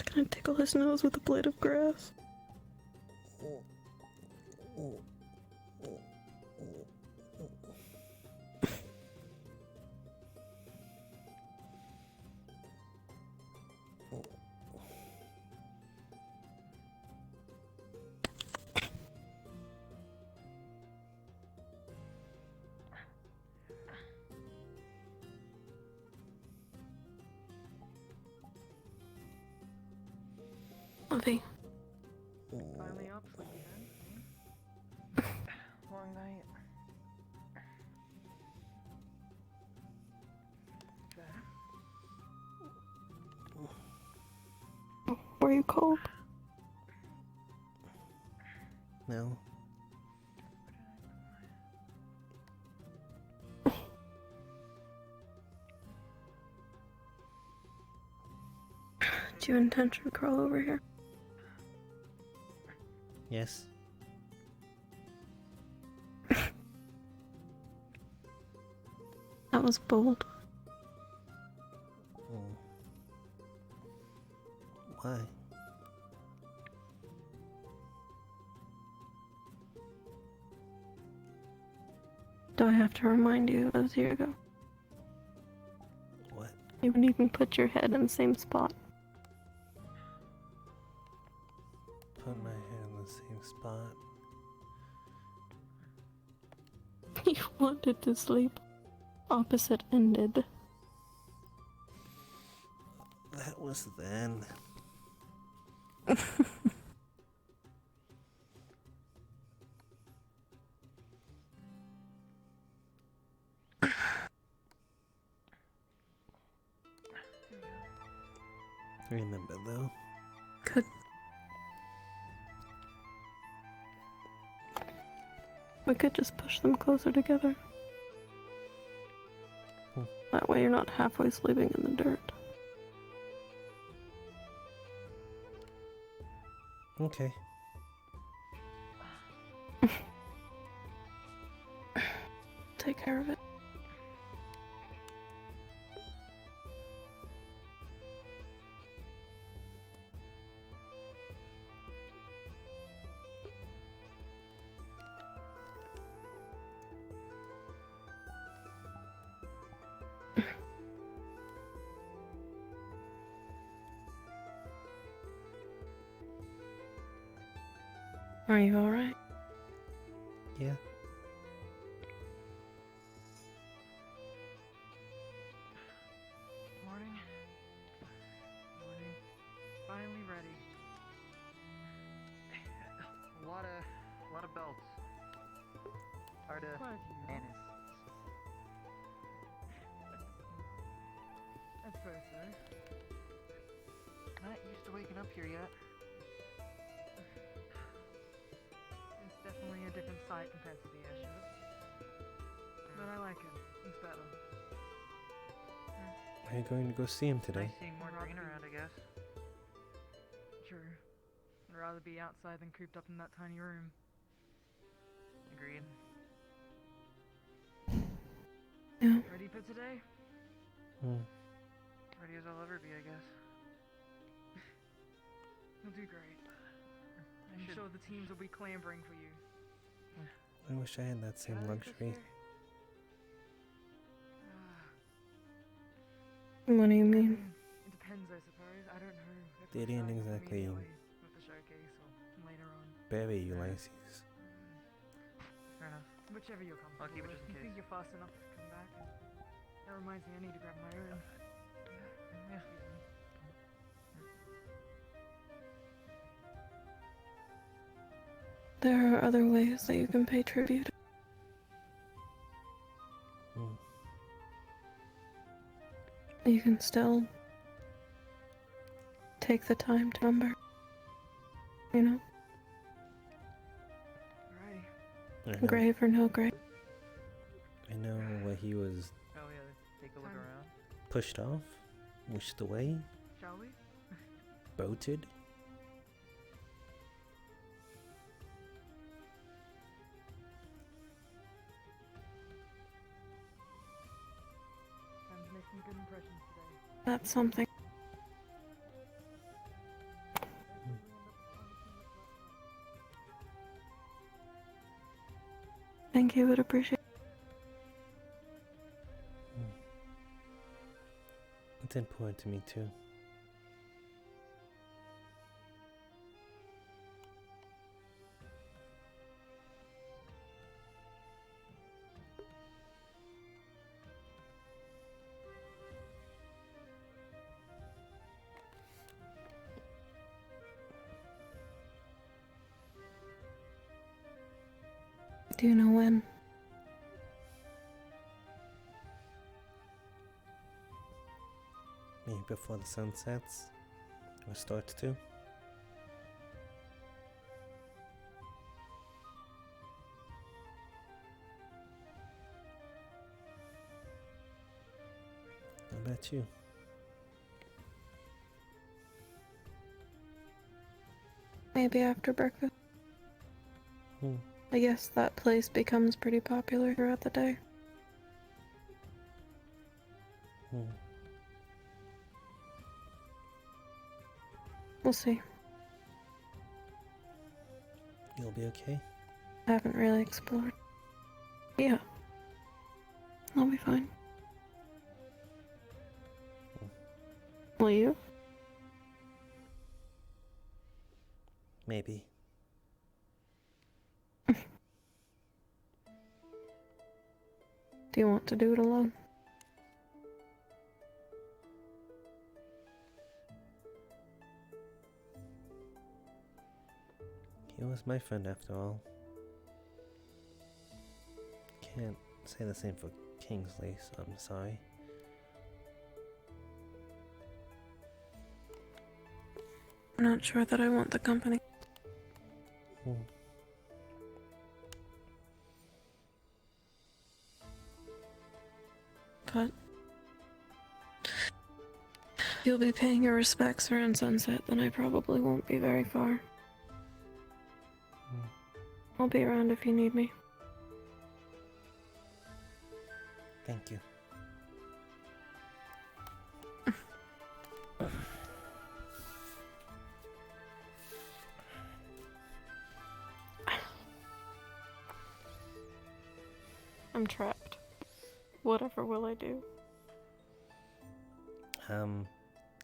just gonna tickle his nose with a blade of grass. Lovey. Finally up, sleepyhead. Long night. Were you cold? No. Do you intend to crawl over here? Yes. That was bold. Why? Do I have to remind you it was a year ago? What? You would even put your head in the same spot. Put my head in the same spot. You wanted to sleep. Opposite ended. That was then. Remember though. Good. We could just push them closer together. That way you're not halfway sleeping in the dirt. Okay. Take care of it. Are you alright? Yeah. Morning. Morning. Finally ready. A lot of belts. Hard to manage. That's fair, sir. Not used to waking up here yet. It's definitely a different sight compared to the airship. But I like it. It's better. Are you going to go see him today? Nice seeing more green around, I guess. True. I'd rather be outside than cooped up in that tiny room. Agreed. Yeah. Ready for today? Ready as I'll ever be, I guess. You'll do great. I'm sure the teams will be clambering for you. I wish I had that same luxury. What do you mean? It depends, I suppose. I don't know. If They it's didn't starting exactly immediately with the showcase or later on. bury Ulysses. Fair enough. Whichever you're comfortable I'll keep it with. just in You think case. you're fast enough to come back? That reminds me, I need to grab my own. Yeah. There are other ways that you can pay tribute. You can still take the time to remember. You know? Alrighty. I know, Grave or no grave. I know what he was Oh yeah, take a look around. pushed off, wished away, Shall we? boated. Time to make some good impressions today. That's something. Thank you, would appreciate. It's important to me too. Do you know when? Maybe before the sun sets or starts to. How about you? Maybe after breakfast. I guess that place becomes pretty popular throughout the day. We'll see. You'll be okay? I haven't really explored. Yeah. I'll be fine. Will you? Maybe. Do you want to do it alone? He was my friend after all. Can't say the same for Kingsley, so I'm sorry. I'm not sure that I want the company. But if you'll be paying your respects around sunset, then I probably won't be very far. I'll be around if you need me. Thank you. I'm trapped. Whatever will I do?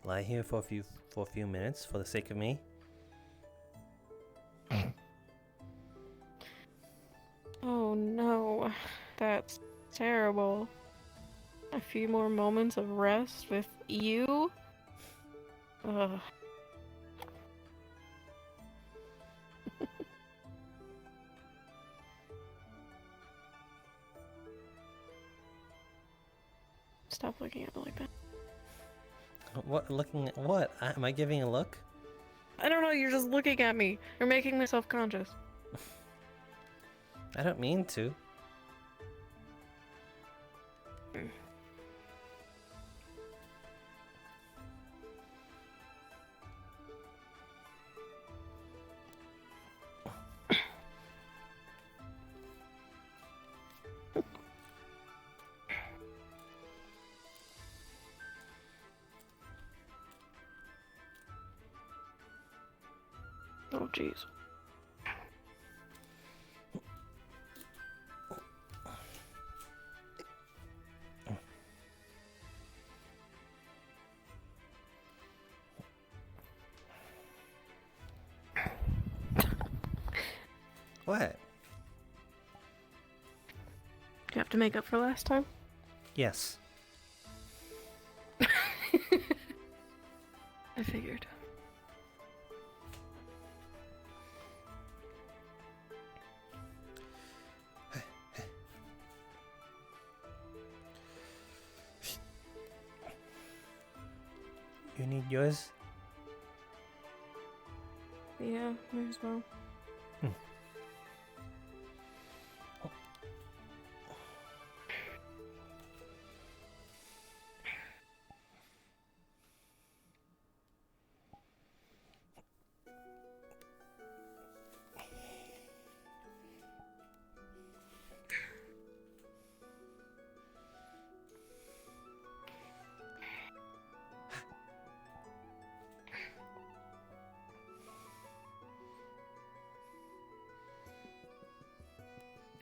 Lie here for a few minutes for the sake of me. Oh no, that's terrible. A few more moments of rest with you? Ugh. Stop looking at me like that. What? Looking at what? Am I giving a look? I don't know, you're just looking at me. You're making me self-conscious. I don't mean to. Oh, jeez. What? You have to make up for last time? Yes. I figured. You need yours? Yeah, may as well.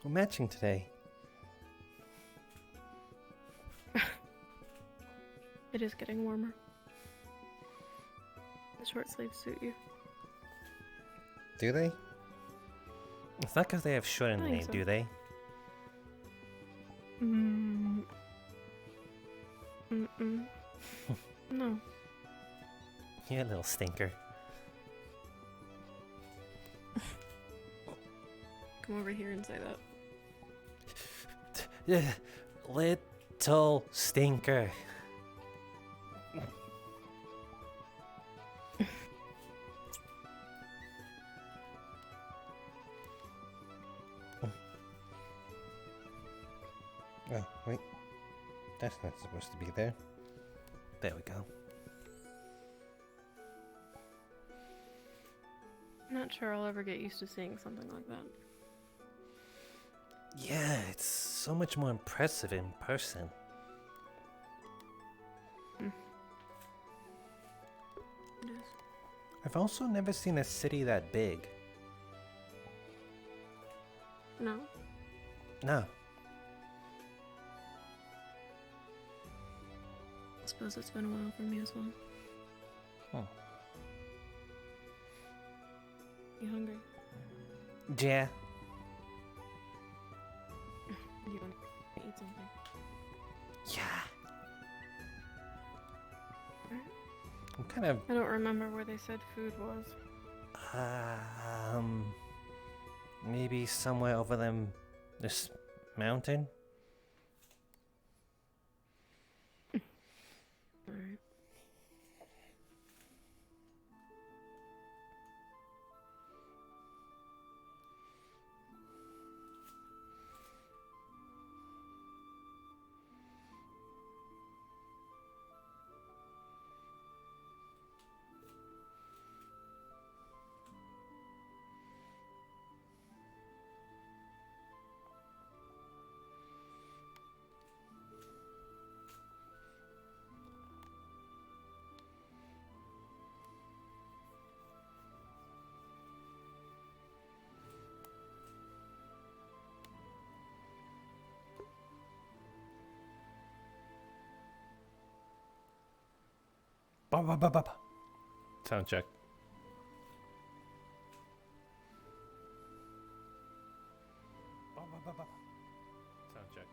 We're matching today. It is getting warmer. The short sleeves suit you. Do they? It's not because they have short in the I think name, so. do they? No. You're a little stinker. Come over here and say that. Little stinker. Oh, wait. That's not supposed to be there. There we go. I'm not sure I'll ever get used to seeing something like that. Yeah, it's so much more impressive in person. It is. I've also never seen a city that big. No? No. I suppose it's been a while for me as well. Oh. You hungry? Yeah. You want to eat something? Yeah. I'm kind of I don't remember where they said food was. maybe somewhere over this mountain. Alright. Sound check. Sound check.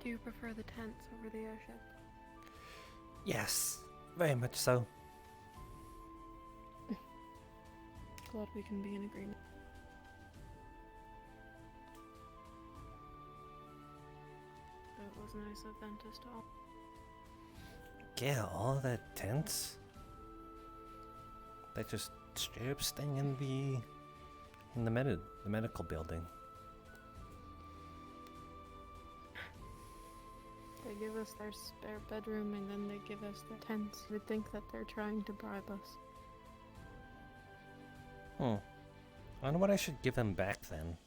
Do you prefer the tents over the airship? Yes, very much so. Glad we can be in agreement. That was nice of them to stop. Yeah, all the tents. They just straight up staying in the medical building. They give us their spare bedroom and then they give us the tents. You'd think that they're trying to bribe us. I wonder what I should give them back then.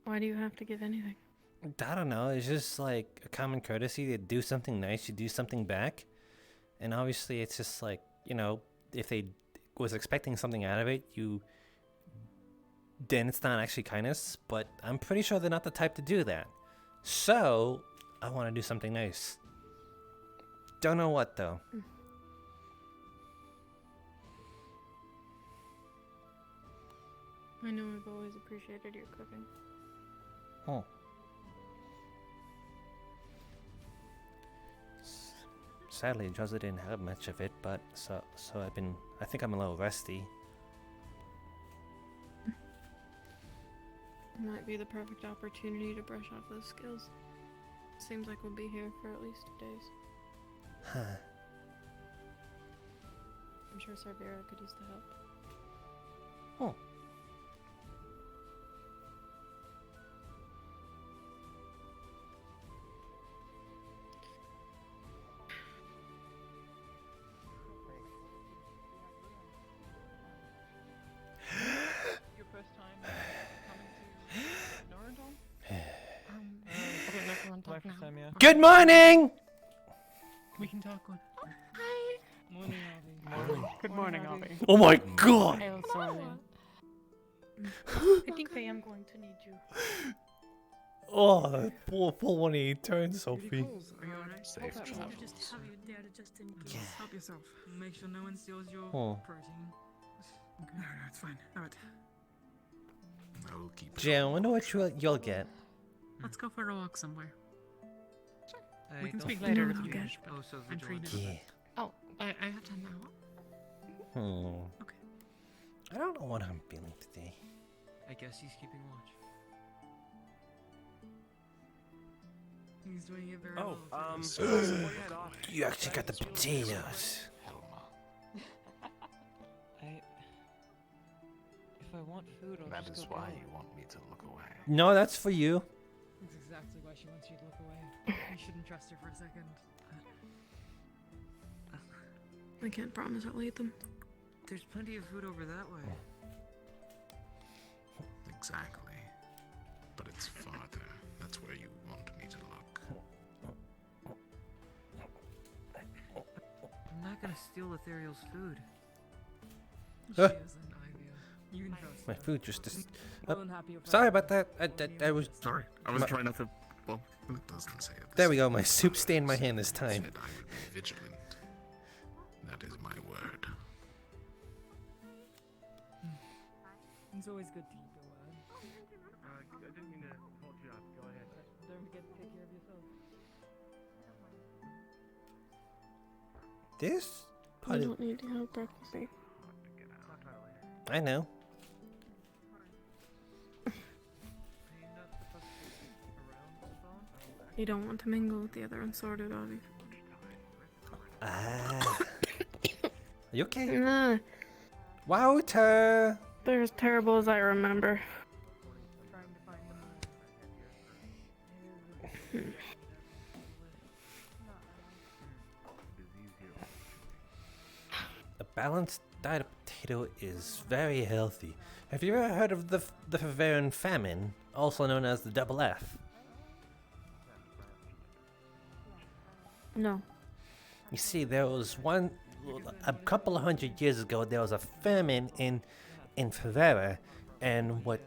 Why do you have to give anything? I don't know. It's just like a common courtesy to do something nice, you do something back. And obviously it's just like, you know, if they was expecting something out of it, then it's not actually kindness. But I'm pretty sure they're not the type to do that. So I want to do something nice. Don't know what though. I know I've always appreciated your cooking. Oh. Sadly, Josie didn't have much of it, but so I think I'm a little rusty. Might be the perfect opportunity to brush off those skills. Seems like we'll be here for at least 2 days. Huh. I'm sure Cervera could use the help. Oh. Your first time coming to Norridon? I don't know if we're on My top now. first time, yeah. Good morning! We can talk one. Hi. Morning, Avi. Good morning, Avi. Oh my god! I also am. I think I am going to need you. Oh, pull 180 turns, Sophie. Are you alright? Safe travels. Just have you there just in Yeah. Help yourself. Make sure no one steals your Oh. protein. Okay. No, it's fine. Alright. I will keep it Jay, I on wonder watch. what you'll get. Let's go for a walk somewhere. We can don't speak forget later to if you be wish, Oh, so I'm free vigilant. now. Yeah. Oh, I have time now. Okay. I don't know what I'm feeling today. I guess he's keeping watch. He's doing it very Oh, well. So, before you head off, You actually got the potatoes. Helma. If I want food, I'll That just is go why get it. you want me to look away. No, that's for you. That's exactly why she wants you to look away. You shouldn't trust her for a second. I can't promise I'll eat them. There's plenty of food over that way. Exactly. But it's farther. That's where you want me to look. I'm not gonna steal Ethereal's food. Huh? She isn't, Ivy. You can trust My her. food just. More than happy if Sorry I- about that. I was. Sorry, I was My- trying not to. Well, it doesn't say it. There we go. My soup stained my hand this time. Said I would be vigilant. That is my word. It's always good to keep your word. I didn't mean to hold you up. Go ahead. Don't forget to take care of yourself. This? You Probably. don't need to have breakfast. Talk about it later. I know. Are you not supposed to be around the phone? You don't want to mingle with the other unsorted, Avi. Ah. Are you okay? Nah, Wouter! they're as terrible as I remember. Trying to find A balanced diet of potato is very healthy. Have you ever heard of the Bavarian famine, also known as the double F? No. You see, there was a couple of 100 years ago, there was a famine in Favara, and what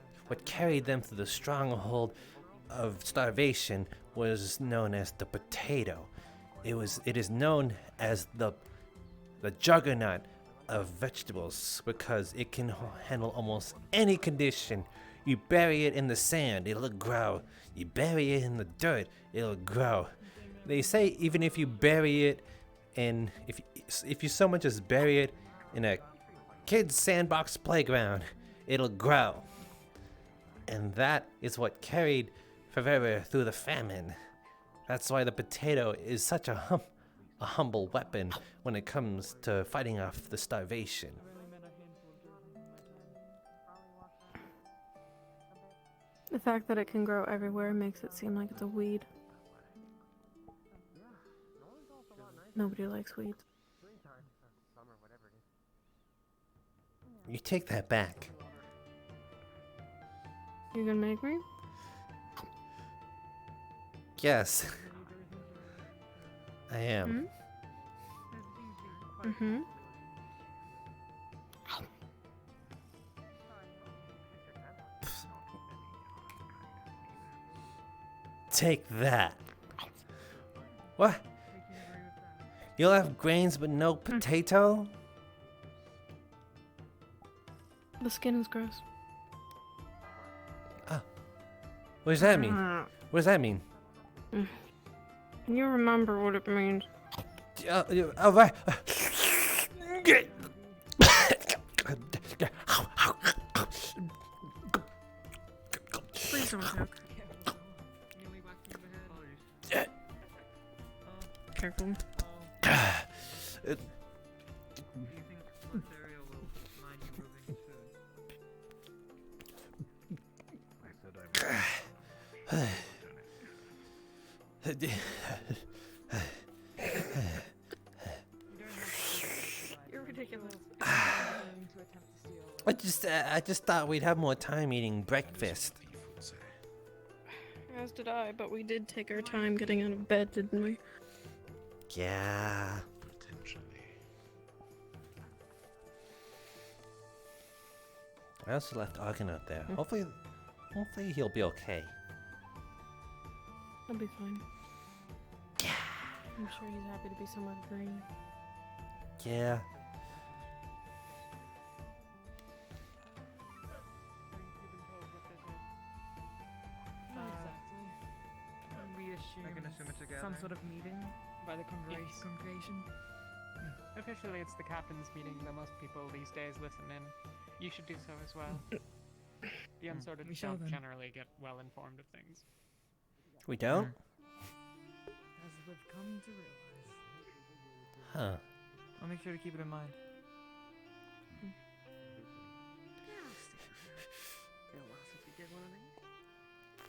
carried them through the stronghold of starvation was known as the potato. It is known as the juggernaut of vegetables because it can handle almost any condition. You bury it in the sand, it'll grow. You bury it in the dirt, it'll grow. They say even if you bury it in, if you so much as bury it in a kid's sandbox playground, it'll grow. And that is what carried Favara through the famine. That's why the potato is such a humble weapon when it comes to fighting off the starvation. The fact that it can grow everywhere makes it seem like it's a weed. Nobody likes weeds. You take that back. You gonna make me? Yes, I am. Mm-hmm. Take that. What? You'll have grains but no potato? The skin is gross. What does that mean? What does that mean? Can you remember what it means? All right. Careful. It- Do you think Lothario will mind you moving soon? You're ridiculous. I just thought we'd have more time eating breakfast. Thief would say. As did I, but we did take our time getting out of bed, didn't we? Yeah. Potentially. I also left Argon out there. Hopefully he'll be okay. I'll be fine. I'm sure he's happy to be somewhere green. Yeah. We assume, I can assume it's a some gathering. sort of meeting by the congregation. Officially, it's the captain's meeting that most people these days listen in. You should do so as well. The unsorted we shall don't then. generally get well informed of things. We don't? As we've come to realize. Huh. I'll make sure to keep it in mind.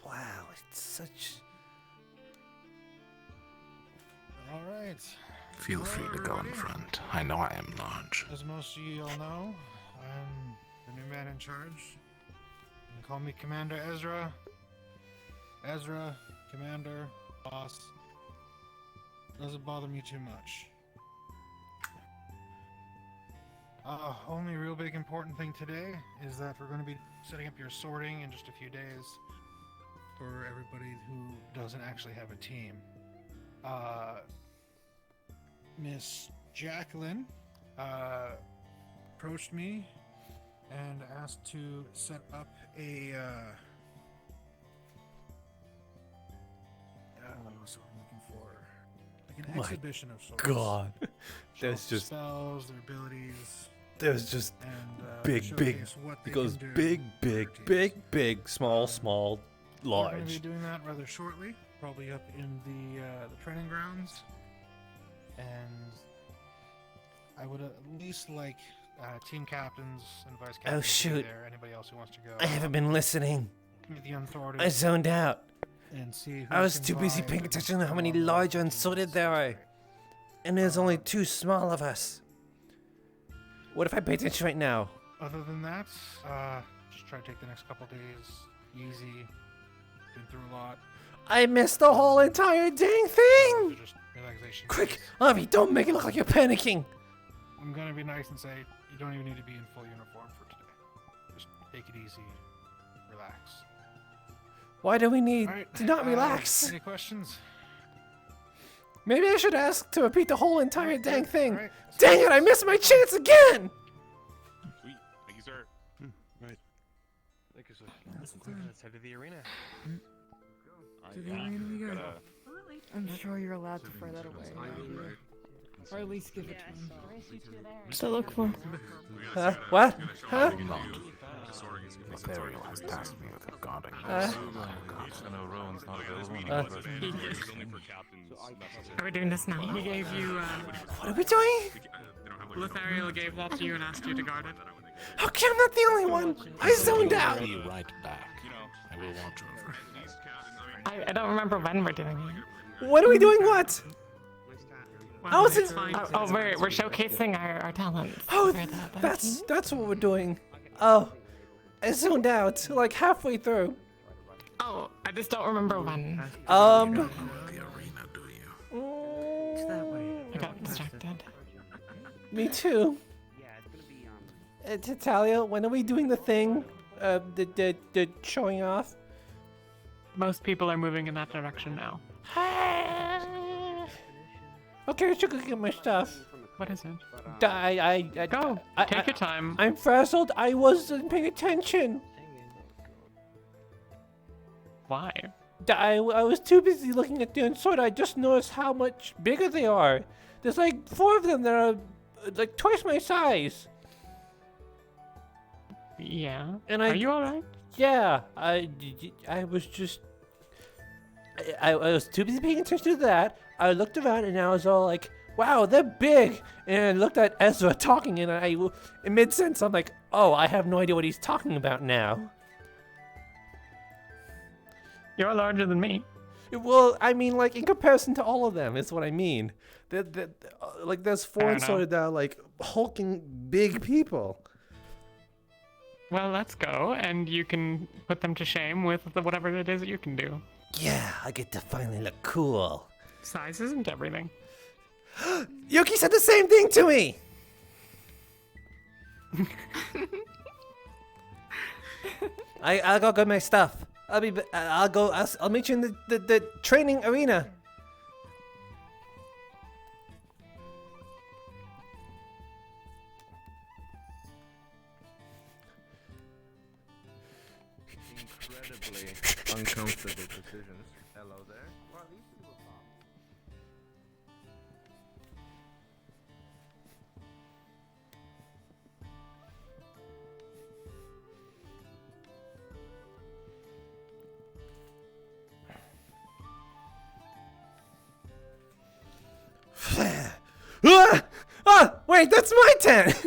Wow, it's such... All right. Feel free to go in front. I know I am large. As most of you all know, I'm the new man in charge. You can call me Commander Ezra. Ezra, Commander, Boss. Doesn't bother me too much. Only real big important thing today is that we're going to be setting up your sorting in just a few days for everybody who doesn't actually have a team. Miss Jacqueline approached me and asked to set up a what's what I'm looking for? Like an My exhibition of sorts. God. Show There's off just... spells, their abilities, There's just and big, showcase what it they goes can do big, for their big, teams. big, big, small, small, We're going to be large. doing that rather shortly, probably up in the training grounds, and I would at least like team captains and vice captains. Oh, to be shoot. there. Anybody else who wants to go? I haven't been listening. Meet the unsorted I zoned out. and see. Who I was can too busy vie paying attention to how many along large with the unsorted teams. there are. And there's only two small of us. What if I pay attention right now? Other than that, just try to take the next couple days easy. Been through a lot. I missed the whole entire dang thing! Just relaxation. Quick, days. Avi, don't make it look like you're panicking. I'm gonna be nice and say you don't even need to be in full uniform for today. Just take it easy, relax. Why do we need Alright, to not relax? Any questions? Maybe I should ask to repeat the whole entire dang thing. Alright. Dang it, I missed my chance again! Sweet. Thank you, sir. Right. Thank you, sir. Let's head to the arena. To the arena we go. Gotta- I'm sure you're allowed to throw that away. Or at least give it to him. What's to look for? Huh? What? Huh? Lothario has tasked me with guarding Uh, this. I know Rowan's not available. Are we doing this now? He gave you, What are we doing? Lothario gave that to you and asked you to guard it. How come I'm not the only one? I zoned out. Be right back. I will watch over. I don't remember when we're doing it. What are we doing? What? Well, I wasn't- it's fine. We're showcasing our talents. Oh, for the that's what we're doing. Oh, I zoned out like halfway through. Oh, I just don't remember when. The arena, do you? I got distracted. Me too. Talia, when are we doing the thing? The showing off? Most people are moving in that direction now. Okay, I should go get my stuff. What is it? Go. Take your time. I'm frazzled. I wasn't paying attention. Why? I was too busy looking at the unsort. I just noticed how much bigger they are. There's like 4 of them that are like twice my size. Yeah. And Are you alright? Yeah, I was just... I was too busy paying attention to that. I looked around and I was all like, wow, they're big. And I looked at Ezra talking and it made sense. I'm like, oh, I have no idea what he's talking about now. You're larger than me. Well, I mean, like, in comparison to all of them, is what I mean. Like, there's four sort of that are, like, hulking big people. Well, let's go, and you can put them to shame with whatever it is that you can do. Yeah, I get to finally look cool. Size isn't everything. Yuki said the same thing to me! I'll go get my stuff. I'll meet you in the training arena. Incredibly uncomfortable decisions. Hello there. Well, these people Wait, that's my tent!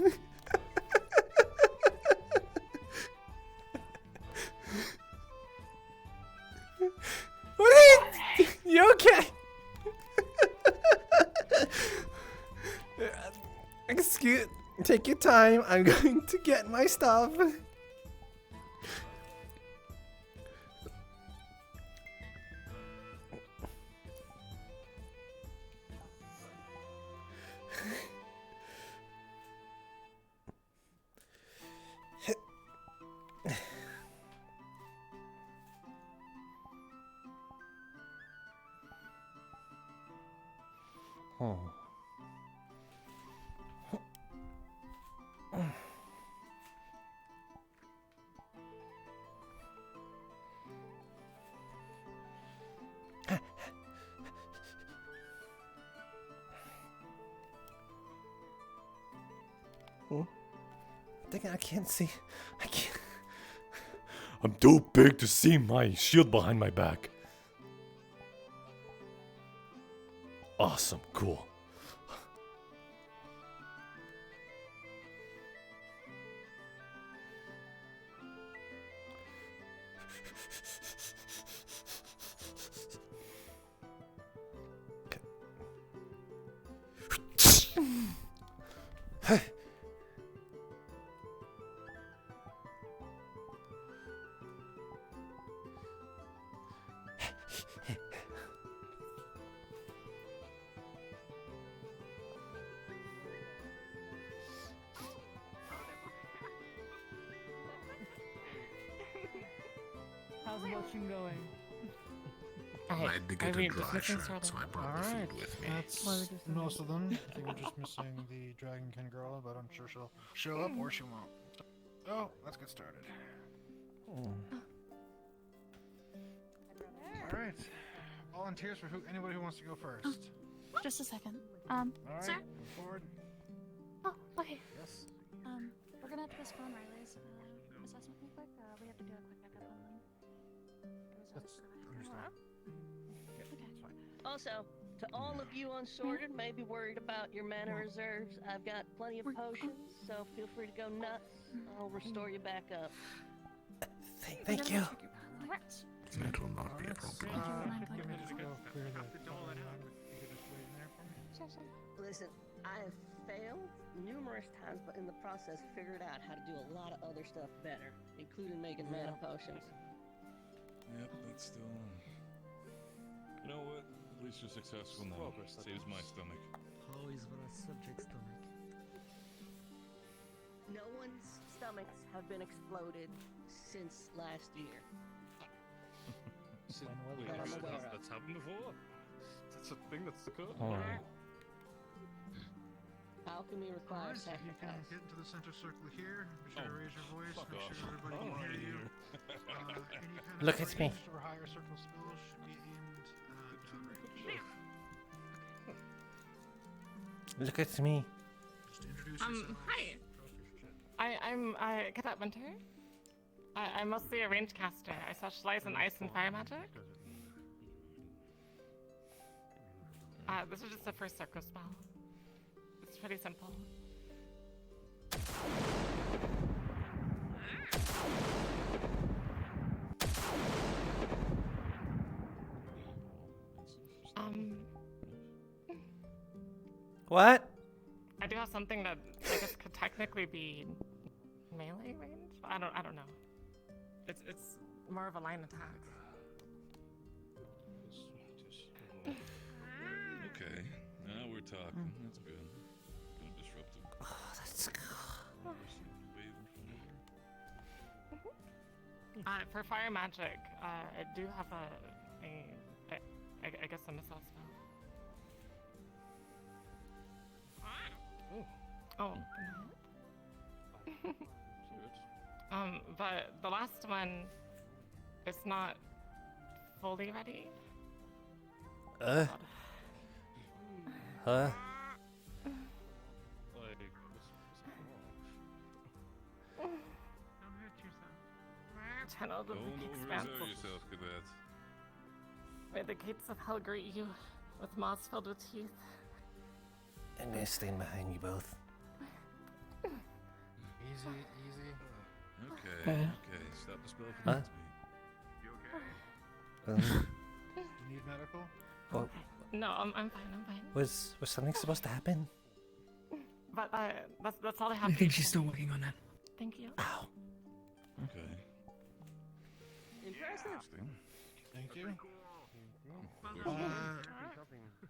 What are you okay? Take your time. I'm going to get my stuff. I can't see. I can't. I'm too big to see my shield behind my back. Awesome, cool. How's watching going? I had to get a dry dismissing shirt, so I brought the Alright, food with me. that's most of them. I think we're just missing the Dragonkin girl, but I'm sure she'll show up or she won't. So, let's get started. Alright. Volunteers for anybody who wants to go first. Just a second. Alright, Sir? move forward. Oh, okay. Yes. We're gonna have to postpone Riley's assessment real quick. We have to do a quick backup on them. That's understandable. Okay. That's fine. Also, to all of you unsorted, maybe worried about your mana reserves, I've got plenty of potions, so feel free to go nuts. I'll restore you back up. Thank you. That will not be a problem. Give me just go clear the door. You could just wait in there for me. Listen, I have failed numerous times, but in the process figured out how to do a lot of other stuff better, including making mana potions. Yep, that's still. You know what? At least you're successful now. Saves my stomach. Always when a subject stomach. No one's stomachs have been exploded since last year. Wait, that I'm aware of. that's happened before? That's a thing that's occurred? Alchemy requires Alright, you can sacrifice. get into the center circle here. Be sure to raise your voice. Fuck Make off. sure everybody can hear you. Any kind of Look at me. ranged or higher circle spells should be aimed downrange. Look at me. Just introduce yourself. Hi. I'm Cadet Winter. I'm mostly a range caster. I specialize in ice and fire magic. This is just the first circle spell. It's pretty simple. What? I do have something that I guess could technically be melee range. I don't know. It's more of a line attack. Okay, now we're talking. That's good. Gonna disrupt it. Oh, that's For fire magic, I do have I guess a missile spell. Oh. But the last one is not fully ready. Huh? Don't hurt yourself. Channel the expanse. Reserve yourself, cadet. May the gates of hell greet you with moss filled with teeth. I'm gonna stand behind you both. Easy, easy. Okay, okay. Stop the spell for Huh? next week. You need medical? Well, No, I'm fine. I'm fine. was something supposed to happen? But that's all I have. I think she's still working on that. Thank you. Ow. Okay. Interesting. Thank you.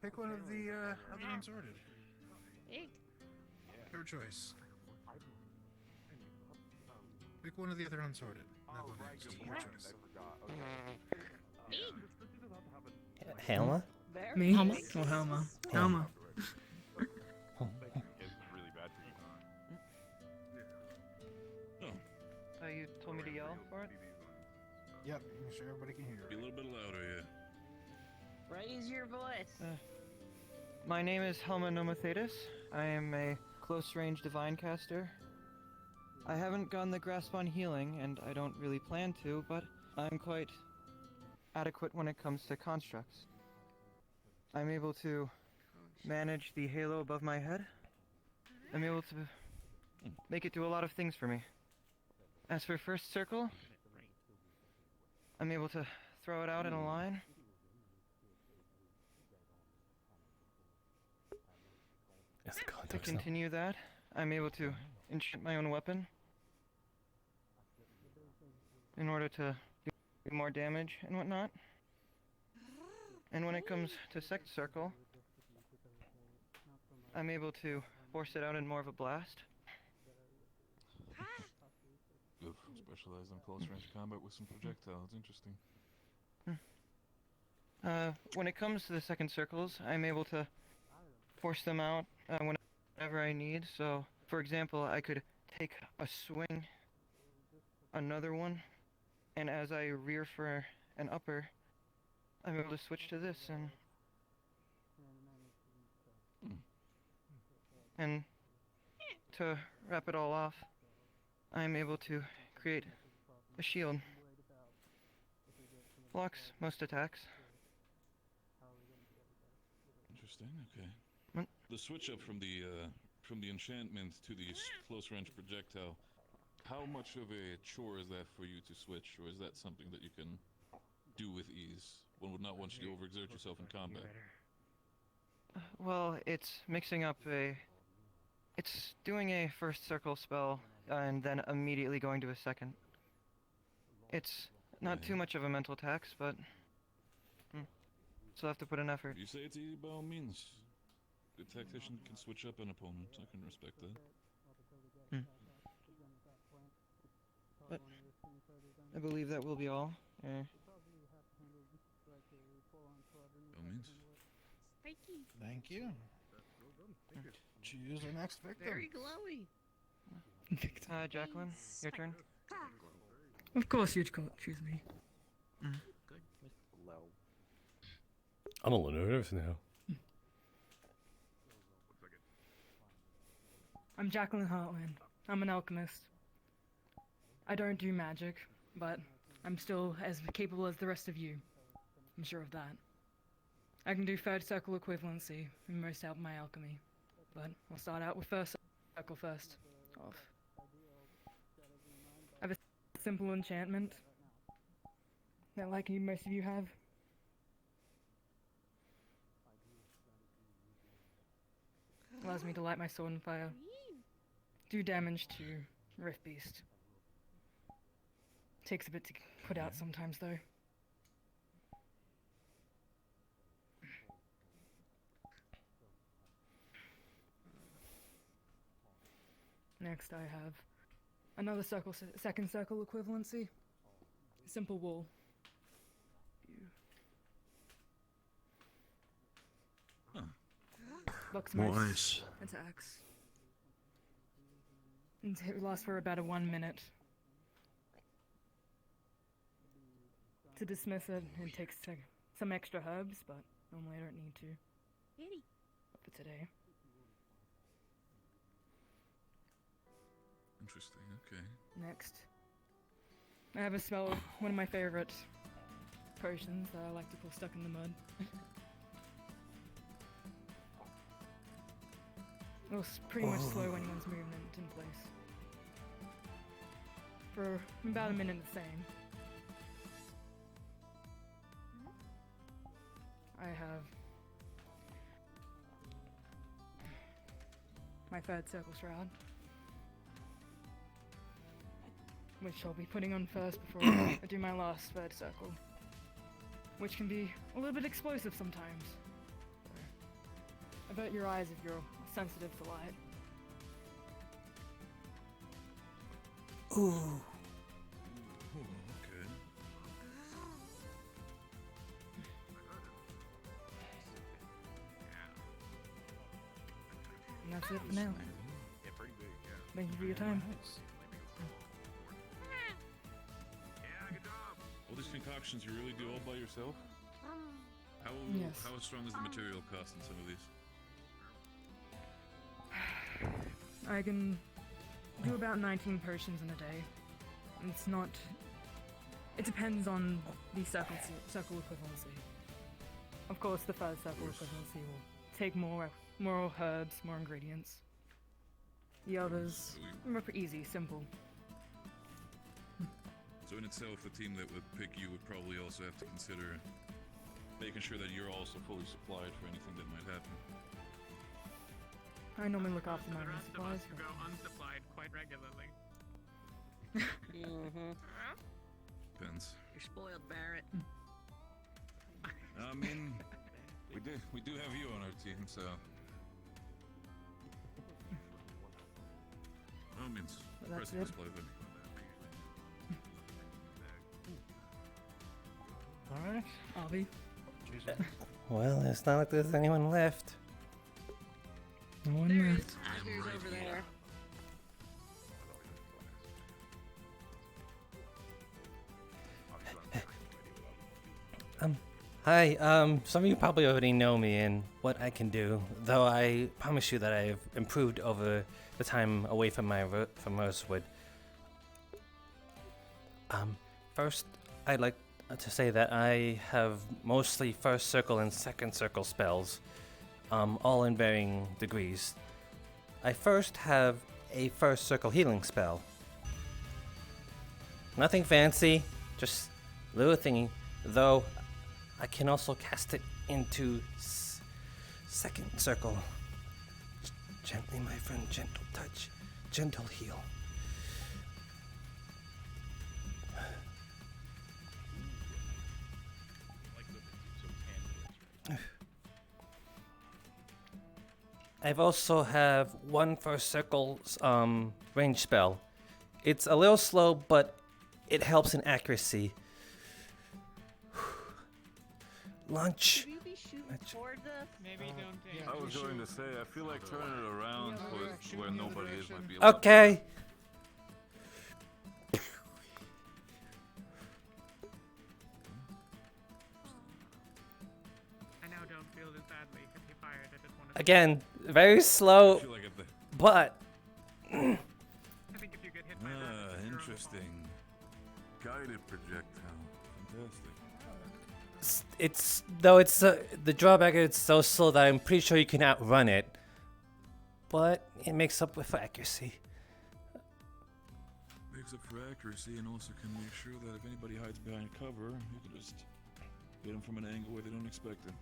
Pick one of the other unsorted. Your choice. Pick one of the other unsorted. I'll go next. Your choice. Helma? Me? Helma? Oh, Helma. Helma. You told me to yell for it? Yep, make sure everybody can hear. Be a little bit louder, yeah. Raise your voice. My name is Helma Nomothetis. I am a close-range divine caster. I haven't gotten the grasp on healing, and I don't really plan to, but I'm quite adequate when it comes to constructs. I'm able to manage the halo above my head. I'm able to make it do a lot of things for me. As for first circle, I'm able to throw it out in a line. To continue that, I'm able to enchant my own weapon in order to do more damage and whatnot. And when it comes to second circle, I'm able to force it out in more of a blast. Good. Specialized in close range combat with some projectiles. Interesting. When it comes to the second circles, I'm able to force them out whenever I need. So, for example, I could take a swing, another one, and as I rear for an upper, I'm able to switch to this and to wrap it all off, I'm able to create a shield. Blocks most attacks. Interesting. Okay. What? The switch up from the enchantment to the close range projectile. How much of a chore is that for you to switch, or is that something that you can do with ease? One would not want you to overexert yourself in combat. Well, it's mixing up it's doing a first circle spell and then immediately going to a second. It's not too much of a mental tax, but still have to put in effort. If you say it's easy, by all means. Good tactician can switch up an opponent. I can respect that. But I believe that will be all. By all means. Thank you. Choose our next victim. Very glowy. Jacqueline, your turn. Of course you'd choose me. I'm a little nervous now. I'm Jacqueline Heartland. I'm an alchemist. I don't do magic, but I'm still as capable as the rest of you. I'm sure of that. I can do third circle equivalency in most of my alchemy, but I'll start out with first circle first off. I have a simple enchantment that, like most of you have. Allows me to light my sword on fire. Do damage to Rift Beast. Takes a bit to put out sometimes though. Next I have another circle, second circle equivalency. Simple wall. Blocks most attacks. And it lasts for about 1 minute. To dismiss it, it takes some extra herbs, but normally I don't need to. But for today. Interesting, okay. Next. I have a spell, one of my favorite potions that I like to call Stuck in the Mud. It will pretty much slow anyone's movement in place. For about 1 minute the same. I have my third circle shroud, which I'll be putting on first before I do my last third circle, which can be a little bit explosive sometimes. So, avert your eyes if you're sensitive to light. Ooh. Okay. And that's it for now. Thank you for your time. All these concoctions you really do all by yourself? Yes. How strong is the material cost in some of these? I can do about 19 potions in a day. It's not... It depends on the circle equivalency. Of course, the third circle equivalency will take more herbs, more ingredients. The others are easy, simple. So in itself, the team that would pick you would probably also have to consider making sure that you're also fully supplied for anything that might happen. I normally look after my The own rest of supplies. us who go unsupplied quite regularly. Depends. You're spoiled, Barrett. I mean, we do have you on our team, so. No means Well, that's impressive it. display, but. Alright. Avi. Well, it's not like there's anyone left. No one There left. is. There's over there. Hi, some of you probably already know me and what I can do, though I promise you that I've improved over the time away from from Rosewood. First, I'd like to say that I have mostly first circle and second circle spells, all in varying degrees. I first have a first circle healing spell. Nothing fancy, just a little thingy, though I can also cast it into second circle. Gently, my friend, gentle touch, gentle heal. I've also have one first circle range spell. It's a little slow, but it helps in accuracy. Lunch. Should you be shooting toward us? Maybe don't take. I was going to say, I feel like turning it around to where nobody is might be. Okay. I now don't feel as badly if he fired it at one of Again, very slow, but I think if you get hit by that, Ah, interesting. Guided projectile. Fantastic. The drawback is it's so slow that I'm pretty sure you can outrun it. But it makes up with accuracy. Makes up for accuracy and also can make sure that if anybody hides behind cover, you can just hit them from an angle where they don't expect it.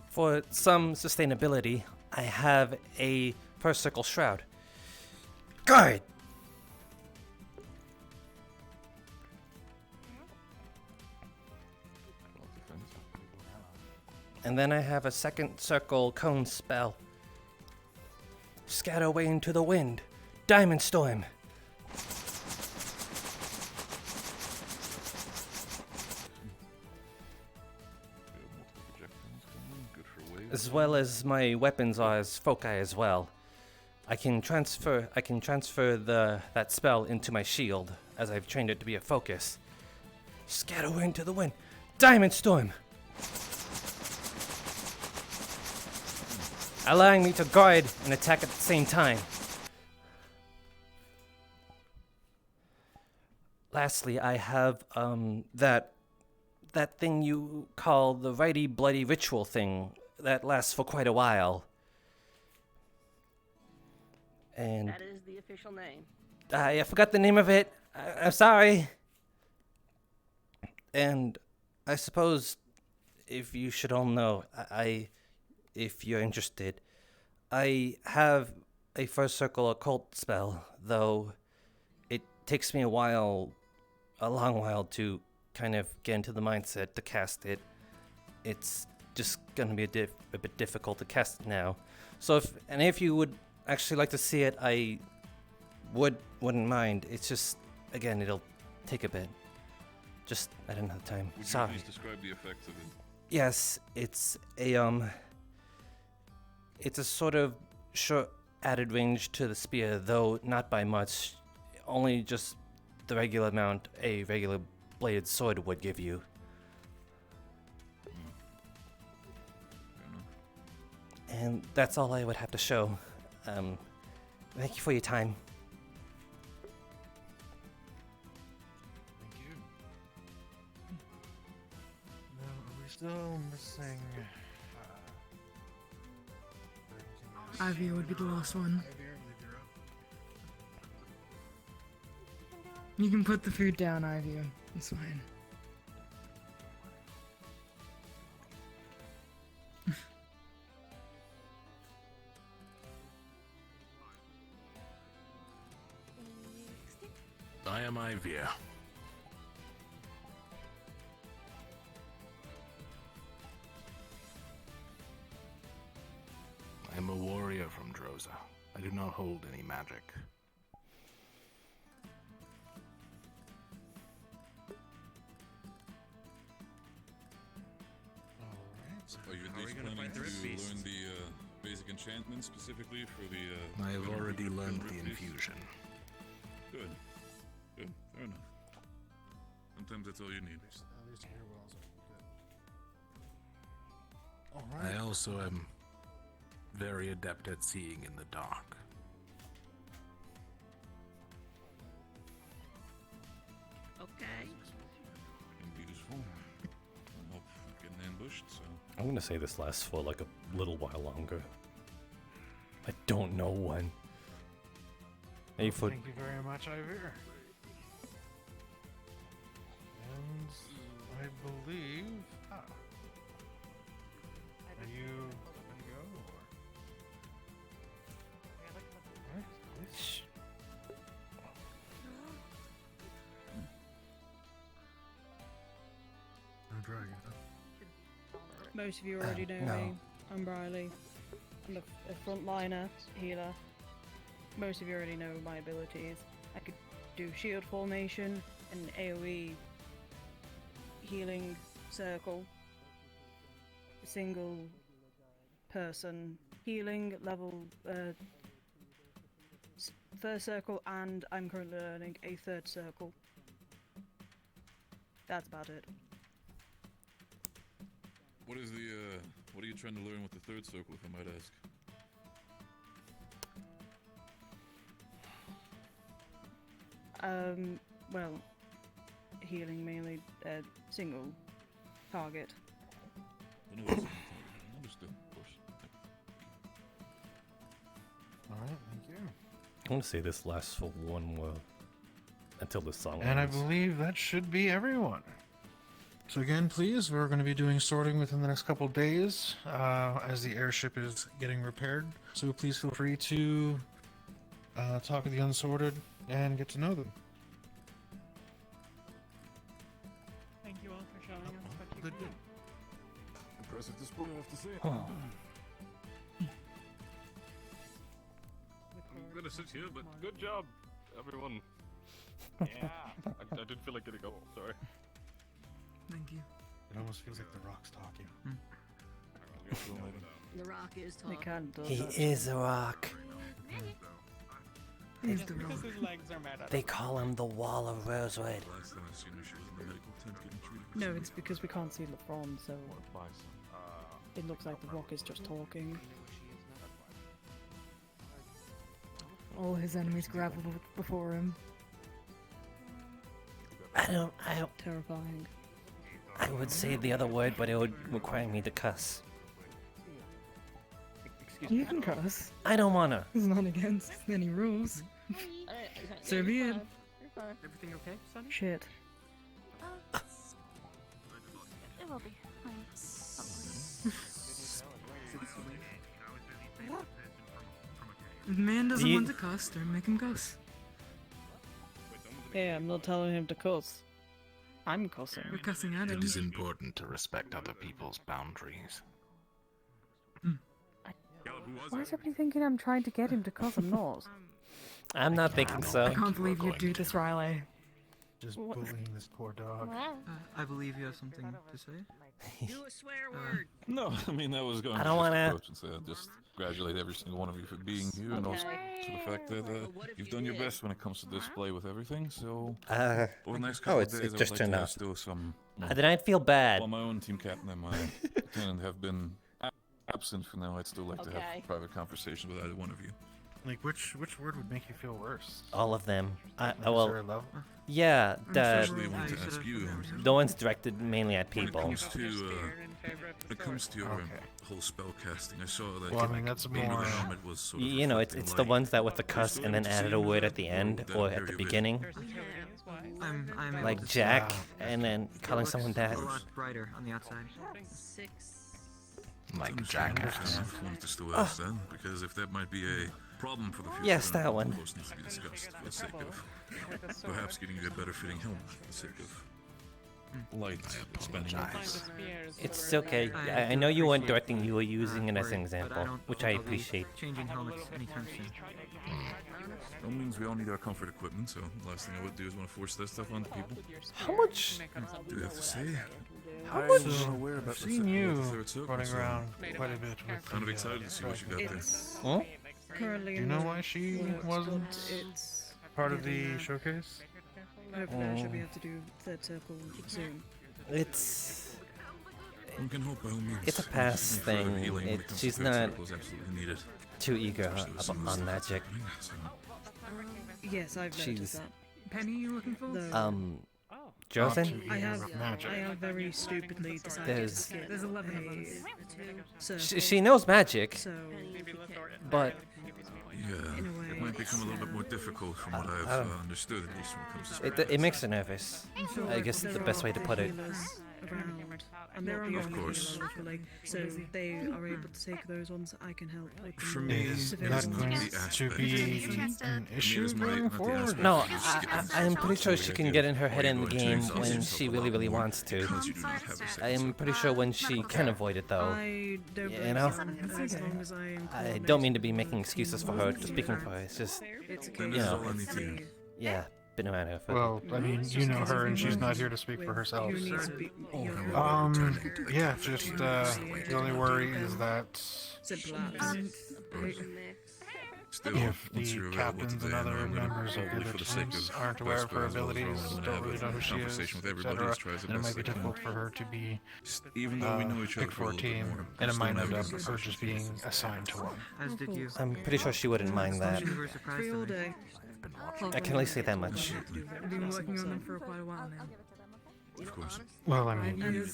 For some sustainability, I have a first circle shroud. Guard! And then I have a second circle cone spell. Scatter away into the wind. Diamond Storm. As well as my weapons are as foci as well. I can transfer that spell into my shield as I've trained it to be a focus. Scatter away into the wind. Diamond Storm. Allowing me to guard and attack at the same time. Lastly, I have that thing you call the righty bloody ritual thing that lasts for quite a while. And That is the official name. I forgot the name of it. I'm sorry. And I suppose if you should all know, if you're interested, I have a first circle occult spell, though it takes me a long while to kind of get into the mindset to cast it. It's just gonna be a bit difficult to cast now. So if you would actually like to see it, I wouldn't mind. It's just, again, it'll take a bit. Just I don't have time. Would Sorry. you please describe the effects of it? Yes, it's a sort of short added range to the spear, though not by much. Only just the regular amount a regular bladed sword would give you. And that's all I would have to show. Thank you for your time. Thank you. Now, are we still missing? Ivy would be the last one. You can put the food down, Ivy. It's fine. I am Ivia. I am a warrior from Droza. I do not hold any magic. Are you at least planning to learn the basic enchantments specifically for the... I have venom already root learned the piece? infusion. Good. Good. Fair enough. Sometimes that's all you need. At least here well. Good. All right. I also am very adept at seeing in the dark. Okay. Can be useful. I'm up getting ambushed, so... I'm gonna say this lasts for like a little while longer. I don't know when. Thank you very much, Ivor. And I believe. Are you ready to go? Shh. No dragon. Most of you already know no. me. I'm Riley. I'm a frontliner, healer. Most of you already know my abilities. I could do shield formation, an AoE healing circle, single person healing level first circle, and I'm currently learning a third circle. That's about it. What is the, what are you trying to learn with the third circle, if I might ask? Well, healing melee, single target. Understood, of course. Alright, thank you. I want to say this lasts for one more until the song And I ends. believe that should be everyone. So again, please, we're going to be doing sorting within the next couple of days as the airship is getting repaired. So please feel free to talk with the unsorted and get to know them. Thank you all for showing us what you Good. can. Impressive display, I have to say. I'm gonna sit here, but good job, everyone. Yeah, I didn't feel like getting up. Sorry. Thank you. It almost feels like the Rock's talking. The Rock is It talking. kind of He does. is a rock. He's the Because rock. his legs are made out They of call him the Wall of Rosewood. Last time I seen her, she was in the medical tent getting treated for No, some it's because we can't see the front, so advice. it looks like the Rock is just talking. All his enemies gravel before him. I don't. Terrifying. I would say the other word, but it would require me to cuss. You can cuss. I don't wanna. It's not against any rules. So be it. You're fine. Everything okay, Sonny? Shit. It will be fine. If the man doesn't Do you- want to cuss, don't make him cuss. Yeah, I'm not telling him to cuss. I'm cussing. We're cussing at him. It is important to respect other people's boundaries. Why is everybody thinking I'm trying to get him to cuss? I'm not. I'm not thinking so. I can't believe you'd do this, Riley. Just bullying this poor dog. I believe you have something to say. Do a swear word. No, I mean, I was going I to don't just wanna- approach and say I just congratulate every single one of you for being here and also for the fact that you've done your best when it comes to display with everything. So over the next couple of it's days, just I would turned like to off. still some. Then I'd feel bad. While my own team captain and my lieutenant have been absent for now, I'd still like to Okay. have private conversations with either one of you. Like, which word would make you feel worse? All of them. Is there a Well, level? yeah, Actually, I wanted to ask you. the one's directed mainly at When it people. comes to your whole spell casting, I saw that Well, I mean, that's Under more- the helmet was sort of You know, it's reflecting the light. ones that with the Are you cuss still and then able to added see a in word that, at the or end would that or area at the of vision? beginning. I'm able Like to see Jack, it. and then calling someone that. A lot brighter on the outside. 6. Like It's Jack. understandable. I wanted to still ask that, because if that might be a problem for the future, Yes, then that one. Of course needs to be discussed for the sake of perhaps getting you a better fitting helmet for the sake of light spending. It's okay. I know you weren't directing, you were using it as an example, which I appreciate. Changing helmets anytime soon. That means we all need our comfort equipment, so the last thing I would do is want to force that stuff onto people. How much? Do you have to say? How I'm much? aware about I've seen the you third circle, running so around quite a bit with kind of the, excited to see what you got there. It's Huh? currently Do you in know the why she works, wasn't but it's part of getting the there. showcase? Hopefully I should be able to do third circle soon. It's We can hope by all means. It's a pass Any further thing. healing when it comes to She's third not circle is absolutely needed. too eager Especially with some of on the stuff magic. that's happening, so. Yes, I've She's- noticed that. Penny, you looking for? Though Josen? I have very stupidly decided There's- to skip There's 11 of us. circle, She knows magic, so but Yeah, it might become a little bit more difficult from what I've don't- understood, at least when it comes to it makes her nervous. I guess the best way to put it. Around. I'm not the Of only course. healer, like, so they are able to take those ones. I can help with the For more me, Is severe that ones. going the to aspect be of an Me issue is my- going not the forward? aspect. No, Just skipping I'm pretty sure she can get in her head in the game Exhaust when yourself she a really, lot really more wants to. because you do not have a second I'm pretty sure when she can avoid it though. I don't You believe know? so, as long as I am I don't mean to be making excuses for her, just speaking for her. It's just, It's a Then case this is know, all I need to hear. yeah, been around her for. Well, I mean, you know her, and she's not here to speak for herself. You need to be Yeah, just the only worry is that simple as. Still, if once the you're available captains today, and I know other I'm gonna members of the probably other for the sake teams of aren't aware of Vesper her as well as abilities, Roland, don't have really a know who she is, conversation with everybody etc., as tries the then it best might be they can. difficult for her to be Even though we know each other picked for a for a little bit team, more, and it still might never end up been her just being assigned to one. As did you. I'm pretty sure she wouldn't mind that. You were surprised Free all at me. day. I can at least say that much. I've been working on them for quite a while now. Of course. Well, I mean,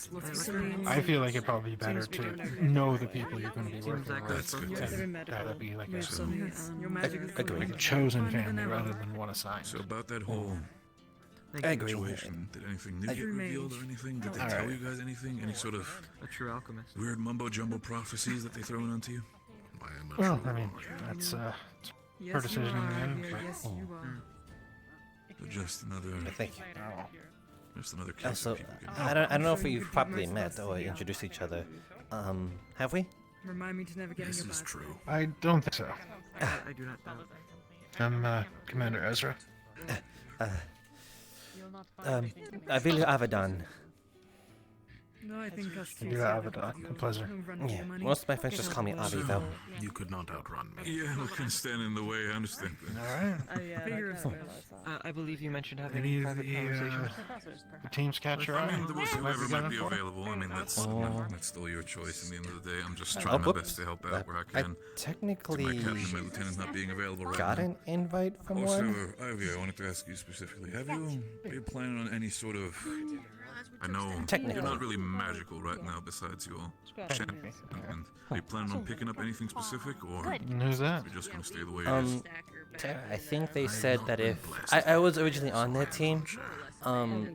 I feel like it'd probably be better Seems to be to going okay. know the people you're going to be Seems working like with. that's good. They're in And medical. that'd be like a, Move some Your magic is Agreed. like a chosen family rather than one assigned. So about that whole I agree. situation, did anything new I- get revealed or anything? Did they All tell right. you guys anything? Any sort of A true alchemist. weird mumbo jumbo prophecies that they thrown onto you? I am a Well, true I mean, warrior. that's Yes, her decision you in the are, end. Avilio, but- yes, you are. So just another, Thank you. just another case Also, of people getting I don't know if sure you we've could properly most met of us or see introduced out. each other. Have we? Remind me to never get in This your is bad true. I don't think so. I do not know. I'm Commander Ezra. Avilio Avidon. No, I think us two. You have it, a pleasure. Yeah, most of my friends just call me Avi, though. You could not outrun me. Yeah, we can stand in the way. I understand that. All right. Oh yeah, Figure that of kind speech. of realized that. I believe you mentioned having Any of private the, conversations. the teams catch your eye? I mean, whoever Might might be together? available. I mean, that's still your choice. At the end of the day, I'm just Oh, trying my whoops. best to help out where I I can. To technically my captain and my lieutenant not being available right got now. an invite from Also, one. Ivy, I wanted to ask you specifically. Are you planning on any sort of? I know Technically. you're not really magical right now, besides you all. Technically. And are you planning on picking up anything specific, or And who's that? you're just gonna stay the way it is? I think they said that if I was originally on their team,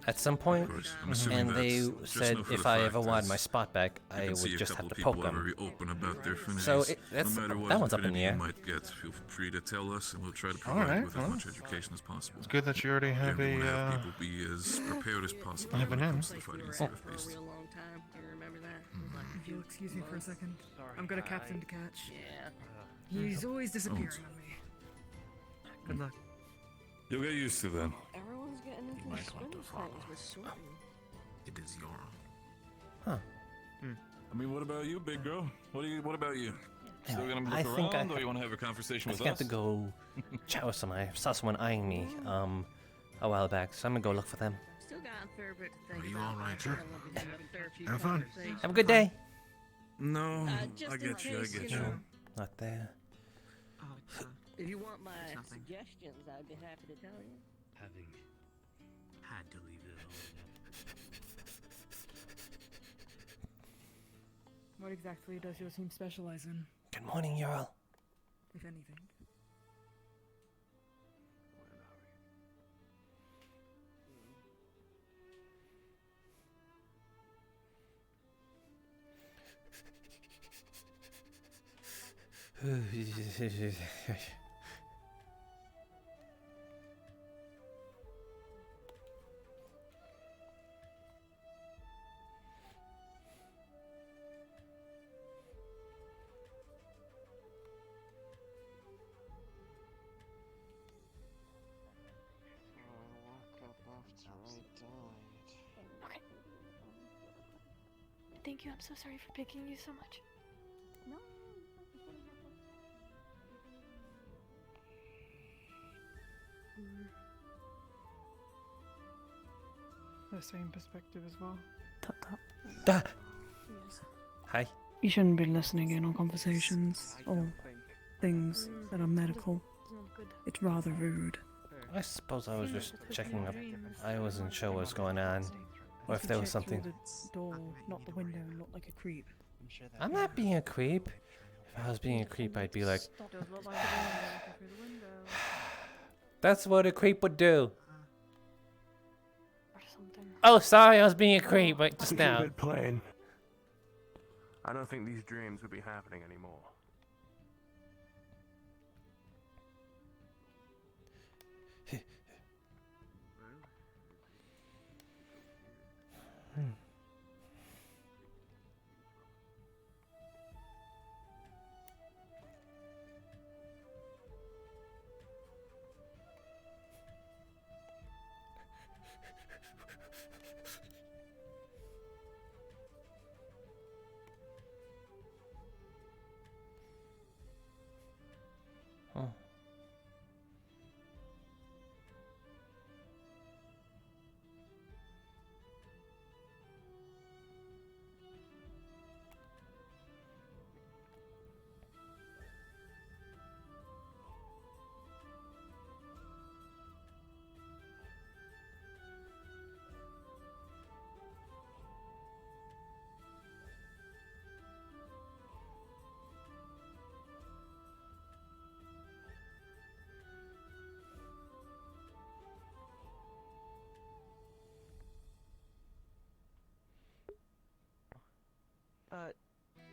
at some point, I'm assuming and they that's- just said know for if the I fact ever wanted is my spot back, I I can see would a just couple have to people poke are them. very open about their affinities. So that's no matter what that one's up in affinity the air. you might get, feel free to tell us, and we'll try to All provide right, you with well, as much education as possible. It's good that you already have Yeah, we wanna have a. people be as prepared as possible have when an it in. comes to the fight against the earth beasts. long time. You remember that? If you'll excuse me for a second, I'm gonna captain to catch. Yeah. He's always disappearing on me. Good luck. You'll get used to them. Everyone's getting into the might swing want of to follow. things with sorting. It is your. I mean, what about you, big girl? What about you? Still gonna look I think around, I- or you want to have a conversation I with think I have us? to go chat with someone. I saw someone eyeing me a while back, so I'm gonna go look for them. Still got a fair bit to think Are you about. all right, Sure. sir? Have fun. Have a good day. No, just I in get you. I case, get you you. know. Not there. Oh, it's, If you want my nothing. suggestions, I'd be happy to tell you. Having had to leave it all. What exactly does your team specialize in, Good morning, Jarl. if anything? Thank you. I'm so sorry for picking you so much. No. The same perspective as well. Ah. Hi. You shouldn't be listening in on conversations or things that are medical. It's rather rude. I suppose I was just checking up. I wasn't sure what was going on, or if there was something. The door, not the window, not like a creep. I'm not being a creep. If I was being a creep, I'd be like, Does look like a window looking through the window. that's what a creep would do. Or something. Oh, sorry, I was being a creep, but just now. Keep it plain. I don't think these dreams would be happening anymore.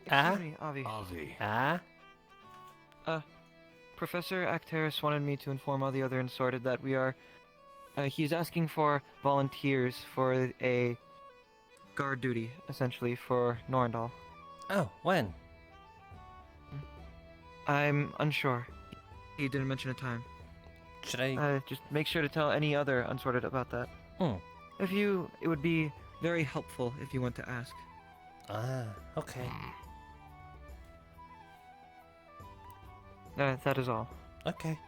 Excuse me, Avi. Professor Acteris wanted me to inform all the other Insorted that we are... he's asking for volunteers for a guard duty, essentially, for Norndal. Oh, when? I'm unsure. He didn't mention a time. Should I... just make sure to tell any other Unsorted about that. It would be very helpful if you want to ask. Okay. That is all. Okay.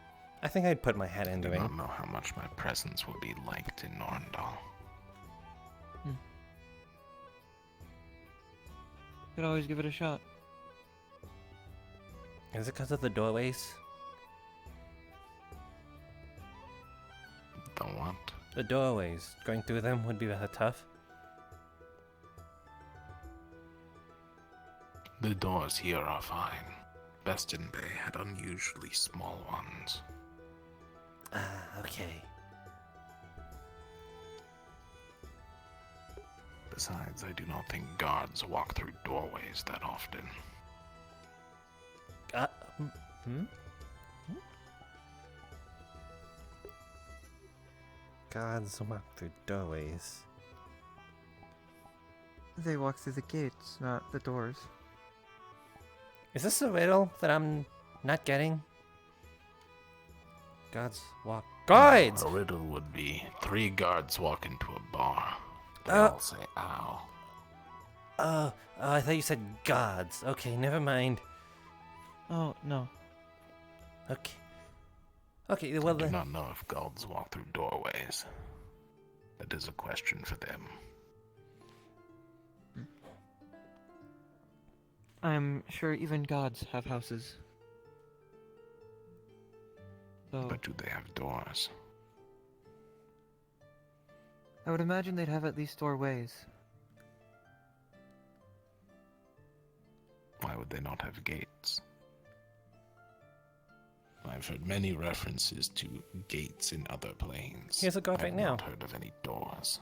I think I'd put my hat in the I ring. don't know how much my presence will be liked in Norndal. Could always give it a shot. Is it because of the doorways? The what? The doorways. Going through them would be rather tough. The doors here are fine. Beston Bay had unusually small ones. Okay. Besides, I do not think guards walk through doorways that often. Guards walk through doorways. They walk through the gates, not the doors. Is this a riddle that I'm not getting? Guards walk... Guards! A riddle would be 3 guards walk into a bar. They all say ow. I thought you said gods. Okay, never mind. Oh, no. Okay. Okay, well I do then... not know if gods walk through doorways. That is a question for them. I'm sure even gods have houses. So, But do they have doors? I would imagine they'd have at least doorways. Why would they not have gates? I've heard many references to gates in other planes. Here's a guard right now. I've not heard of any doors.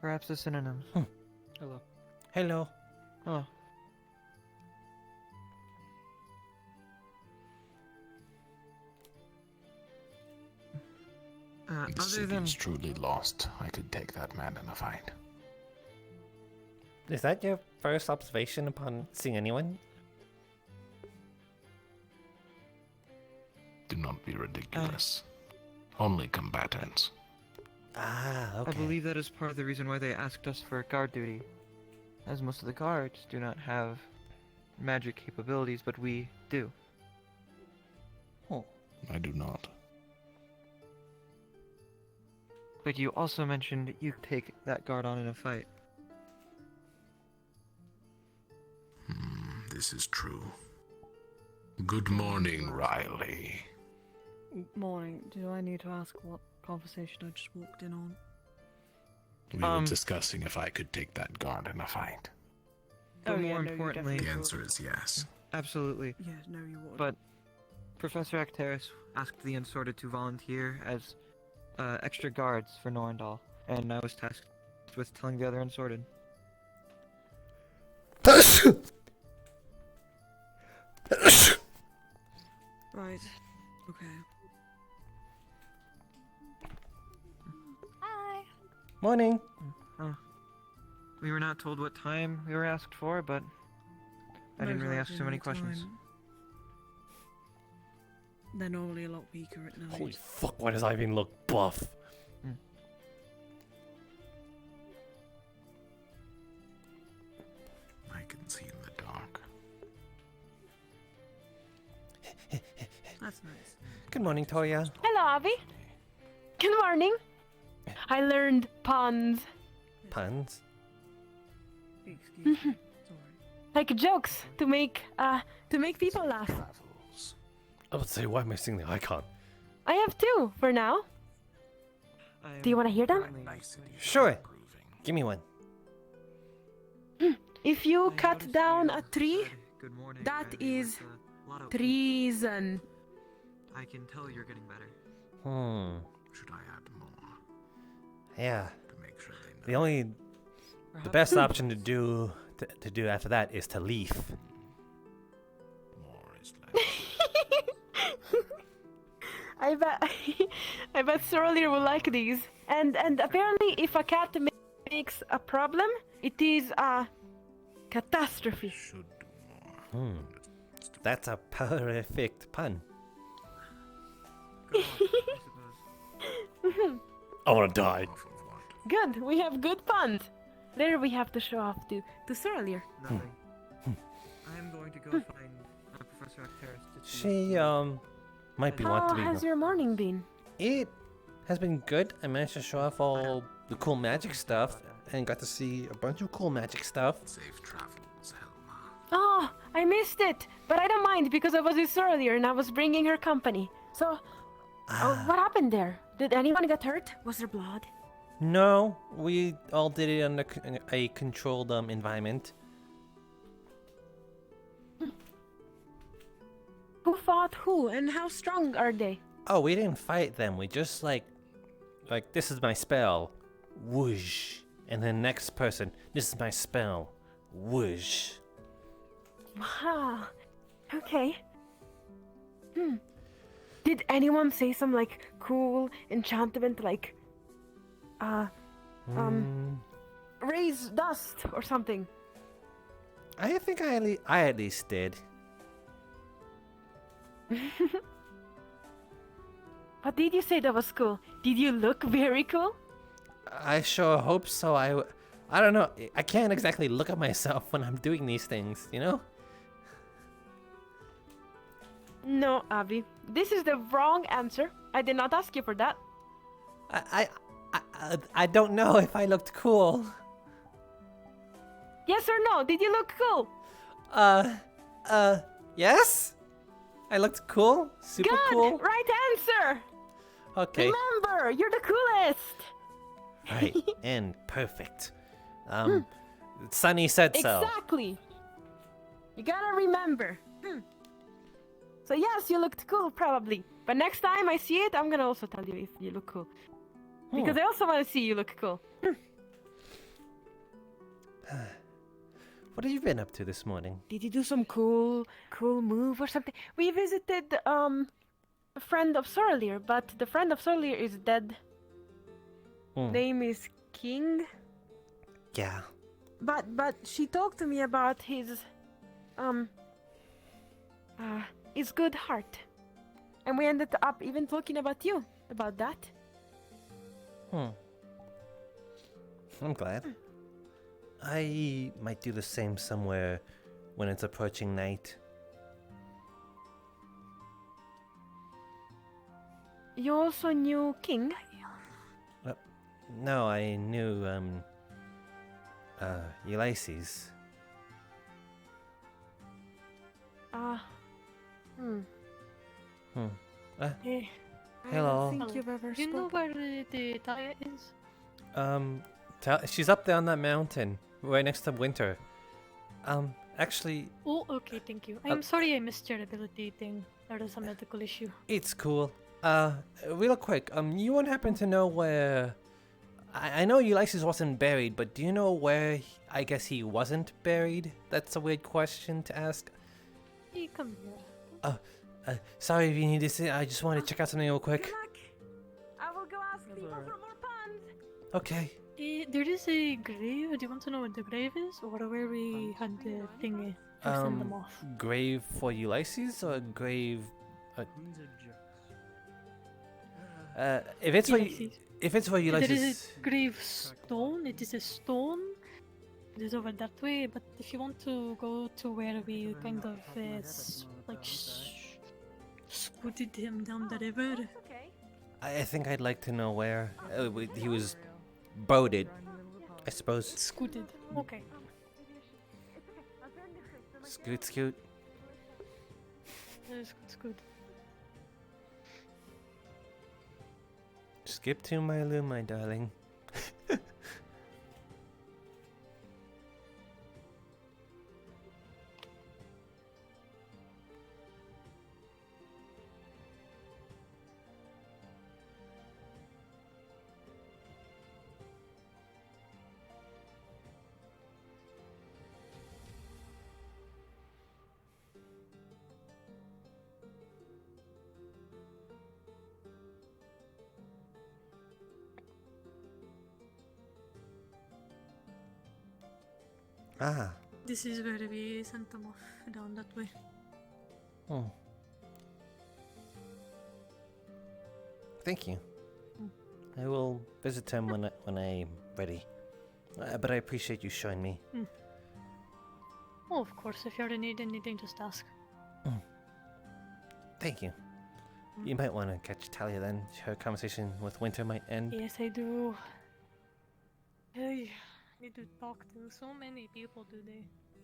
Perhaps a synonym. Hello. Hello. Hello. If the city is truly lost, I could take that man in a fight. Is that your first observation upon seeing anyone? Do not be ridiculous. Only combatants. Okay. I believe that is part of the reason why they asked us for guard duty. As most of the guards do not have magic capabilities, but we do. I do not. But you also mentioned you take that guard on in a fight. This is true. Good morning, Riley. Morning. Do I need to ask what conversation I just walked in on? We were discussing if I could take that guard in a fight. But more importantly, The answer is yes. Absolutely. Yes, no, you would. But Professor Acteris asked the Unsorted to volunteer as extra guards for Norndal, and I was tasked with telling the other Unsorted. Right. Okay. Hi. Morning. We were not told what time we were asked for, but I didn't really ask so many questions. They're normally a lot weaker at night. Holy fuck, why does Ivan look buff? I can see in the dark. That's nice. Good morning, Toya. Hello, Avi. Good morning. I learned puns. Puns? Excuse me. Like jokes to make people laugh. I would say, why am I seeing the icon? I have 2 for now. Do you want to hear them? Sure. Give me one. If you cut down a tree, that is treason. I can tell you're getting better. Hmm. Should I add more? Yeah. To make The best option to do after that is to leave. I bet Sorlier will like these. And apparently, if a cat makes a problem, it is a catastrophe. That's a perfect pun. I want to die. Good, we have good puns. Later we have to show off to Sorlier. Nothing. I am going to go find Professor Acteris to She might be want to be. How has your morning been? It has been good. I managed to show off all the cool magic stuff and got to see a bunch of cool magic stuff. Safe travels, Helma. Oh, I missed it, but I don't mind because I was with Sorlier and I was bringing her company. So, what happened there? Did anyone get hurt? Was there blood? No, we all did it under a controlled environment. Who fought who, and how strong are they? Oh, we didn't fight them. We just like this is my spell, whoosh, and then next person, this is my spell, whoosh. Wow. Okay. Did anyone say some like cool enchantment like raise dust or something? I think I at least did. What did you say that was cool? Did you look very cool? I sure hope so. I don't know. I can't exactly look at myself when I'm doing these things, you know? No, Avi. This is the wrong answer. I did not ask you for that. I don't know if I looked cool. Yes or no? Did you look cool? Yes? I looked cool? Super Good! cool? Right answer! Okay. Remember, you're the coolest! Right, and perfect. Sunny said so. Exactly! You gotta remember. So yes, you looked cool, probably. But next time I see it, I'm gonna also tell you if you look cool. Because I also want to see you look cool. What have you been up to this morning? Did you do some cool move or something? We visited a friend of Sorlier, but the friend of Sorlier is dead. Name is King. Yeah. But she talked to me about his good heart. And we ended up even talking about you, about that. I'm glad. I might do the same somewhere when it's approaching night. You also knew King? No, I knew, Ulysses. Hello. I don't think you've ever Do you know where the Taya is? She's up there on that mountain, right next to Winter. Actually... Oh, okay, thank you. I'm sorry I missed your ability thing. There was a medical issue. It's cool. Real quick, you won't happen to know where... I know Ulysses wasn't buried, but do you know where I guess he wasn't buried? That's a weird question to ask. Hey, come here. Sorry if you need to see. I just wanted to check out something real quick. I will go ask people for more puns. Okay. There is a grave. Do you want to know what the grave is? Or where we had the thingy to send them off? Grave for Ulysses or grave... if it's for Ulysses... There is a gravestone. It is a stone. It is over that way. But if you want to go to where we kind of scooted him down the river. I think I'd like to know where. He was boated, I suppose. Scooted. Okay. Scoot, scoot. Scoot. Skip to my loo, my darling. Ah. This is where we sent them off down that way. Hmm. Thank you. I will visit him when I'm ready. But I appreciate you showing me. Oh, of course. If you ever need anything, just ask. Thank you. You might want to catch Talia then. Her conversation with Winter might end. Yes, I do. I need to talk to so many people today.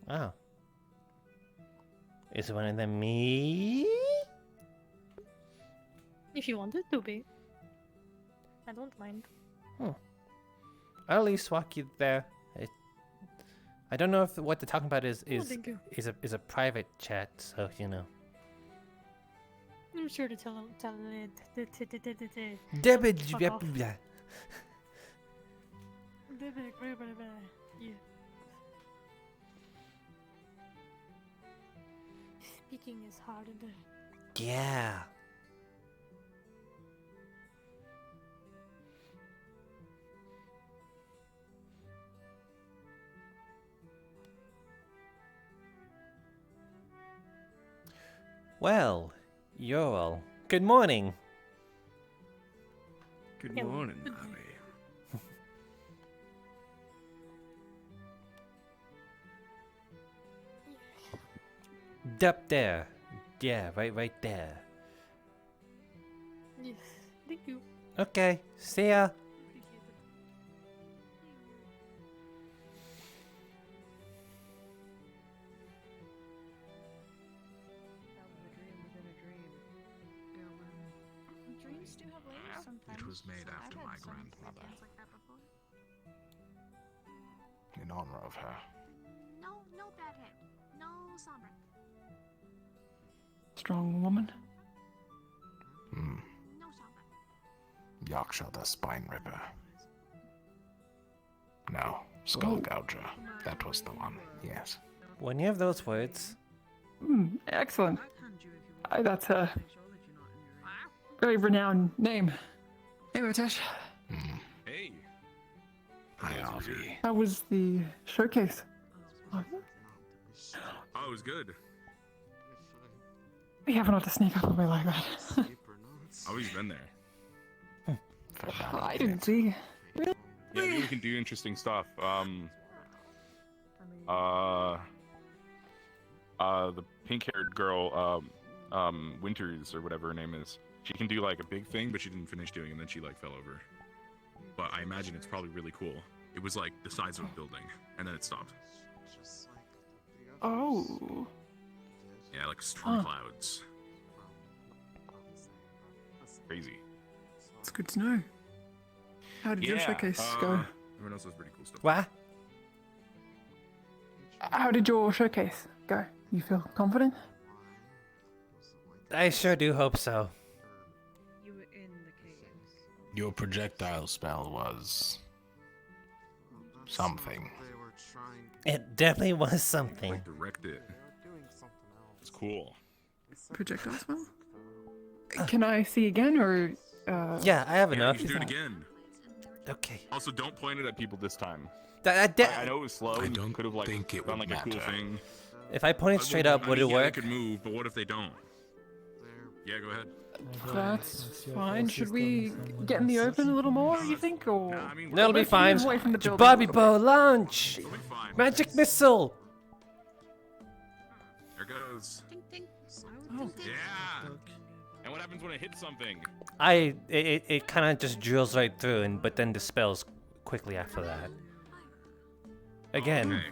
Oh. Is one of them me? If you want it to be. I don't mind. I'll at least walk you there. I don't know if what they're talking about is a private chat, so you know. I'm sure to tell Yeah. Speaking is hard. Yeah. Well, you're all. Good morning. Good Hello. morning, Good Abby. Up there. Yeah, right there. Yes, thank you. Okay, see ya. Dreams do have layers sometimes. It was made so after I've my had some grandmother. things like that before. In honor of her. No bad hit. No somber. Strong woman. No somber. Yaksha the Spine Ripper. No, Skull Gouger. That was the one, yes. When you have those words. Excellent. That's a very renowned name. Hey, Motesh. Hey. Hi, Avi. How was the showcase? Oh, it was good. We haven't had to sneak up on me like that. Oh, he's been there. I didn't see. Really? Yeah, I think we can do interesting stuff. The pink-haired girl, Winters or whatever her name is. She can do like a big thing, but she didn't finish doing it, and then she like fell over. But I imagine it's probably really cool. It was like the size of a building, and then it stopped. Oh. Yeah, like storm clouds. Crazy. It's good to know. How did your showcase go? Everyone else has pretty cool stuff. What? How did your showcase go? You feel confident? I sure do hope so. You were in the caves. Your projectile spell was something. It definitely was something. Like direct it. It's cool. Projectile spell? Can I see again, or? Yeah, I have enough. You can do it again. Okay. Also, don't point it at people this time. I know it was slow. I and don't could have like think it done would like a cool matter. thing. If I point it straight up, would it They work? could move, but what if they don't? Yeah, go ahead. That's fine. Should we get in the open a little more, you think, or? That'll be Let's fine. move away from the building. Bobby Bow launch! Magic missile! There goes. Oh. Yeah. And what happens when it hits something? It kind of just drills right through, but then dispels quickly after that. Again, Okay.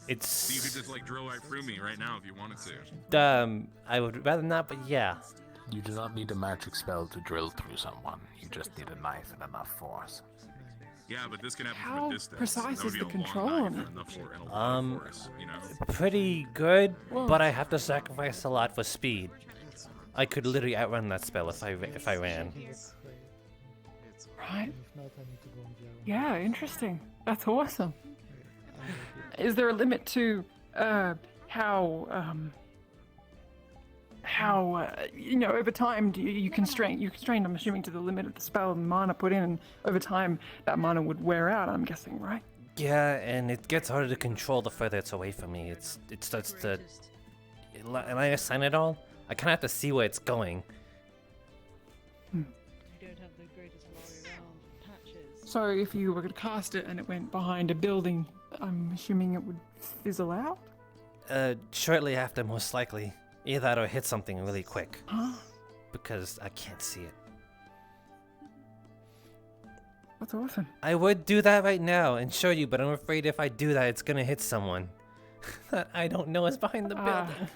it's So you could just like drill right through me right now if you wanted to. I would rather not, but yeah. You do not need a magic spell to drill through someone. You just need a knife and enough force. Yeah, but this can happen How from a distance. precise That would is be the a long control knife on and it? enough for- and a lot of force, you know? Pretty good, Whoa. but I have to sacrifice a lot for speed. I could literally outrun that spell if I ran. Right. Yeah, interesting. That's awesome. Is there a limit to how over time do you constrain? I'm assuming, to the limit of the spell and mana put in, and over time that mana would wear out. I'm guessing, right? Yeah, and it gets harder to control the further it's away from me. It starts to. Am I assign it all? I kind of have to see where it's going. You don't have the greatest lorry around patches. So if you were to cast it and it went behind a building, I'm assuming it would fizzle out? Shortly after, most likely. Either that or hit something really quick. Huh? Because I can't see it. That's awesome. I would do that right now and show you, but I'm afraid if I do that, it's gonna hit someone that I don't know is behind the building.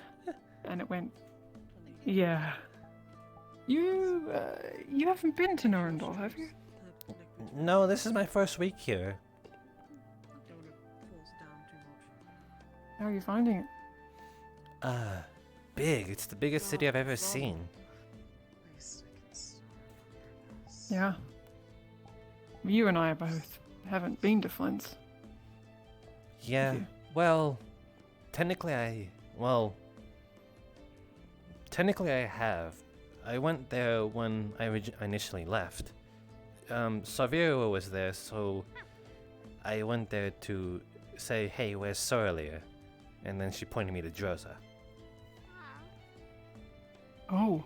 And it went. Yeah. You haven't been to Norendal, have you? No, this is my first week here. How are you finding it? Big. It's the biggest city I've ever seen. Yeah. You and I both haven't been to Flint's. Yeah. Well, technically I have. I went there when I initially left. Savira was there, so I went there to say, hey, where's Soralia? And then she pointed me to Droza. Oh.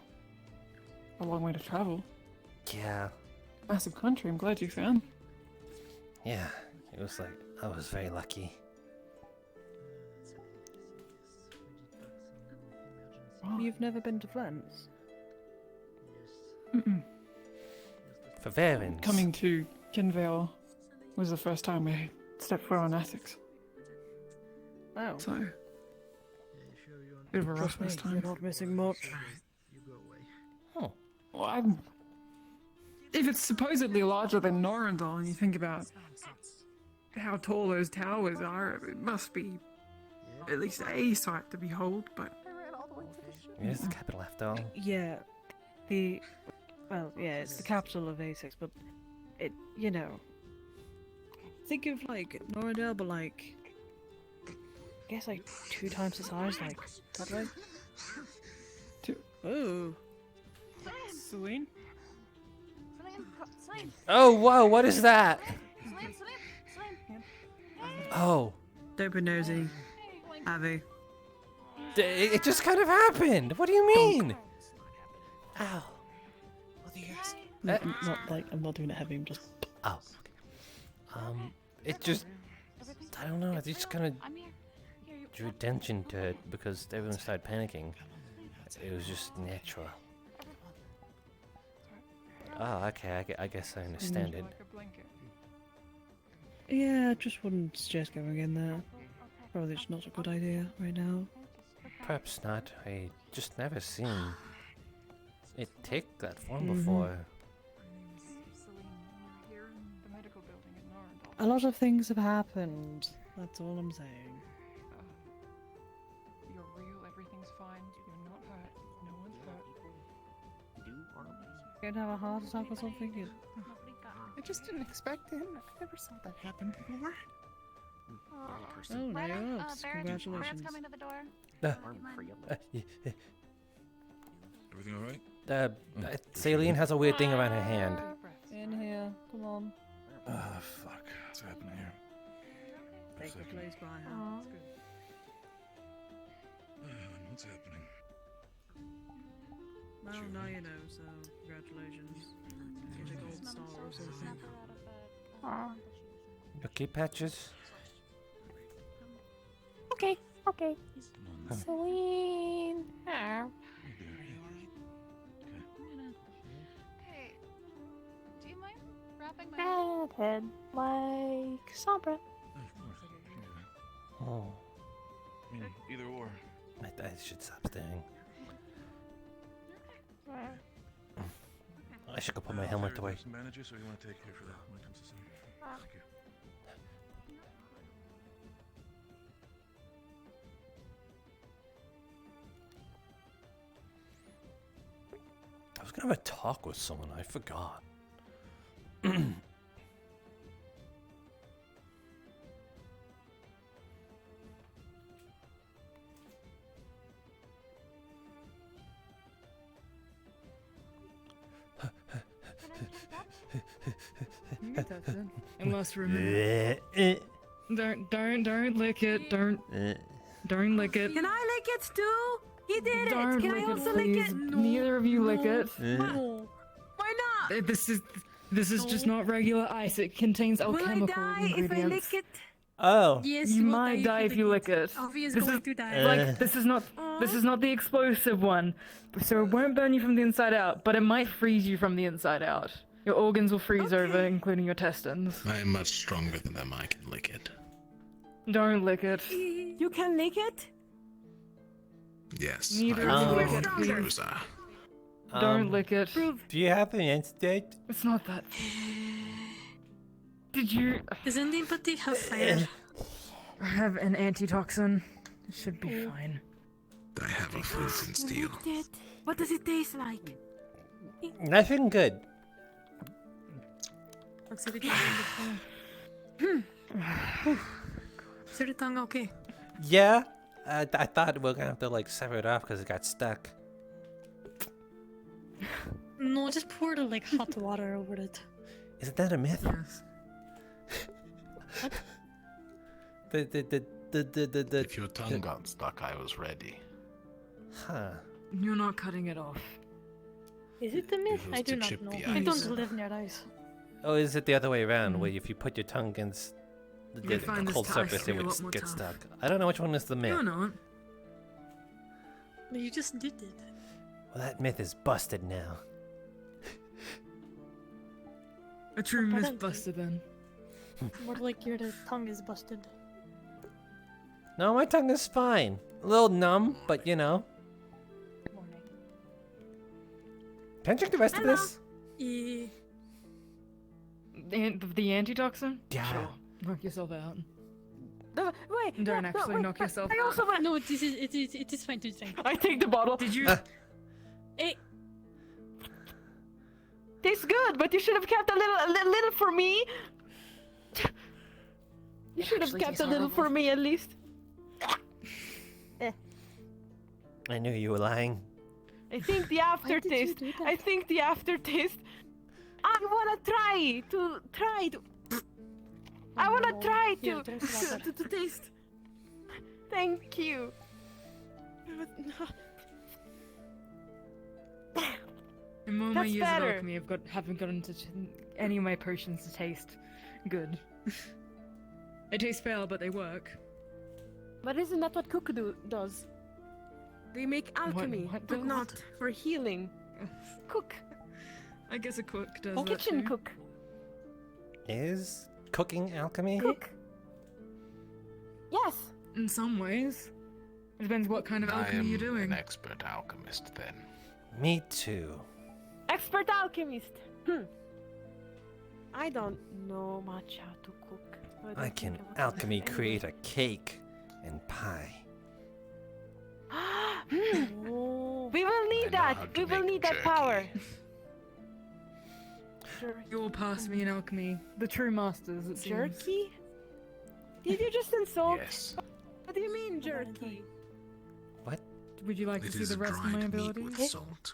A long way to travel. Yeah. Massive country, I'm glad you found. Yeah, it was like, I was very lucky. You've never been to Flint's? Mm-mm. For Varens. Coming to Kinvale was the first time we stepped foot on Essex. Oh. So, bit of a rough first time. You're not missing much. Oh. Well, if it's supposedly larger than Norendal, and you think about how tall those towers are, it must be at least a sight to behold, but... Here's the capital after all. Yeah. It's the capital of A6, but it, think of like Norendale, but like, I guess like 2 times the size, like, that way. Ooh. Celine? Oh, whoa, what is that? Oh. Don't be nosy, Avi. It just kind of happened. What do you mean? Ow. Not like, I'm not doing it heavy, I'm just... Oh. It just... I don't know, it just kind of drew attention to it because everyone started panicking. It was just natural. Oh, okay, I guess I understand it. Yeah, I just wouldn't suggest going in there. Probably just not a good idea right now. Perhaps not. I just never seen it take that form before. A lot of things have happened. That's all I'm saying. You're real, everything's fine, you're not hurt, no one's hurt. You're gonna have a heart attack or something? I just didn't expect it. I never saw that happen before. Oh, now you're ups. Congratulations. coming to the door. Everything alright? Celine has a weird thing around her hand. In here, come on. Ah, fuck. What's happening here? Take the place by her. What's happening? Well, now you know, so congratulations. Get a gold star or something. Okay, Patches? Okay. Celine. Hey, do you mind wrapping my Head like Sombra. Oh. Either or. I should stop staring. I should go put my helmet away. Some bandages, or you want to take care for that when it comes to some? Thank you. I was gonna have a talk with someone, I forgot. Unless remember. Don't lick it. Don't lick it. Can I lick it too? He did Don't it. Can lick I it, also lick please. it? Neither of you lick it. No. Why not? This is just not regular ice. It contains Will I alchemical die if I ingredients. lick it? Oh. Yes, You will might die if you lick it. Ovi is This going is to die. like this is not the explosive one, so it won't burn you from the inside out, but it might freeze you from the inside out. Your organs will freeze over, including your intestines. I am much stronger than them. I can lick it. Don't lick it. You can lick it? Yes. Neither I of you am lick it, a please. bruiser. Don't lick it. Do you have an antidote? It's not that. Did you? Does anybody have fire? I have an antitoxin. It should be fine. I have a flint and steel. Licked it. What does it taste like? Nothing good. Is your tongue okay? Yeah, I thought we were gonna have to like sever it off because it got stuck. No, just pour like hot water over it. Isn't that a myth? Yes. What? If your tongue got stuck, I was ready. Huh. You're not cutting it off. Is it the myth? was I do to not chip know. the I ice. don't live near ice. Oh, is it the other way around, where if you put your tongue against the find this cold ice surface, to it be a would lot more get tough. stuck? I don't know which one is the myth. You're not. No, you just did it. Well, that myth is busted now. A true myth Apparently. busted then. More like your tongue is busted. No, my tongue is fine. A little numb, but you know. Can I drink the rest of this? Yeah. The antitoxin? Yeah. Sure. Knock yourself out. Wait. Don't no, actually wait, knock but yourself I out. also want. No, it is fine to drink. I take the bottle. Did you? Hey, Tastes good, but you should have kept a little for me. You should have actually kept tastes a little horrible. for me at least. I knew you were lying. I think the aftertaste. do that? I think the aftertaste. I wanna try to. I wanna try Here, to drink water. to taste. Thank you. In all my That's years better. of alchemy, haven't gotten to any of my potions to taste good. They taste pale, but they work. But isn't that what cook does? They make alchemy, what but does? not for healing. Cook. I guess a cook does A that kitchen too. cook. Is cooking alchemy? Cook. Yes. In some ways. It depends what kind of I alchemy am you're doing. an expert alchemist then. Me too. Expert alchemist. I don't know much how to cook. so I don't can think would alchemy understand. create a cake and pie. We will need I know how that. to We will make need that jerky. power. You'll pass me in alchemy. The true masters, it seems. Jerky? Did you just insult? Yes. What do you mean jerky? Would you like to It see is the rest of my dried meat abilities? with salt.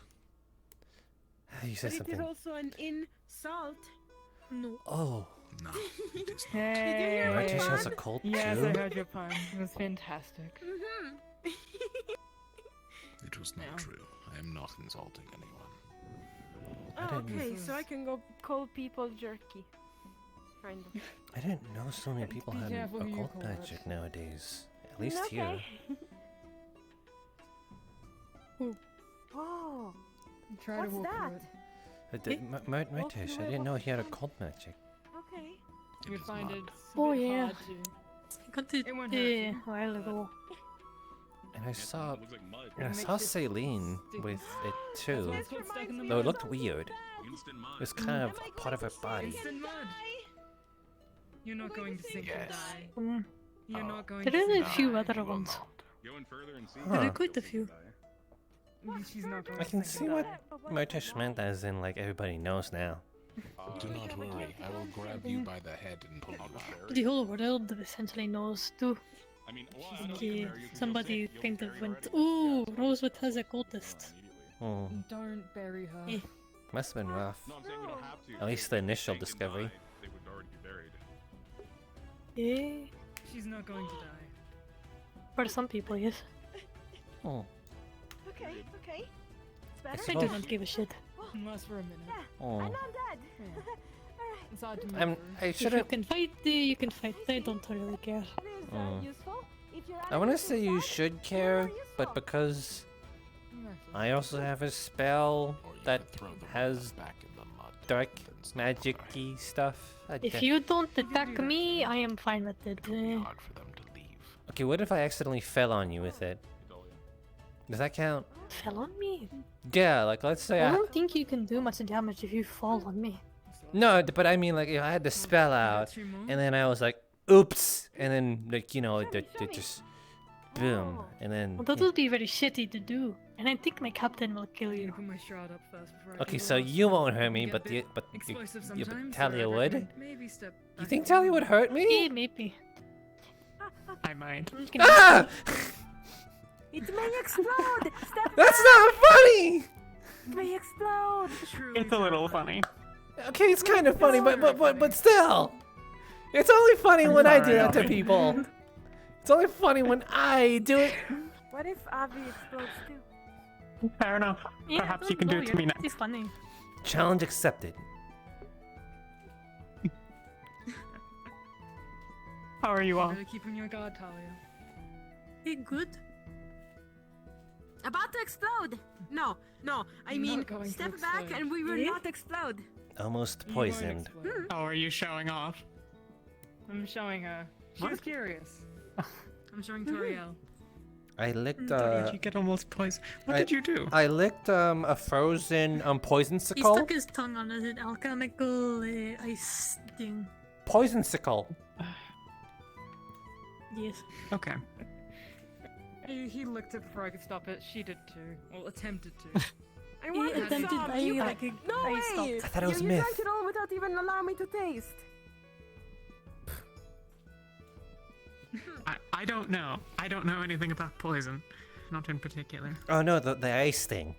You said But it is something. also an insult. No. Oh. No, it is not. Hey. hear my Martish has a pun? cold Yes, too? I heard your pun. It was fantastic. It was not true. I am not insulting anyone. Oh, okay, so I can go call people jerky. Kind of. I didn't know so many people Be had careful who you occult call magic nowadays. At least Okay. here. Oh, Try what's to walk that? through it. Martish, I didn't know he had occult magic. Okay. It You'd is find not. it Oh, a bit yeah. hard to... I got it It won't hurt you. a while ago. And I saw, Looks like mud. and I makes saw it Celine stick. with it too. That's what's stuck in the Though it mud. looked weird. Instant mud. It was kind of a part of her body. Instant mud. You're not going to sink and Yes. die. Mm. You're Oh. not going There to is a sink few die, other you will ones. not. Going further and see. Huh. There are quite a few. She's not going I to can sink see and what die. Martish meant as in like everybody knows now. Do not worry. I will grab you by the head and pull you out. The whole world essentially knows too. I mean, well, I Like, don't even know, you can go somebody sick, you'll kind be of buried went, right away. ooh, Rosewood has a cultist. Hmm. Don't bury her. Eh. Must have been rough. No, I'm saying we don't have to. At least the initial If they discovery. died, they would already be buried. Yeah. She's not going to die. For some people, yes. Oh. Okay, okay. It's I better. do not give a shit. Unless for a minute. Yeah, Oh. I know I'm dead. It's hard to I'm. maneuver. I If should you have. can fight, you can fight. I don't really care. Useful. If you're I want to say you should care, but because I also have a spell that has dark magic-y stuff. If you don't attack me, I am fine with it. Okay, what if I accidentally fell on you with it? Does that count? Fell on me? Yeah, like let's say I don't think you can do much damage if you fall on me. No, but I mean like if I had the spell out, and then I was like, oops, and then like you know it just boom, and then. Well, that would be very shitty to do, and I think my captain will kill you. Put my shroud up first before I Okay, can so go off. you won't hurt me, Get a but bit but explosive yeah, but sometimes, so Talia I would. recommend maybe step You back think a Talia little. would hurt me? Yeah, maybe. I might. Ah! It may explode. Step That's back. not funny. It may explode. It's a little funny. Okay, it's kind of funny, but still, it's only funny when I do that to people. It's only funny when I do it. What if Avi explodes too? Fair enough. Yeah, Perhaps you can do it to me It's next. funny. Challenge accepted. How are you all? Better keep on your guard, Talia. Hey, good. About to explode. No, no. I Not mean, going to step back explode. and we will Eh? not explode. Almost poisoned. Oh, are you showing off? I'm showing her. She's What? curious. I'm showing Toriel. I licked How did you get almost poisoned? What did you do? I licked a frozen poison He sickle. stuck his tongue on an alchemical ice thing. Poison sickle. Yes. Okay. He licked it before I could stop it. She did too. Well, attempted to. I He want to attempted stop. I You- like a no I way. stopped. I thought it was you myth. drank it all without even allowing me to taste. I don't know. I don't know anything about poison. Not in particular. Oh no, the ice thing.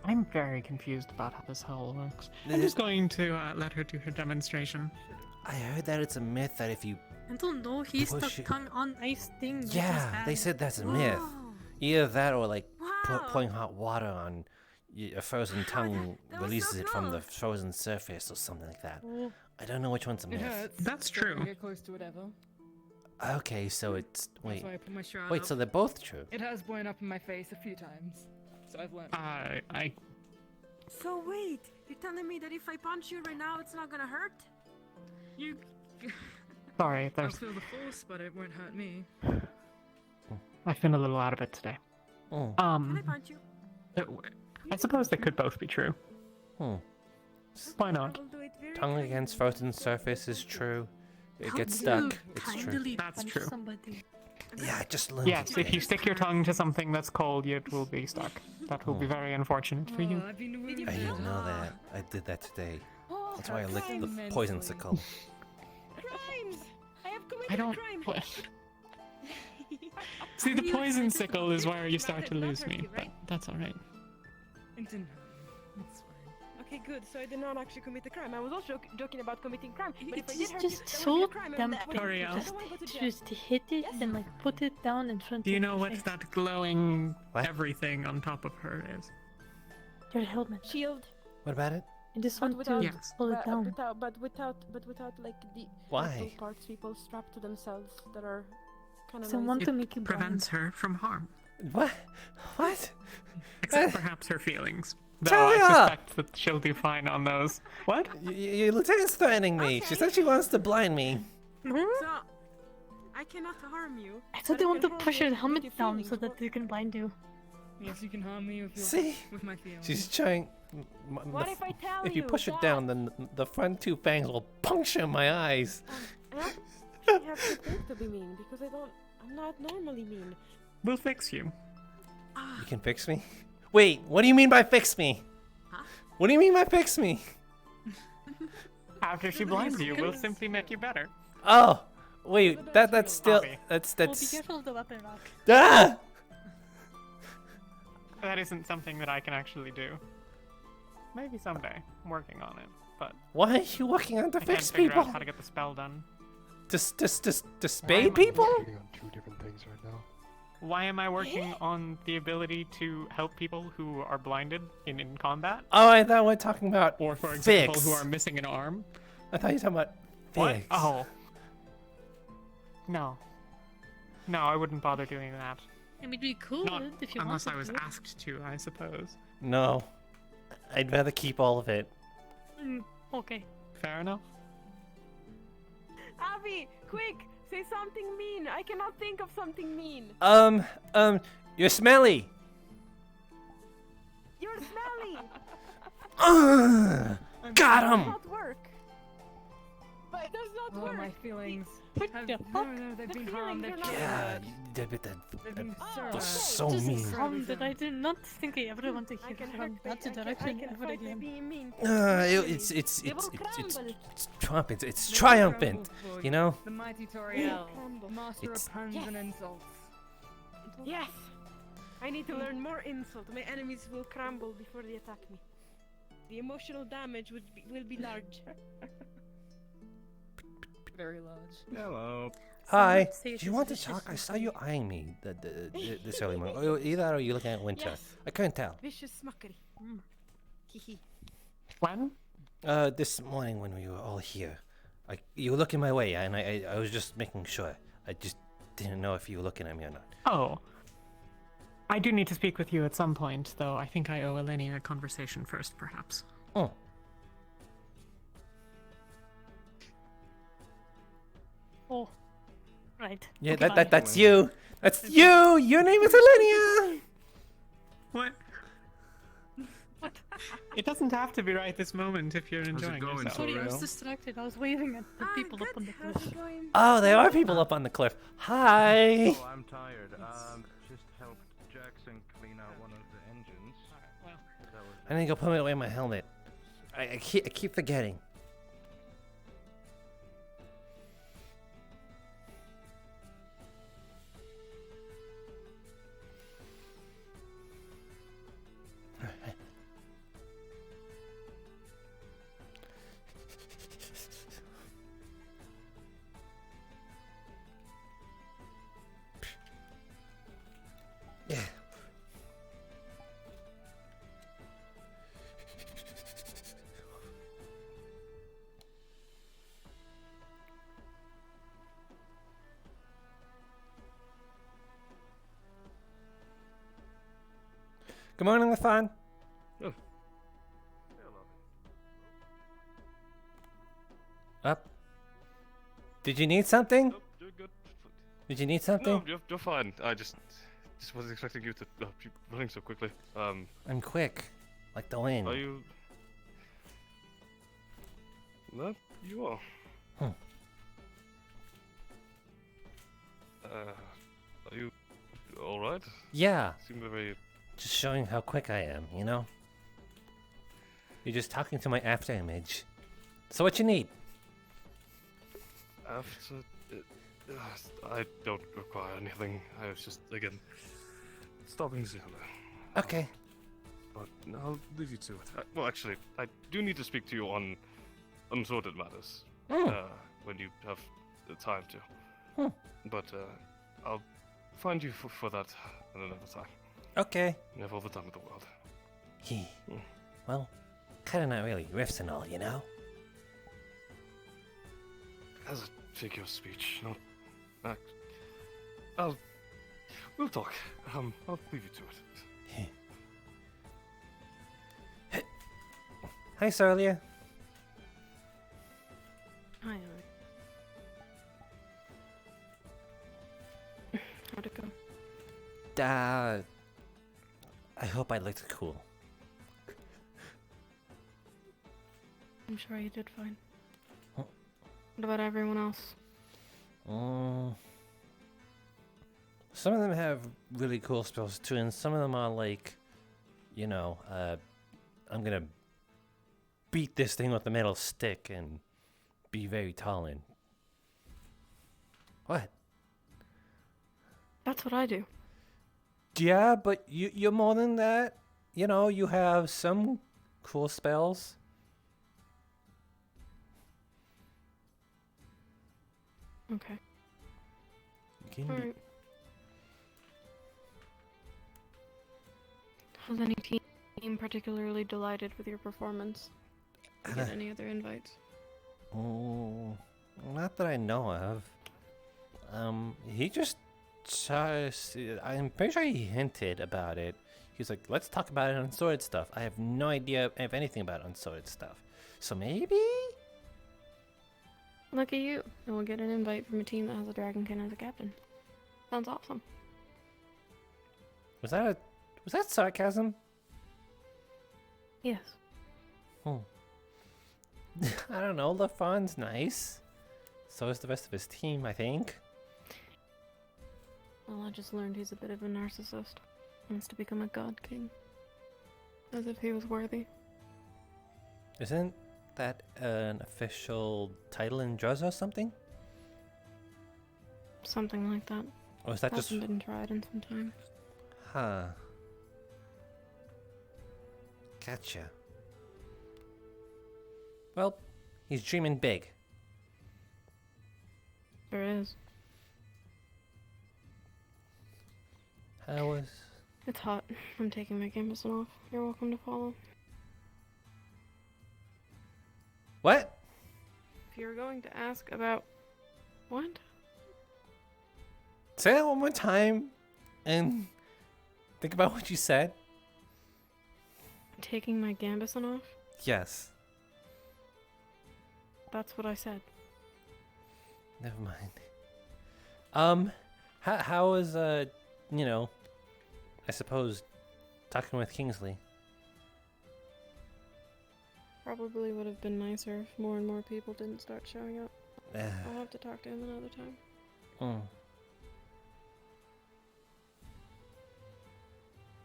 I'm very confused about how this whole works. I'm just going to let her do her demonstration. I heard that it's a myth that if you I don't know. He Push stuck it. tongue on ice thing. which yeah, was they bad. said that's a myth. Either that or like Wow. pouring hot water on a frozen tongue that was releases so it from the close. frozen surface or something like that. Oh. I don't know which one's a It myth. hurts. That's Don't true. Get close to whatever. Okay, so it's wait. That's why I put my shroud Wait, up. so they're both true. It has blown up in my face a few times, so I've learned. I So wait, you're telling me that if I punch you right now, it's not gonna hurt? You. sorry. I'll There's feel the force, but it won't hurt me. I've been a little out of it today. Oh. Can I punch you? I suppose they could both be true. Hmm. Why not? I will do it very Tongue kindly. against frozen surface is true. It How gets do stuck. you It's true. kindly That's punch true. Somebody? Yeah, I just learned Yes, it if you today. stick your tongue to something that's cold, it will be stuck. That will be very unfortunate for you. Oh, I've been wounded. I didn't know that. I did that today. Oh, That's why I licked the Immensely. poison sickle. crimes! I have committed I don't. a crime. See, the You- poison sickle is where you Not start to hurt- not lose hurt me, you, but right? that's alright. It didn't hurt me. It's fine. Okay, good. So I did not actually commit a crime. I was also joking about committing crime. But if I did It's hurt just you, that would so be a crime. damn and that would- big. Toriel. I Just, don't want to go to jail. just hit it and like put it down in front Do you of know your what face. that glowing What? everything on top of her is? Your helmet. Shield. What about it? You just But want without, to Yes. pull it down. but without like the Why? metal parts people strap to themselves that are kind of. Someone It to make you blind. prevents her from harm. What? What? Except perhaps her feelings. Though Talia! I suspect that she'll do fine on those. What? Your lieutenant's threatening me. She said she wants to blind me. So I cannot harm you. I but thought they want to can harm push you your with helmet your down feelings. so that they can blind you. Yes, you can harm me with your, See? with my feelings. She's trying. What if I tell If you you push it that- down, then the front two fangs will puncture my eyes. You have to think to be mean because I'm not normally mean. We'll fix you. You can fix me? Wait, what do you mean by fix me? Huh? What do you mean by fix me? After she blinds you, we'll simply make you better. Oh, wait, that's still Bobby. that's Oh, be careful of the weapon rock. ah. That isn't something that I can actually do. maybe someday. I'm working on it, but Why are you working on to I can't fix figure people? out how to get the spell done. To spade people? Working on two different things right now. Why am I working on the ability to help people who are blinded in combat? Oh, I thought we were talking about Or, for example, fix. who are missing an arm? I thought you were talking about What? fix. Oh. No. No, I wouldn't bother doing that. I mean, we could Not if you unless wanted I was to. asked to, I suppose. No. I'd rather keep all of it. Okay. Fair enough. Avi, quick! Say something mean. I cannot think of something mean. You're smelly. You're smelly. Got Does him. not work. But it does not work. My feelings. What the fuck? No, they've been The harmed. They've feelings are God, They've been that's so Just mean. calm that I did not think I ever want to I hear can from hurt that by- direction I can ever fight by again. being mean. It's They will crumble. It's triumphant, you know? The mighty Toriel, master It's- of puns and insults. Yes. I need to learn more insult. My enemies will crumble before they attack me. The emotional damage will be large. Very large. Hello. Hi. say Do you it's want to vicious talk? I and saw you eyeing me this early morning. Oh, either are you looking at Winter? Yes. I couldn't tell. Vicious mockery. Hehe. When? This morning when we were all here, you were looking my way, and I was just making sure. I just didn't know if you were looking at me or not. Oh. I do need to speak with you at some point, though I think I owe Eleni a conversation first, perhaps. Oh. Oh, right. Yeah, Okay, bye. that's you. That's you. Your name is Elenia. What? It doesn't have to be right this moment if you're enjoying going, yourself. Sorry, I was Real? distracted. I was waving at the people up on the cliff. Oh, there are people up on the cliff. Hi. Oh, I'm tired. Just helped Jackson clean out one of the engines. Well, That was I need to go put away my helmet. I keep forgetting. Yeah. Good morning, Lathan. Oh. Up. Did you need something? No, you're good. Did you need something? No, you're fine. I just wasn't expecting you to be running so quickly. I'm quick, like the wind. Are you? No, you are. Hmm. Are you all right? Yeah. Seem very. Just showing how quick I am, you know? You're just talking to my after image. So what you need? After. I don't require anything. I was just, again, stopping soon. Okay. But I'll leave you to it. Well, actually, I do need to speak to you on unsorted matters. When you have the time to. But I'll find you for that at another time. Okay. You have all the time in the world. Well, kinda not really. Riffs and all, you know? As a figure of speech, not act. We'll talk. I'll leave you to it. Hi, Sarlia. Hi, how'd it go? I hope I looked cool. I'm sure you did fine. What about everyone else? Some of them have really cool spells too, and some of them are like, you know, I'm gonna beat this thing with a metal stick and be very tall and. What? That's what I do. Yeah, but you're more than that. You know, you have some cool spells. Okay. Can be- Alright. Was any team particularly delighted with your performance? Did you get any other invites? Oh, not that I know of. He just I'm pretty sure he hinted about it. He's like, let's talk about it on Sword Stuff. I have no idea if anything about it on Sword Stuff. So maybe? Look at you. And we'll get an invite from a team that has a Dragonkin as a captain. Sounds awesome. Was that sarcasm? Yes. I don't know. LaFawn's nice. So is the rest of his team, I think. Well, I just learned he's a bit of a narcissist. Wants to become a god king. As if he was worthy. Isn't that an official title in Druz or something? Something like that. Or is that just... Hasn't been tried in some time. Huh. Gotcha. Well, he's dreaming big. There is. How was... It's hot. I'm taking my gambeson off. You're welcome to follow. What? If you're going to ask about... What? Say that one more time and think about what you said. Taking my gambeson off? Yes. That's what I said. Never mind. How was, you know, I suppose, talking with Kingsley? Probably would have been nicer if more and more people didn't start showing up. I'll have to talk to him another time.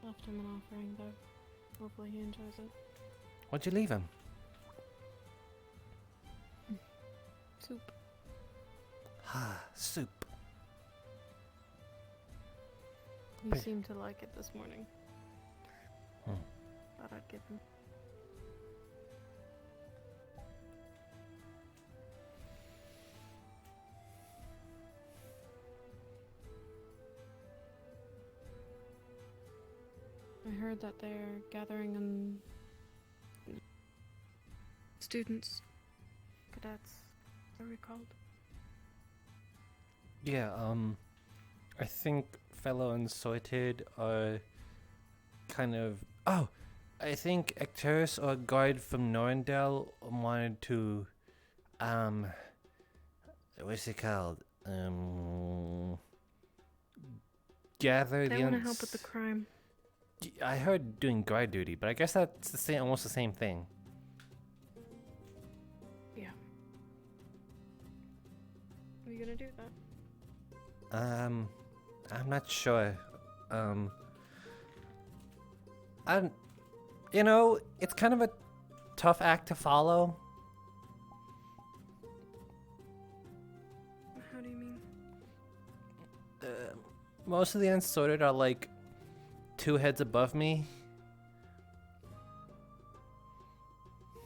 Left him an offering, though. Hopefully he enjoys it. What'd you leave him? Soup. Soup. He Pretty- seemed to like it this morning. Thought I'd give him. I heard that they're gathering students, cadets, what are we called? Yeah, I think Fellow Unsorted are kind of... Oh! I think Ecteris or a guard from Norendel wanted to, what's it called? Gather They the... want to help with the crime. I heard doing guard duty, but I guess that's the same, almost the same thing. Yeah. Are you gonna do that? I'm not sure. You know, it's kind of a tough act to follow. How do you mean? Most of the Unsorted are like 2 heads above me.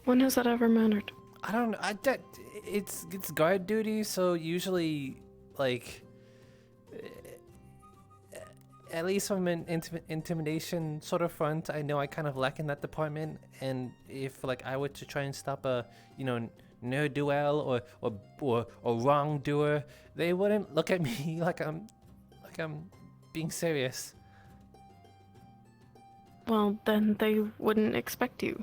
When has that ever mattered? I don't know. It's guard duty, so usually, like, at least from an intimidation sort of front, I know I kind of lack in that department. And if like I were to try and stop a, you know, ne'er-do-well or wrongdoer, they wouldn't look at me like I'm being serious. Well, then they wouldn't expect you.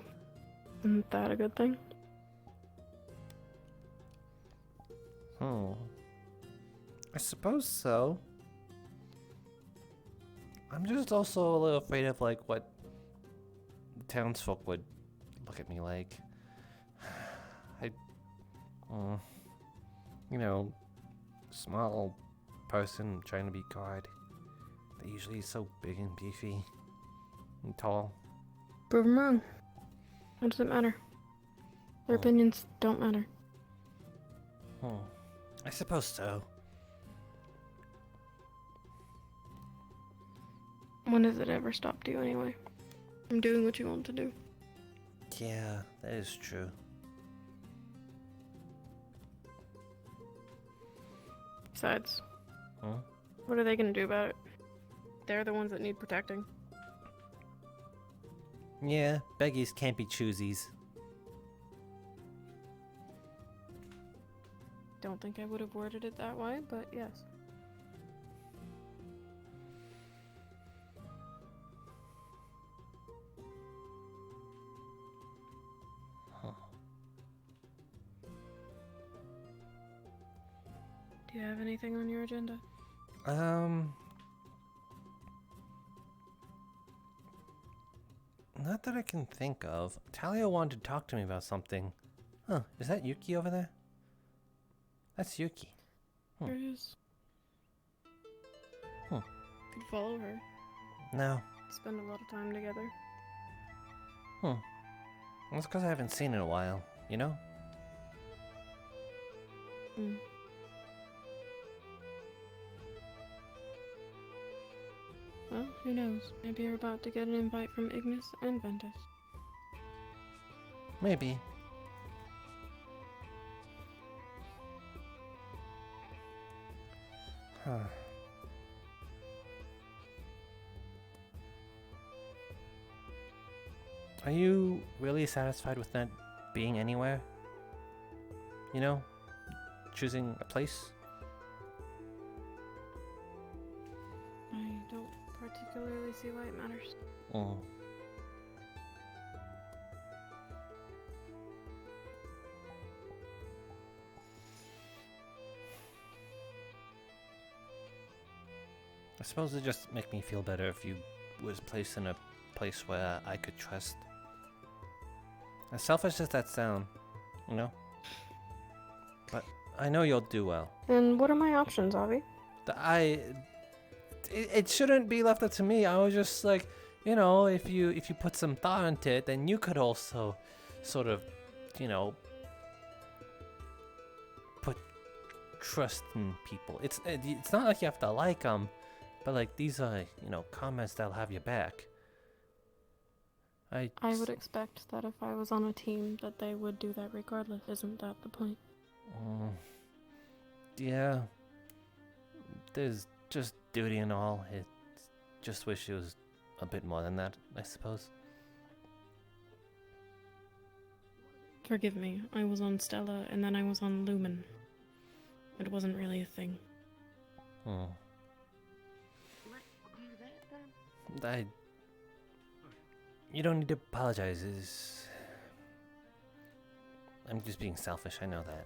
Isn't that a good thing? I suppose so. I'm just also a little afraid of like what townsfolk would look at me like. You know, small person trying to be guard. They're usually so big and beefy and tall. Prove them wrong. What does it matter? Their opinions don't matter. I suppose so. When has it ever stopped you anyway? From doing what you want to do. Yeah, that is true. Besides, Huh? what are they gonna do about it? They're the ones that need protecting. Yeah, beggies can't be choosies. Don't think I would have worded it that way, but yes. Huh. Do you have anything on your agenda? Not that I can think of. Talia wanted to talk to me about something. Huh, is that Yuki over there? That's Yuki. There it is. Hmm. Could follow her. No. Spend a lot of time together. That's because I haven't seen it in a while, you know? Mm. Well, who knows? Maybe you're about to get an invite from Ignis and Ventus. Maybe. Huh. Are you really satisfied with not being anywhere? You know? Choosing a place? I don't particularly see why it matters. Mm. I suppose it'd just make me feel better if you was placed in a place where I could trust. As selfish as that sound, you know? But I know you'll do well. And what are my options, Avi? It shouldn't be left up to me. I was just like, you know, if you put some thought into it, then you could also sort of, you know, put trust in people. It's not like you have to like them, but like these are, you know, comments that'll have you back. I would expect that if I was on a team that they would do that regardless. Isn't that the point? Yeah. There's just duty and all. It just wish it was a bit more than that, I suppose. Forgive me. I was on Stella and then I was on Lumen. It wasn't really a thing. You don't need to apologize. I'm just being selfish, I know that.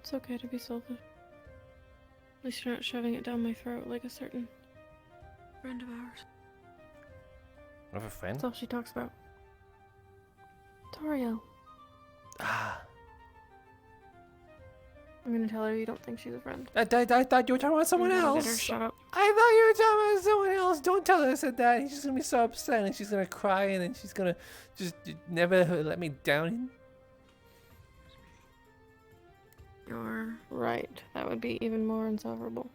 It's okay to be selfish. At least you're not shoving it down my throat like a certain friend of ours. I have a friend? That's all she talks about. Toriel. Ah. I'm gonna tell her you don't think she's a friend. I thought you were talking about someone else. Better shut up. I thought you were talking about someone else. Don't tell her I said that. She's gonna be so upset and she's gonna cry and then she's gonna just never let me down. You're right. That would be even more insufferable.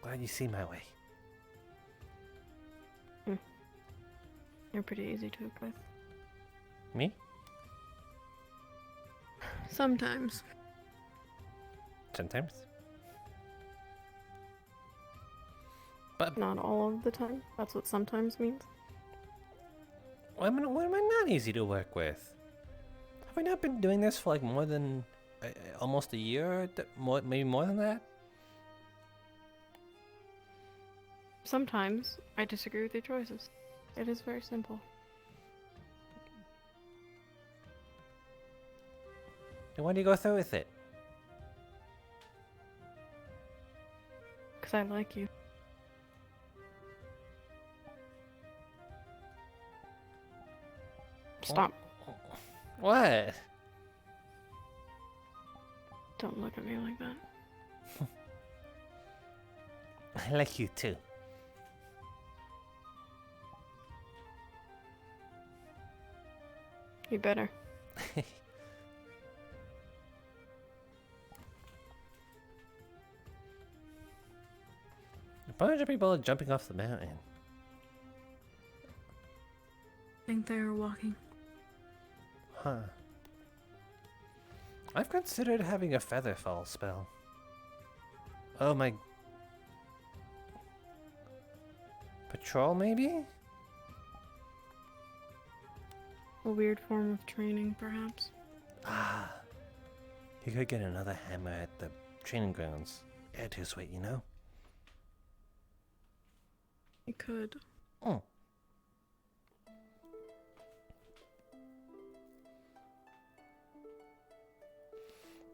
Glad you see my way. You're pretty easy to work with. Me? Sometimes. Sometimes? But not all of the time. That's what sometimes means. Why am I not easy to work with? Have I not been doing this for like more than almost a year? Maybe more than that? Sometimes I disagree with your choices. It is very simple. Then why do you go through with it? Because I like you. Stop. What? Don't look at me like that. I like you too. You better. A bunch of people are jumping off the mountain. think they were walking. Huh. I've considered having a feather fall spell. Oh my... Patrol, maybe? A weird form of training, perhaps. Ah. He could get another hammer at the training grounds. Add to his weight, you know? You could. Oh.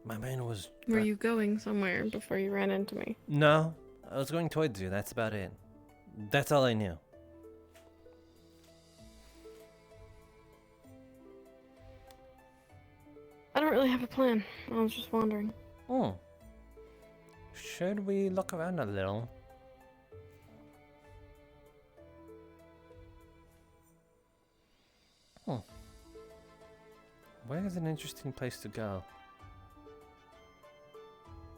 My brain was... Were you going somewhere before you ran into me? No, I was going towards you, that's about it. That's all I knew. I don't really have a plan. I was just wondering. Oh. Should we look around a little? Hmm. Where is an interesting place to go?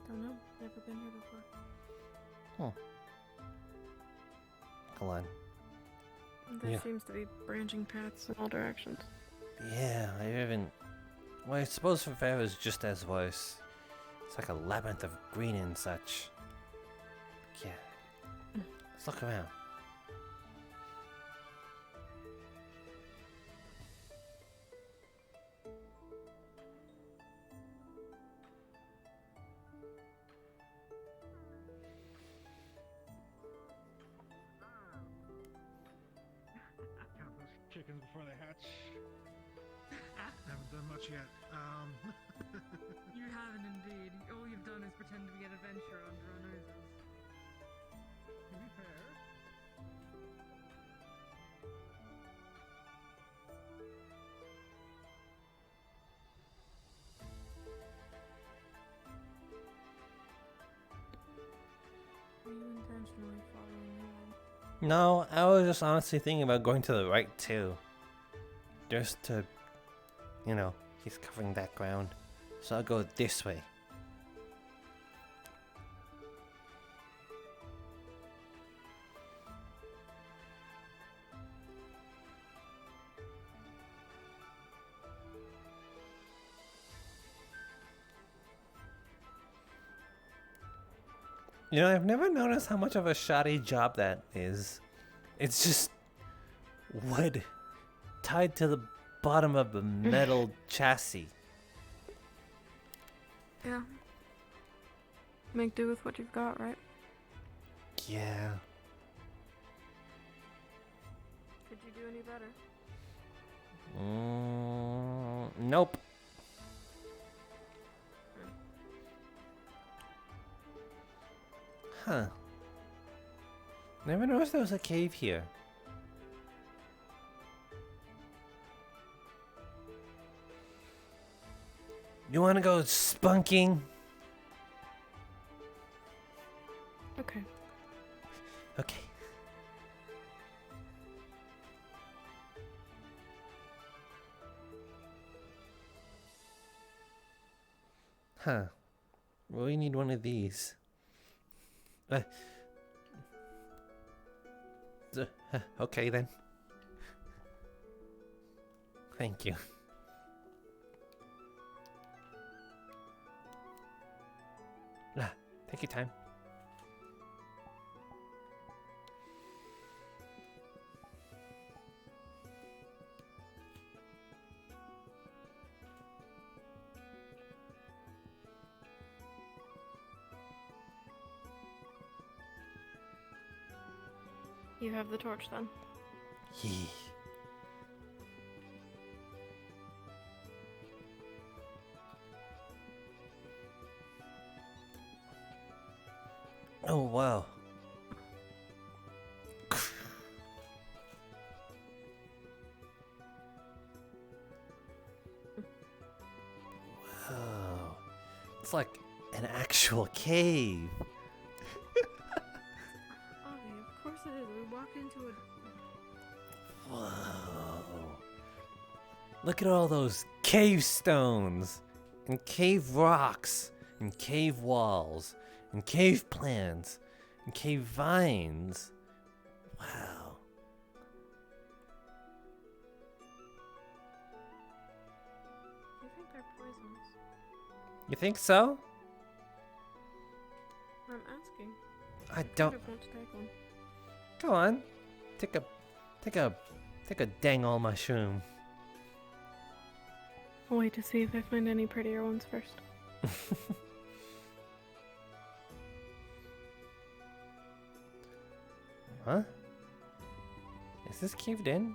Don't know. Never been here before. Hmm. Hold on. There Yeah. seems to be branching paths in all directions. Yeah, I haven't... Well, I suppose Favera is just as worse. It's like a labyrinth of green and such. Yeah. Let's look around. Count those chickens before they hatch. Haven't done much yet. You haven't indeed. All you've done is pretend to be an adventurer under our noses. To be fair. Are you intentionally following me? No, I was just honestly thinking about going to the right too. Just to, you know, he's covering that ground. So I'll go this way. You know, I've never noticed how much of a shoddy job that is. It's just wood tied to the bottom of a metal chassis. Yeah. Make do with what you've got, right? Yeah. Could you do any better? Nope. Huh. Never noticed there was a cave here. You wanna go spunking? Okay. Okay. Huh. Well, we need one of these. Okay then. Thank you. Take your time. You have the torch then. Yee. Oh wow. Wow. It's like an actual cave. Avi, of course it is. We walked into it. Whoa. Look at all those cave stones, and cave rocks, and cave walls, and cave plants, and cave vines. Wow. think they're poisonous. You think so? I'm asking. I kind don't. of want to take one. Go on. Take a dang old mushroom. I'll wait to see if I find any prettier ones first. Huh? Is this caved in?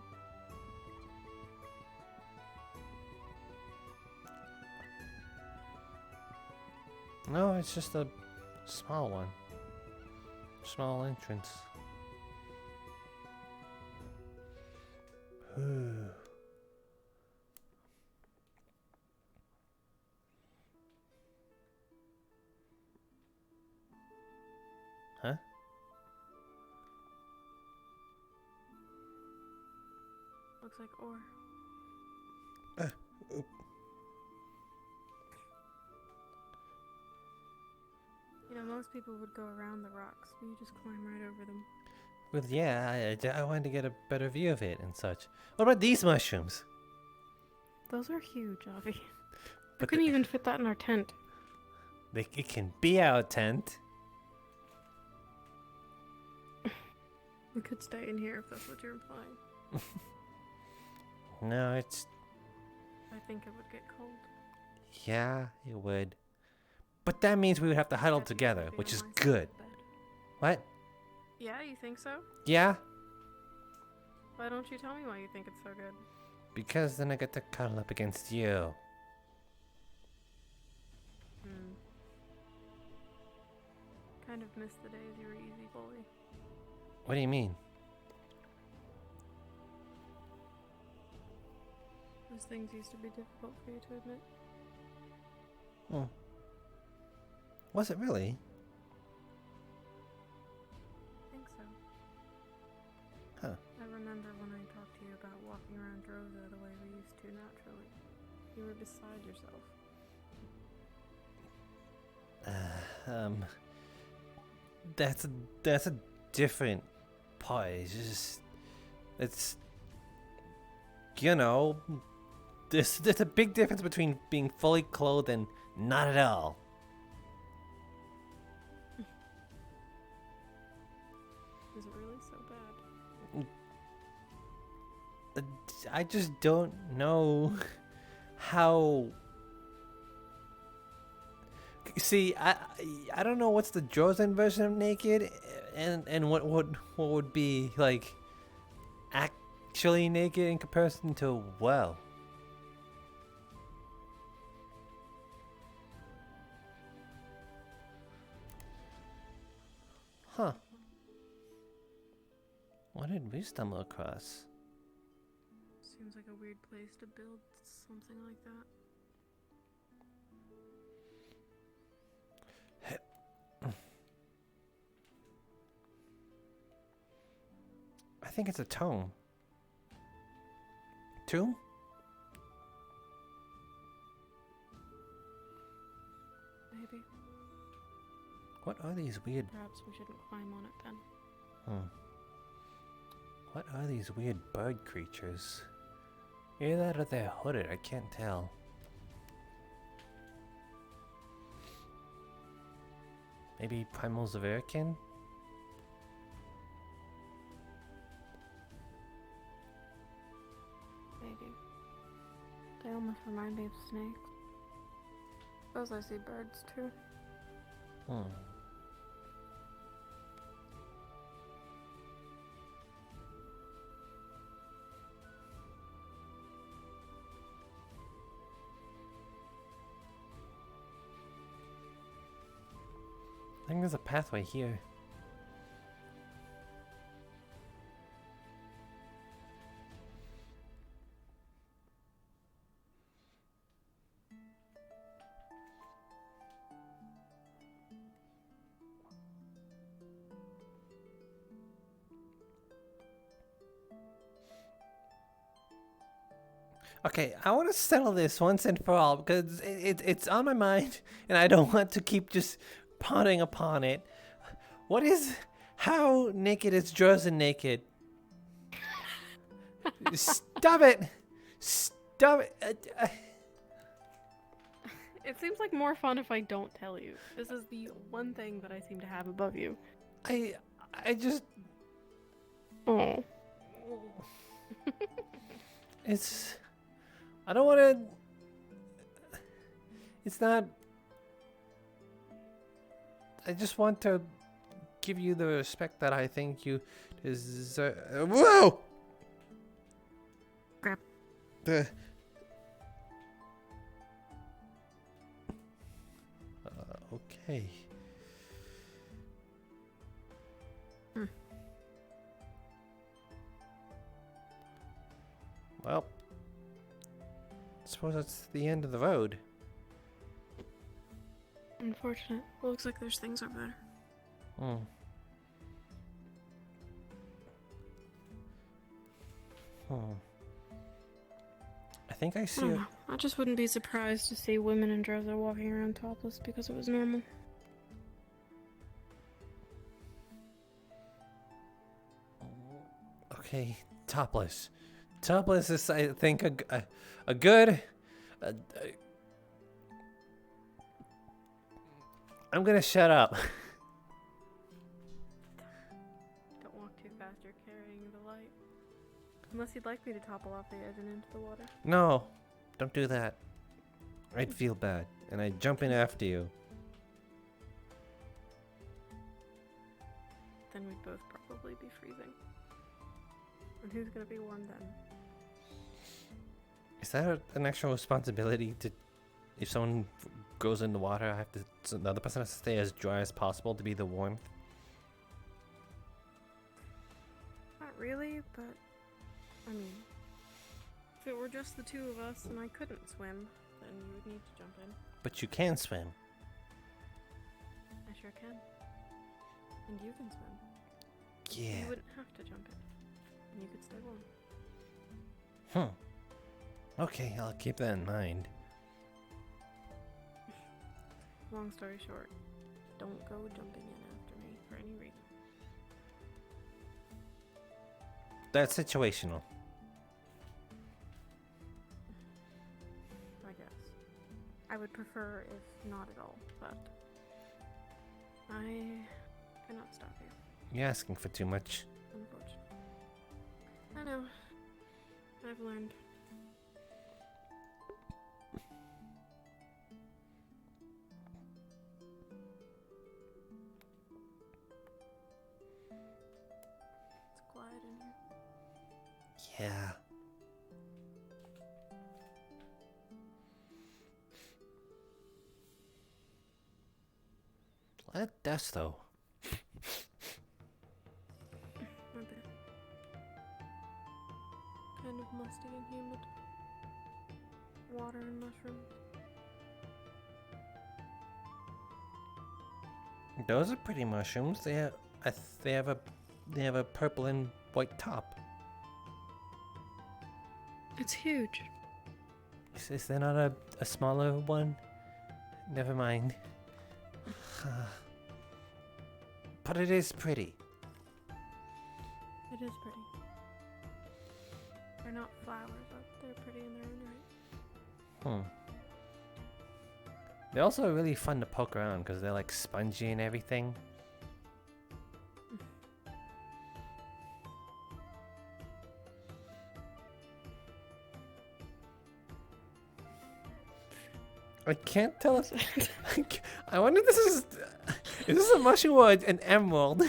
No, it's just a small one. Small entrance. Huh? Looks like ore. Oop. You know, most people would go around the rocks, but you just climb right over them. Well, yeah, I wanted to get a better view of it and such. What about these mushrooms? Those are huge, Avi. We But couldn't even fit that in our tent. It can be our tent. We could stay in here if that's what you're implying. No, it's... I think it would get cold. Yeah, it would. But that means we would have to huddle together, which is good. What? Yeah, you think so? Yeah? Why don't you tell me why you think it's so good? Because then I get to cuddle up against you. Kind of miss the days you were easy bully. What do you mean? Those things used to be difficult for you to admit. Hmm. Was it really? I think so. Huh. I remember when I talked to you about walking around Droza the way we used to naturally. You were beside yourself. That's a different part. It's you know, there's a big difference between being fully clothed and not at all. Is it really so bad? I just don't know how. See, I don't know what's the Drozen version of naked, and what would be like actually naked in comparison to well. Huh. What did we stumble across? Seems like a weird place to build something like that. I think it's a tome. Tomb? Maybe. What are these weird... Perhaps we shouldn't climb on it then. What are these weird bird creatures? Either that or they're hooded, I can't tell. Maybe primals of Erican? Maybe. They almost remind me of snakes. Suppose I see birds too. I think there's a pathway here. Okay, I want to settle this once and for all because it's on my mind and I don't want to keep just pondering upon it. How naked is Drozen naked? Stop it! Stop it! It seems like more fun if I don't tell you. This is the one thing that I seem to have above you. I just... Oh. It's... I don't want to... It's not... I just want to give you the respect that I think you deserve. Whoa! Crap. Okay. Well, suppose that's the end of the road. Unfortunate. Looks like there's things over there. I think I see I don't know. I just wouldn't be surprised to see women in Dresden walking around topless because it was normal. Okay, topless. Topless is, I think, a good... I'm gonna shut up. Don't walk too fast, you're carrying the light. Unless you'd like me to topple off the edge and into the water. No, don't do that. I'd feel bad, and I'd jump in after you. Then we'd both probably be freezing. And who's gonna be warm then? Is that an actual responsibility to... If someone goes in the water, I have to... So the other person has to stay as dry as possible to be the warmth? Not really, but... I mean... If it were just the two of us and I couldn't swim, then you would need to jump in. But you can swim. I sure can. And you can swim. Yeah. You wouldn't have to jump in. And you could stay warm. Okay, I'll keep that in mind. Long story short, don't go jumping in after me for any reason. That's situational. I guess. I would prefer if not at all, but I cannot stop you, You're asking for too much. unfortunately. I know. I've learned. It's quiet in here. Yeah. That dust, though. My bad. Kind of musty and humid. Water and mushrooms. Those are pretty mushrooms. They have, they have a purple and white top. It's huge. Is there not a smaller one? Never mind. But it is pretty. It is pretty. They're not flowers, but they're pretty in their own right. They're also really fun to poke around because they're like spongy and everything. I can't tell if... I wonder if this is... Is this a mushroom or an emerald?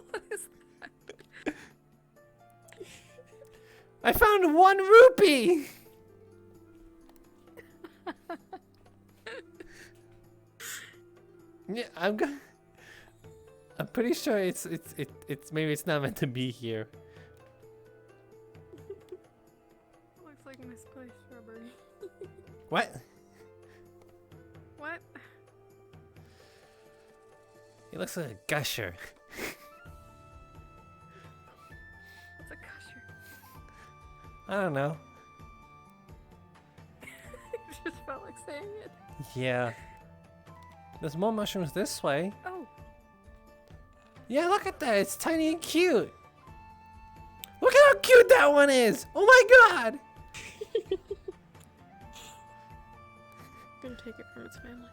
What is that? I found 1 rupee! Yeah, I'm pretty sure it's maybe it's not meant to be here. Looks like misplaced rubber. What? What? He looks like a gusher. What's a gusher? I don't know. It just felt like saying it. Yeah. There's more mushrooms this way. Oh. Yeah, look at that. It's tiny and cute. Look at how cute that one is. Oh my god. gonna take it from its family.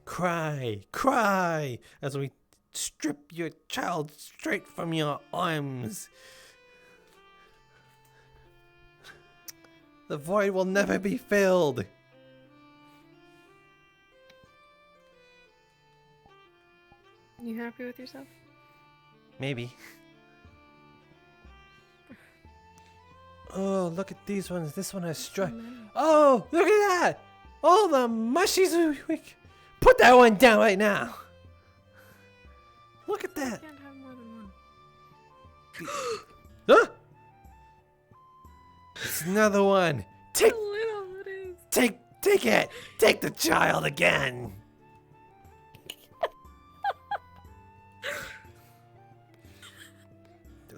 Cry, cry, as we strip your child straight from your arms. The void will never be filled. You happy with yourself? Maybe. Oh, look at these ones. This one has struck. Oh, look at that! All the mushies. Put that one down right now. Look at that. You can't have more than one. Huh? It's another one. Take it. Take the child again.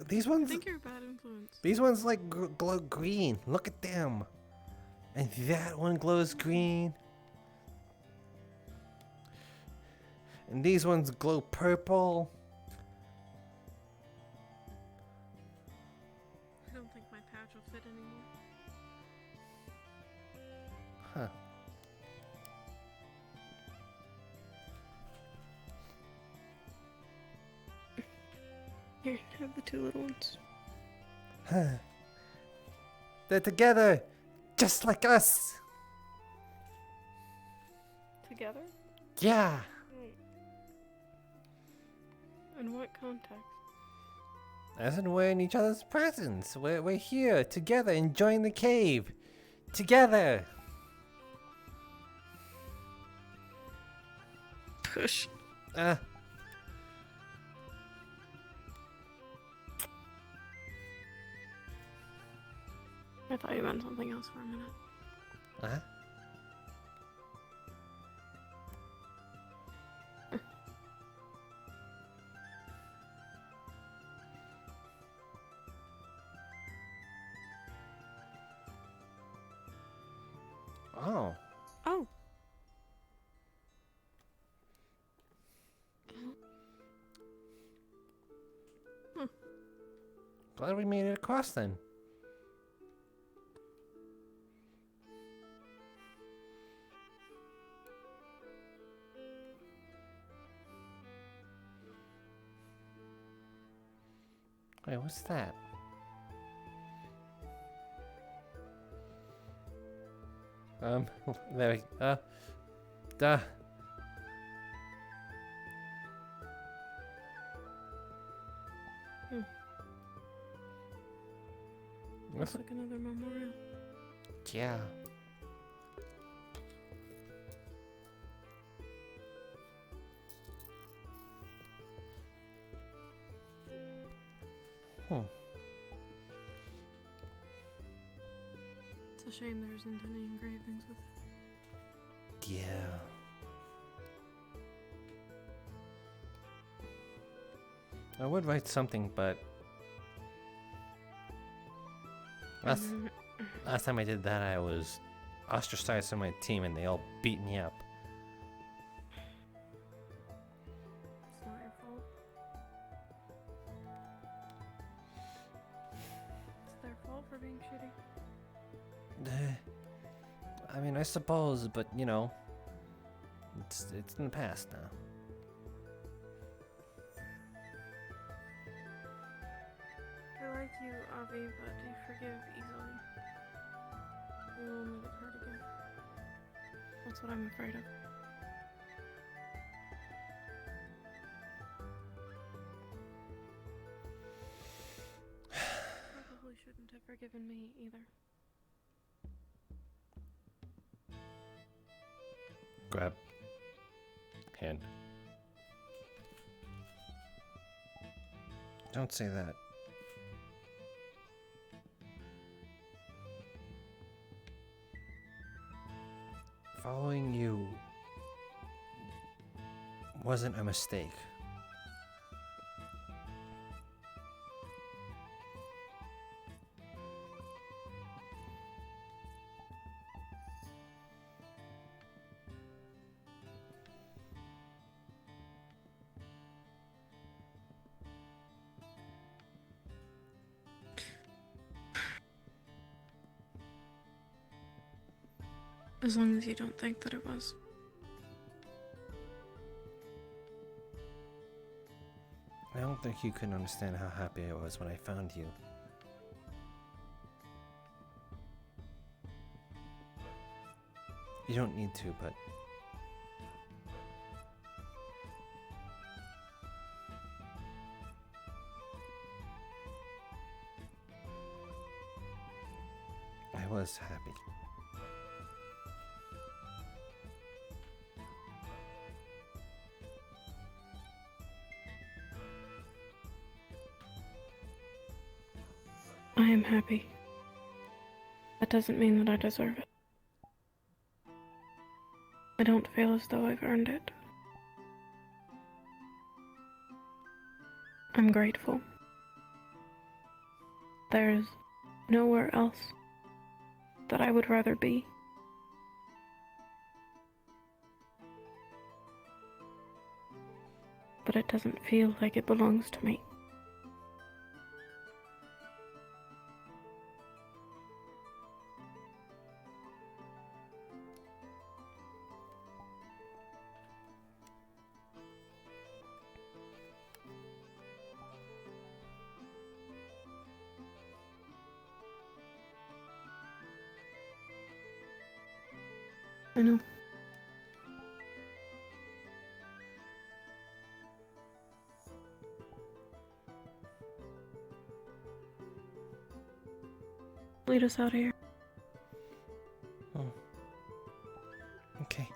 These ones. I think you're a bad influence. These ones like glow green. Look at them. And that one glows green. And these ones glow purple. I don't think my patch will fit anymore. Huh. Here, have the two little ones. Huh. They're together, just like us. Together? Yeah. In what context? As in we're in each other's presence. We're here together, enjoying the cave. Together. Push. I thought you meant something else for a minute. Uh-huh. Oh. Oh. Glad we made it across then. Wait, what's that? There we duh. Looks like another memorial. Yeah. It's a shame there isn't any engravings with it. Yeah. I would write something, but last time I did that, I was ostracized from my team, and they all beat me up. It's not your fault. It's their fault for being shitty. I mean, I suppose, but you know, it's in the past now. I like you, Avi, but you forgive easily. You will only get hurt again. That's what I'm afraid of. Probably shouldn't have forgiven me either. Grab hand. Don't say that. Following you wasn't a mistake. As long as you don't think that it was. I don't think you can understand how happy I was when I found you. You don't need to, but... I was happy. I am happy. That doesn't mean that I deserve it. I don't feel as though I've earned it. I'm grateful. There's nowhere else that I would rather be. But it doesn't feel like it belongs to me. I know. Lead us out of here. Oh. Okay.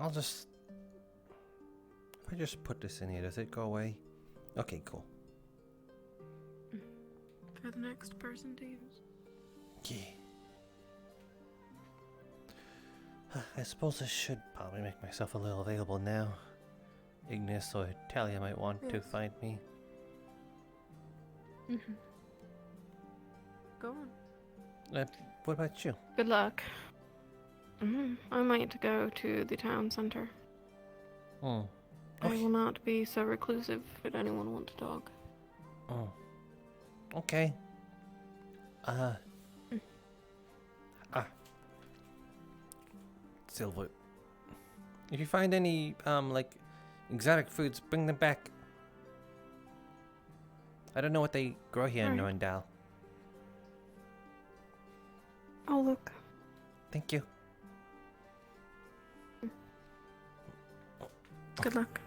If I just put this in here, does it go away? Okay, cool. For the next person to use. Yeah. I suppose I should probably make myself a little available now. Ignis or Talia might want to find me. Go on. What about you? Good luck. I might go to the town center. Oh. I will not be so reclusive if anyone wants to talk. Oh. Okay. Silver. If you find any, like, exotic foods, bring them back. I don't know what they grow here in Norendal. I'll look. Thank you. Good luck.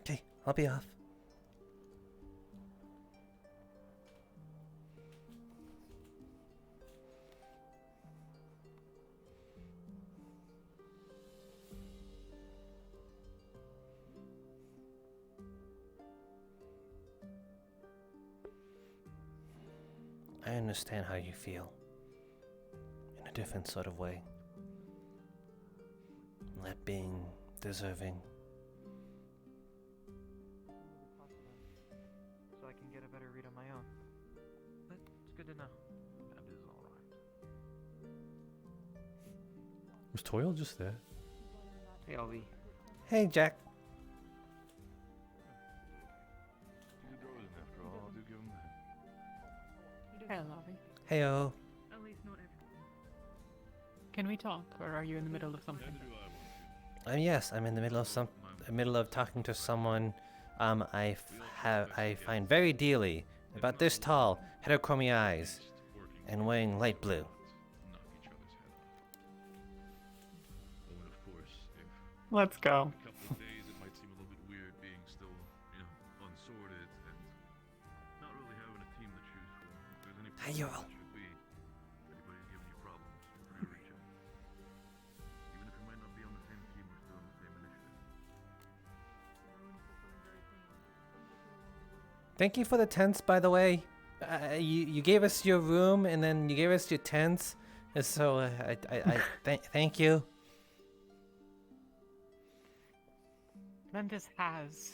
Okay, I'll be off. I understand how you feel. In a different sort of way. That being deserving. So I can get a better read on my own. But it's good to know. That is alright. Was Toil just there? POV. Hey, Jack. He's a droid after all, I'll do give him that. Hello, Avi. Heyo. At least not everyone. Can we talk, or are you in the middle of something? Yes, I'm in the middle of talking to someone I find very dearly, about this tall, heterochromy eyes, and wearing light blue. Let's go. A couple of days, it might seem a little bit weird. Hi, Ural. Should be. If anybody's giving you problems, try to reach out. Even if you might not be on the same team or still in the same initiative. Thank you for the tents, by the way. You gave us your room, and then you gave us your tents. And so thank you. Ventus has,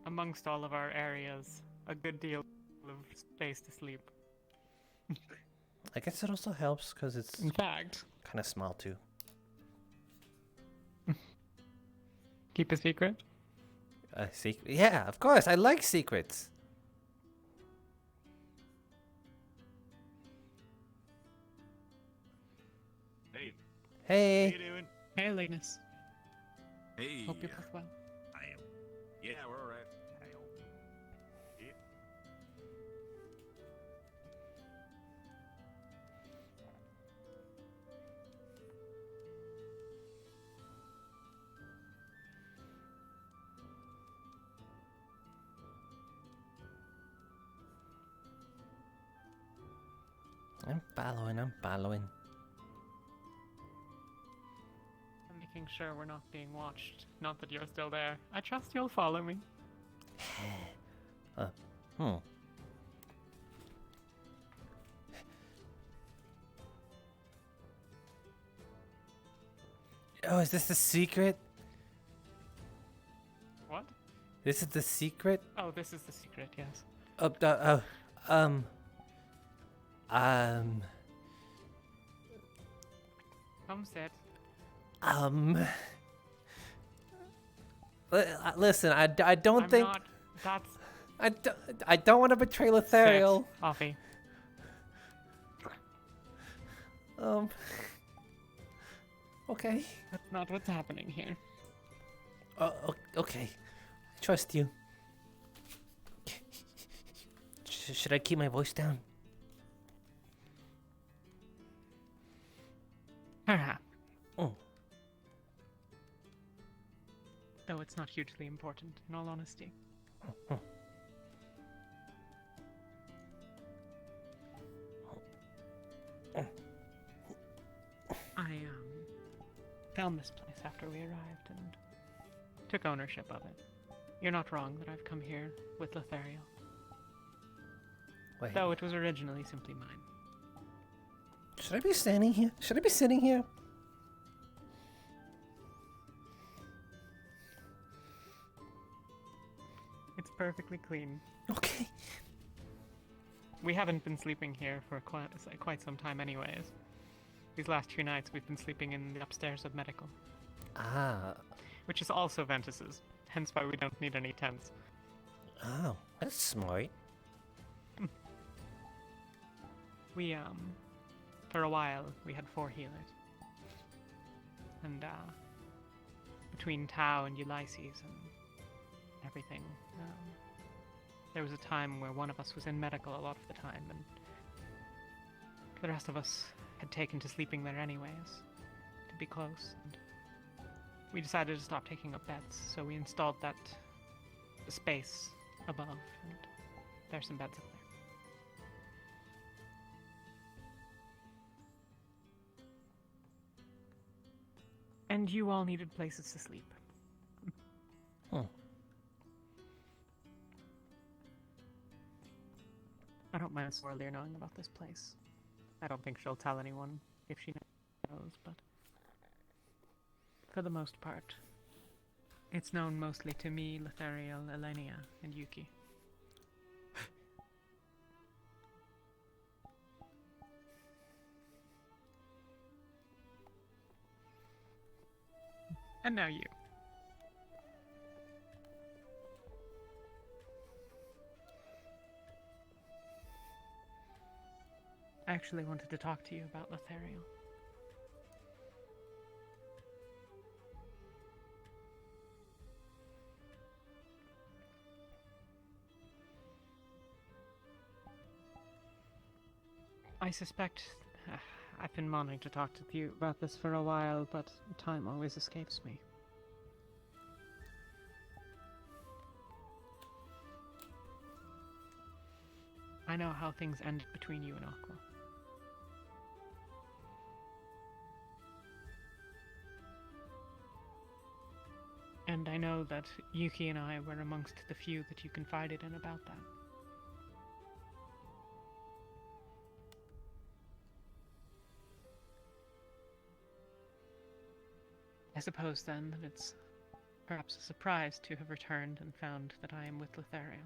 amongst all of our areas, a good deal of space to sleep. I guess it also helps because it's In fact, kind of small too. keep a secret. A secret? Yeah, of course. I like secrets. Hey. Hey. How you doing? Hey, Linus. Hey. Hope you're both well. I am. Yeah, we're alright. Yeah. I'm following. I'm making sure we're not being watched. Not that you're still there. I trust you'll follow me. Hmm. Oh, is this the secret? What? This is the secret? Oh, this is the secret, yes. Come sit. Listen, I don't I'm think not. That's. I don't want to betray Lothariel. Sit, Offie. Okay. That's not what's happening here. Okay. I trust you. Should I keep my voice down? Perhaps. Oh. Though it's not hugely important, in all honesty. I found this place after we arrived and took ownership of it. You're not wrong that I've come here with Lothariel. Wait. Though it was originally simply mine. Should I be standing here? Should I be sitting here? It's perfectly clean. Okay. We haven't been sleeping here for quite some time anyways. These last 2 nights we've been sleeping in the upstairs of medical. Ah. Which is also Ventus's, hence why we don't need any tents. Oh, that's smart. We, for a while, we had 4 healers. And, between Tau and Ulysses and everything, there was a time where one of us was in medical a lot of the time, and the rest of us had taken to sleeping there anyways, to be close, and we decided to stop taking up beds, so we installed that space above, and there's some beds up there. And you all needed places to sleep. I don't mind Sorlier knowing about this place. I don't think she'll tell anyone if she knows, but for the most part, it's known mostly to me, Lothariel, Elenia, and Yuki. And now you. I actually wanted to talk to you about Lothariel. I suspect I've been wanting to talk to you about this for a while, but time always escapes me. I I know how things ended between you and Aqua. And I know that Yuki and I were amongst the few that you confided in about that. I suppose then that it's perhaps a surprise to have returned and found that I am with Lothario.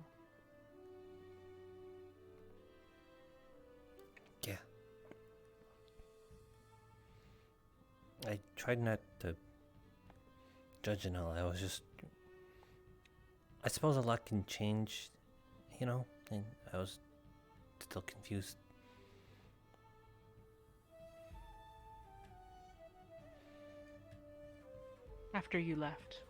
Yeah. I tried not to judge and all. I was just... I suppose a lot can change, you know? And I was still confused. After you left,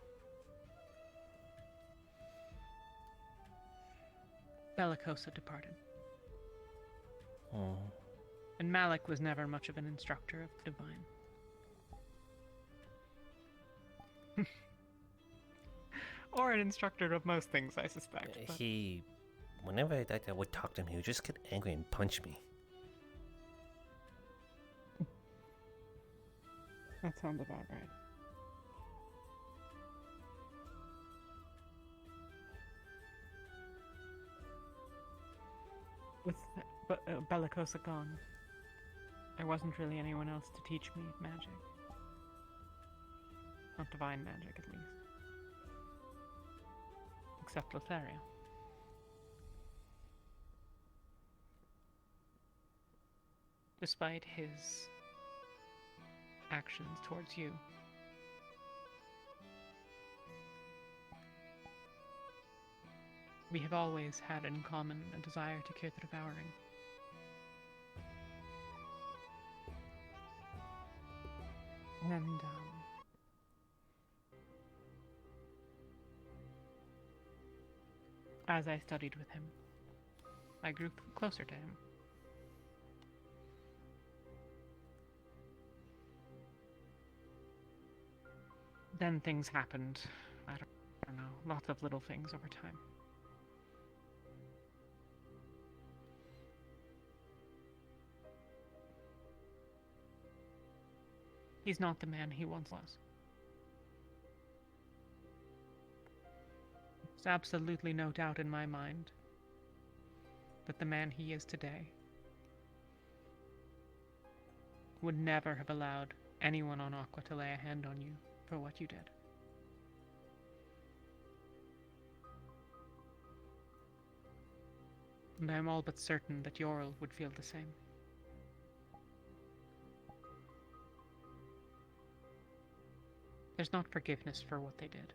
Bellicosa departed. Oh. And Malik was never much of an instructor of the divine. Or an instructor of most things, I suspect. But... He... Whenever I would talk to him, he would just get angry and punch me. That sounds about right. With Bellicosa gone, there wasn't really anyone else to teach me magic. Not divine magic, at least. Except Lothario. Despite his actions towards you, we have always had in common a desire to cure the devouring. And, as I studied with him, I grew closer to him. Then things happened. I don't know, lots of little things over time. He's not the man he once was. There's absolutely no doubt in my mind that the man he is today would never have allowed anyone on Aqua to lay a hand on you for what you did. And I'm all but certain that Yorl would feel the same. There's not forgiveness for what they did.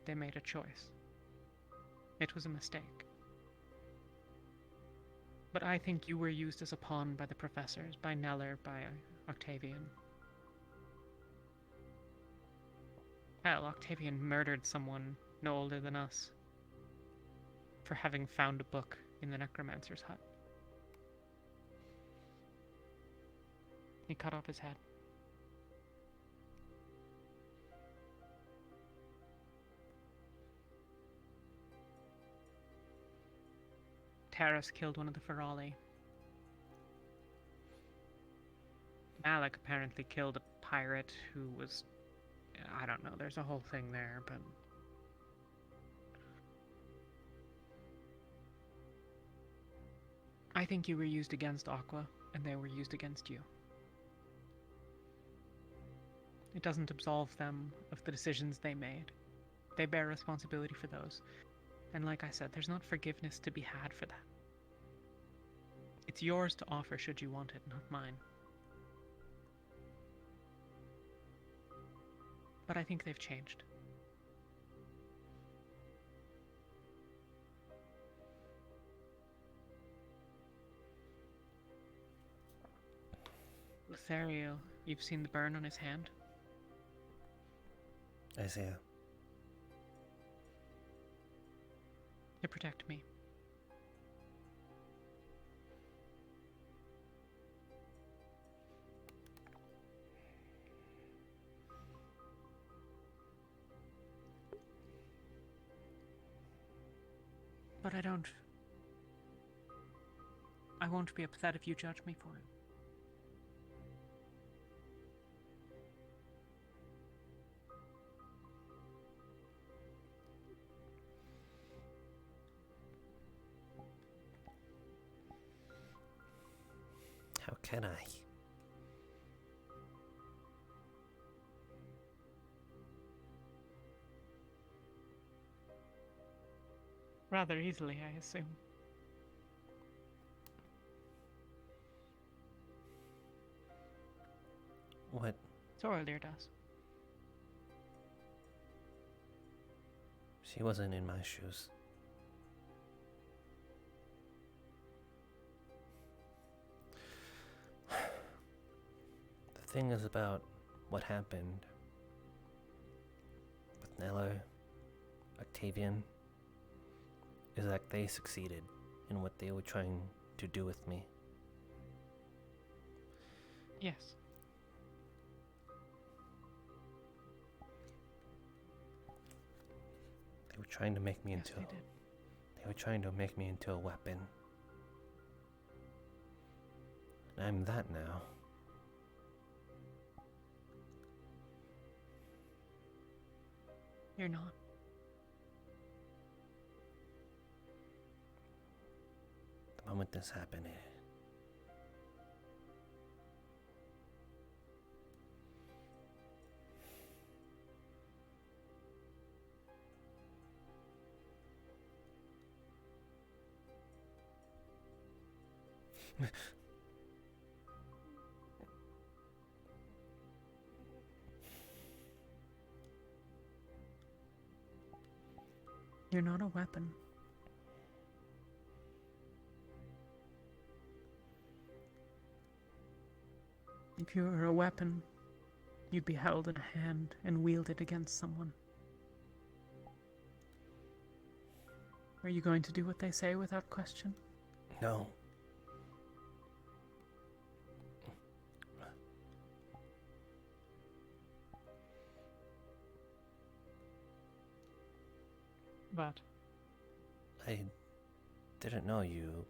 They made a choice. It was a mistake. But I think you were used as a pawn by the professors, by Neller, by Octavian. Hell, Octavian murdered someone no older than us for having found a book in the necromancer's hut. He cut off his head. Terrace killed one of the Ferali. Malik apparently killed a pirate who was... I don't know, there's a whole thing there, but... I think you were used against Aqua, and they were used against you. It doesn't absolve them of the decisions they made. They bear responsibility for those. And like I said, there's not forgiveness to be had for that. It's yours to offer should you want it, not mine. But I think they've changed. Lothario, you've seen the burn on his hand? Isaiah. To protect me. But I don't I won't be upset if you judge me for it. How can I? Rather easily, I assume. What? Soraleer does. She wasn't in my shoes. The thing is about what happened with Nello, Octavian, is that they succeeded in what they were trying to do with me. Yes. They were trying to make me Yes, into they did. They were trying to make me into a weapon. And I'm that now. You're not. The moment this happened, You're not a weapon. If you were a weapon, you'd be held in a hand and wielded against someone. Are you going to do what they say without question? no. But I didn't know you.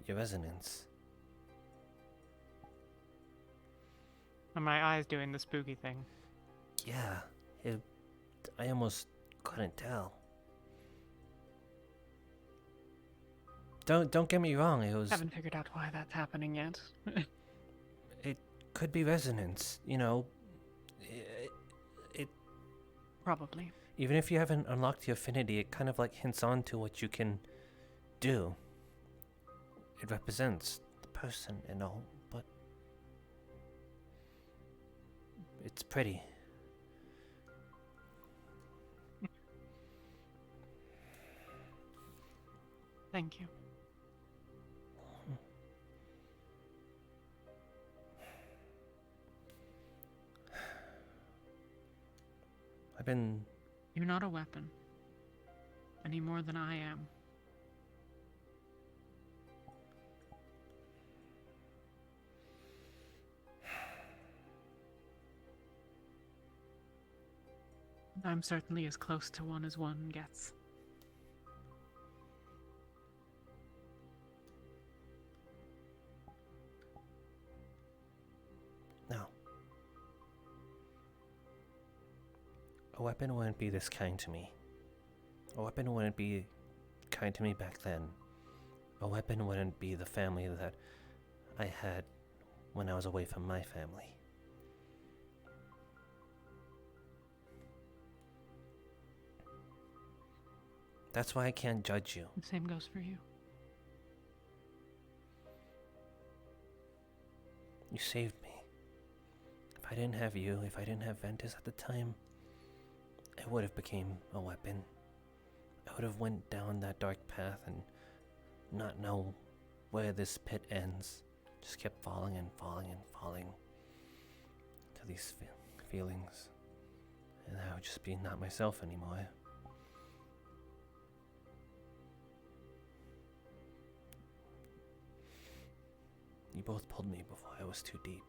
Your resonance. are my eyes doing the spooky thing? Yeah, I almost couldn't tell. Don't get me wrong, it was... Haven't figured out why that's happening yet. It could be resonance, you know. It Probably. Even if you haven't unlocked the affinity, it kind of like hints on to what you can do. It represents the person and all, but it's pretty. Thank you. I've been... You're not a weapon. Any more than I am. I'm certainly as close to one as one gets. No. A weapon wouldn't be this kind to me. A weapon wouldn't be kind to me back then. A weapon wouldn't be the family that I had when I was away from my family. That's why I can't judge you. The same goes for you. You saved me. If I didn't have you, if I didn't have Ventus at the time, I would have became a weapon. I would have went down that dark path and not know where this pit ends. Just kept falling and falling and falling to these feelings. And I would just be not myself anymore. You both pulled me before I was too deep.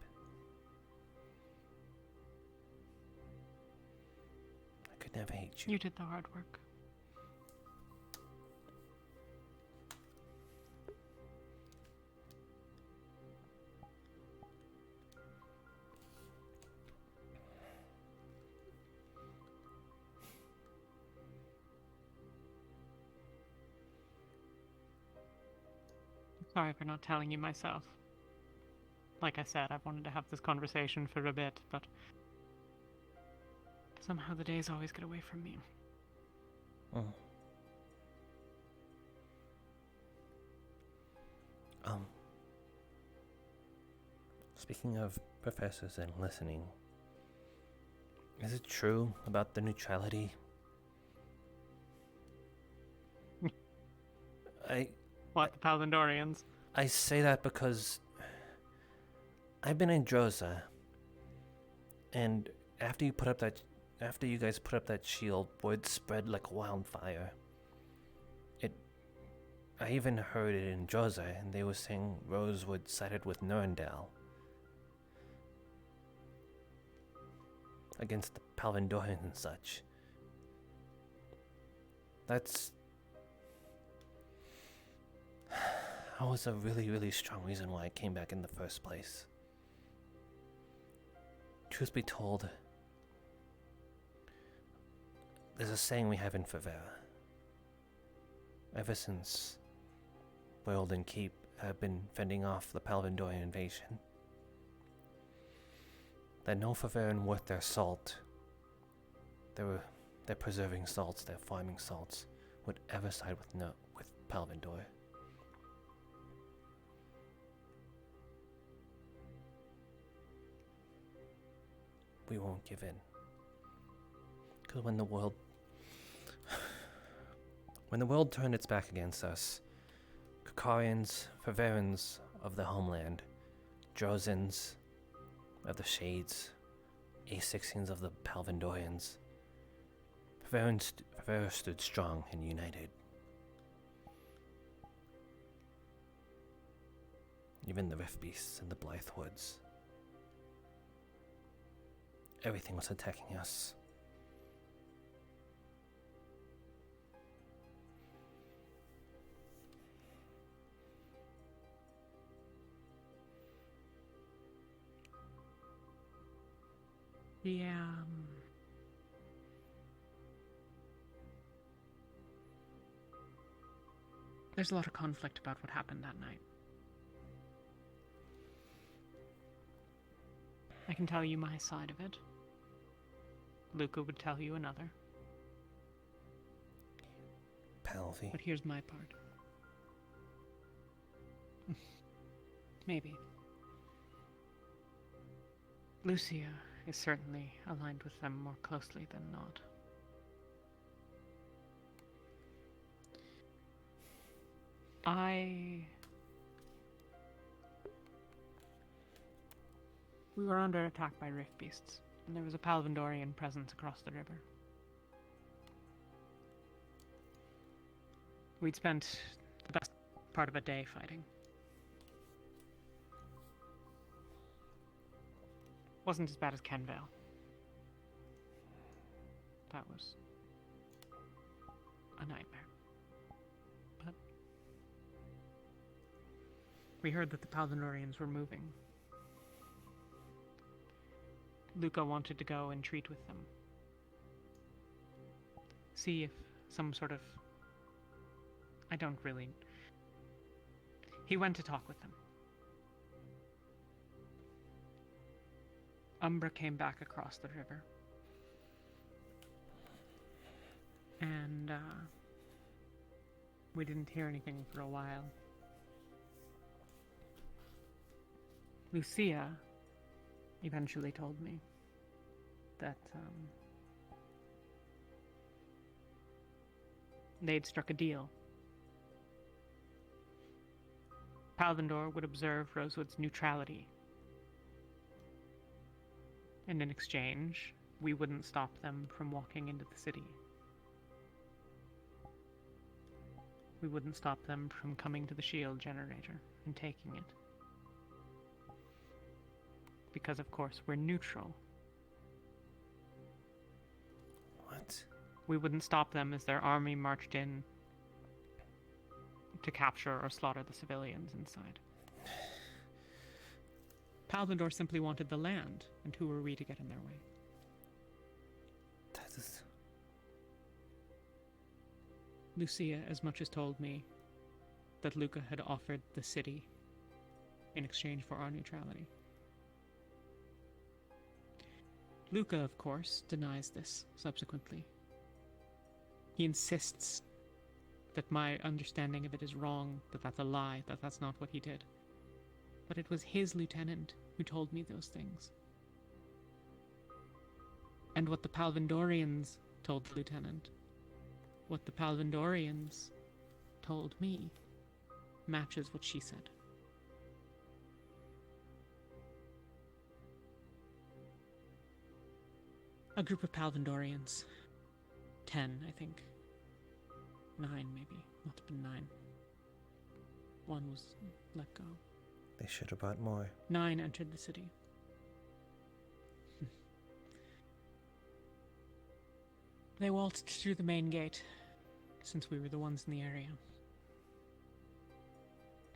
I could never hate you. You did the hard work. Sorry for not telling you myself. Like I said, I've wanted to have this conversation for a bit, but somehow the days always get away from me. Oh. Speaking of professors and listening, is it true about the neutrality? What, the Palindorians? I say that because I've been in Droza, and after you guys put up that shield, word spread like wildfire. I even heard it in Droza, and they were saying Rosewood sided with Nurendal against the Palindorians and such. That was a really, really strong reason why I came back in the first place. Truth be told, there's a saying we have in Favera. Ever since World and Keep have been fending off the Palindorian invasion, that no Faveran worth their salt, their preserving salts, their farming salts, would ever side with Palindor. We won't give in. Because when the world turned its back against us, Kakarians, Faverans of the homeland, Drozans of the Shades, A16s of the Palindorians, Favera stood strong and united. Even the Rift Beasts and the Blythe Woods. Everything was attacking us. There's a lot of conflict about what happened that night. I can tell you my side of it. Luca would tell you another. Palvi. But here's my part. Maybe. Lucia is certainly aligned with them more closely than not. We were under attack by Rift Beasts, and there was a Palindorian presence across the river. We'd spent the best part of a day fighting. Wasn't as bad as Kenvale. That was a nightmare. But we heard that the Palindorians were moving. Luca wanted to go and treat with them. See if some sort of... He went to talk with them. Umbra came back across the river. And, we didn't hear anything for a while. Lucia eventually told me that, they'd struck a deal. Palindor would observe Rosewood's neutrality. And in exchange, we wouldn't stop them from walking into the city. We wouldn't stop them from coming to the shield generator and taking it. Because, of course, we're neutral. What? We wouldn't stop them as their army marched in to capture or slaughter the civilians inside. Palindor simply wanted the land, and who were we to get in their way? That is... Lucia as much as told me that Luca had offered the city in exchange for our neutrality. Luca, of course, denies this subsequently. He insists that my understanding of it is wrong, that that's a lie, that that's not what he did. But it was his lieutenant who told me those things. And what the Palvindorians told the lieutenant, what the Palvindorians told me, matches what she said. A group of Palvindorians. 10, I think. 9, maybe. Must have been 9. 1 was let go. They should have brought more. 9 entered the city. They waltzed through the main gate, since we were the ones in the area.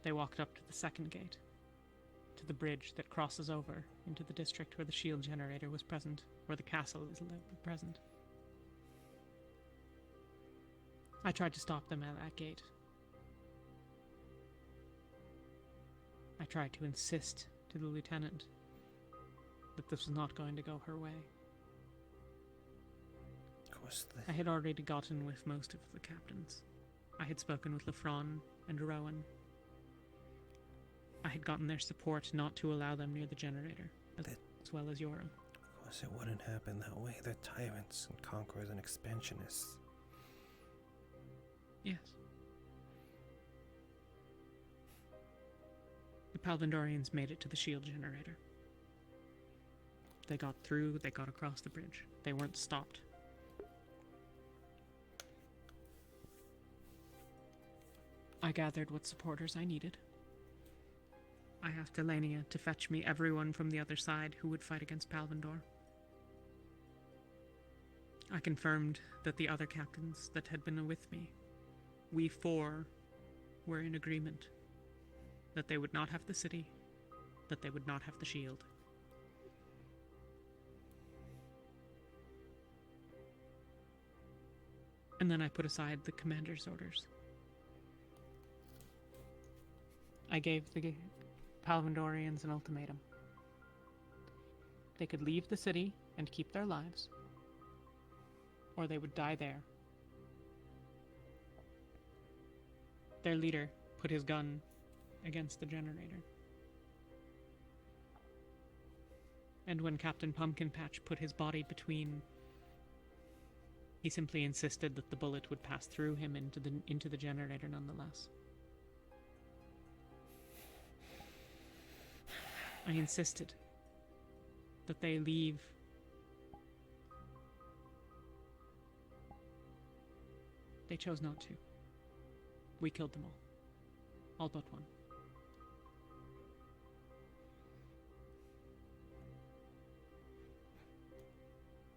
They walked up to the second gate, to the bridge that crosses over into the district where the shield generator was present, where the castle is present. I tried to stop them at that gate. I tried to insist to the lieutenant that this was not going to go her way. Of course, I had already gotten with most of the captains. I had spoken with Lefron and Rowan. I had gotten their support not to allow them near the generator, as well as Yoram. Of course, it wouldn't happen that way. They're tyrants and conquerors and expansionists. Yes. The Palvindorians made it to the shield generator. They got through, they got across the bridge. They weren't stopped. I gathered what supporters I needed. I asked Elenia to fetch me everyone from the other side who would fight against Palvindor. I confirmed that the other captains that had been with me, we 4, were in agreement that they would not have the city, that they would not have the shield. And then I put aside the commander's orders. I gave the Palvindorians an ultimatum. They could leave the city and keep their lives, or they would die there. Their leader put his gun against the generator. And when Captain Pumpkin Patch put his body between, he simply insisted that the bullet would pass through him into the generator nonetheless. I insisted that they leave. They chose not to. We killed them all but one.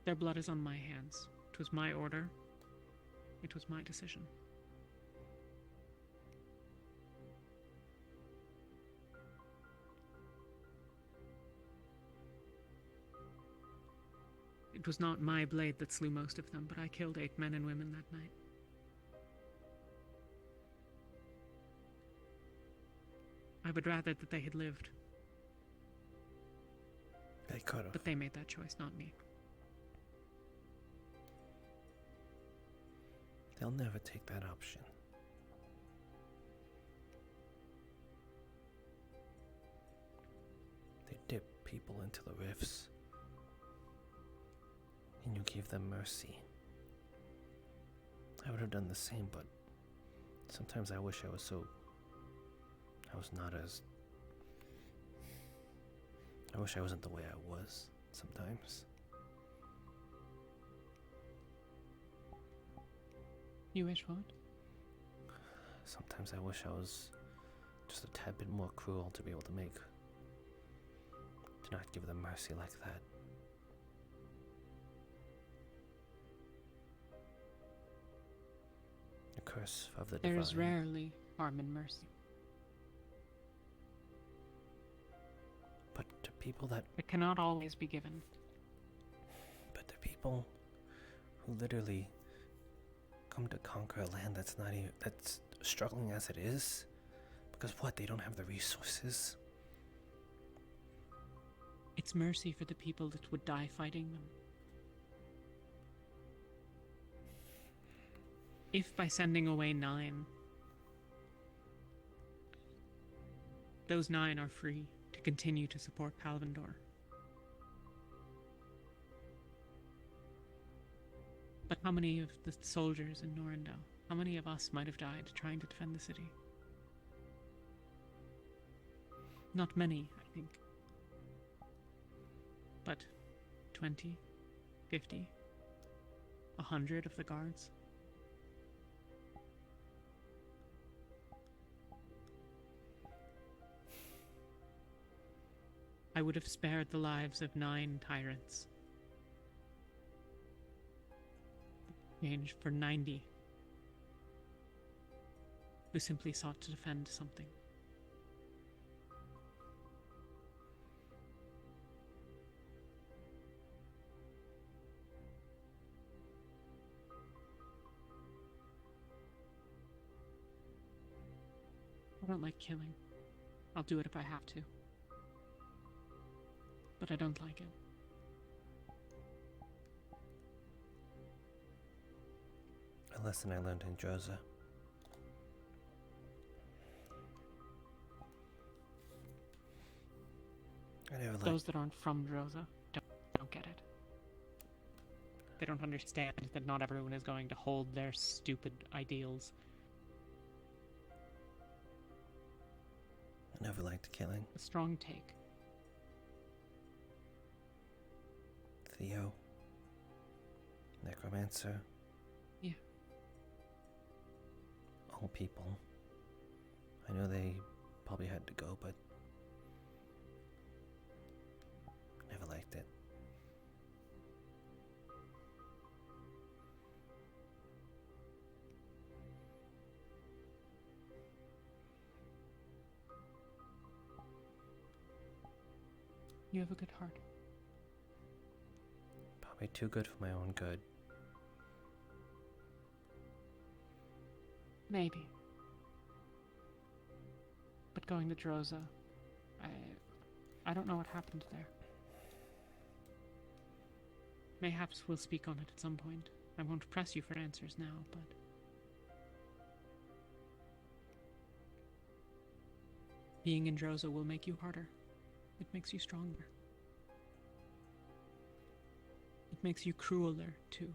Their blood is on my hands. It was my order. It was my decision. It was not my blade that slew most of them, but I killed 8 men and women that night. I would rather that they had lived. They could have. But they made that choice, not me. They'll never take that option. They dip people into the rifts, and you gave them mercy. I would have done the same, but sometimes I wish I was not as... I wish I wasn't the way I was, sometimes. You wish what? Sometimes I wish I was just a tad bit more cruel to be able to not give them mercy like that. The curse of the divine. There is rarely harm in mercy. But to people that... It cannot always be given. But to people who literally come to conquer a land that's not even... that's struggling as it is, Because what? They don't have the resources? It's mercy for the people that would die fighting them. If by sending away 9, those 9 are free to continue to support Palvindor. But how many of the soldiers in Norendel, how many of us might have died trying to defend the city? Not many, I think. But 20, 50, 100 of the guards? I would have spared the lives of 9 tyrants. Exchange for 90 who simply sought to defend something. I don't like killing. I'll do it if I have to. But I don't like it. A lesson I learned in Droza. I never Those that aren't from Droza don't get it. They don't understand that not everyone is going to hold their stupid ideals. I never liked killing. A strong take. Theo. Necromancer. Yeah. All people. I know they probably had to go, but never liked it. You have a good heart. Probably too good for my own good. Maybe. But going to Droza, I don't know what happened there. Mayhaps we'll speak on it at some point. I won't press you for answers now, but being in Droza will make you harder. It makes you stronger. It makes you crueler, too.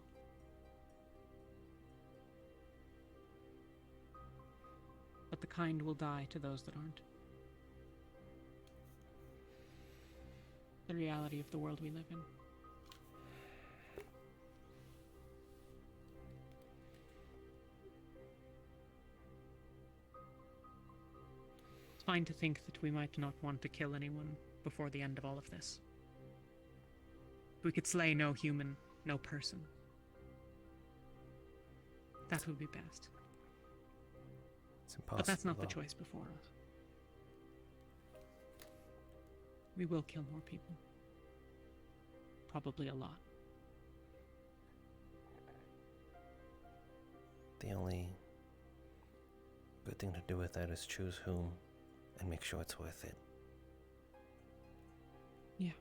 But the kind will die to those that aren't. The reality of the world we live in. It's fine to think that we might not want to kill anyone before the end of all of this. We could slay no human, no person. That would be best. It's impossible. But that's not the though. choice before us. We will kill more people. Probably a lot. The only good thing to do with that is choose whom and make sure it's worth it. Yeah.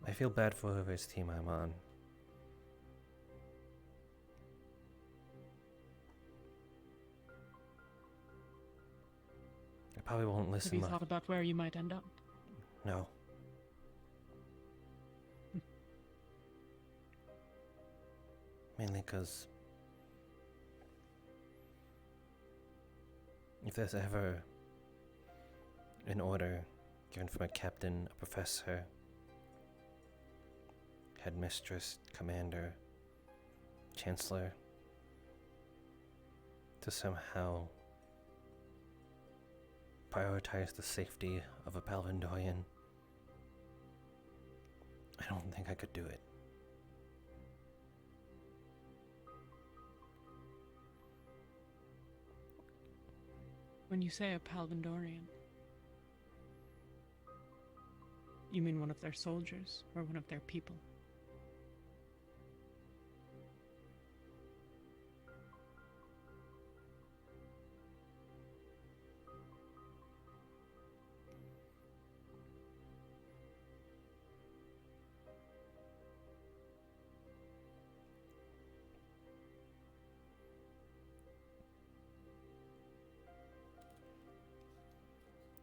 I feel bad for whoever's team I'm on. I probably won't listen Have you much. thought about where you might end up? No. Mainly because if there's ever an order given from a captain, a professor, headmistress, commander, chancellor, to somehow prioritize the safety of a Palvindorian, I don't think I could do it. When you say a Palvindorian, you mean one of their soldiers or one of their people?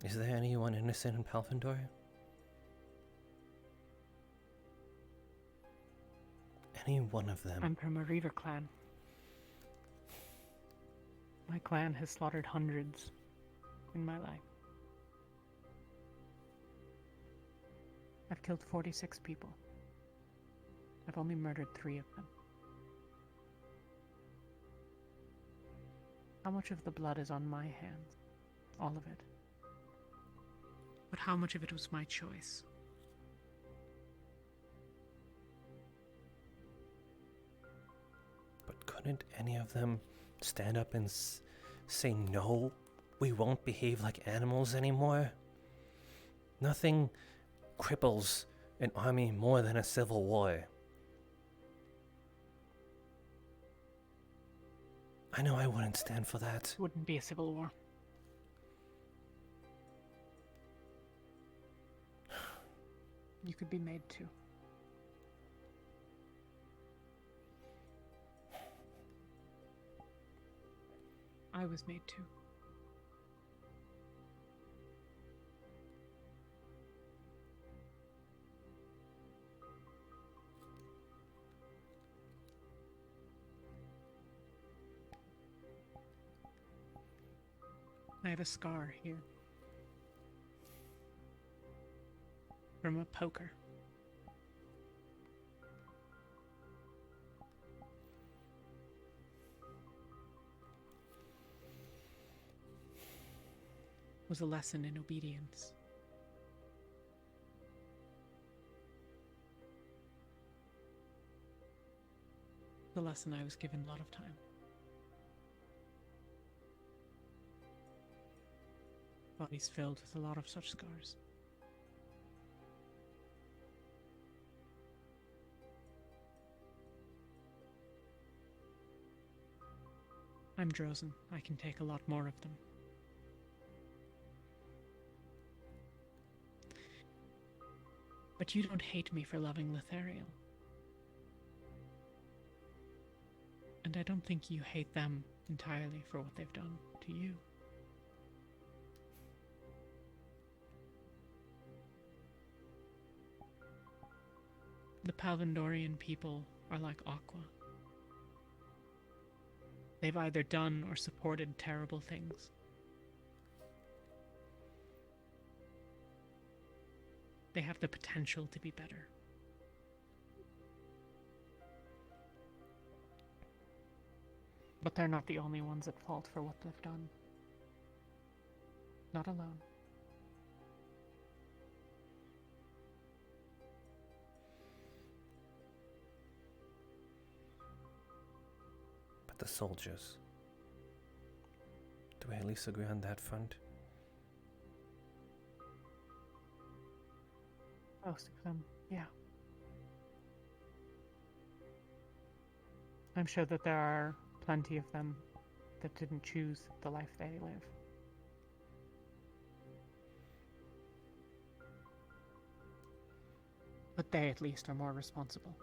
Is there anyone innocent in Palfindor? Any one of them? I'm from a Reaver clan. My clan has slaughtered hundreds in my life. I've killed 46 people. I've only murdered 3 of them. How much of the blood is on my hands? All of it. But how much of it was my choice? But couldn't any of them stand up and say, no, we won't behave like animals anymore? Nothing cripples an army more than a civil war. I know I wouldn't stand for that. It wouldn't be a civil war. You could be made to. I was made to. I have a scar here. From a poker. Was a lesson in obedience. The lesson I was given a lot of time. Bodies filled with a lot of such scars. I'm Drozen. I can take a lot more of them. But you don't hate me for loving Lithariel. And I don't think you hate them entirely for what they've done to you. The Palvindorian people are like Aqua. They've either done or supported terrible things. They have the potential to be better. But they're not the only ones at fault for what they've done. Not alone. But the soldiers. Do we at least agree on that front? Most of them, yeah. I'm sure that there are plenty of them that didn't choose the life they live. But they at least are more responsible.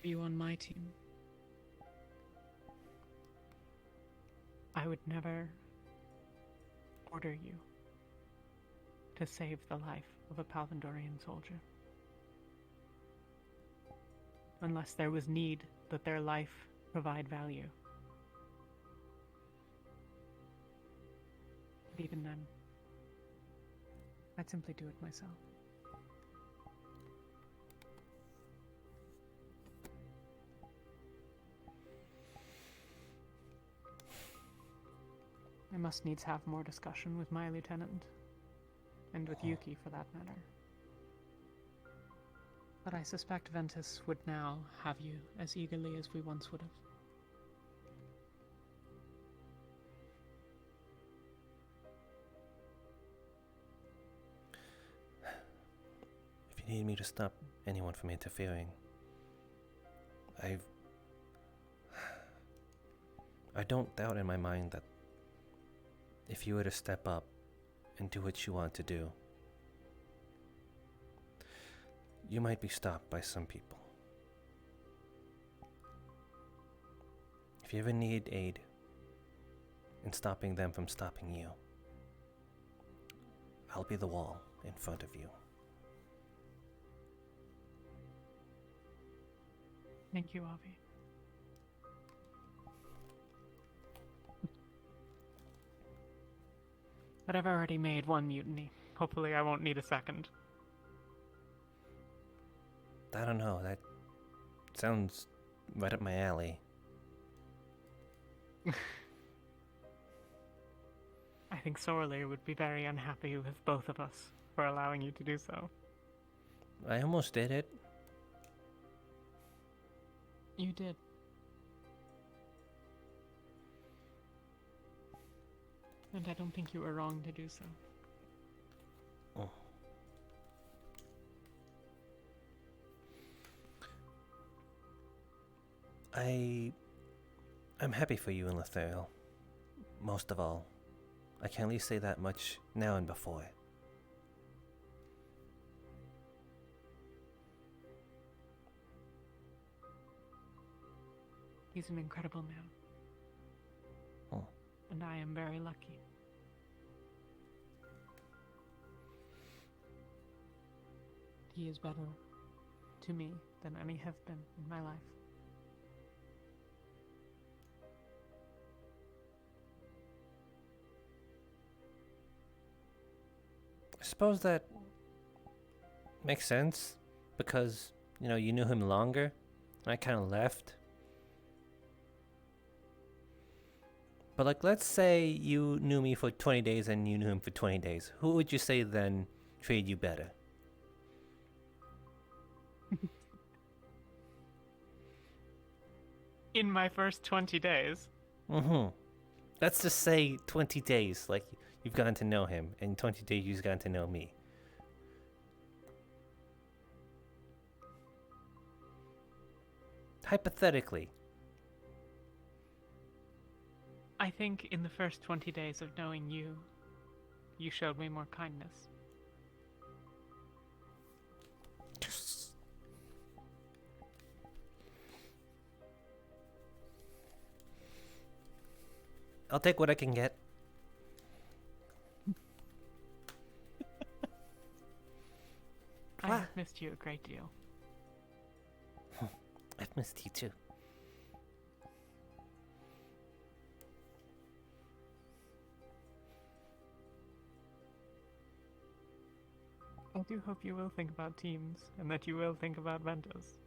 Are you on my team? I would never order you to save the life of a Palvindorian soldier. Unless there was need that their life provide value. But even then, I'd simply do it myself. I must needs have more discussion with my lieutenant. and with Yuki for that matter. But I suspect Ventus would now have you as eagerly as we once would have. If you need me to stop anyone from interfering, I don't doubt in my mind that if you were to step up and do what you want to do, you might be stopped by some people. If you ever need aid in stopping them from stopping you, I'll be the wall in front of you. Thank you, Avi. But I've already made one mutiny. Hopefully I won't need a second. I don't know, that sounds right up my alley. I think Sorley would be very unhappy with both of us for allowing you to do so. I almost did it. You did. And I don't think you were wrong to do so. Oh. I'm happy for you and Letheriel. Most of all. I can at least say that much now and before. He's an incredible man. Oh. And I am very lucky. He is better to me than any have been in my life. I suppose that makes sense because, you know, you knew him longer. I kind of left. But like, let's say you knew me for 20 days and you knew him for 20 days. Who would you say then treated you better? In my first 20 days? Mm-hmm. Let's just say 20 days, like you've gotten to know him, and 20 days you've gotten to know me. Hypothetically. I think in the first 20 days of knowing you, you showed me more kindness. I'll take what I can get. I have missed you a great deal. I've missed you too. I do hope you will think about teams, and that you will think about Ventus.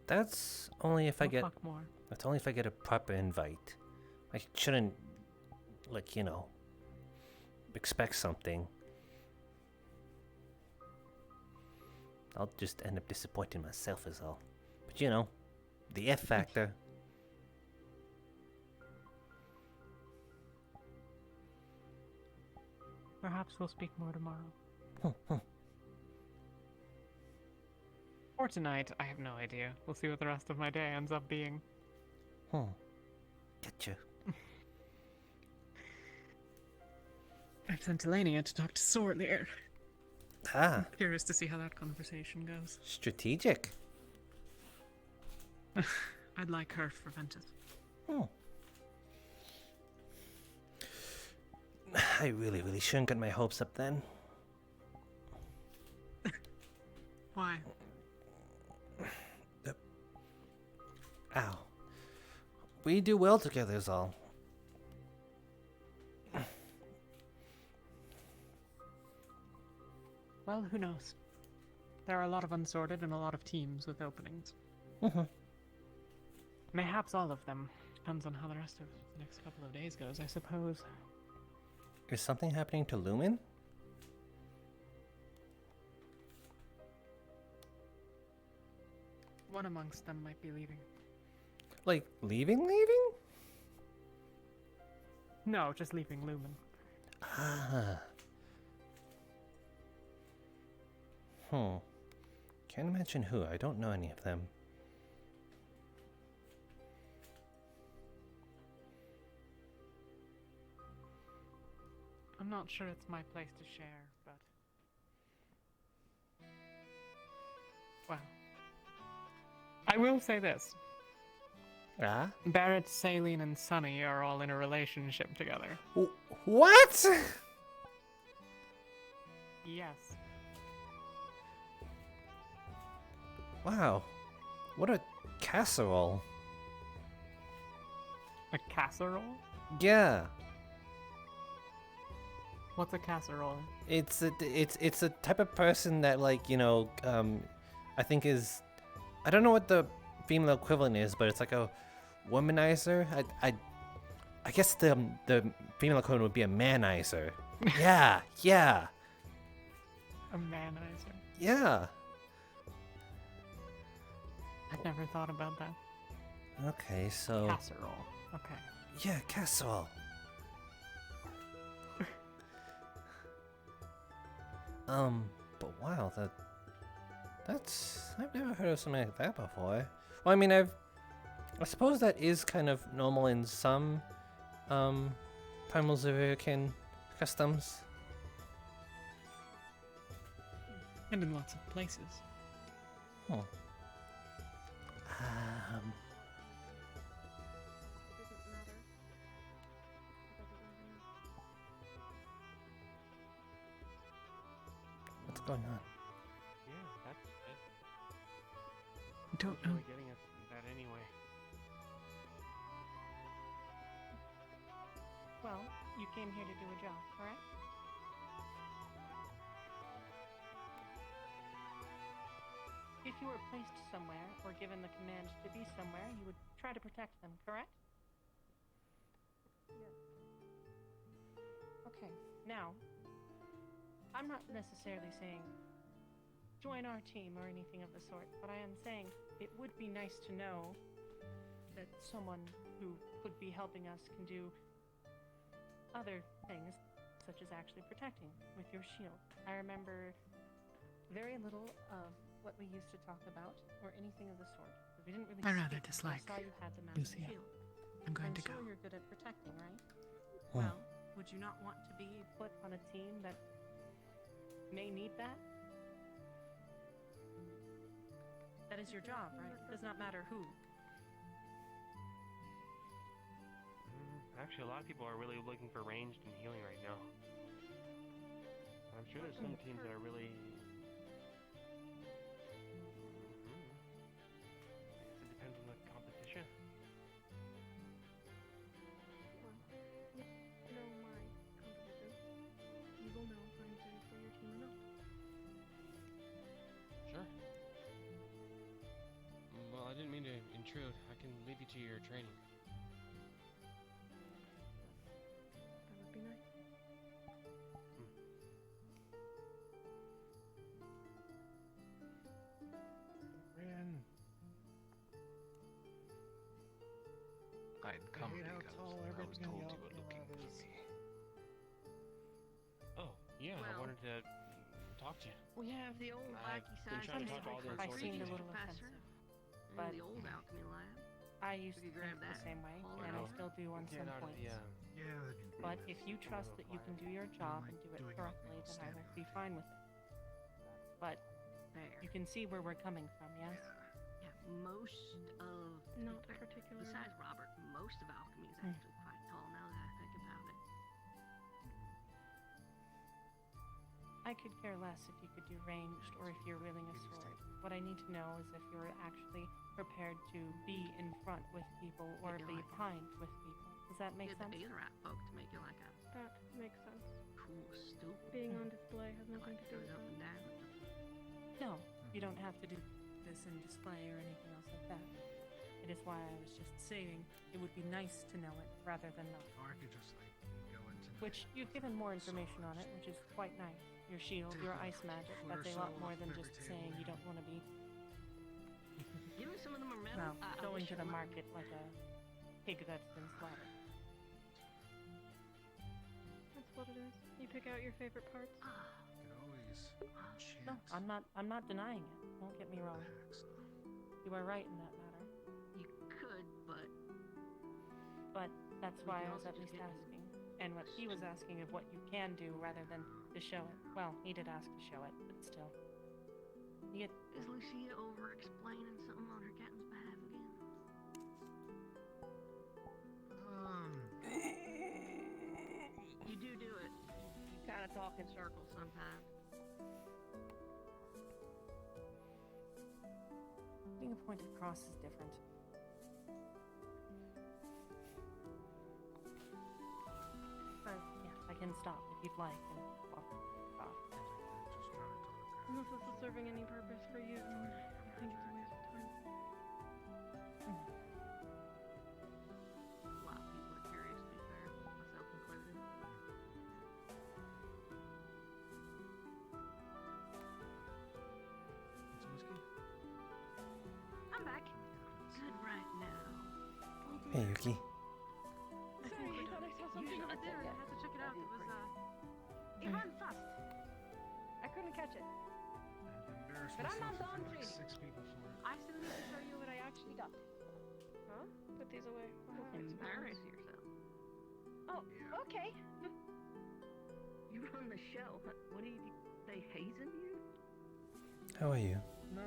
That's only if I get. Fuck more. That's only if I get a proper invite. I shouldn't, like, you know, expect something. I'll just end up disappointing myself is all. But you know, the F factor. Perhaps we'll speak more tomorrow. Or tonight, I have no idea. We'll see what the rest of my day ends up being. Getcha. I've sent Elenia to talk to Sorlier. Ah. I'm curious to see how that conversation goes. Strategic. I'd like her for Ventus. I really shouldn't get my hopes up then. Why? Ow. We do well together is all. Well, who knows? There are a lot of unsorted and a lot of teams with openings. Mayhaps all of them. Depends on how the rest of the next couple of days goes, I suppose. Is something happening to Lumen? One amongst them might be leaving. Like, leaving? No, just leaving Lumen. Ah. Can't imagine who. I don't know any of them. I'm not sure it's my place to share, but... Well... I will say this. Ah? Barrett, Saline, and Sunny are all in a relationship together. What? Yes. Wow. What a casserole. A casserole? Yeah. What's a casserole? It's a type of person that, like, you know, I think is, I don't know what the female equivalent is, but it's like a womanizer. I guess the female equivalent would be a manizer. Yeah, yeah. A manizer? Yeah. I've never thought about that. Okay, so. Casserole. Okay. Yeah, casserole. But wow, that's I've never heard of something like that before. Well, I mean, I suppose that is kind of normal in some Primal American customs. And in lots of places. Hmm. What's going on? Yeah, that's I don't know. really getting at that anyway. Well, you came here to do a job, correct? If you were placed somewhere or given the command to be somewhere, you would try to protect them, correct? Yes. Okay, now, I'm not necessarily saying join our team or anything of the sort, but I am saying it would be nice to know that someone who could be helping us can do other things, such as actually protecting with your shield. I remember very little of what we used to talk about, or anything of the sort. We didn't really I rather speak, dislike I saw you had the massive Lucia. shield. I'm going to sure go. you're good at protecting, right? Hmm. Well, would you not want to be put on a team that may need that? That is your job, right? It does not matter who. Actually, a lot of people are really looking for ranged and healing right now. I'm sure there's some teams that are really. It depends on the competition. Know my competition. You will know if I'm good for your team or not. Sure. Well, I didn't mean to intrude. I can leave you to your training. That would be nice. Ran. I'd come hate how because tall I was everything told you else were looking for is. me. Oh, yeah, I Well- wanted to talk to you. We have the old I've wacky been science trying to talk to all the I sorts of seemed a people. little offensive, and but the old alchemy lab. I used We to could think grab the that. same way, Pull it and I out. still do on Get some out of points. the, Yeah. But if you trust that you can do your job and do it correctly, then I will be fine with it. But There. you can see where we're coming from, yes? Yeah, most of Not in fact, particularly. Besides Robert, most of alchemy is actually quite tall now that I think about it. I could care less if you could do ranged or if you're wielding a sword. What I need to know is if you're actually prepared to be in front with people or You're be like- behind with people. Does that make Get the sense? Aetherite folk to make you like a That makes sense. cool stupid. Being on display has nothing like to do with goes up and that. down. No, you don't have to do this in display or anything else like that. It is why I was just saying it would be nice to know it rather than not. Or I could just like go into. Which you've given more information on it, which is quite nice. Your shield, your ice magic, that's a lot more than just saying you don't want to be. You some of them are metal. Well, I going wish to the it were. market like a pig that's been slaughtered. That's what it is. You pick out your favorite parts. No, I'm not denying it. Don't get me wrong. You are right in that matter. You could, but that's We why could I was also at just least get asking. And what he was asking of what you can do rather than to show it. Well, he did ask to show it, but still. You get is Lucia over explaining something on her captain's behalf again? You do it. You kind of talk in circles sometimes. being a pointed cross is different. Yes, I can stop if you'd like and walk off. Unless this is serving any purpose for you, then I think it's a waste of time. A lot of people are curious, to be fair, myself included. I'm back. Good right now. Hey, Yuki. Sorry, I thought I saw something over there. I had to check it out. It was, it ran fast. I couldn't catch it. But I'm not done training. 6 people for it. I still need to show you what I actually got. Huh? Put these away. Embarrass yourself. Oh, okay. You run the show. What do you do? They hazing you? How are you? No.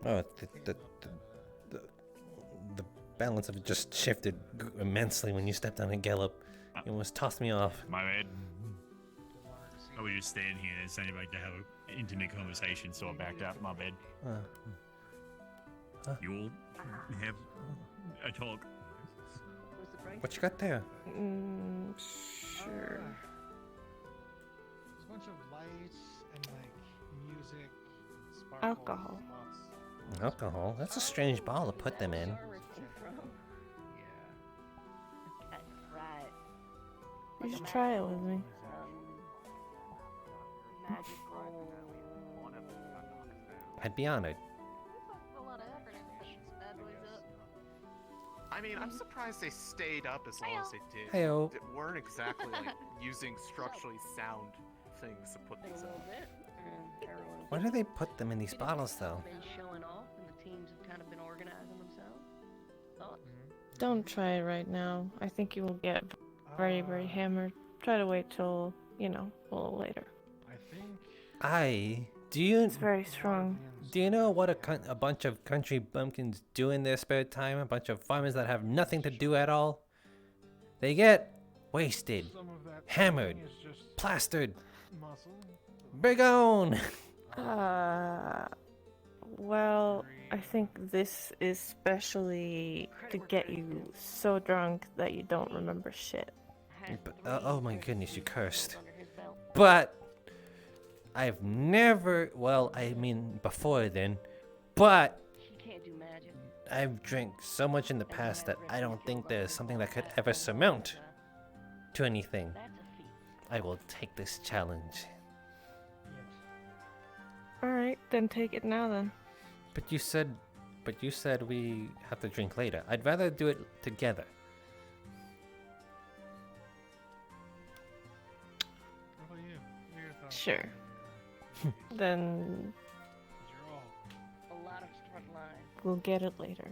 Oh, the balance of it just shifted immensely when you stepped on a gallop. You almost tossed me off. My bad. I was just standing here and saying about to have an intimate conversation, so I backed up. My bad. You all have a talk. What you got there? Sure. There's a bunch of lights and like music, and sparkles, Alcohol. lots. Alcohol? That's a strange bottle to put them in. Okay, right. You should try it with me. Magical. I'd be honored. A lot of effort in pushing some bad boys up. I mean, I'm surprised they stayed up as long as they did. Heyo. They weren't exactly like using structurally sound things to put these out. Why do they put them in these bottles, though? Been showing off, and the teams have kind of been organizing themselves. Thoughts? Don't try it right now. I think you will get very, very hammered. Try to wait till, a little later. It's very strong. Do you know what a bunch of country bumpkins do in their spare time? A bunch of farmers that have nothing to do at all? They get wasted, hammered, plastered, big on. Well, I think this is specially to get you so drunk that you don't remember shit. Oh my goodness, you cursed. But I've never, before then, but Can't do magic. I've drank so much in the past that I don't think there's something that could ever surmount to anything. I will take this challenge. Alright, then take it now then. But you said we have to drink later. I'd rather do it together. What about you? What are your thoughts? Sure. Then A lot of front line. we'll get it later.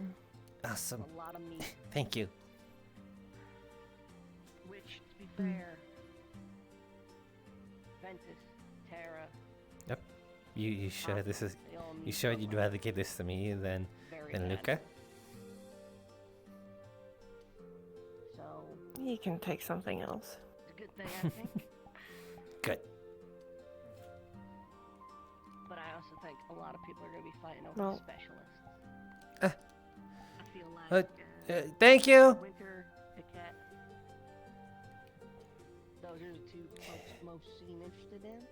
Awesome. A lot of meat. Thank you. Which, to be fair, Ventus, Terra, Yep. You sure this is? You sure you'd rather give this to me than Luca? so You can take something else. it's a good thing, I think. Good. But I also think a lot of people are going to be fighting over Well- the specialists. I feel like thank you. Winter, Piquette. Those are the two folks most seem interested in.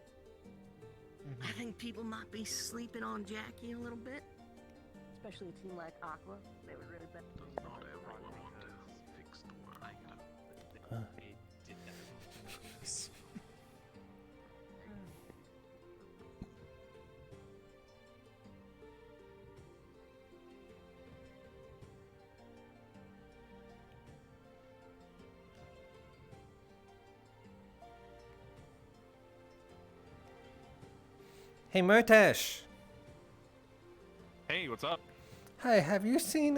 I think people might be sleeping on Jackie a little bit, especially a team like Aqua. They would really bet. Not everyone want to fix the world. Huh. Hey, Murtash. Hey, what's up? Hi, have you seen,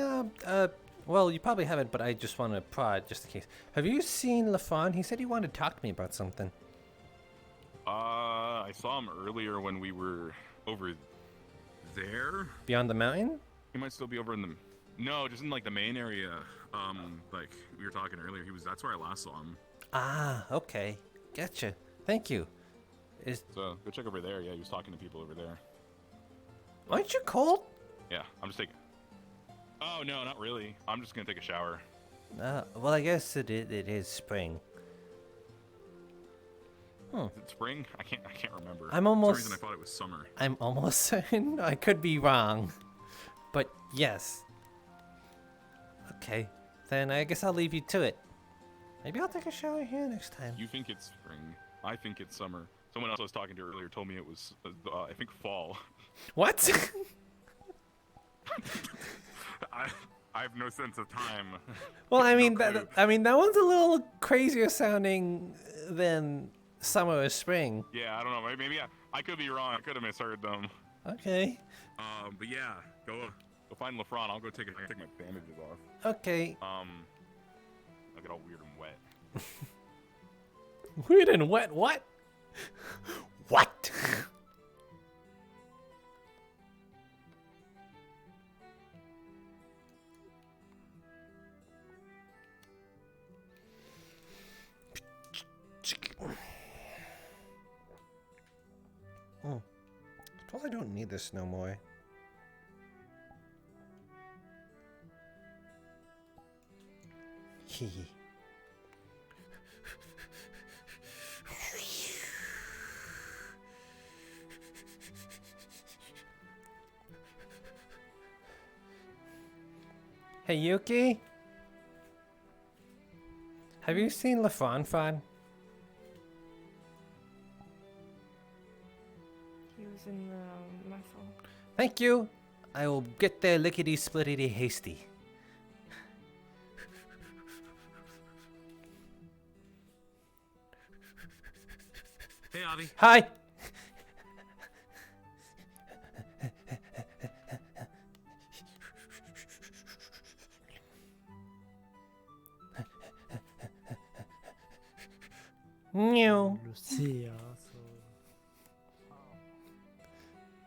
well, you probably haven't, but I just want to prod just in case. Have you seen LaFawn? He said he wanted to talk to me about something. I saw him earlier when we were over there. Beyond the mountain? He might still be over in the... No, just in, like, the main area. Like, we were talking earlier. That's where I last saw him. Ah, okay. Gotcha. Thank you. So, go check over there. Yeah, he was talking to people over there. Aren't you cold? Yeah, I'm just taking... Oh, no, not really. I'm just gonna take a shower. Well, I guess it is spring. Is it spring? I can't remember. I'm almost... For some reason I thought it was summer. I'm almost certain. I could be wrong. But, yes. Okay. Then I guess I'll leave you to it. Maybe I'll take a shower here next time. You think it's spring. I think it's summer. Someone else I was talking to earlier told me it was, I think, fall. What? I have no sense of time. Well, I mean, that one's a little crazier sounding than summer or spring. Yeah, I don't know. Maybe I could be wrong. I could have misheard them. Okay. But yeah, go find LaFawn. I'll go take my bandages off. Okay. I'll get all weird and wet. Weird and wet? What? What? I suppose I don't need this no more. Hee. Hey Yuki, have you seen LaFawn? He was in the mess hall. Thank you. I will get there lickety splittity hasty. Hey, Avi. Hi. Meow. Lucia,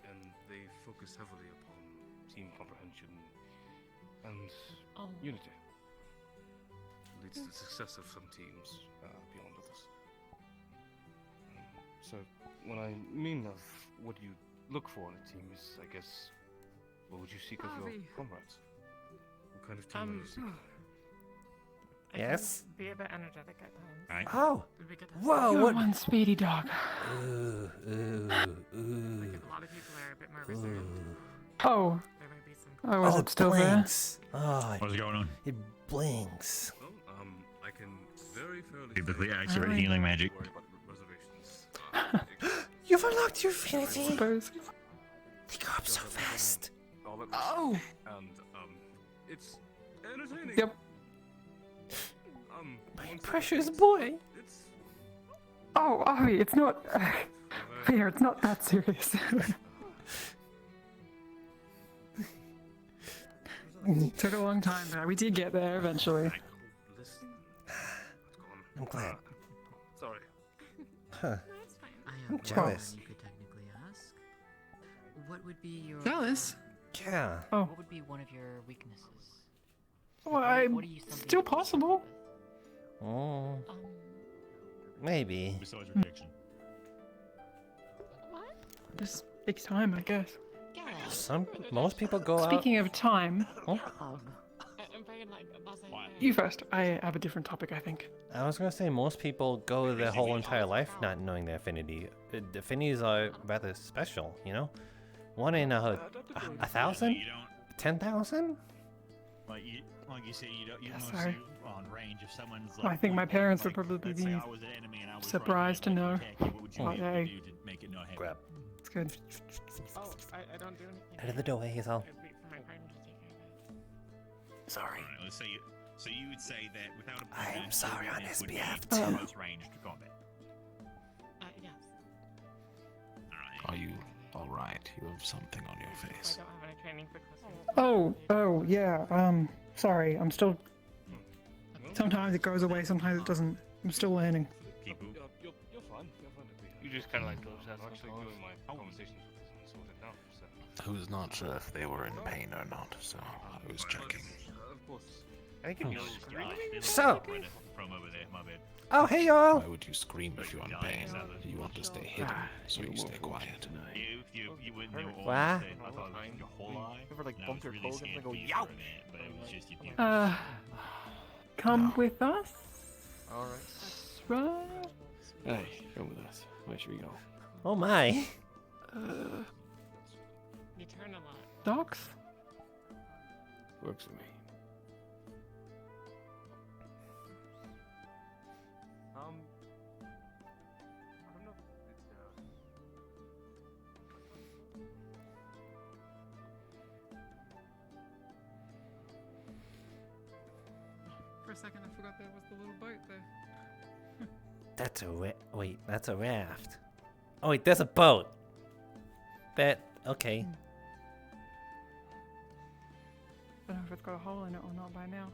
and they focus heavily upon team comprehension and unity. Leads to the success of some teams beyond others. So, when I mean of what you look for in a team is, I guess, what would you seek of your comrades? What kind of team are you seeking? Yes? Be a bit energetic at times. Right. Oh! It'd be good to Whoa! have What? one speedy dog. Ooh, ooh, ooh. Like a lot of people are a bit more reserved. Oh. There might be some. Oh, is it still there? Blinks. Oh, What's going on? It blinks. Well, I can very fairly Typically say accurate don't healing magic. worry about reservations. You've unlocked your affinity. Suppose. They go up so fast. Oh! And, it's entertaining. Yep. My precious boy. Oh, Avi, it's not. Here, it's not that serious. Took a long time, but we did get there eventually. I'm glad. Sorry. Huh. I'm one jealous. you could technically ask. What would be your Jealous? Yeah. Oh. What would be one of your weaknesses? Well, What are you somebody still who's possible. Oh. Maybe. Besides rejection. Just takes time, I guess. Most people go out. Speaking of time, Um, you first. I have a different topic, I think. I was gonna say most people go their whole entire life not knowing their affinity. Affinities are rather special, you know. One in a 1,000, 10,000. Like you say, you don't Yeah, know sorry. on range if someone's like. Well, I think my point blank, parents like, would probably let's say be I was an enemy and I was surprised to know. What would you Well, be able hey. to do to make it not happen? Grab. It's good. Oh, I don't do anything. Out of the doorway, he's all. It'd be for my partner to take care of it. Sorry. Alright, let's say so you would say that without a I am sorry on his would be behalf, close too. ranged combat. yes. Alright. Are you All right, you have something on your I face. don't have any training for cussing. Oh, yeah. Sorry, I'm still. Sometimes it goes away, sometimes it doesn't. I'm still learning. You're fine. You just kind of like goes out. I'm actually doing my conversations with this and sort it out. So. I was not sure if they were in pain or not, so I was checking. Of course. I think you're So- From over there, my bad. Oh, hey y'all! Why would you scream if you're in pain? You want to stay hidden, so you stay quiet. You wouldn't know all What? the thing. I thought it was your whole life. Ever, like, and I bump was your really toes and scared go, for you "Yow!" for a minute, but it was just you didn't. Come with us. Alright. Right. Hey, come with us. Where should we go? Oh my! You turn a lot. Docs? Works for me. I don't know if it's For a second, I forgot there was the little boat there. That's a wait, that's a raft. Oh wait, there's a boat. Okay. I don't know if it's got a hole in it or not by now.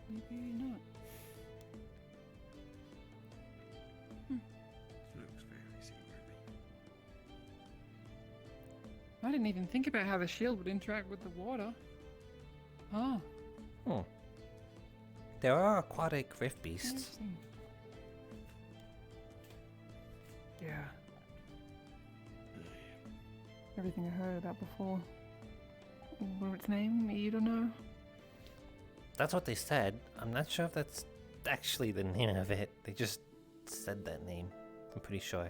Maybe not. looks very seaworthy. I didn't even think about how the shield would interact with the water. Oh. Hmm. There are aquatic rift beasts. Interesting. Yeah. Everything I heard about before. What was its name? You don't know? That's what they said. I'm not sure if that's actually the name of it. They just said that name. I'm pretty sure.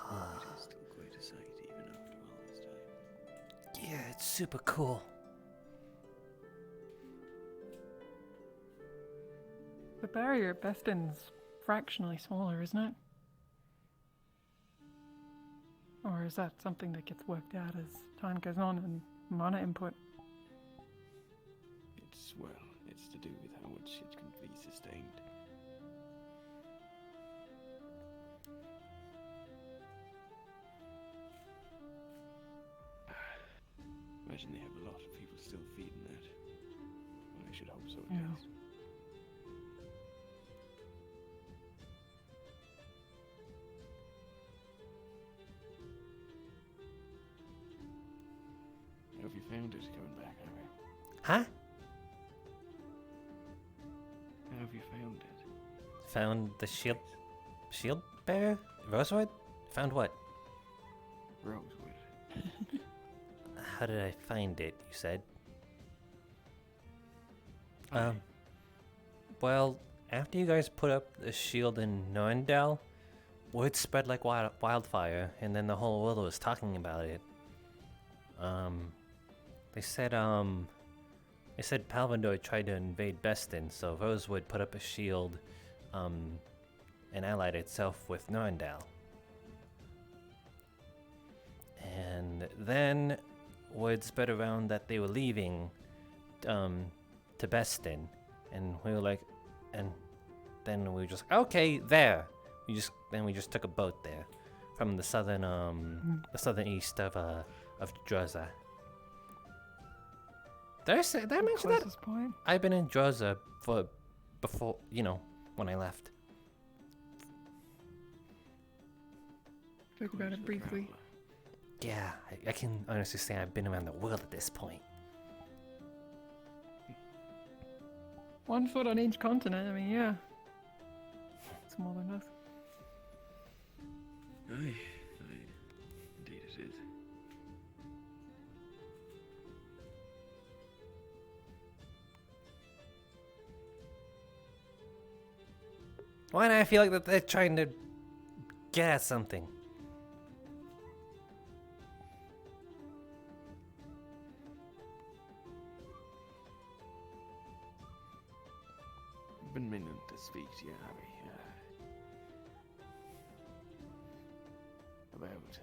It is still quite a sight, even after all this time. Yeah, it's super cool. The barrier at Beston's fractionally smaller, isn't it? Or is that something that gets worked out as time goes on and mana input? It's, well, it's to do with how much it can be sustained. Imagine they have a lot of people still feeding that. Well, I should hope so at Yeah. least. How have you found it coming back, Harry? Huh? How have you found it? Found the shield bearer? Rosewood? Found what? Rosewood. How did I find it, you said? Well, after you guys put up the shield in Norndale, word spread like wildfire, and then the whole world was talking about it. They said Palvandor tried to invade Beston, so Rosewood put up a shield, and allied itself with Norndale. And then word spread around that they were leaving, to Beston, and we were like, and then we were just okay there. We just took a boat there, from the southern east of Droza. Did I mention that? Point? I've been in Droza before, when I left. Talk about it briefly. Yeah, I can honestly say I've been around the world at this point. 1 foot on each continent, I mean, yeah. It's more than enough. Aye, indeed it is. Why do I feel like that they're trying to get at something? I've been meaning to speak to you, Harry. About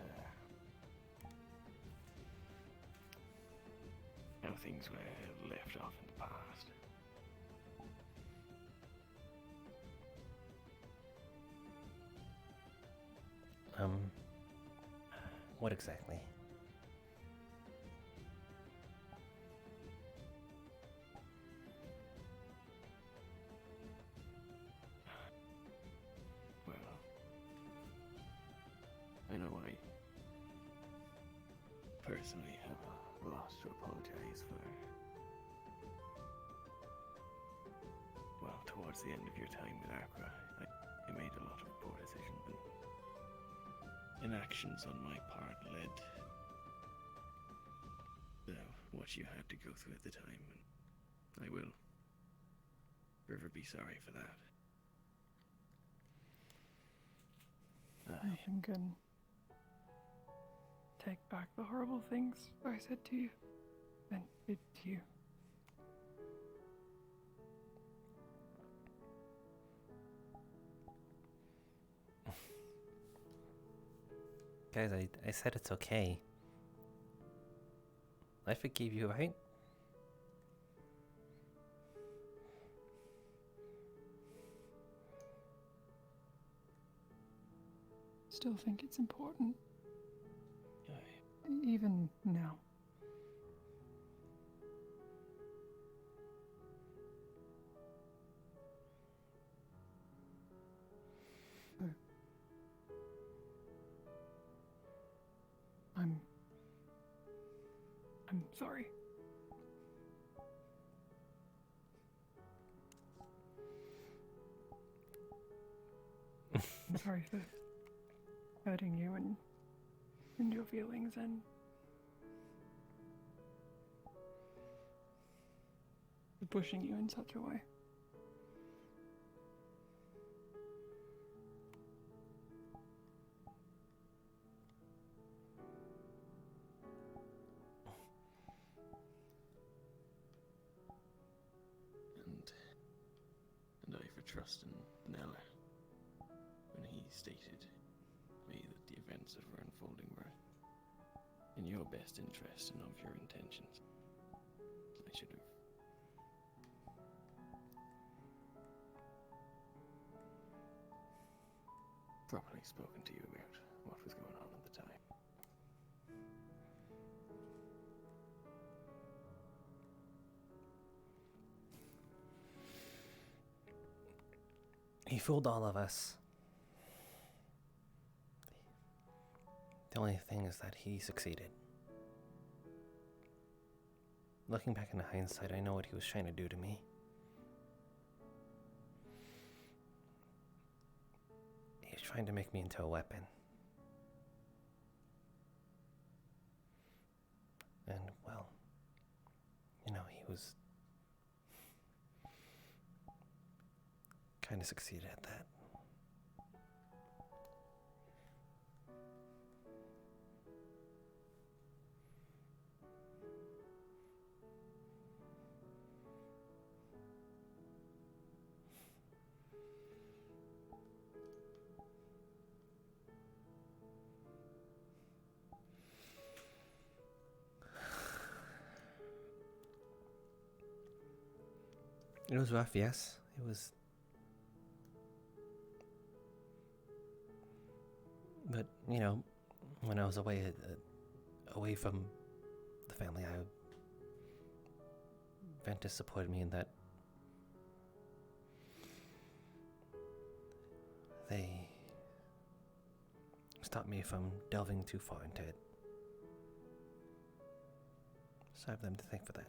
how things were left off in the past. What exactly? Well, I know I personally have a lot to apologize for. Well, towards the end of your time with Accra, I made a lot of poor decisions and inactions on my part led to what you had to go through at the time, and I will forever be sorry for that. Nothing can take back the horrible things I said to you and did to you. Guys, I said it's okay. I forgive you, right? Still think it's important. Even now. I'm sorry. I'm sorry for hurting you and your feelings and for pushing you in such a way. And I for trusting Nella when he stated to me that the events that were unfolding were in your best interest and of your intentions. I should have properly spoken to you about what was going on at the time. He fooled all of us. The only thing is that he succeeded. Looking back in hindsight, I know what he was trying to do to me. He was trying to make me into a weapon. And, well, you know, he was kind of succeeded at that. It was rough, yes. It was. But, you know, when I was away from the family, Ventus supported me in that. They stopped me from delving too far into it. So I have them to thank for that.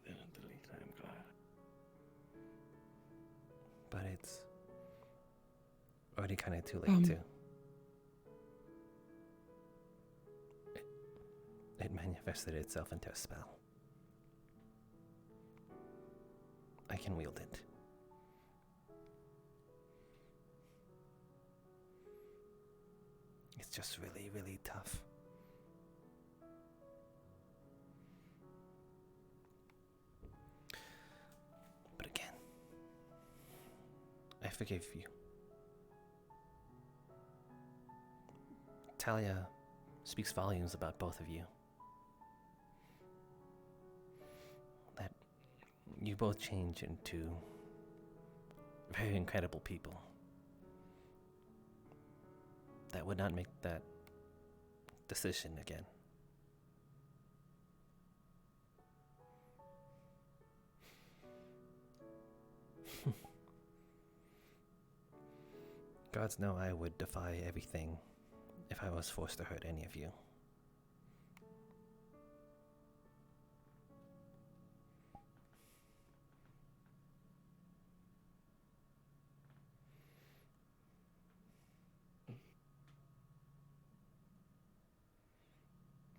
At the least I'm glad. But it's already kind of too late, too. It manifested itself into a spell. I can wield it. It's just really, really tough. But again, I forgive you. Talia speaks volumes about both of you. That you both change into very incredible people that would not make that decision again. Gods know I would defy everything if I was forced to hurt any of you.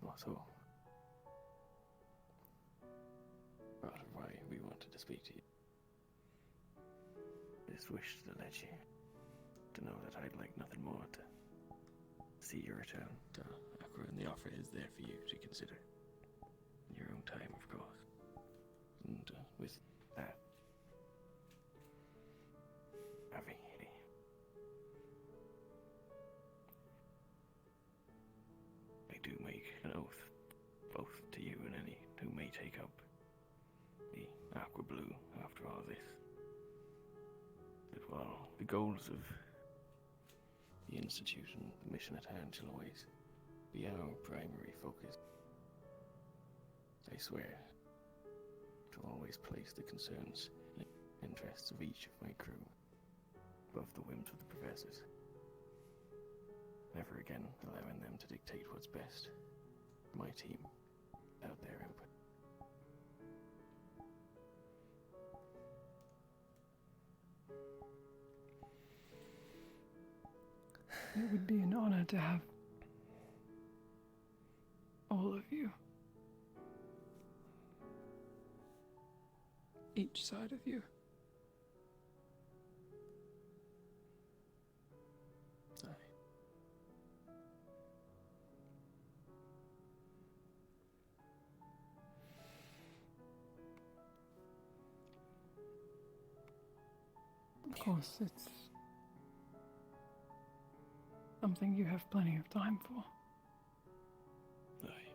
Also, part of why we wanted to speak to you. I just wished to let you to know that I'd like nothing more to see your return to Aqua, and the offer is there for you to consider in your own time, of course. And with that, Avi, I do make an oath, both to you and any who may take up the Aqua Blue after all this, that while the goals of the institution, the mission at hand shall always be our primary focus, I swear to always place the concerns and interests of each of my crew above the whims of the professors, never again allowing them to dictate what's best for my team without their input. It would be an honor to have all of you. Each side of you. Of course, it's something you have plenty of time for. Aye.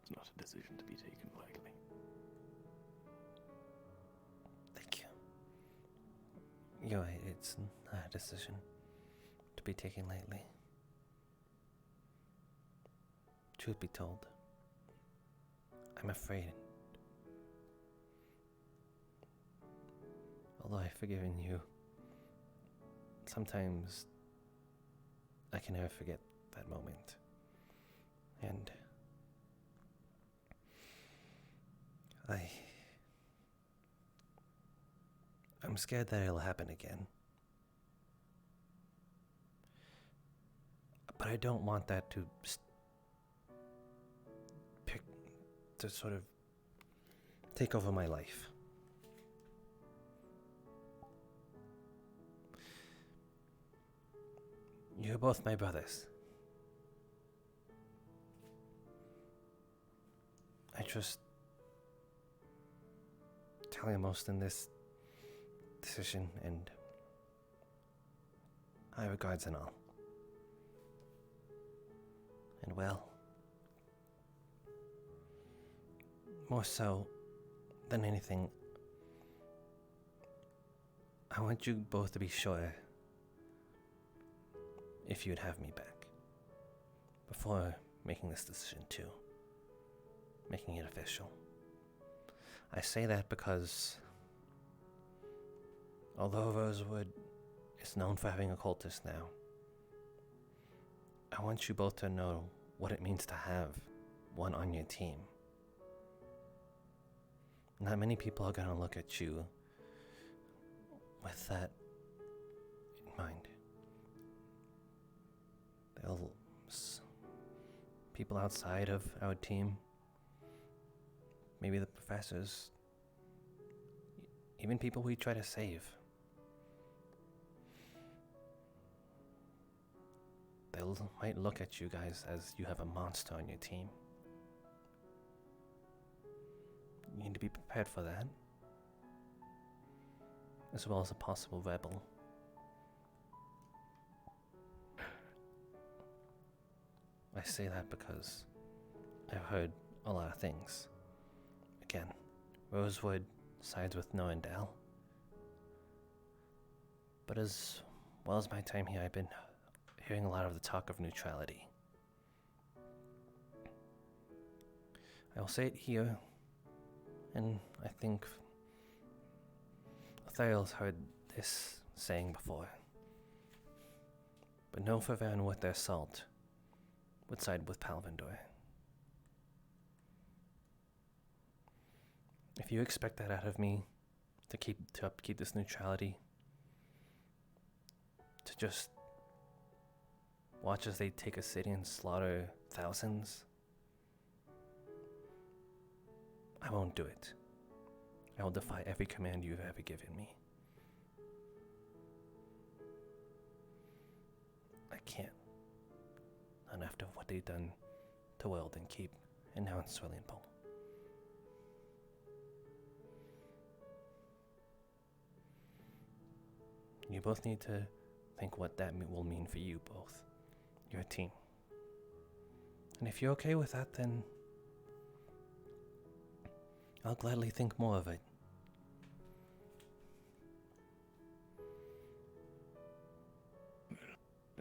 It's not a decision to be taken lightly. Thank you. You're right, it's not a decision to be taken lightly. Truth be told, I'm afraid. Although I've forgiven you, sometimes I can never forget that moment. And I'm scared that it'll happen again. But I don't want that to sort of take over my life. You're both my brothers. I trust Talia most in this decision, and high regards and all. And well, more so than anything, I want you both to be sure if you'd have me back before making this decision too, making it official. I say that because although Rosewood is known for having occultists now, I want you both to know what it means to have one on your team. Not many people are gonna look at you with that in mind. People outside of our team, maybe the professors, even people we try to save. They might look at you guys as you have a monster on your team. You need to be prepared for that, as well as a possible rebel. I say that because I've heard a lot of things. Again, Rosewood sides with No and Dal. But as well as my time here, I've been hearing a lot of the talk of neutrality. I will say it here, and I think Othel's heard this saying before. But no Favan with their salt would side with Palvindor. If you expect that out of me, to upkeep this neutrality, to just watch as they take a city and slaughter thousands, I won't do it. I will defy every command you've ever given me. I can't. Not after what they've done to Weldon Keep and now in Swirling Pole. You both need to think what that will mean for you both, your team. And if you're okay with that, then I'll gladly think more of it.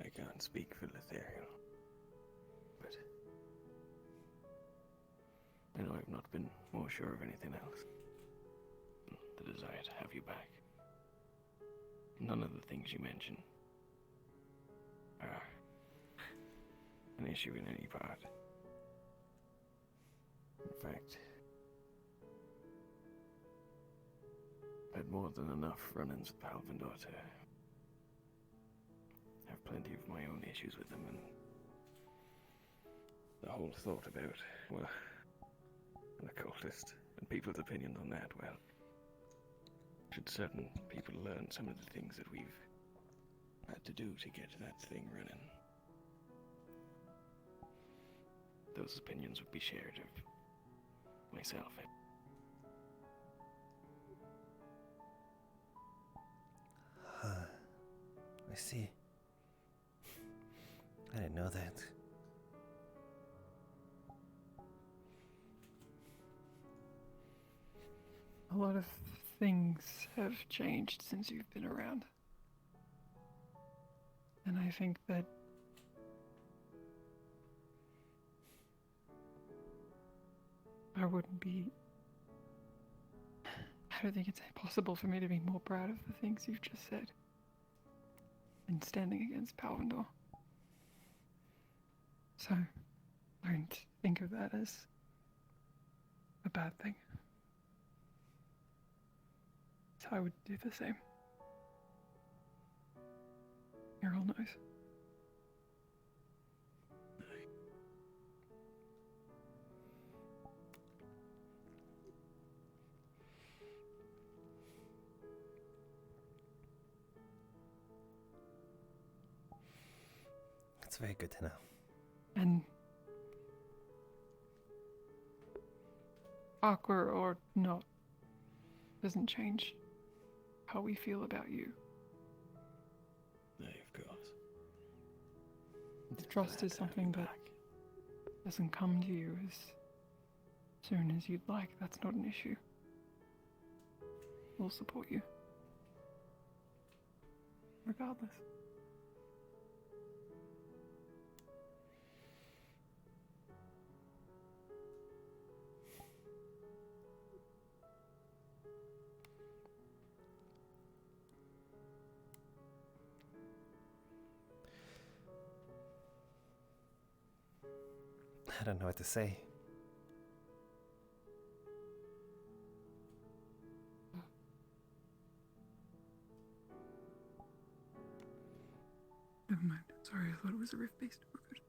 I can't speak for Lethariel, but I know I've not been more sure of anything else. The desire to have you back. None of the things you mention are an issue in any part. In fact, I've had more than enough run-ins with Palvindor to have plenty of my own issues with them, and the whole thought about, well, an occultist and people's opinions on that, well, should certain people learn some of the things that we've had to do to get that thing running, those opinions would be shared of myself. I see. I didn't know that. A lot of things have changed since you've been around. And I think that I don't think it's possible for me to be more proud of the things you've just said than standing against Palvindor. So, don't think of that as a bad thing. So I would do the same. You're all knows. That's very good to know. And Aqua or not doesn't change how we feel about you. No, of course. The trust is something that doesn't come to you as soon as you'd like. That's not an issue. We'll support you. Regardless. I don't know what to say. Never mind. Sorry, I thought it was a rift-based recruit.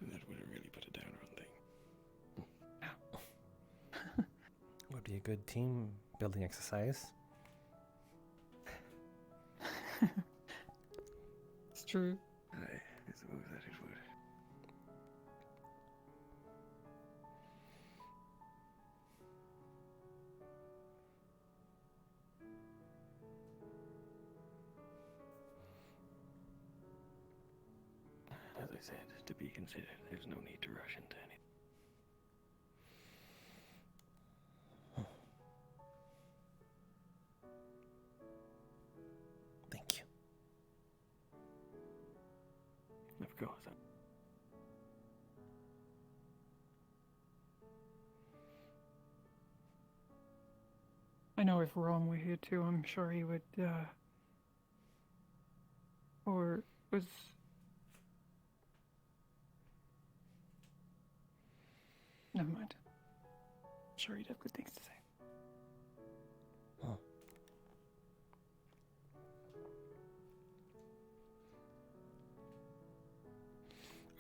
That would have really put a downer on things. Would be a good team building exercise. It's true. I suppose that it would. As I said, to be considered, there's no need to rush into anything. course. I know if Ron were here too, I'm sure he would, or was... Never mind. I'm sure he'd have good things to say.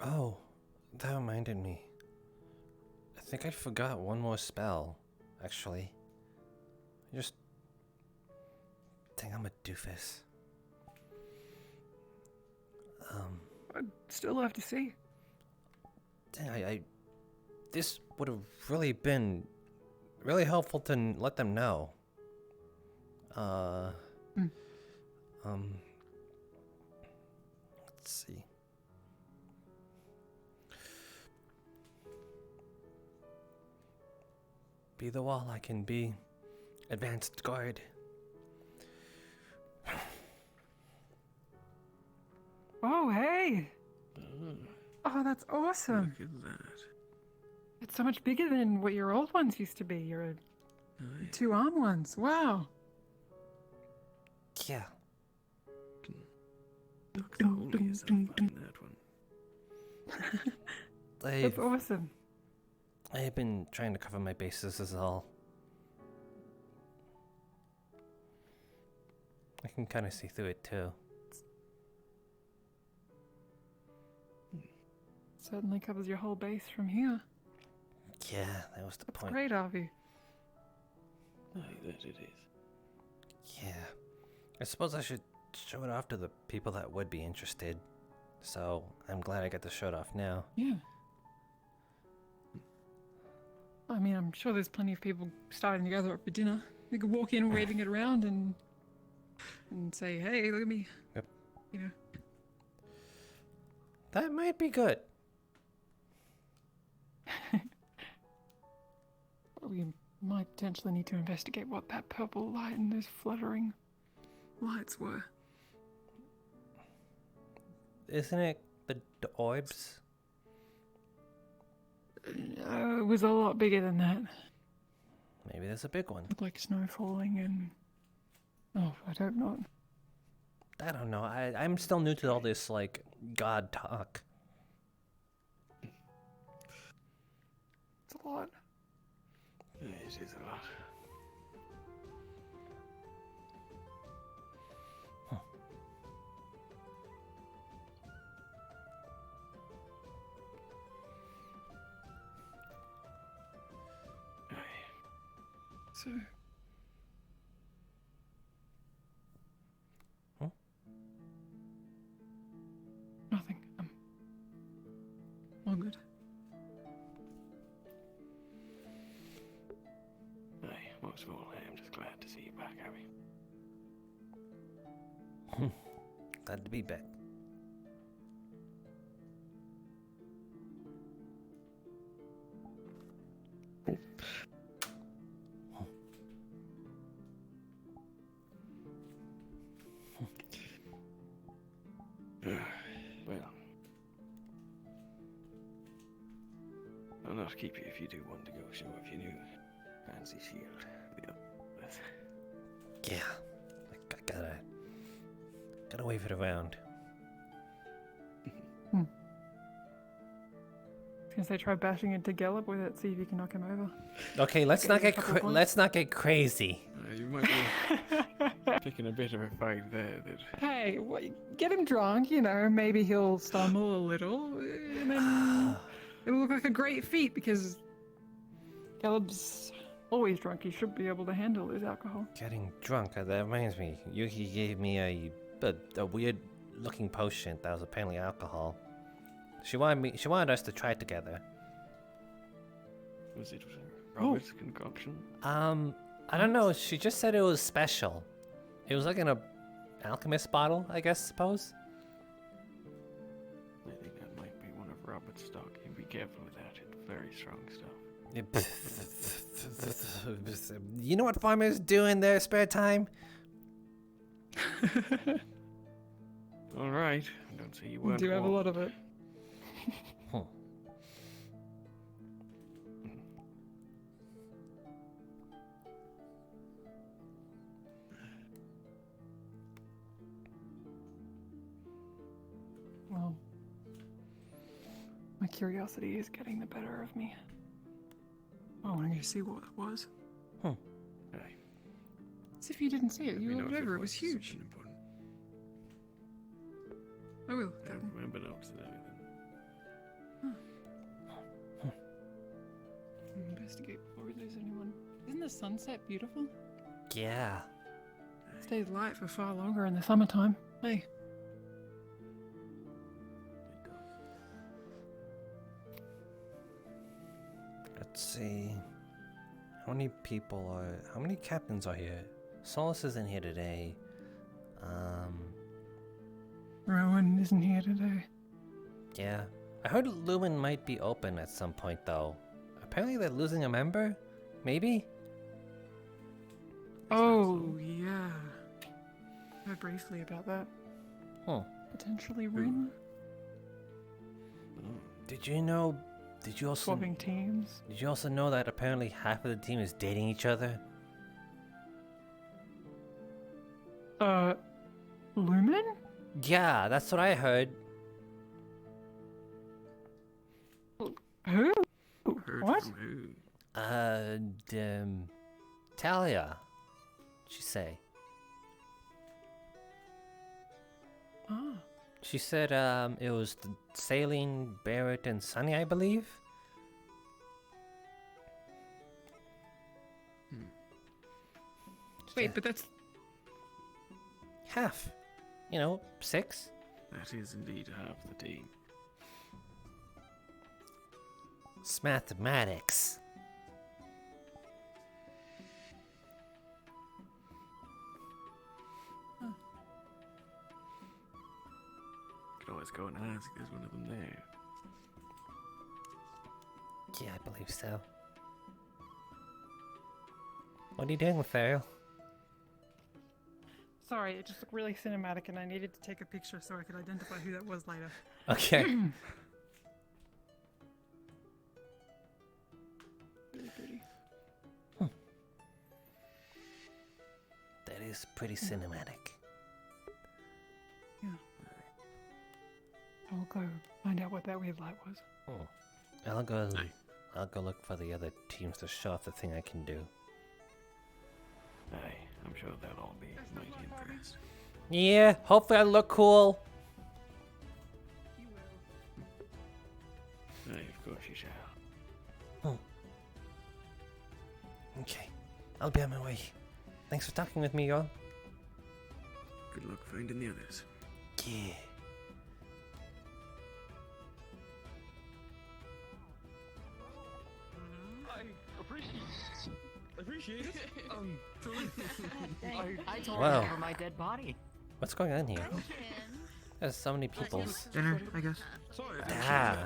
Oh, that reminded me. I think I forgot one more spell, actually. Just... Dang, I'm a doofus. I'd still have to see. Dang, this would have really been really helpful to let them know. Let's see. Be the wall I can be. Advanced guard. Oh, hey! Oh, that's awesome. Look at that. It's so much bigger than what your old ones used to be. Your two-arm ones. Wow. Yeah. Look, the holy is that one. That's awesome. I've been trying to cover my bases is all. I can kind of see through it too. Certainly covers your whole base from here. Yeah, that was the point. Great, Avi. Aye, that it is. Yeah. I suppose I should show it off to the people that would be interested. So, I'm glad I got to show it off now. Yeah. I mean, I'm sure there's plenty of people starting to gather up for dinner. We could walk in waving it around and say, hey, look at me. Yep. You know. That might be good. We might potentially need to investigate what that purple light and those fluttering lights were. Isn't it the orbs? It was a lot bigger than that. Maybe there's a big one. Looked like snow falling and... Oh, I'd hope not. I don't know. I'm still new to all this, like, God talk. It's a lot. It is a lot. So... Nothing. All good. Aye, most of all, I am just glad to see you back, Abby. Glad to be back. Well, I'll not keep you if you do want to go show off your new fancy shield. Yeah, I gotta wave it around. I was gonna say try bashing into Gallop with it, see if you can knock him over. Okay, let's not get crazy. You might be picking a bit of a fight there. Hey, get him drunk, you know, maybe he'll stumble a little, and then it'll look like a great feat because Caleb's always drunk. He should be able to handle his alcohol. Getting drunk, that reminds me. Yuki gave me a weird looking potion that was apparently alcohol. She wanted us to try it together. Was it Robert's concoction? I don't know. She just said it was special. It was like in a alchemist bottle, I suppose. I think that might be one of Robert's stock. You be careful with that. It's very strong stuff. You know what farmers do in their spare time? All right. Don't say you weren't. Do have a lot of it. Hmm. Well, my curiosity is getting the better of me. Oh, I want to see what it was. Hmm. As if you didn't see it. You know looked if over. It was was huge. something important. I will. I have my binocs and everything. Investigate before there's anyone. Isn't the sunset beautiful? Yeah. It stays light for far longer in the summertime. Hey. Let's see. How many captains are here? Solus isn't here today. Rowan isn't here today. Yeah. I heard Lumen might be open at some point though. Apparently they're losing a member? Maybe? Oh, yeah. I heard briefly about that. Huh. Potentially Rin. Did you also Swapping teams. Did you also know that apparently half of the team is dating each other? Lumen? Yeah, that's what I heard. Who? Heard What? from who? Talia. She say. Ah. She said it was Saline, Barrett, and Sunny, I believe. Wait, but that's half. 6. That is indeed half the team. It's mathematics. Could always go and ask. There's one of them there. Yeah, I believe so. What are you doing, Lothario? Sorry, it just looked really cinematic and I needed to take a picture so I could identify who that was later. Okay. Really pretty. That is pretty cinematic. Yeah. I'll go find out what that weird light was. I'll go look for the other teams to show off the thing I can do. Aye, I'm sure they'll all be mighty impressed. Yeah, hopefully I look cool. Aye, of course you shall. Okay, I'll be on my way. Thanks for talking with me, y'all. Good luck finding the others. Yeah. I appreciate it. I told Wow. him over my dead body. What's going on here? There's so many people. Dinner, I guess. Sorry. Ah.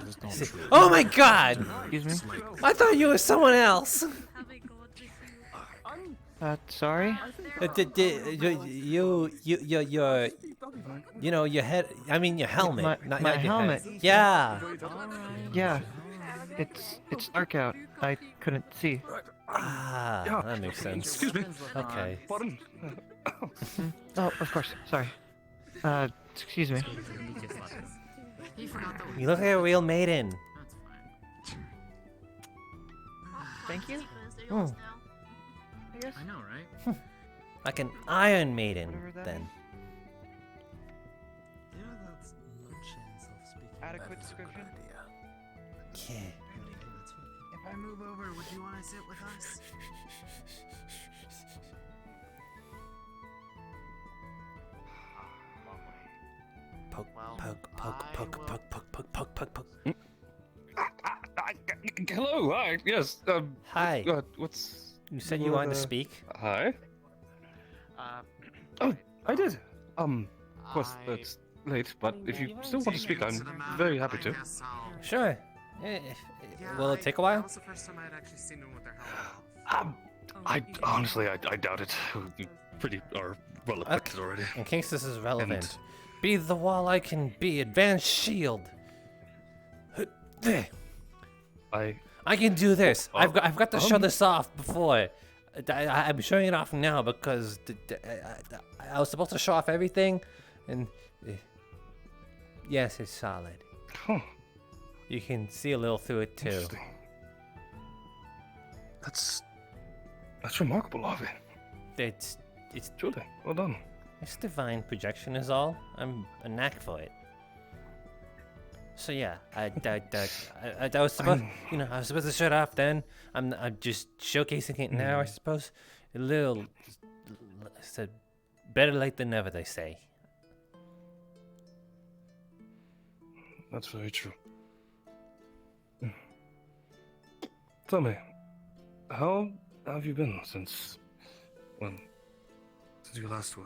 Oh my god! Excuse me? I thought you were someone else! Sorry? Your head, I mean your helmet. My not your helmet? head. Yeah! Yeah. It's dark out. I couldn't see. Ah, that makes sense. Excuse me. Okay. Pardon? Oh, of course. Sorry. Excuse me. You look like a real maiden. Thank you. Hmm. I guess. I know, right? Like an Iron Maiden, Whatever that then. Adequate description. Yeah. If I move over, would you want to sit with us? Poke, poke, poke, poke, poke, poke, poke, poke, poke, poke. Hello, hi, yes. Hi. What's... You said you wanted to speak? Hi? Oh, I did. Of course, that's late, but if you still want to speak, I'm very happy to. Sure. Will it take a while? That was the first time I'd actually seen them with their helmet off. I honestly, I doubt it. You're pretty are well equipped already. In case this is relevant, be the wall I can be. Advanced shield. I can do this. I've got to show this off before. I'm showing it off now because I was supposed to show off everything, and yes, it's solid. Huh. You can see a little through it too. Interesting. That's remarkable of it. It's truly well done. It's divine projection is all. I'm a knack for it. So yeah, I was supposed, I was supposed to shut off then. I'm just showcasing it now, I suppose. A little, said, better late than never, they say. That's very true. Tell me, how have you been since you last were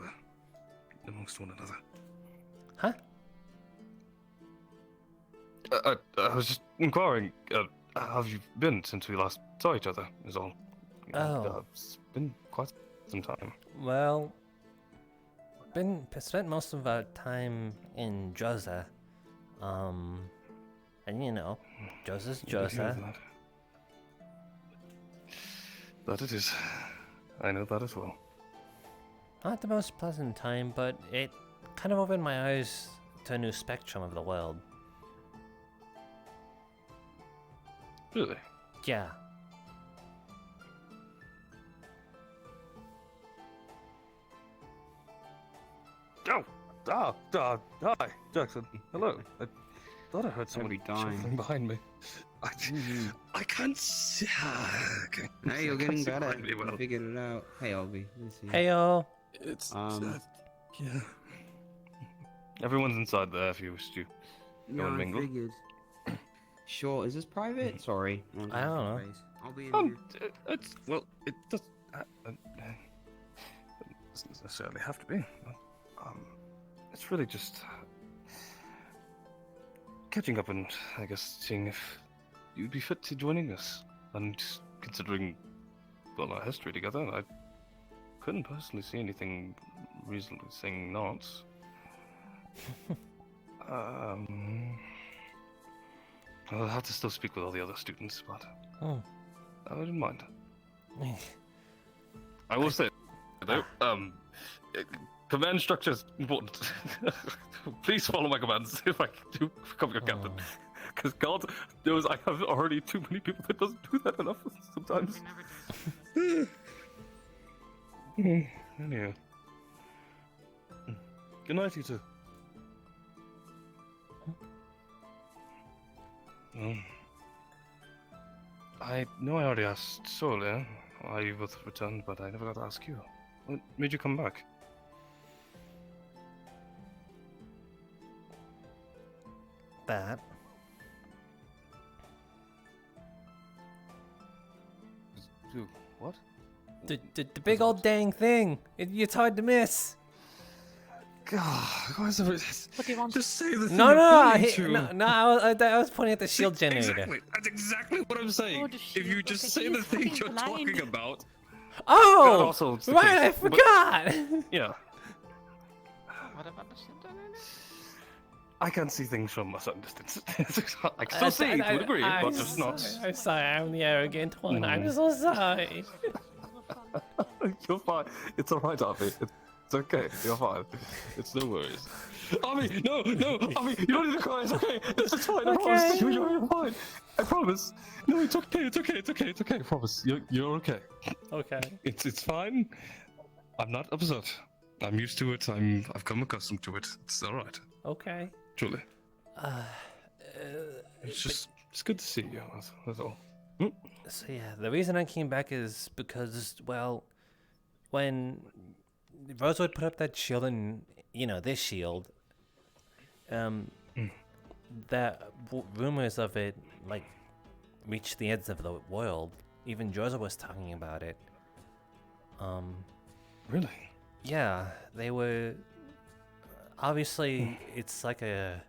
amongst one another? Huh? I was just inquiring, how have you been since we last saw each other, is all. It's been quite some time. Well, spent most of our time in Droza. And Droza's Droza. That it is. I know that as well. Not the most pleasant time, but it kind of opened my eyes to a new spectrum of the world. Really? Yeah. Hi, Jackson. Hello. I thought I heard somebody shuffling behind me. I can't see. Okay. Hey, you're getting better. Me well. You figured it out. Hey, Albie. Heyo. It's yeah. Everyone's inside there if you wish to go and mingle. Figured. Sure. Is this private? Sorry. I don't know. I'll be in here. It does. Doesn't necessarily have to be. It's really just catching up and I guess seeing if you'd be fit to joining us. And considering, well, our history together, I couldn't personally see anything reasonably saying not. I'll have to still speak with all the other students, but I wouldn't mind. I will say, though, command structure is important. Please follow my commands if I do become your captain. Because God knows I have already too many people that doesn't do that enough sometimes. Anyhow. Good night, you two. I know I already asked Sol why you both returned, but I never got to ask you. What made you come back? That. What? The big old dang thing. It's hard to miss. God, why is there... Just say the thing. No, I was pointing at the shield generator. Exactly. That's exactly what I'm saying. If you just say the thing you're talking about. Oh, also, right, I forgot. Yeah. What about the shield generator? I can see things from a certain distance. I can still see, to a degree, but just not. I'm sorry, I'm the arrogant one. I'm so sorry. You're fine. It's alright, Avi. It's okay. You're fine. It's no worries. Avi, no, Avi, you don't need to cry. It's okay. It's fine. I promise. You're fine. I promise. No, it's okay. It's okay. I promise. You're okay. Okay. It's fine. I'm not upset. I'm used to it. I've come accustomed to it. It's alright. Okay. Truly. It's good to see you. That's all. So yeah, the reason I came back is because, well, when Rosewood put up that shield and, this shield, that rumors of it, reached the ends of the world. Even Droza was talking about it. Really? Yeah, they were... Obviously, it's like a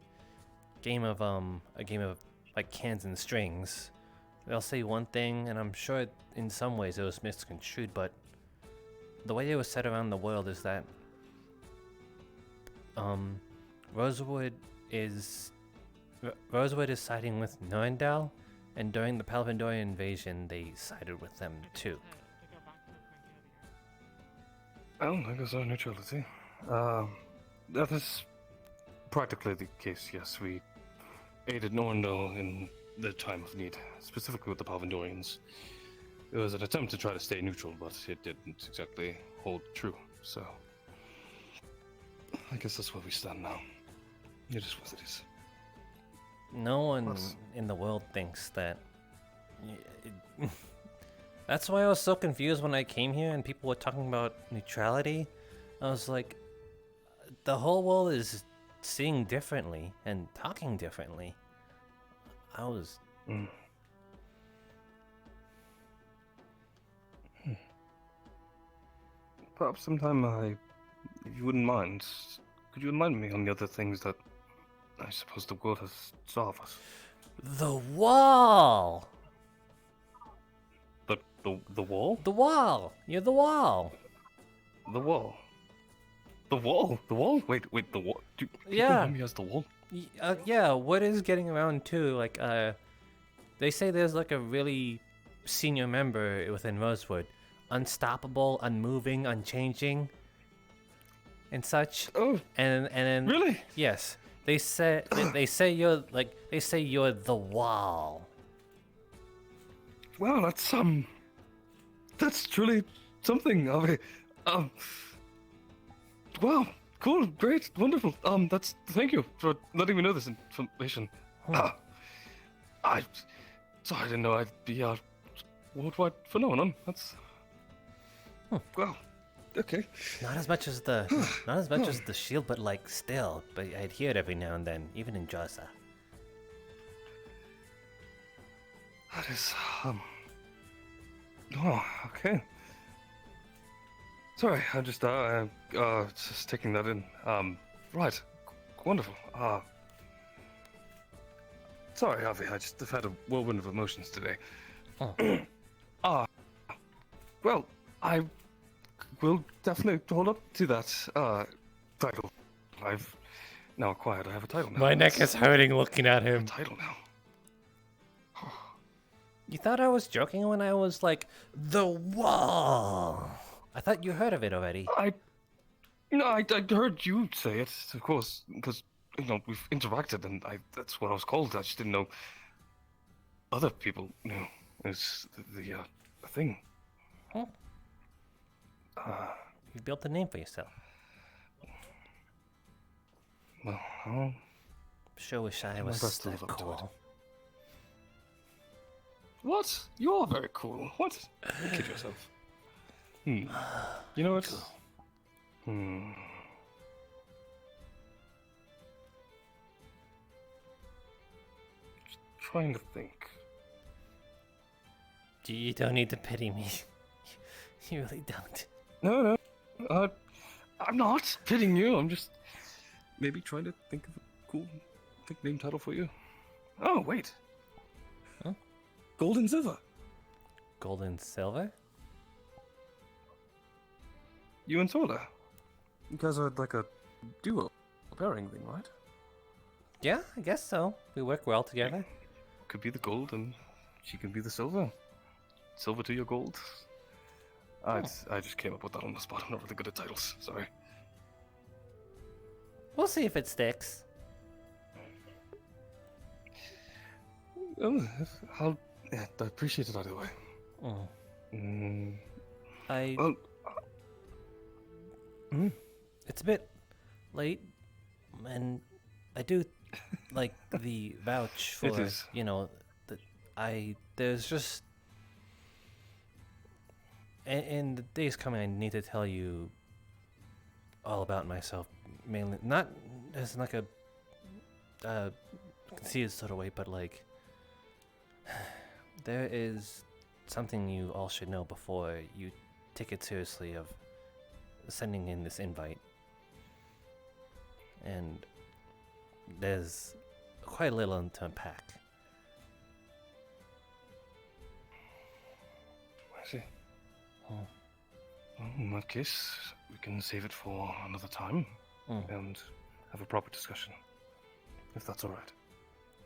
game of cans and strings. They'll say one thing, and I'm sure in some ways it was misconstrued, but the way it was said around the world is that Rosewood is Rosewood is siding with Norendal, and during the Palvandorian invasion, they sided with them too. Well, I guess our neutrality. That is practically the case, yes. We aided Norendal in the time of need, specifically with the Palvandorians. It was an attempt to try to stay neutral, but it didn't exactly hold true, so... I guess that's where we stand now. It is what it is. No one in the world thinks that. That's why I was so confused when I came here and people were talking about neutrality. I was like, the whole world is seeing differently and talking differently. I was. Perhaps sometime if you wouldn't mind, could you enlighten me on the other things that I suppose the world has saw of us? The wall! The wall? The wall! You're the wall! The wall? The wall? The wall? Wait, the wall? Do people Yeah. know me as the wall? Yeah, what is getting around too? Like, they say there's like a really senior member within Rosewood. Unstoppable, unmoving, unchanging, and such. Oh. And really? Yes. They say you're the wall. Wow, that's truly something. Wow, cool, great, wonderful. Thank you for letting me know this information. I didn't know I'd be a worldwide phenomenon. That's well, okay. Not as much as the shield, but like still. But I'd hear it every now and then, even in Jasa. That is oh, okay. Sorry, I'm just taking that in. Right, wonderful. Sorry, Avi, I've had a whirlwind of emotions today. Well, I will definitely hold up to that title. I've now acquired. I have a title now. My neck is hurting looking at him. Title now. You thought I was joking when I was like, the wall. I thought you heard of it already. I heard you say it, of course, because we've interacted, and that's what I was called. I just didn't know other people knew. It's the thing. Huh. You built a name for yourself. Well, sure wish I was that cool. What? You're very cool. What? You kid yourself. You know what? Just trying to think. You don't need to pity me. You really don't. No. I'm not pitying you. I'm just maybe trying to think of a cool nickname title for you. Oh, wait. Huh? Gold and Silver. Gold and Silver? You and Sola. You guys are like a duo pairing thing, right? Yeah, I guess so. We work well together. Could be the gold and she can be the silver. Silver to your gold. I just came up with that on the spot. I'm not really good at titles. Sorry. We'll see if it sticks. I appreciate it either way. It's a bit late, and I do like the vouch for It is. there's just in the days coming I need to tell you all about myself, mainly not as like a conceited sort of way, but like there is something you all should know before you take it seriously of sending in this invite. And there's quite a little to unpack. I see. Well, in that case, we can save it for another time and have a proper discussion, if that's all right.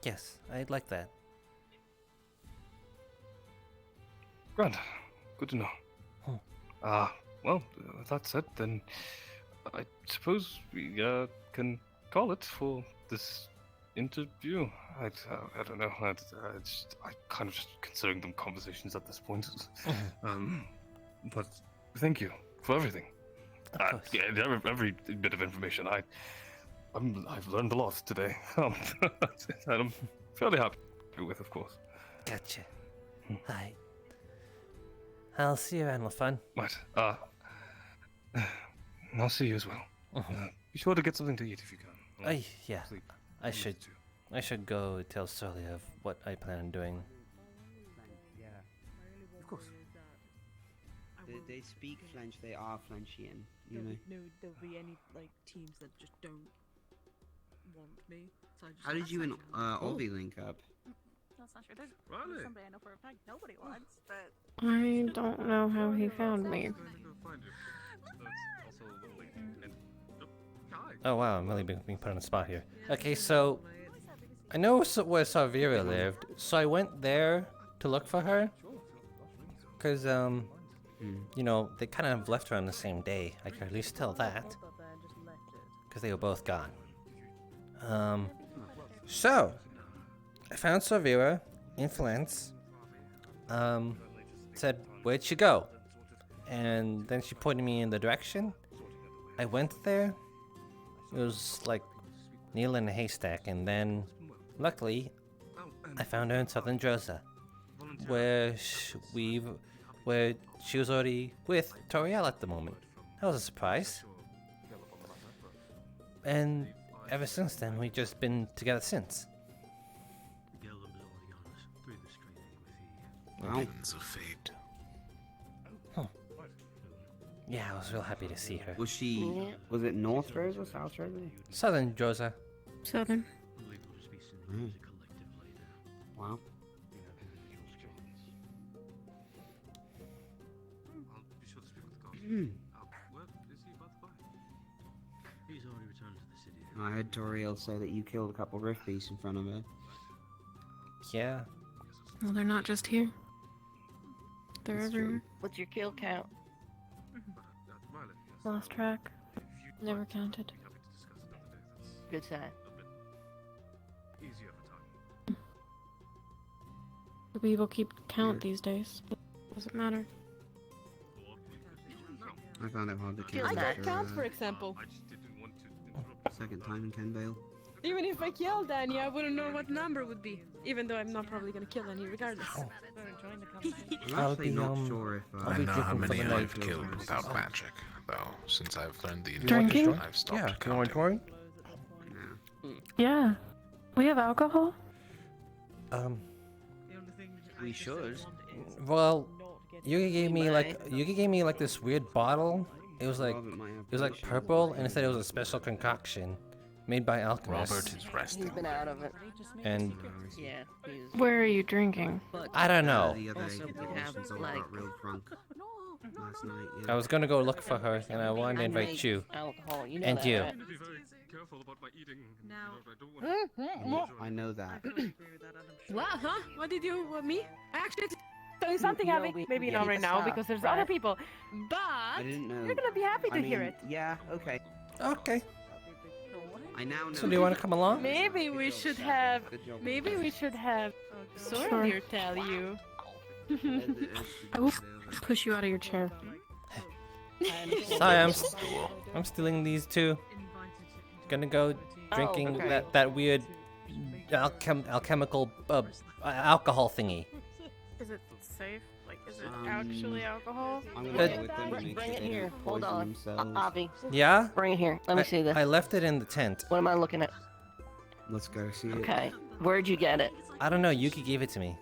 Yes, I'd like that. Grand. Good to know. Well, with that said, then I suppose we can call it for this interview. I don't know. I kind of just considering them conversations at this point. But thank you for everything. Yeah, every bit of information. I've learned a lot today. And I'm fairly happy with, of course. Gotcha. Hi. I'll see you around, LaFun. Right. I'll see you as well. Be sure to get something to eat if you can. Yeah. I should go tell Sully of what I plan on doing. Yeah. Of course. They speak French. They are Frenchian. You know. There'll be any like teams that just don't want me. So I just How did you and Ovi link up? That's not true. There's somebody I know for a fact nobody wants, but... I don't know how he found me. Oh wow, I'm really being put on the spot here. Okay, so I know where Savira lived, so I went there to look for her. Cause you know, they kind of left her on the same day. I could at least tell that, cause they were both gone. So I found Savira in Flens. Said, "Where'd she go?" And then she pointed me in the direction. I went there. It was like needle in a haystack, and then, luckily, I found her in southern Drosa, where she was already with Toriel at the moment. That was a surprise. And ever since then, we've just been together since. Winds of fate. Yeah, I was real happy to see her. Was she? Was it North Rose or South Rose? Southern Drosa. Southern. Wow. I heard Toriel say that you killed a couple rift beasts in front of her. Yeah. Well, they're not just here. They're everywhere. What's your kill count? Lost track. Never counted. Good sign. The people keep count these days. Doesn't matter. I found it hard to Kill count. that. after, Counts, for example. Second time in Kenvale. Even if I killed Danny, I wouldn't know what number it would be. Even though I'm not probably gonna kill any regardless. I'm actually not sure if I know how many the I've killed without magic, though. Since I've learned the Drinking? intuition, I've stopped counting. Touring? Yeah. We have alcohol? We should. Well, Yugi gave me like this weird bottle. It was like purple, and it said it was a special concoction made by alchemists. Robert is resting. He's been out of it. And Yeah. He's... Where are you drinking? I don't know. The other Also, we have, all like- got real drunk last night. Yeah. I was gonna go look for her, and I wanted to invite make you. Alcohol, you know And that, you. right? Careful about my eating. I know that. What? Huh? What did you? What, me? I actually tell you You something, know Abby. we Maybe can not get right the now stuff, because there's right? other people. I But didn't know. you're gonna be happy to hear it. Yeah. Okay. Okay. I now know. So do you want to come along? Maybe we should have. Good job. Maybe we should have. Sure. Sordier tell you. I will push you out of your chair. Sorry, I'm stealing these too. Gonna go drinking okay. that weird alchemical alcohol thingy. Is it safe? Like, is it actually alcohol? I'm gonna go with them to make Bring sure it they here. don't Hold poison on. themselves. Avi, Yeah? bring it here. Let me see this. I left it in the tent. What am I looking at? Let's go see it. Okay. Where'd you get it? I don't know. Yuki gave it to me.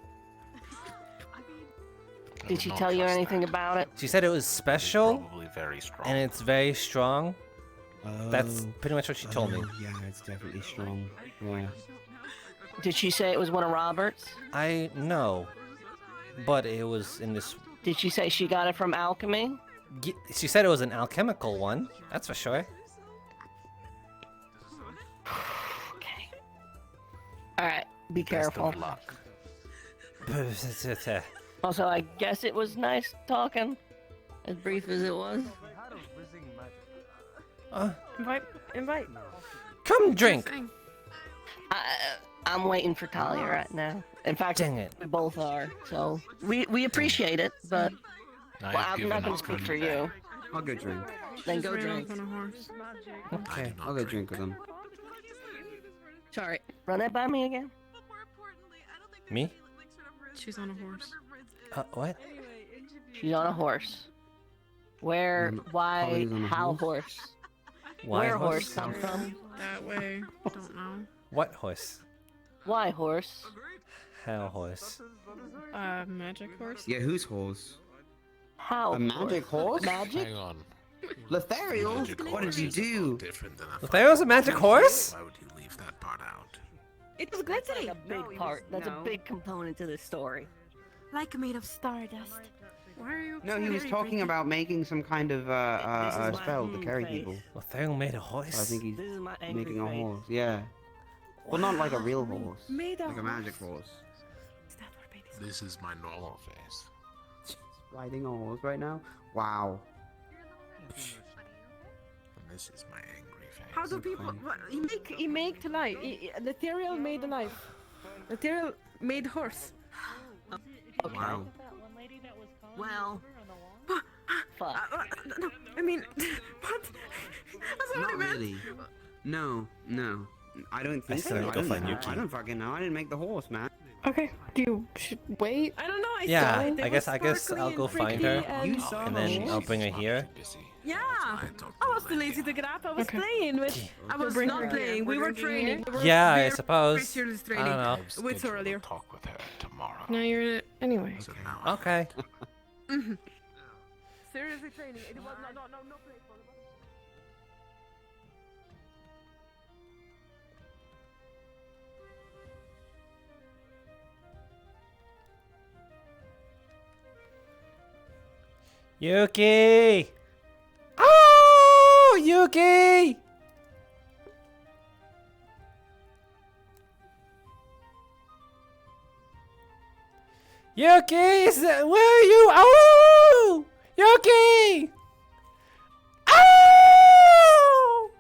Did she tell you anything about it? She said it was special Probably very strong. and it's very strong. That's Oh. pretty much what she told me. Yeah, it's definitely strong. Yeah. Did she say it was one of Robert's? I know, but it was in this. Did she say she got it from alchemy? She said it was an alchemical one. That's for sure. Okay. Alright. Be careful. Best of luck. Also, I guess it was nice talking, as brief as it was. Invite. Come drink. I'm waiting for Talia right now. In fact, Dang it. we both are. So we appreciate it, but I've well, I'm given not gonna up speak on for that. you. I'll go drink. Then go Ran drink. off on a horse. Okay. I'll go drink with them. Sorry, run that by me again. Me? She's on a horse. What? She's on a horse. Where? Why? Talia's on a How horse? horse? Why Where horse? horse come from? That way. Don't know. What horse? Why horse? How horse? Magic horse. Yeah, whose horse? How? A magic horse? Magic? Hang on. Lothariel? Magic What did horse you is do? different than a Lothario's a magic horse? Why would you leave that part out? It was That's glittery. like a big part. That's a big component to this story. Like made of stardust. Why are you? No, he was talking about making some kind of spell to carry people. Lothario made a horse? I think he's This is my angry making a face. horse. Yeah. Well, not like a real horse. Made a Like a magic horse. This is my normal face. Riding a horse right now? Wow. And this is my angry face. How do people? What, he make to life. The ethereal made life. The ethereal made horse. Okay. Wow. Well. Fuck. No, I mean, what? That's Not what I meant. really. No, no. I don't think still so. need I to go don't find know. Yuki. I don't fucking know. I didn't make the horse, man. Okay. Do you should wait? I don't know. I Yeah, saw it. It I guess was I'll go sparkly find and her, pretty You saw and the then horse? I'll bring her here. Yeah, I was too lazy to get up. I was Okay. playing with. I was bring not her playing. We were training. We were Yeah, I very suppose. serious I training don't know. with her earlier. Talk with her tomorrow. Now you're in it anyway. So now Okay. Seriously training. It was no play. Yuki! Oh, Yuki! Yuki, where are you? Oh, Yuki! Oh!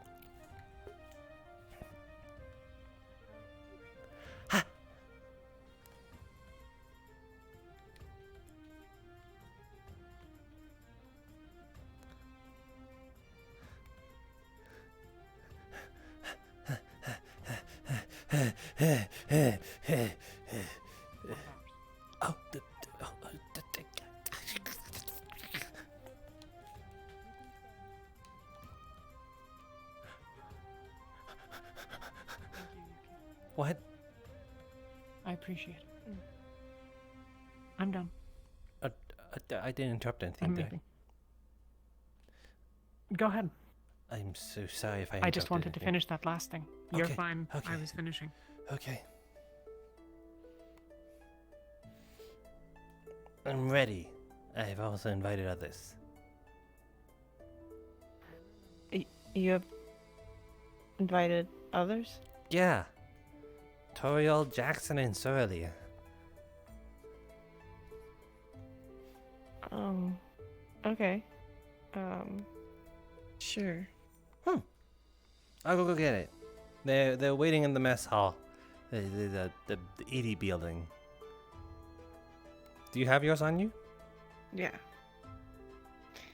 What? I appreciate it. I'm done. I didn't interrupt anything, I'm did leaving. Go ahead. I? I'm so sorry if I I just interrupted wanted to anything. finish that last thing. You're Okay, fine. okay. I was finishing. Okay. I'm ready. I've also invited others. You have invited others? Yeah. Toriel, Jackson, and Soralia. Okay. Sure. I'll go get it. They're waiting in the mess hall. The ED building. Do you have yours on you? Yeah.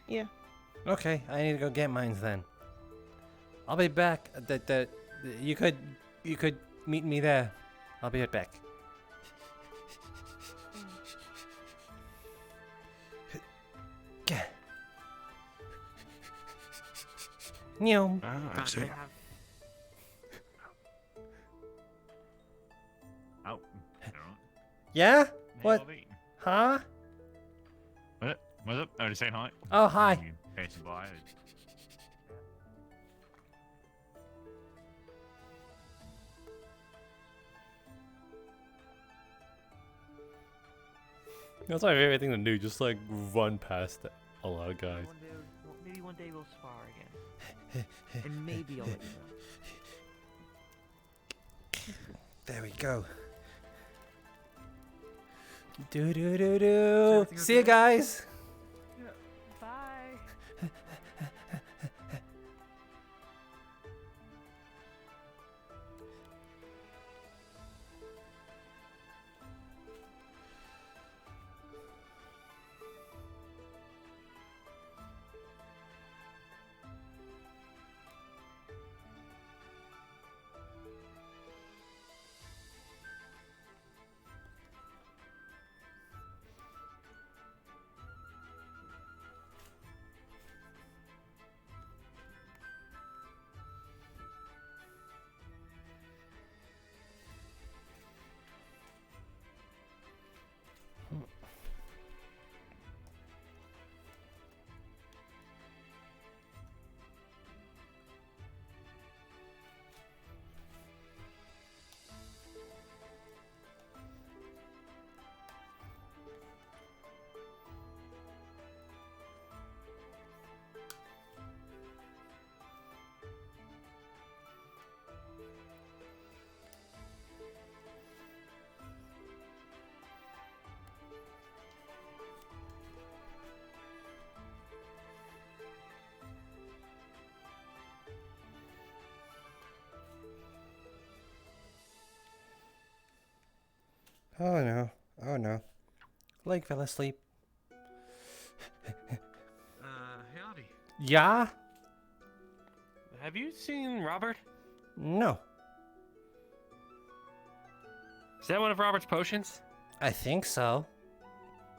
Yeah. Okay, I need to go get mine then. I'll be back. You could meet me there. I'll be right back. Meow. I see. Oh, alright. Yeah? Hey, What? Bobby. Huh? What? What's up? Oh, just saying hi. Oh, hi. You passing by. That's my favorite thing to do. Just like run past a lot of guys. Maybe one day we'll spar again. And maybe I'll let you know. There we go. Do do do do. See you guys. Bye. Oh no. Oh no. Blake fell asleep. Hey, Avi. Yeah? Have you seen Robert? No. Is that one of Robert's potions? I think so.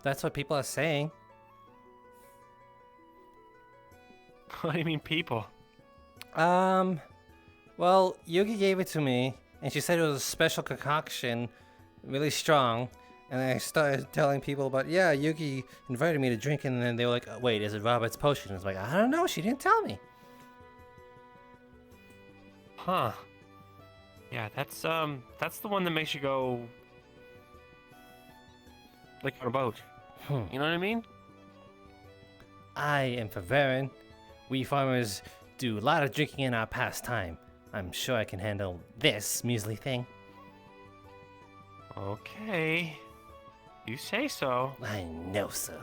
That's what people are saying. What do you mean, people? Well, Yugi gave it to me, and she said it was a special concoction, really strong. And I started telling people about, yeah, Yugi invited me to drink, and then they were like, wait, is it Robert's potion? I was like, I don't know, she didn't tell me. Huh. Yeah, that's the one that makes you go like on a boat. You know what I mean? I am Favarin. We farmers do a lot of drinking in our pastime. I'm sure I can handle this measly thing. Okay. You say so. I know so.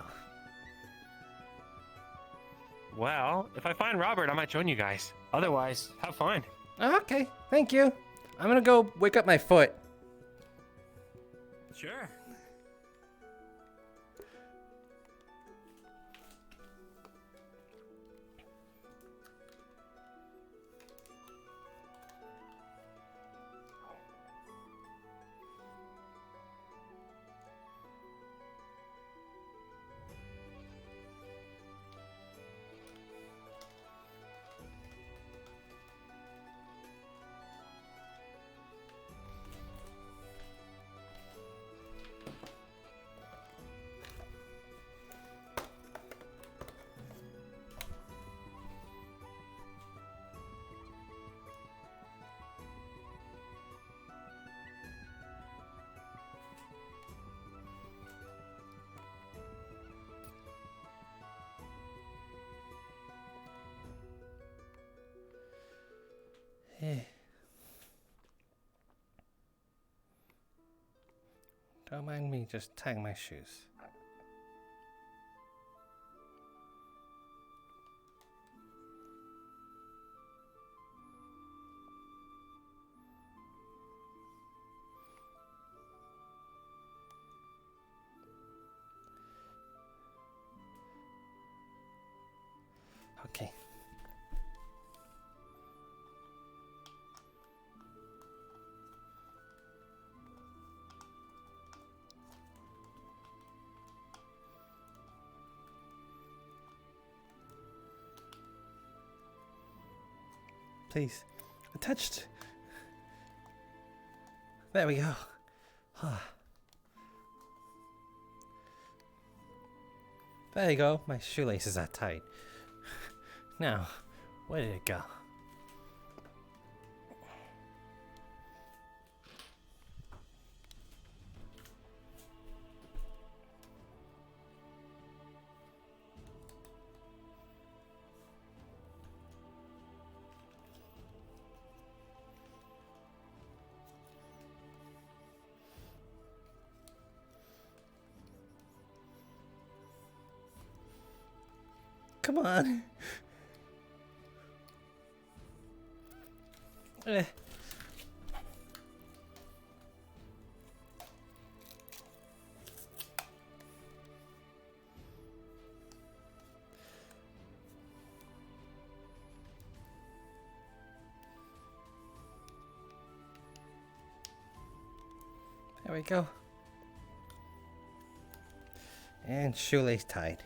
Well, if I find Robert, I might join you guys. Otherwise, have fun. Okay, thank you. I'm gonna go wake up my foot. Sure. Hey. Don't mind me just tying my shoes. Okay. Please. Attached. There we go. There you go. My shoelaces are tight. Now, where did it go? Come on. Eh. There we go. And shoelace tied.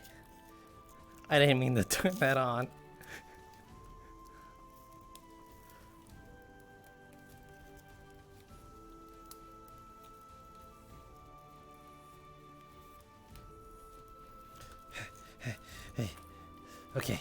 I didn't mean to turn that on. Hey. Okay.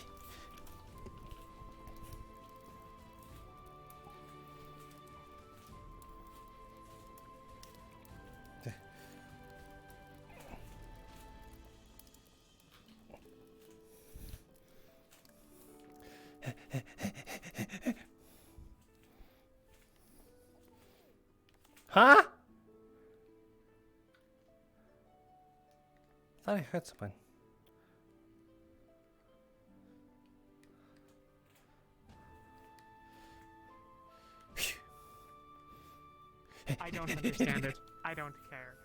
Huh? Thought I heard someone. I don't understand it. I don't care.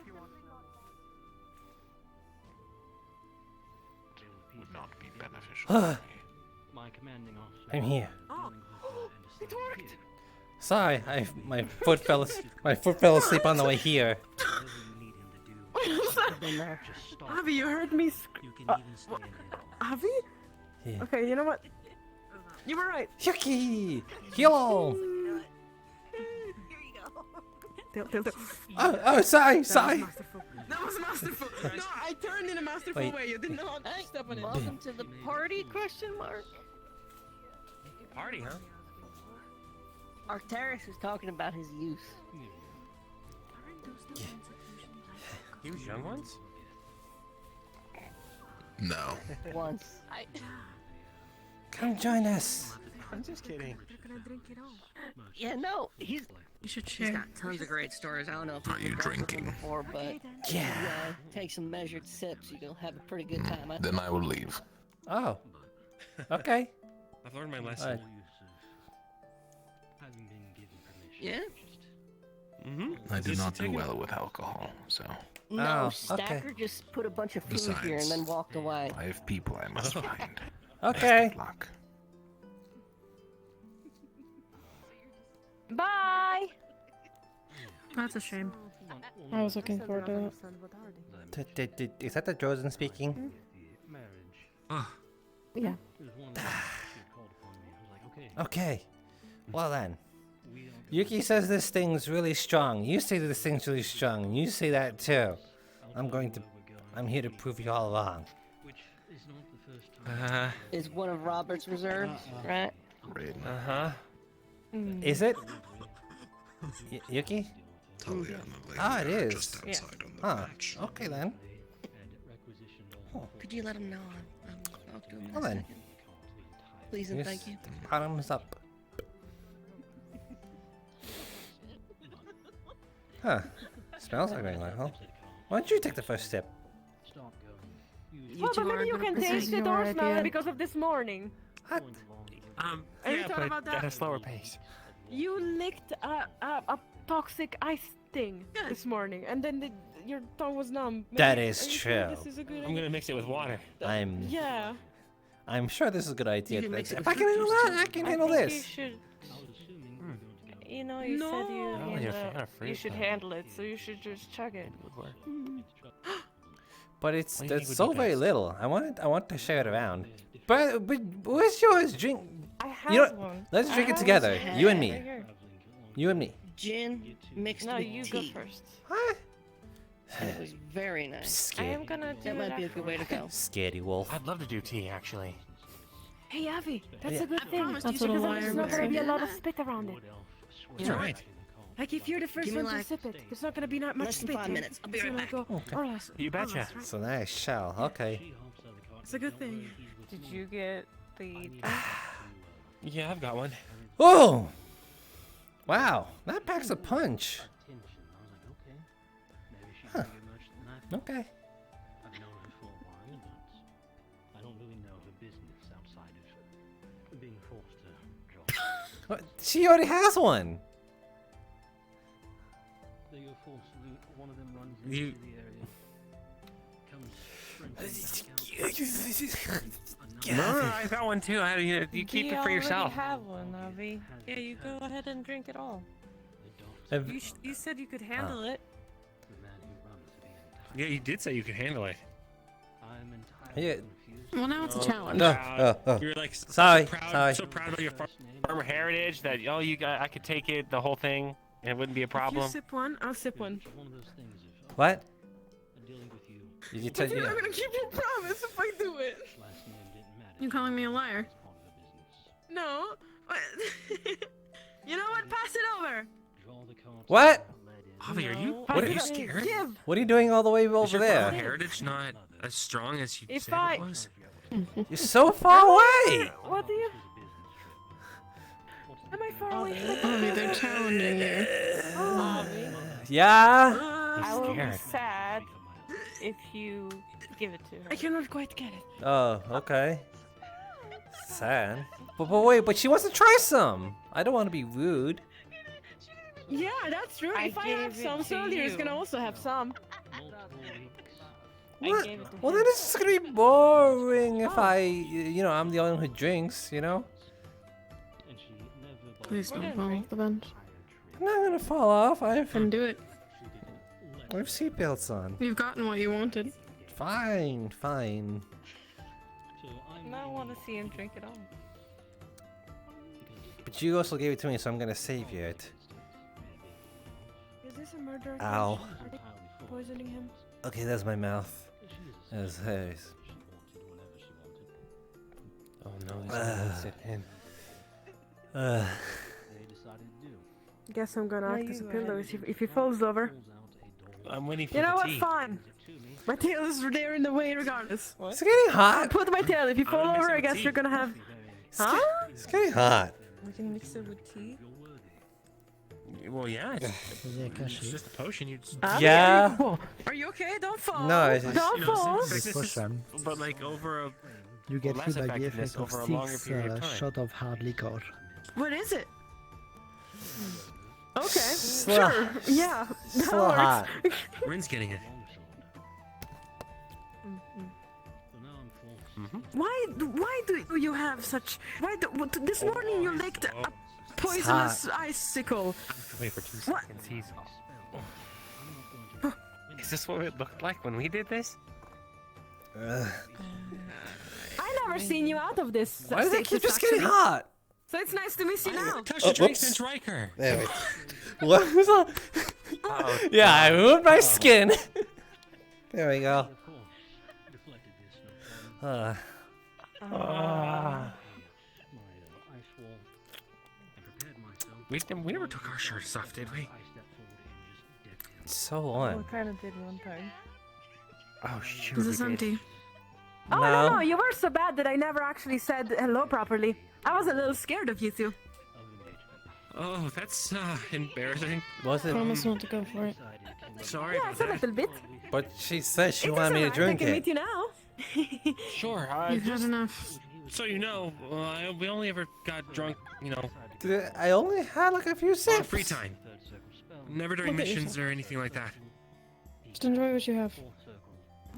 If you want would not be beneficial. My commanding officer. I'm here. Oh, it worked. Sorry, my foot fell asleep on the way here. Avi, you heard me Avi? Yeah. Okay, you know what? You were right. Yucky! Hello! Oh, sorry. That was masterful. No, I turned in a masterful Wait. way. You did not step on it. Welcome to the party? Question mark. Party, huh? Arcturus was talking about his youth. He was young once? No. Once. Come join us. I'm just kidding. Yeah, no, You should he's share. got tons of great stories. I don't know if Are you you've dealt with him drinking? before, but Yeah. take some measured sips. You'll have a pretty good time. Then I will leave. Oh. Okay. I've learned my lesson. Alright. Yeah? I do not do well with alcohol, so No, Oh, Stacker okay. just put a bunch of food here and then walked away. I have people I must find. Okay. Best of luck. Bye. That's a shame. I was looking forward to it. Is that the Drozen speaking? Yeah. Okay. Well then. Yuki says this thing's really strong. You say this thing's really strong. You say that too. I'm here to prove you all wrong. Is one of Robert's reserves, right? Uh-huh. Is it? Yuki? Talia and the lady Ah, it are is. just outside on the Huh. beach. Okay then. Could you let him know? I'll do him in Well a then. second. Please and Yes. thank you. Bottoms up. Huh. Smells like rain, huh? Why don't you take the first step? Well, but maybe you can taste it or smell it because of this morning. What? Are you Yeah, talking but about that? at a slower pace. You licked a toxic ice thing this morning, and then your tongue was numb. That Maybe- is are you sure true. This is a good I'm idea? gonna mix it with water. Yeah. I'm sure this is a good idea. can mix it If with I can handle that, I can handle think you this. should. You know, you said Oh, you're you a fruit should then. handle it, so you should just chug it. Would work. But it's What do you think would so be very best? little. I want to share it around. But where's yours? Drink. I have You know, one. let's I drink it have together. one. You and Right me. here. You and me. Gin mixed No, with you tea. go first. What? And it was very nice. I am gonna do That it might be a good way to go. Scaredy wolf. I'd love to do tea, actually. Hey, Avi, that's Yeah. a good thing. promised you Because some there's wire not with gonna be a it. lot of spit around it. You're right. Like if you're the first Give me one to like sip it, there's not gonna be that much less than spit. 5 in it. minutes. I'll be It's right gonna back. go- Okay. or less. You betcha. So nice shell. Okay. It's a good thing. Did you get the? Yeah, I've got one. Oh! Wow, that packs a punch. Huh. Okay. I've known her for a while, but I don't really know her business. What? She already has one. One of them runs You- into the area. Comes No, I got one too. You keep it for yourself. You have one, Avi. Yeah, you go ahead and drink it all. You said you could handle it. Yeah, you did say you could handle it. Yeah. Well, now it's a challenge. You're like Sorry, so proud of your farmer heritage that I could take it, the whole thing, and it wouldn't be a If problem. you sip one, I'll sip one. What? You're not gonna keep your promise if I do it. You calling me a liar? No. You know what? Pass it over. What? Avi, are you What you scared? What are you doing all the way Is over your there? farmer heritage not as strong as you If said I- it was? You're so far away. What do you? Am I far away? Avi, they're challenging you. Yeah. I will be scared. sad if you give it to her. I cannot quite get it. Oh, okay. Sad. But wait, but she wants to try some. I don't want to be rude. Yeah, that's true. If I have some, Solier's gonna also have some. What? Well, then it's just gonna be boring if I'm the only one who drinks, you know? Please don't fall off the bench. I'm not gonna fall off. Then do it. I have seatbelts on. You've gotten what you wanted. Fine, fine. I want to see him drink it all. But you also gave it to me, so I'm gonna save you it. Is this a murder? Ow. Are they poisoning him? Okay, that's my mouth. That's hers. Oh no, he's gonna sit in. Guess I'm gonna No, act as a you pillow ahead. if he falls over. I'm waiting for You know the what? tea. Fine. My tail is there in the way regardless. It's getting hot. I'll put my tail. If you fall mix it over, I with guess tea. you're gonna have. Huh? It's getting hot. We can mix it with tea. Well, yeah, it's just a potion. You just... Yeah. Are you okay? Don't fall. No, it's just- Don't fall. But like over a You get less hit by the effectiveness effect of over a longer 6 period of time. shot of hard liquor. What is it? Okay. Slow- Sure. Yeah. That so works. hot. Rin's getting it. Why do you have such? This morning you licked a poisonous icicle. Wait for 2 What? seconds. Is this what it looked like when we did this? I never seen you out of this. Why does it state, keep just getting actually. hut? So it's nice to miss you now. Touch the drink since Riker. There we What was that? Yeah, I ruined my skin. There we go. We never took our shirts off, did we? So We on. kind of did one time. Oh, sure. Is this empty? Oh No. no, you were so bad that I never actually said hello properly. I was a little scared of you two. Oh, that's embarrassing. Was it? Promise not to go for it. Sorry Yeah, about it's a that. little bit. But she said she It wanted me to doesn't matter, drink I can it. meet you now. Sure. You've had enough. So you know, we only ever got drunk, I only had like a few on sips. free time. Never during Okay, missions or anything like that. Just enjoy what you have.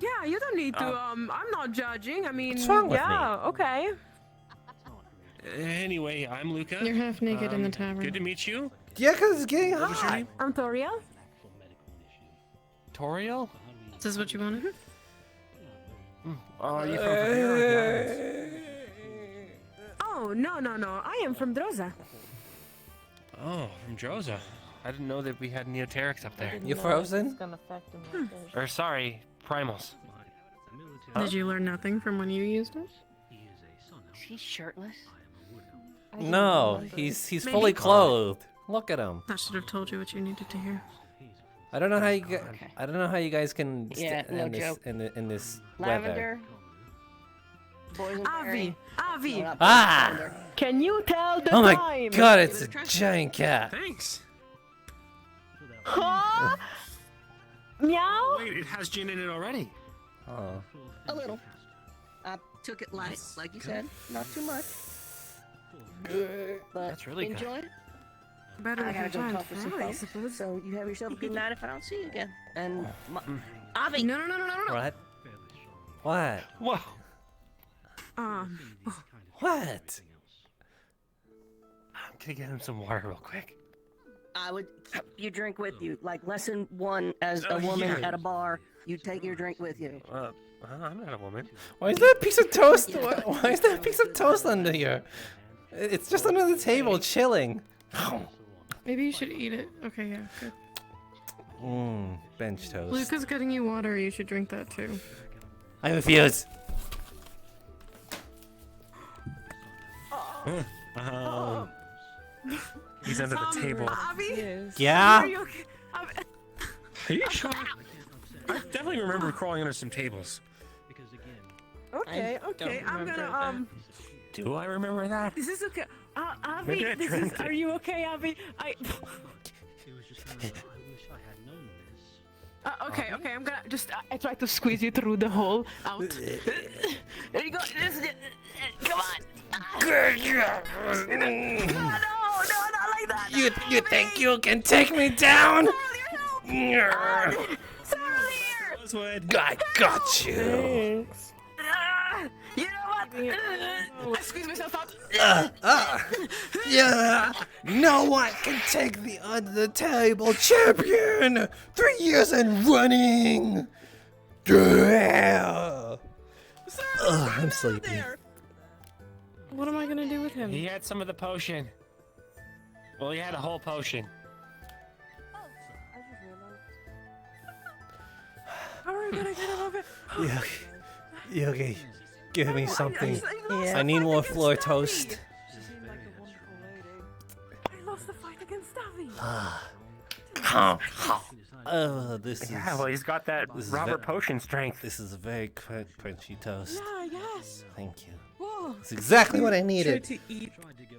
Yeah, you don't need to. I'm not judging. I mean, What's wrong with yeah, okay. Anyway, I'm Luca. You're half naked in the Good tavern. to meet you. Yeah, because it's getting What was your hot. name? I'm Toria. Toriel? Is this what you wanted? Oh, you from here? Oh no. I am from Droza. Oh, from Droza. I didn't know that we had neoterics up there. You frozen? Or sorry, primals. Did you learn nothing from when you used it? Is he shirtless? No, he's Maybe. fully clothed. Look at him. That should have told you what you needed to hear. I don't know how I don't know how you guys can Yeah, no in this joke. in this weather. Lavender. Avi. Ah! Can you tell the Oh my time? god, it's a giant cat. Thanks. Huh? Meow? Wait, it has gin in it already. Oh. A little. I took it light, like you said. Not too much. But That's really good. enjoy it. Better I if gotta you're go trying talk to with some fly, I folks. suppose. So you have yourself a good night if I don't see you again. And Avi. No. What? What? Whoa. What? I'm gonna get him some water real quick. I would keep your drink with you. Like lesson 1 as a Oh, woman yeah. at a bar, you take your drink with you. I'm not a woman. Why is there a piece of toast? Why is there a piece of toast under here? It's just under the table, chilling. Maybe you should eat it. Okay, yeah, good. Bench toast. Luca's getting you water. You should drink that too. I refuse. He's under the table. Avi? Yeah? Are you okay? Are you sure? I definitely remember crawling under some tables. Okay, I'm gonna Do I remember that? Is this okay? Avi, Maybe I dreamt it. are you okay, Avi? Okay, I'm gonna just, I try to squeeze you through the hole, out. There you go, come on. No, not like that. You think you can take me down? Rosewood. I got you. You know what? I squeeze myself out. Yeah. No one can take the under the table champion. 3 years and running. Yeah. I'm sleepy. What am I gonna do with him? He had some of the potion. Well, he had a whole potion. How are we gonna get him over? Yogi, give me something. Yeah. I need more floor toast. I lost the fight against Avi. Oh, this is. Yeah, well, he's got that Robert Potion strength. This is a very crunchy toast. Yeah, yes. Thank you. Whoa. It's exactly what I needed. Try to eat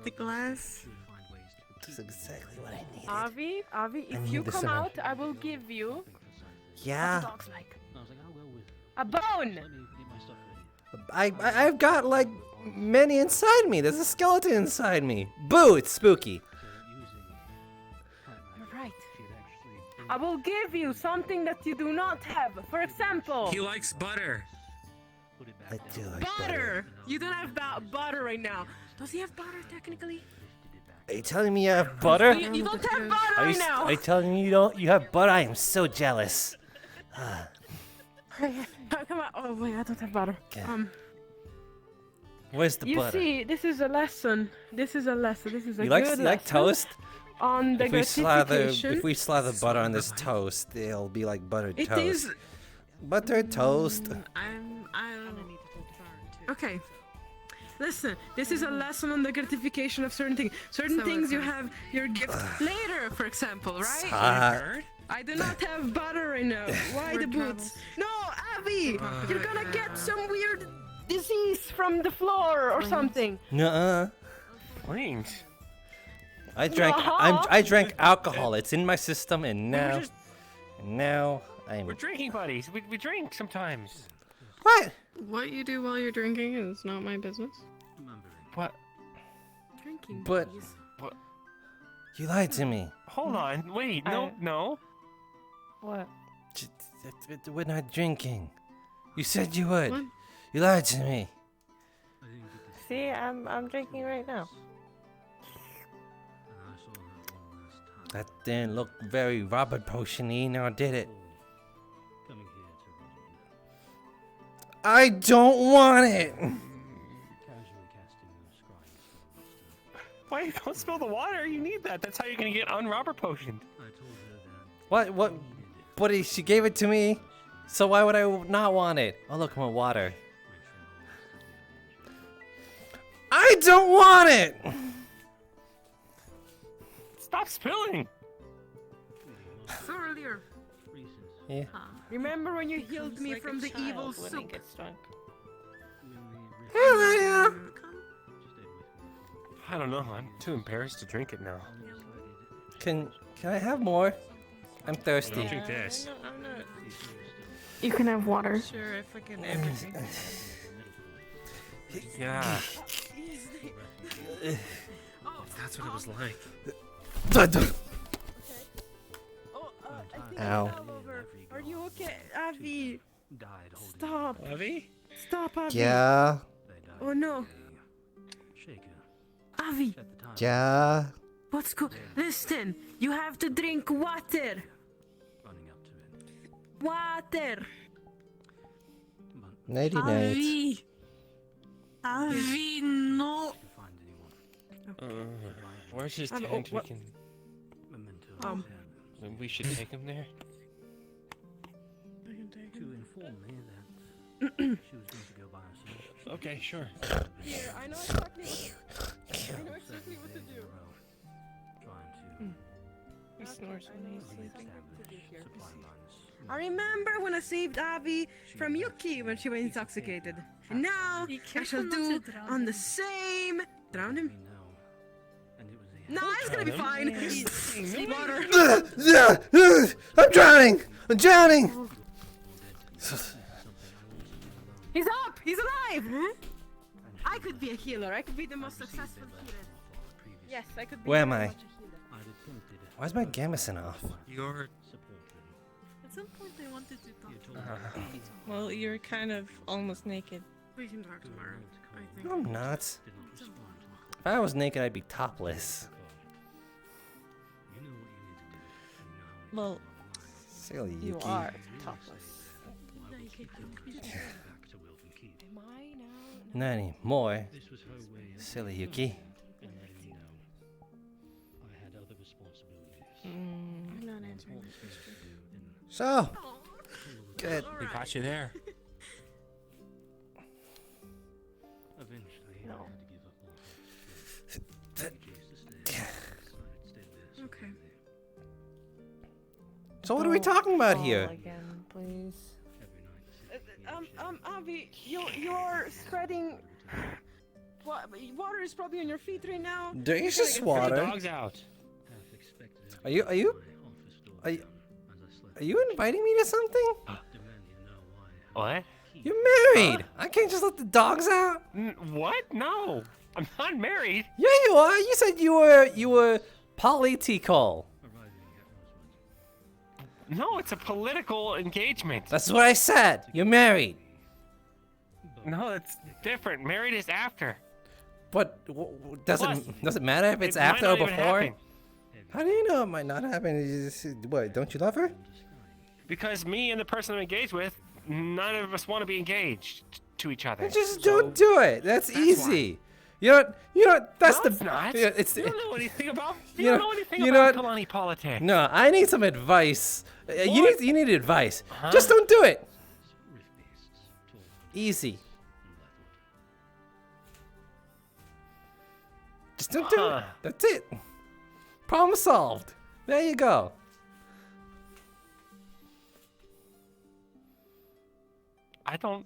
the glass. It's exactly what I needed. Avi, if need you the come salmon. out, I will give you Yeah. what the dogs like. A bone. I've got like many inside me. There's a skeleton inside me. Boo! It's spooky. You're right. I will give you something that you do not have. For example, He likes butter. I do like butter. You don't have butter right now. Does he have butter technically? Are you telling me you have butter? You don't have butter Are right you, now. are you telling me you don't? You have butter? I am so jealous. Come on. Oh wait, I don't have butter. Where's the You butter? see, this is a lesson. This is a lesson. This is a You like good like lesson toast? on the If we slather butter on this toast, it'll be like buttered It toast. is- Buttered toast. Okay. Listen, this is a lesson on the gratification of certain things. Certain things you have your gift later, for example, right? Hot. I do not have butter right now. Why the boots? No, Abby! You're gonna get some weird disease from the floor or something. Nuh-uh. Wings. I drank. I drank alcohol. It's in my system, and now, I'm. We're drinking buddies. We drink sometimes. What? What you do while you're drinking is not my business. What? Drinking. But buddies. What? you lied to me. Hold on. Wait. No. What? We're not drinking. You said you would. What? You lied to me. See, I'm drinking right now. That didn't look very Robert Potion-y, now did it? I don't want it! Wait, don't spill the water. You need that. That's how you're gonna get un-Robert Potioned. What? Buddy, she gave it to me, so why would I not want it? Oh, look, my water. I don't want it! Stop spilling! So earlier. Yeah. Remember when you healed me from the evil soup? I don't know. I'm too embarrassed to drink it now. Can I have more? I'm thirsty. Don't drink this. You can have water. Sure, I fucking everything. Yeah. That's what it was like. Oh, I think Ow. I fell over. Are you okay, Avi? Stop. Avi? Stop, Avi. Yeah. Oh no. Avi. Yeah. What's go? Listen, you have to drink water. Water. Nighty night. Avi. Avi, no. Where's his Um, tent? oh, what- We should take him there. I can take To him. inform me that she was going to go by herself. Okay, sure. Here, I know exactly what to do. He snores when he's sleeping. I remember when I saved Avi from Yuki when she was intoxicated. And now I shall do on the same. Drown him? No, it's gonna be fine. Water. I'm drowning! I'm drowning! He's up! He's alive! I could be a healer. I could be the most successful healer. Yes, I could be. Where am very I? much a healer. Why is my gamison off? You're. At some point, they wanted to talk. Well, you're kind of almost naked. We can talk tomorrow, I think. No, I'm not. If I was naked, I'd be topless. Well, Silly you Yuki. are topless. Am I now? Not anymore. Silly Yuki. I'm not answering this question. So, good. We got you there. Eventually, No. I had to give up Okay. So what are we talking about here? Again, please. Avi, you're spreading. Water is probably on your feet right now. There's You're just gonna get water. Dog's out. Are you inviting me to something? What? You're married. I can't just let the dogs out. What? No, I'm not married. Yeah, you are. You said you were political. No, it's a political engagement. That's what I said. You're married. No, it's different. Married is after. But does it matter if it's It might after or not even before? happen. How do you know it might not happen? What? Don't you love her? Because me and the person I'm engaged with, none of us want to be engaged to each other. Then just don't do it. That's easy. You know. That's No, the. it's not. Yeah, it's, You don't know anything about. You you don't know- know anything you know about what? Kalani politics. No, I need some advice. What? You need advice. Huh? Just don't do it. Easy. Just don't do it. That's it. Problem solved. There you go. I don't.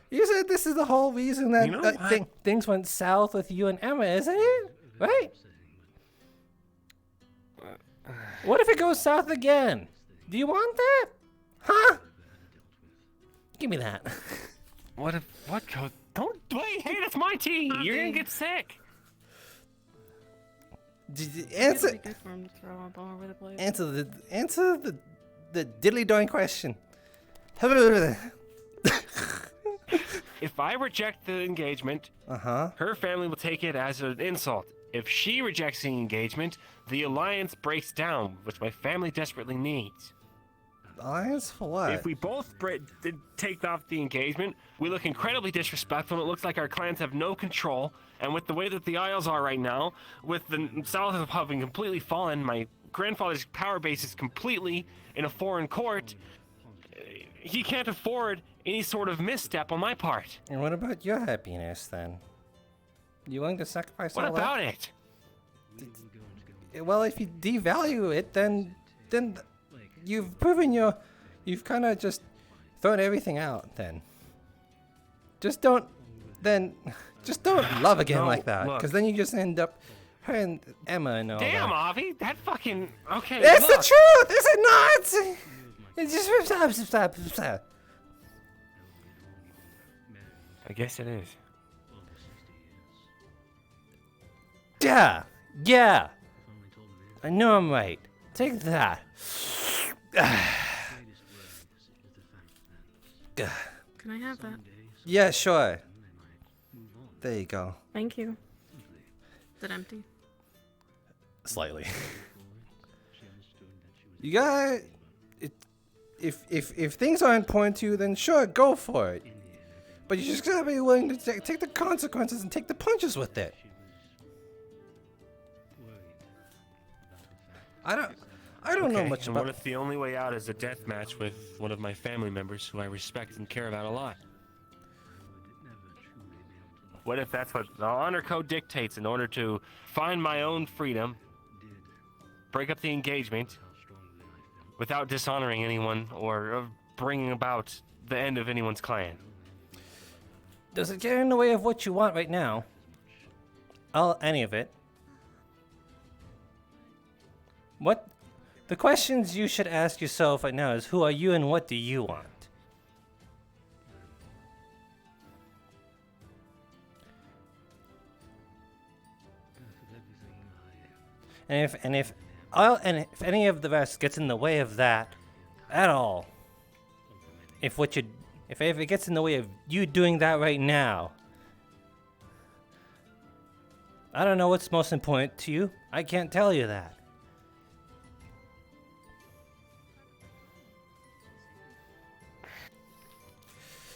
You said this is the whole reason that You know what? things went south with you and Emma, isn't it? Right? What if it goes south again? Do you want that? Huh? Give me that. What if what goes? Don't wait. Hey, that's my tea. You're gonna get sick. Answer. It'd be good for him to throw up all over the place. Answer the diddly darn question. If I reject the engagement, her family will take it as an insult. If she rejects the engagement, the alliance breaks down, which my family desperately needs. Alliance for what? If we both take off the engagement, we look incredibly disrespectful, and it looks like our clans have no control. And with the way that the Isles are right now, with the South of having completely fallen, my grandfather's power base is completely in a foreign court. He can't afford any sort of misstep on my part. And what about your happiness then? You willing to sacrifice What all about that? it? Well, if you devalue it, then you've proven you've kind of just thrown everything out. Then just don't love again No, like that, look. because then you just end up her and Emma and all Damn, that. Avi, that fucking okay. That's look. the truth, is it not? It's just stop. I guess it is. Yeah, yeah. I know I'm right. Take that. Can I have that? Yeah, sure. There you go. Thank you. Is it empty? Slightly. You got it. If things aren't important to you, then sure, go for it. But you just gotta be willing to take the consequences and take the punches with it. I don't know much and about. what if the only way out is a death match with one of my family members who I respect and care about a lot? What if that's what the honor code dictates in order to find my own freedom, break up the engagement, without dishonoring anyone or bringing about the end of anyone's clan? Does it get in the way of what you want right now? Any of it? What? The questions you should ask yourself right now is who are you and what do you want? And if any of the rest gets in the way of that at all, if it gets in the way of you doing that right now, I don't know what's most important to you. I can't tell you that.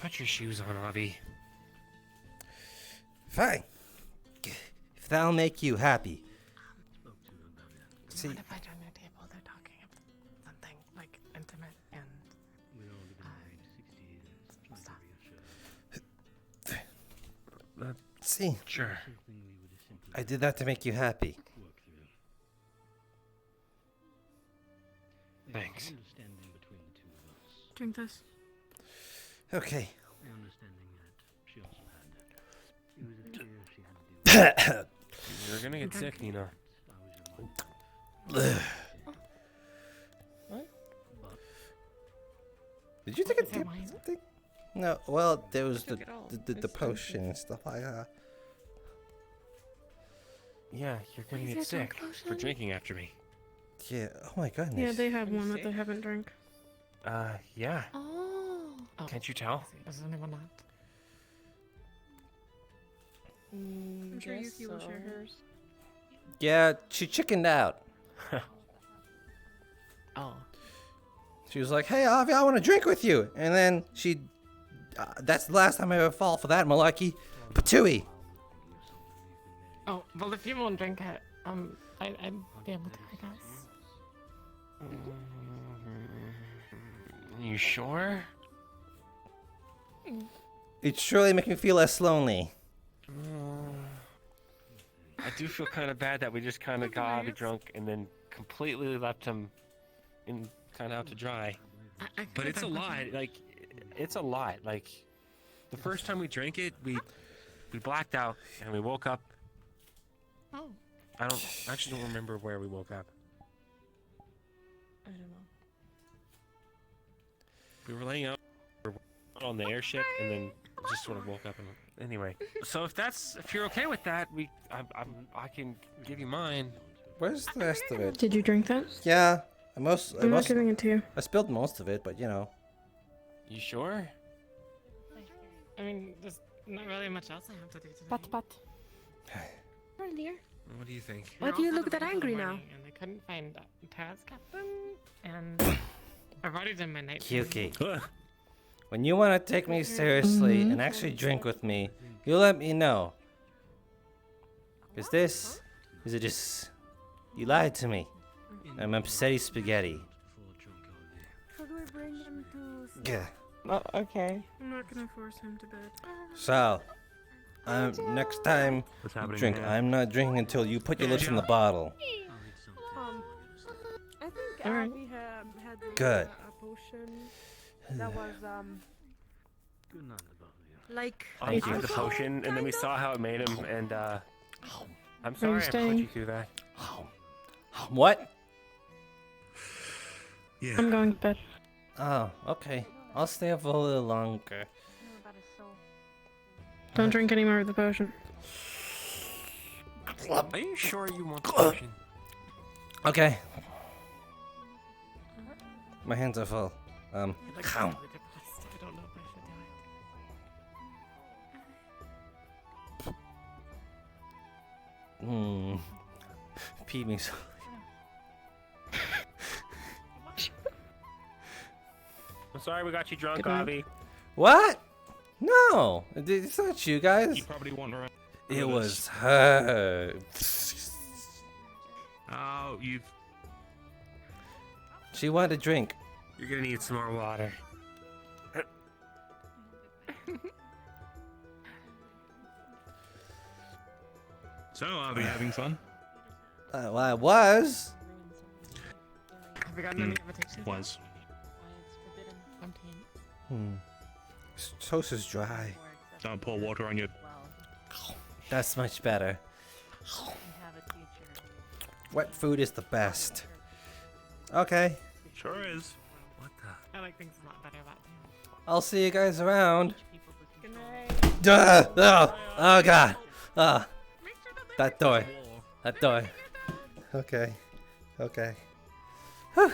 Put your shoes on, Avi. Fine. If that'll make you happy. See, What if I join their table? They're talking about something like intimate and stuff. see. Sure. I did that to make you happy. Thanks. Drink this. Okay. You're gonna get sick, Nina. What? Did you take a dip? Something? No. Well, there was the potion and stuff like that. Yeah, you're gonna get sick for drinking after me. Yeah. Oh my goodness. Yeah, they have one that they haven't drank. Yeah. Oh. Can't you tell? Does anyone not? I'm sure Yuki will share hers. Yeah, she chickened out. Oh. She was like, "Hey, Avi, I want to drink with you," and then she. That's the last time I ever fall for that malarkey. Patooey. Oh, well, if you won't drink it, I'd be able to, I guess. You sure? It surely make me feel less lonely. I do feel kind of bad that we just kind of got Avi drunk and then completely left him in kind of out to dry. But it's a lot. Like, it's a lot. Like, the first time we drank it, we blacked out and we woke up. Oh. I actually don't remember where we woke up. I don't know. We were laying out on the airship and then just sort of woke up and anyway. So if you're okay with that, I can give you mine. Where's the rest of it? Did you drink that? Yeah, I'm not giving it to you. I spilled most of it, but you know. You sure? I mean, there's not really much else I have to do today. Pat. Earlier. What do you think? Why do you look that angry now? And I couldn't find Taz Captain, and I've already done my night. Yuki. When you want to take me seriously and actually drink with me, you let me know. Is it just, you lied to me. I'm upsetty spaghetti. Should we bring him to... Yeah. Oh, okay. I'm not gonna force him to bed. So, next time you drink, I'm not drinking until you put your lips in the bottle. I think Abby had Good. a potion that was like I gave the potion, and then we saw how it made him, and I'm sorry I put you through that. What? Yeah. I'm going to bed. Oh, okay. I'll stay up a little longer. Don't drink any more of the potion. Are you sure you want the potion? Okay. My hands are full. Count. I don't know if I should do it. Pee me so. I'm sorry we got you drunk, Good night. Avi. What? No, it's not you guys. You probably won't remember. It was her. Oh, you've. She wanted a drink. You're gonna need some more water. So, are we having fun? Well, I was. Have we gotten any invitations? Was. This toast is dry. Don't pour water on your. That's much better. Wet food is the best. Okay. Sure is. What the? I like things a lot better that way. I'll see you guys around. Good night. Duh! Oh god. That door. That door. Okay. Okay. Whew.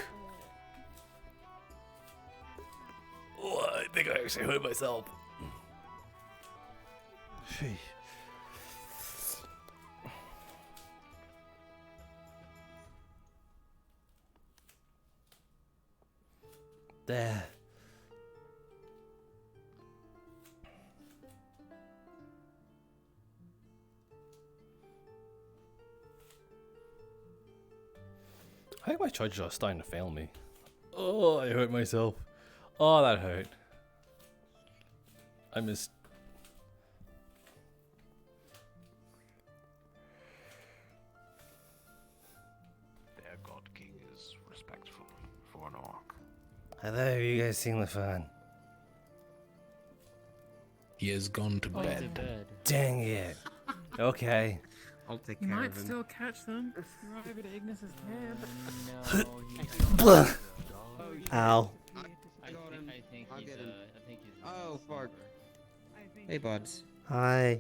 Oh, I think I actually hurt myself. Sheesh. There. I think my charges are starting to fail me. Oh, I hurt myself. Oh, that hurt. I missed. Their God King is respectful for an orc. Hello, you guys seen the fun? He has gone to Oh, bed. Dang it. Okay. I'll take You care might of him. still catch them. Right over to Ignis's Blah. head. Ow. Oh, fuck. Hey, buds. Hi.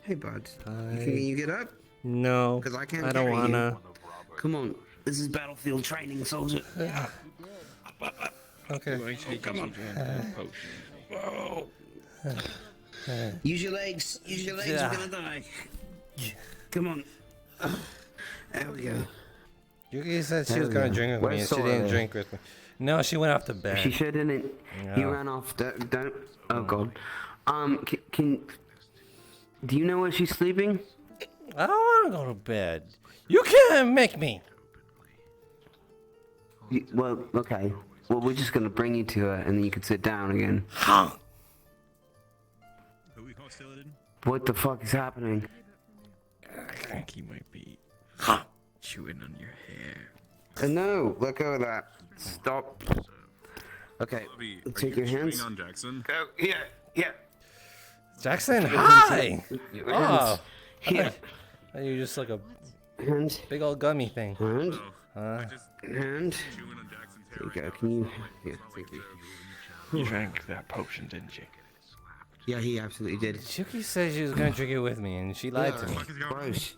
Hey, buds. Hi. Can you get up? No. Because I can't I don't carry you. wanna. Come on. This is battlefield training, soldier. Okay. Come on. Use your legs. Use your legs. You're gonna die. Come on. There we go. Yuki said she was There we gonna go. drink with me, Where's and she Sora didn't there? drink with me. No, she went off to bed. She sure didn't. No. You ran off. Don't. Oh God. Can. Do you know where she's sleeping? I don't want to go to bed. You can't make me. Well, okay. Well, we're just gonna bring you to her, and then you can sit down again. Who we hostile in? What the fuck is happening? I think he might be chewing on your hair. No, let go of that. Stop. Okay, Bobby, take are your you hands. chewing on Jackson? Go. Yeah. Yeah. Jackson, Your hi. hands. Your Oh, hands. I Here. thought you just like a Hand. big old gummy thing. Hand. Huh? Hand. There you go. Can you? Yeah. Thank you. You drank that potion, didn't you? Yeah, he absolutely did. Yuki said she was gonna drink it with me, and she lied to me. Gross.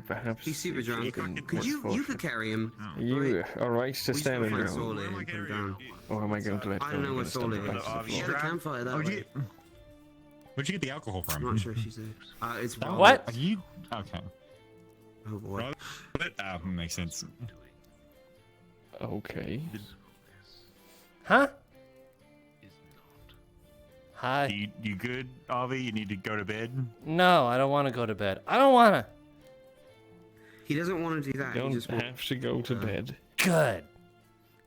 Perhaps He's super drunk. you can Could you could carry him? You alright to We stand still in find your Soul and put him down. Or am I going to let I don't know go where and Soul stumble is. back to the She floor? had a campfire that way. Where'd you get the alcohol from? I'm not sure she's there. It's What? Are you okay? Oh boy. Makes sense. Okay. Huh? Hi. You good, Avi? You need to go to bed? No, I don't want to go to bed. I don't wanna. He doesn't want to do that. You He don't just have to go to bed. Good.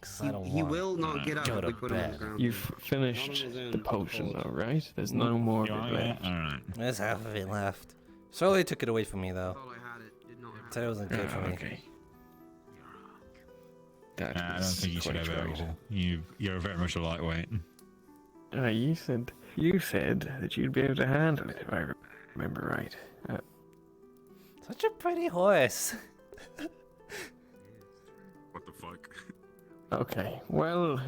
Cause I don't He want. will not get up go if to we put him on the bed. ground. You've finished the potion, though, right? There's no more of it left. Alright. There's half of it left. Sorely took it away from me though. All I had it did not have Said it wasn't good for me. Okay. That I don't is think you should quite have right. alcohol. You're very much a lightweight. You said that you'd be able to handle it, if I remember right. Such a pretty horse. What the fuck? Okay, well,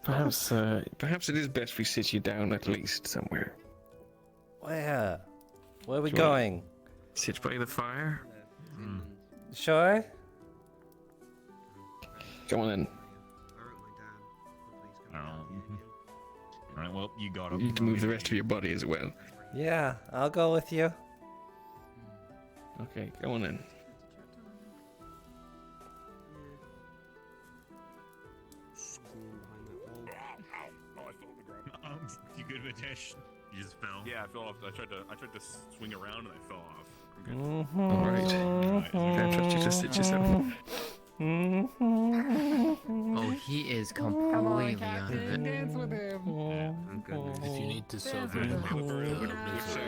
Perhaps it is best we sit you down at least somewhere. Where? Where are we Do you wanna going? Sit by the fire. Sure. Go on then. Alright, well, you got him. You need to move the rest of your body as well. Yeah, I'll go with you. Okay, go on then. You good with Tesh? You just fell. Yeah, I fell off. I tried to swing around and I fell off. I'm good. Alright. Okay, I trust you to sit yourself. Oh, he is completely out of it. Dance with him. If you need to sober with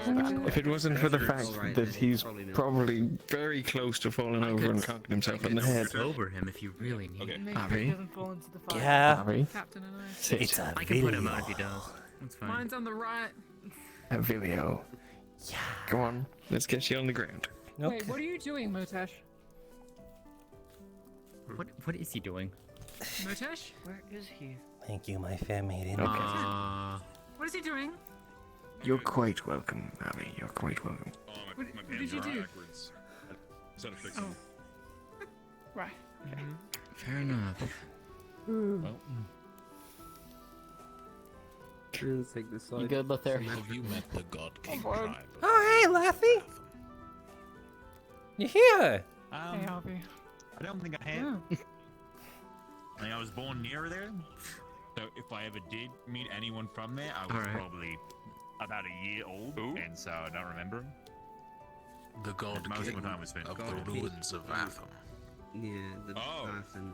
him up, If it wasn't for the fact that he's probably very close to falling over and conking himself in the head. Sober him if you really need. Okay. Make sure Abby? he doesn't fall into the fire. Yeah. Abby? Captain and I. Sit. It's I can put him Avilio. out if he does. That's fine. Mine's on the right. Avilio. Yeah. Go on, let's get you on the ground. Okay. Wait, what are you doing, Motesh? What is he doing? Motesh? Where is he? Thank you, my fair maiden. What is he doing? You're quite welcome, Abby. You're quite welcome. Oh, What my did pants you are do? backwards. Instead of fixing. Right. Okay. Fair enough. Well, Take this You good, Lothair? have you met the God King bored. tribe? Oh, hey, Lassie. You here? Hey, Harvey. I don't think I have. Like, I was born near there, so if I ever did meet anyone from there, I was Alright. probably about a year old, and so I don't remember him. The God Most of King my time was spent of God the King. ruins of Atham. Yeah, the Oh. Bathan.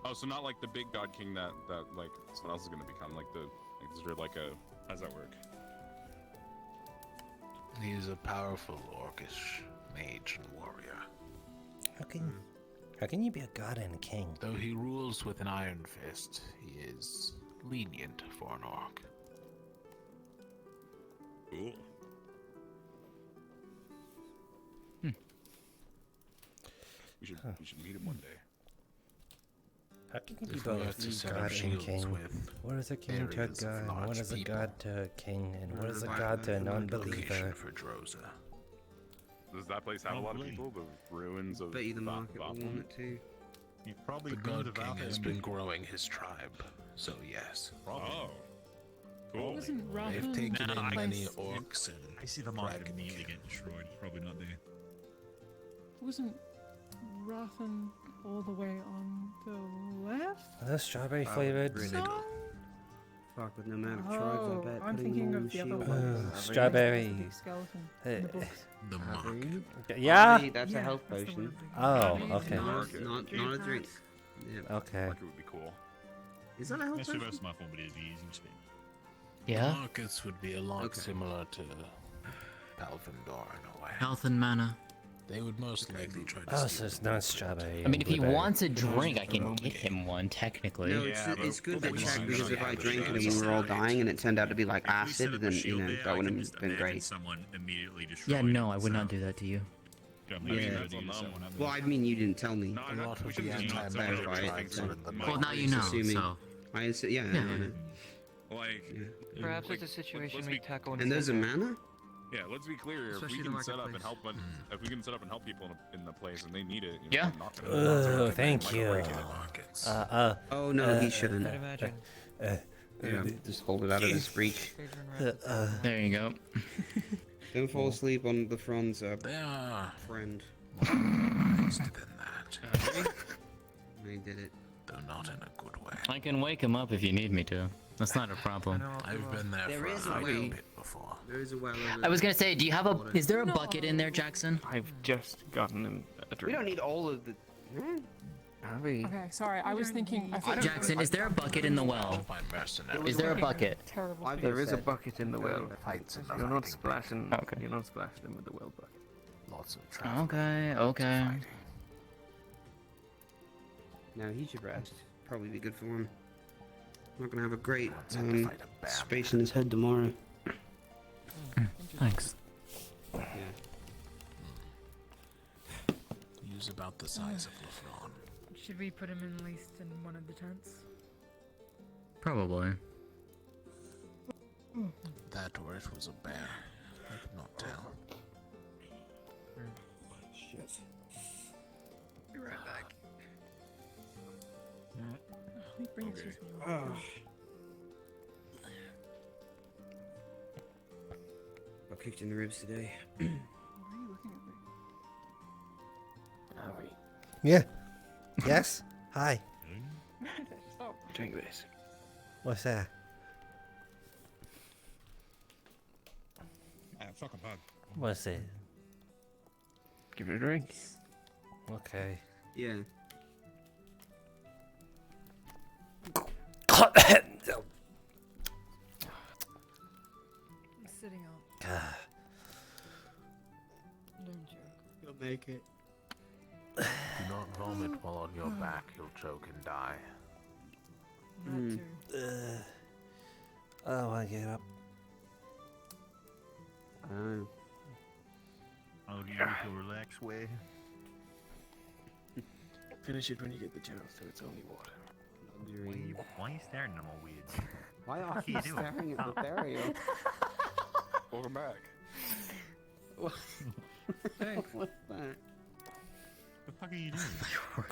Oh, so not like the big god king that like someone else is gonna become. Like is there like a how does that work? He is a powerful orcish mage and warrior. How can you be a god and a king? Though he rules with an iron fist, he is lenient for an orc. Cool. We should meet him one day. How can you be If we were both to set up god and shields king? with What is a king to a areas of god? large What is a people, god to a king? And what is a Provide god to a a good non-believer? location for Droza. Does that place have a lot of people? The ruins of Bet you the market will want it too. You probably The God King has been growing his tribe, so yes. Oh. Cool. Wasn't They've Rafa taken in place- many orcs and I see the market dragon immediately kin. get destroyed. Probably not there. Wasn't Rathan all the way on the left? Are those strawberry flavored? So? Fuck with nomadic tribes, I bet. I'm putting thinking them on of the other shield. one. Strawberry. The big skeleton in the books. The market. Yeah. Hey, that's a Yeah, health that's the potion. Oh, okay. Not a drink. Yeah. Okay. Market would be cool. Is that a health That's the potion? best my form, but it'd be easy to speak. The markets would be a lot Okay. similar to Palvindor in a way. Health and mana. They would most likely try to Oh, steal so it's not strawberry. I mean, if he blueberry. wants a drink, I can get him one, technically. No, it's good that check because if I drank it and we were all dying and it turned out to be like acid, then that wouldn't have been great. Someone immediately Yeah, no, I would not do that to you. Yeah. Well, I mean, you didn't tell me. A lot of the anti-magic Clarify it, tribes so- are in the Well, now you know, Assuming. so. Yeah, I know. Like, Perhaps it's a situation we tackle in And there's a mana? Yeah, let's be clear. Especially if the we can set up and marketplace. help, if we can set up and help people in the place and they need it, you know, Yeah. I'm not gonna- Oh, thank you. Oh no, he shouldn't. I'd imagine. Yeah, just hold it out of his reach. There you go. Don't fall asleep on the fronds, They are friend. organized than that. They did it. Though not in a good way. I can wake him up if you need me to. That's not a problem. I've been there There for is a a hiding well. pit before. There is a well. I was gonna say, do you have a? Is there a bucket in there, Jackson? I've just gotten him a drink. We don't need all of the. Abby. Okay, sorry. I was thinking. I thought Jackson, is there a bucket in the well? My mercenaries. Is there a bucket? Terrible. There is a bucket in the well. Fights in the You're not hiding splashing. Okay. You're not splashing him with the well bucket. Lots of traffic. Okay, okay. No, he should rest. Probably be good for him. Not gonna have a great Had to fight a bear. space in his head tomorrow. Thanks. Yeah. He's about the size of Lefron. Should we put him in at least in one of the tents? Probably. That or it was a bear. I could not tell. Shit. Be right back. Got kicked in the ribs today. Why are you looking at me? Yeah. Yes. Hi. Stop. Drink this. What's that? Fucking bug. What's it? Give it a drink. Okay. Yeah. I'm sitting up. Don't joke. You'll make it. Do not vomit while on your back, you'll choke and die. That too. I don't want to get up. Oh, do you need to relax way? Finish it when you get the chance, so it's only water. Why are you staring at them all weird? Why are What you are you doing? staring at the burial? Welcome back. Thanks. What's that? The fuck are you doing?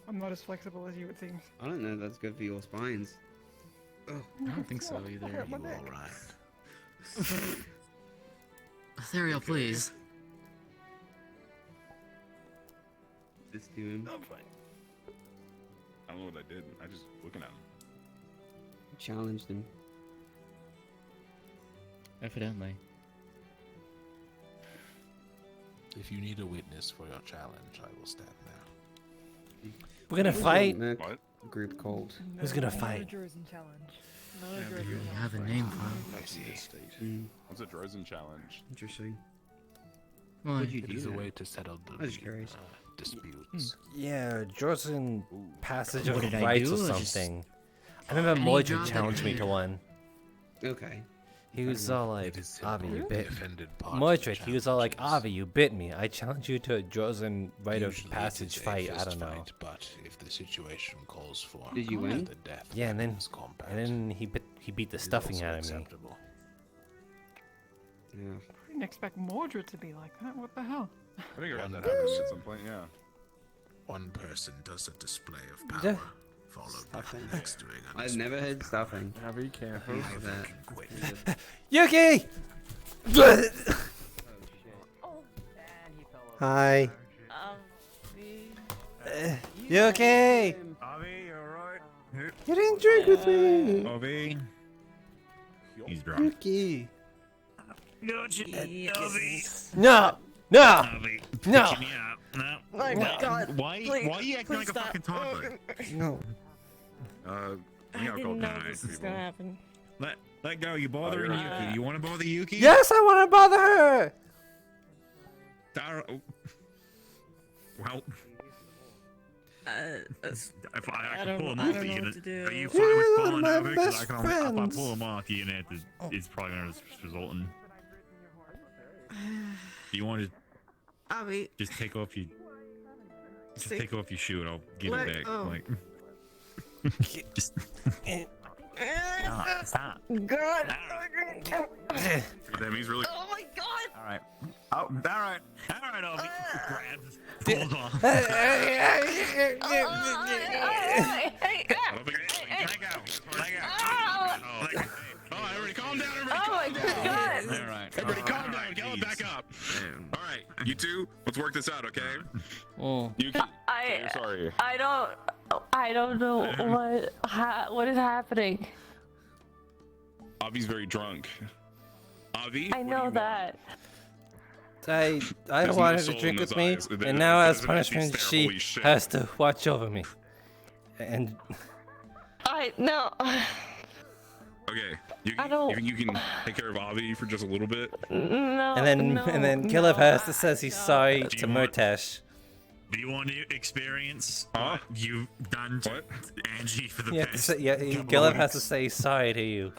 I'm not as flexible as you would think. I don't know if that's good for your spines. Oh. I don't think so either. hurt my You neck. alright? Ethereal, please. This to him. I'm fine. I don't know what I did. I just looking at him. Challenged him. Evidently. If you need a witness for your challenge, I will stand there. We're gonna fight. What? Group called. Who's gonna fight? Drusen challenge. You have a name for him. I see. What's a Drozen challenge? Interesting. Why? What'd you It do is a then? way to settle I was curious. disputes. Yeah, Jordan passage What of did I rights do? or I just- something. I remember Any Mordred job that challenged me you to did. one. Okay. He was all like, It is Avi, you simply bit defended party Mordred. He was all like, challenges. Avi, you bit me. I challenge you to a Jordan right of Usually it passage is a fight. I fist don't know. fight, but if the situation calls for Did you win? the death Yeah, and then weapons combat, he beat the it is stuffing also out of me. acceptable. Yeah. I didn't expect Mordred to be like that. What the hell? I think I heard that happen at some point. Yeah. One person does a display of Yeah. power, followed by the next doing a I've never heard stuffing. Now be careful. Like that. Yuki! Hi. Yuki! Avi, you alright? You didn't drink with me. Avi? He's drunk. Yuki. Avi. No! No! Avi. No! Picking you up. No. Oh my God. Why are you acting like a fucking toddler? No. You gotta call know 999 this was people. gonna happen. Let go. You bothering you're Yuki. You want to bother Yuki? Yes, I want to bother her! Well, if I I can pull don't- him I off, don't know are what to do. you fine You're with one of falling my over? Because best if I friends. pull him off, it's probably gonna result in. Do you want to Avi, just take off your See- take off your shoe and I'll give Let it back? go. Like, just stop. God. That means really. Oh my God. All right. Oh, all right. All right. I'll be grabs. Pulls off. Hey, I don't think let go. Let go. Oh, everybody calm down. Everybody Oh my calm down. God. All right. Everybody calm down. Get it back up. All right. You two, let's work this out, okay? You can. Sorry. I don't know what is happening. Avi's very drunk. Avi? I know that. I There's no wanted soul to in drink his with me, eyes. and now as There's an empty punishment, stare. she Holy shit. has to watch over me. And No. Okay. I don't- You think you can take care of Avi for just a little bit? No. and then Caleb has to says he's sorry Do to you want- Murtash. Do you want to experience what you've done to Angie for the Yeah, past? Caleb couple has to weeks? say sorry to you.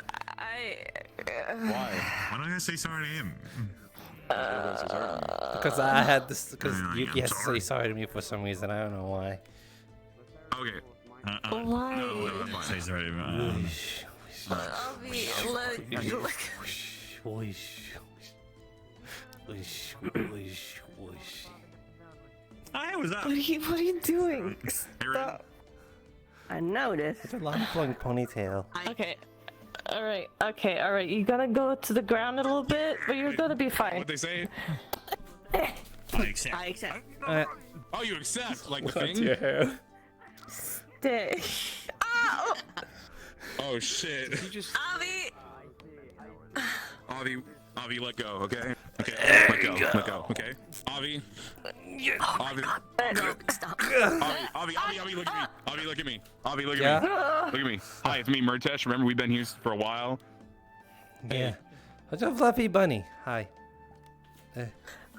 Why? Why don't I say sorry to him? Because I had this. Because I'm Yuki has to say sorry. sorry to me for some reason. I don't know why. Okay. Why? No, say sorry. Avi, look. Hi, what's up? What are you doing? Stop. I noticed. It's a long flowing ponytail. Okay. Alright. You gotta go to the ground a little bit, but you're gonna be fine. What they say? I accept. Oh, you accept like the What's thing? your hair? Stay. Ow! Oh shit. You just... Avi, let go, okay? Okay, let go, okay? Avi. Avi. Stop. Avi, look at me. Avi, look at me. Avi, look at me. Look at me. Hi, it's me, Murtesh. Remember, we've been here for a while. Yeah. What's a fluffy bunny? Hi.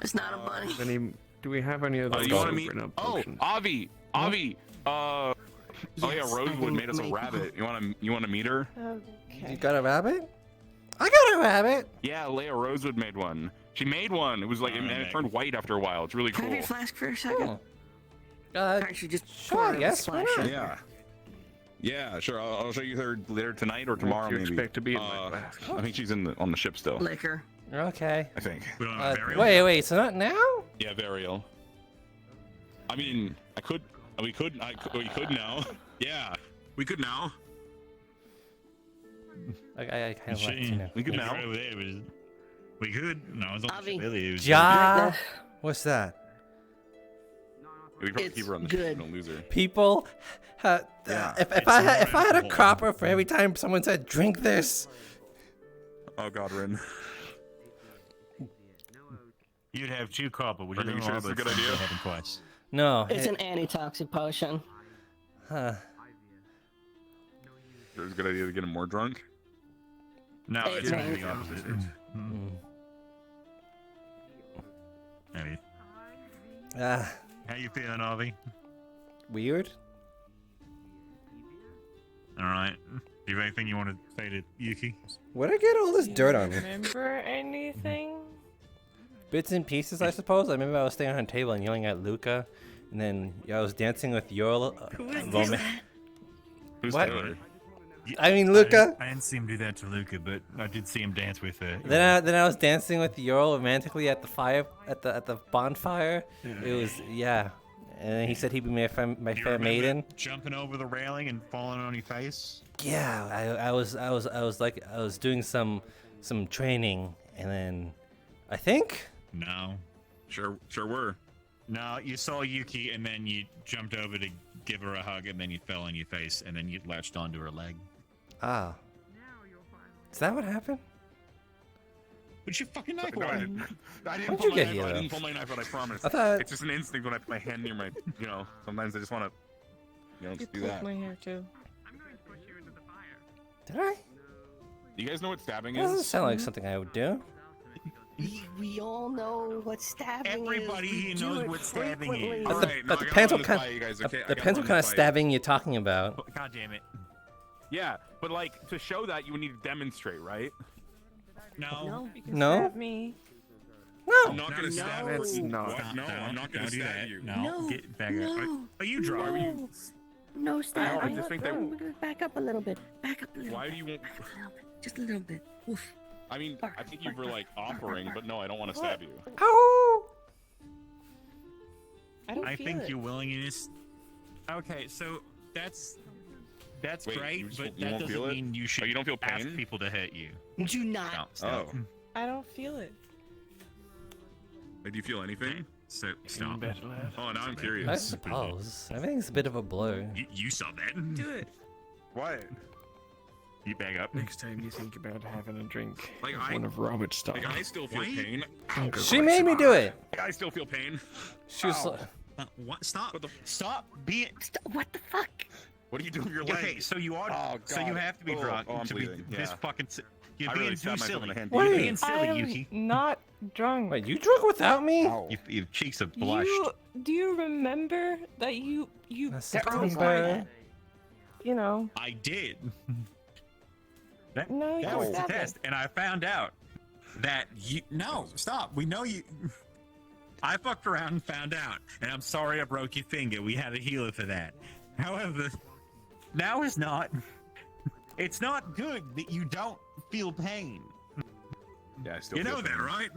It's not a bunny. Do we have any other? You want to meet? Oh, Avi. Oh yeah, Rosewood made us a rabbit. You want to meet her? Okay. You got a rabbit? I got a rabbit. Yeah, Leia Rosewood made one. She made one. It was like, and it turned white after a while. It's really cool. Can I have your flask for a second? Actually, just sure, yes, why not? Yeah, sure. I'll show you her later tonight or tomorrow. Do you maybe. expect to be in my flask? I think she's on the ship still. Liquor. Okay. I think. Wait, so not now? Yeah, Varial. I mean, we could now. Yeah, we could now. I kind of like to know. We could now. We could. No, it's Avi. really. Ja. What's that? We probably keep her on the ship. Don't lose her. People. If I had a cropper for every time someone said drink this. Oh God, Rin. You'd have 2 copper, which Rin, is you sure it's a good idea? Happen twice. No. It's an antitoxic potion. Huh. It was a good idea to get him more drunk. No, It's it's an- the opposite. Maybe. How you feeling, Avi? Weird. All right. Do you have anything you want to say to Yuki? Where'd I get all this dirt on me? Remember anything? Bits and pieces, I suppose. I remember I was staying on a table and yelling at Luca, and then I was dancing with your Who's What? Taylor? I mean, Luca. I didn't see him do that to Luca, but I did see him dance with her. Then I was dancing with Earl romantically at the fire at the bonfire. It was and then he said he'd be my fair maiden. Jumping over the railing and falling on your face. Yeah, I was doing some training, and then I think. No. Sure were. No, you saw Yuki and then you jumped over to give her a hug and then you fell on your face and then you latched onto her leg. Ah. Is that what happened? What's your fucking knife? No, I didn't How'd pull you my get knife here, out. I though? didn't pull my knife out, I promise. I thought- It's just an instinct when I put my hand near my, sometimes I just want to, just do that. my hair too. Did I? You guys know what stabbing That doesn't is? sound like something I would do. We all know what stabbing Everybody is. We here do knows it what stabbing is. frequently. But the depends what kind of stabbing you're talking about. God damn it. Yeah, but like to show that you would need to demonstrate, right? No. No? Me. I'm not gonna stab you. That's not. What? No, I'm not gonna Don't do stab that. you. No. Get back up. Are you drunk? No stabbing. I just think that. Back up a little bit. Back up a little Why bit. do you want? Just a little bit. Oof. I mean, I think you were like offering, but no, I don't want to stab you. Ow! I think your willingness. Okay, so that's Wait, great, you just- but you that won't doesn't feel it? mean you should. Oh, you don't feel ask pain? people to hit you. Do not. No, stop. Oh. I don't feel it. Wait, do you feel anything? So stop. Oh, now I'm I curious. suppose. Everything's a bit of a blur. You saw that. Do it. What? You back up. Next time you think about having a drink, Like have one of Robert's stuff. Like I still feel Why? pain. She made me do it. Like, I still feel pain. She was. Ow. What? Stop. Stop being. What the fuck? What are you doing with your leg? Okay, so you are. Oh, so you God. have to be Oh, drunk I'm to be bleeding. this Yeah. fucking. You're I being really too stabbed myself in silly. the hand. You're Wait. being silly, I'm Yuki. not drunk. Wait, you drunk without me? Your cheeks have blushed. Do you remember that you September. you know? I did. That, No, that you was the stabbed test, and I found out that you. No, stop. We know you. I fucked around and found out, and I'm sorry I broke your finger. We had a healer for that. However, Now is not. It's not good that you don't feel pain. Yeah, I still You feel know that, pain. right?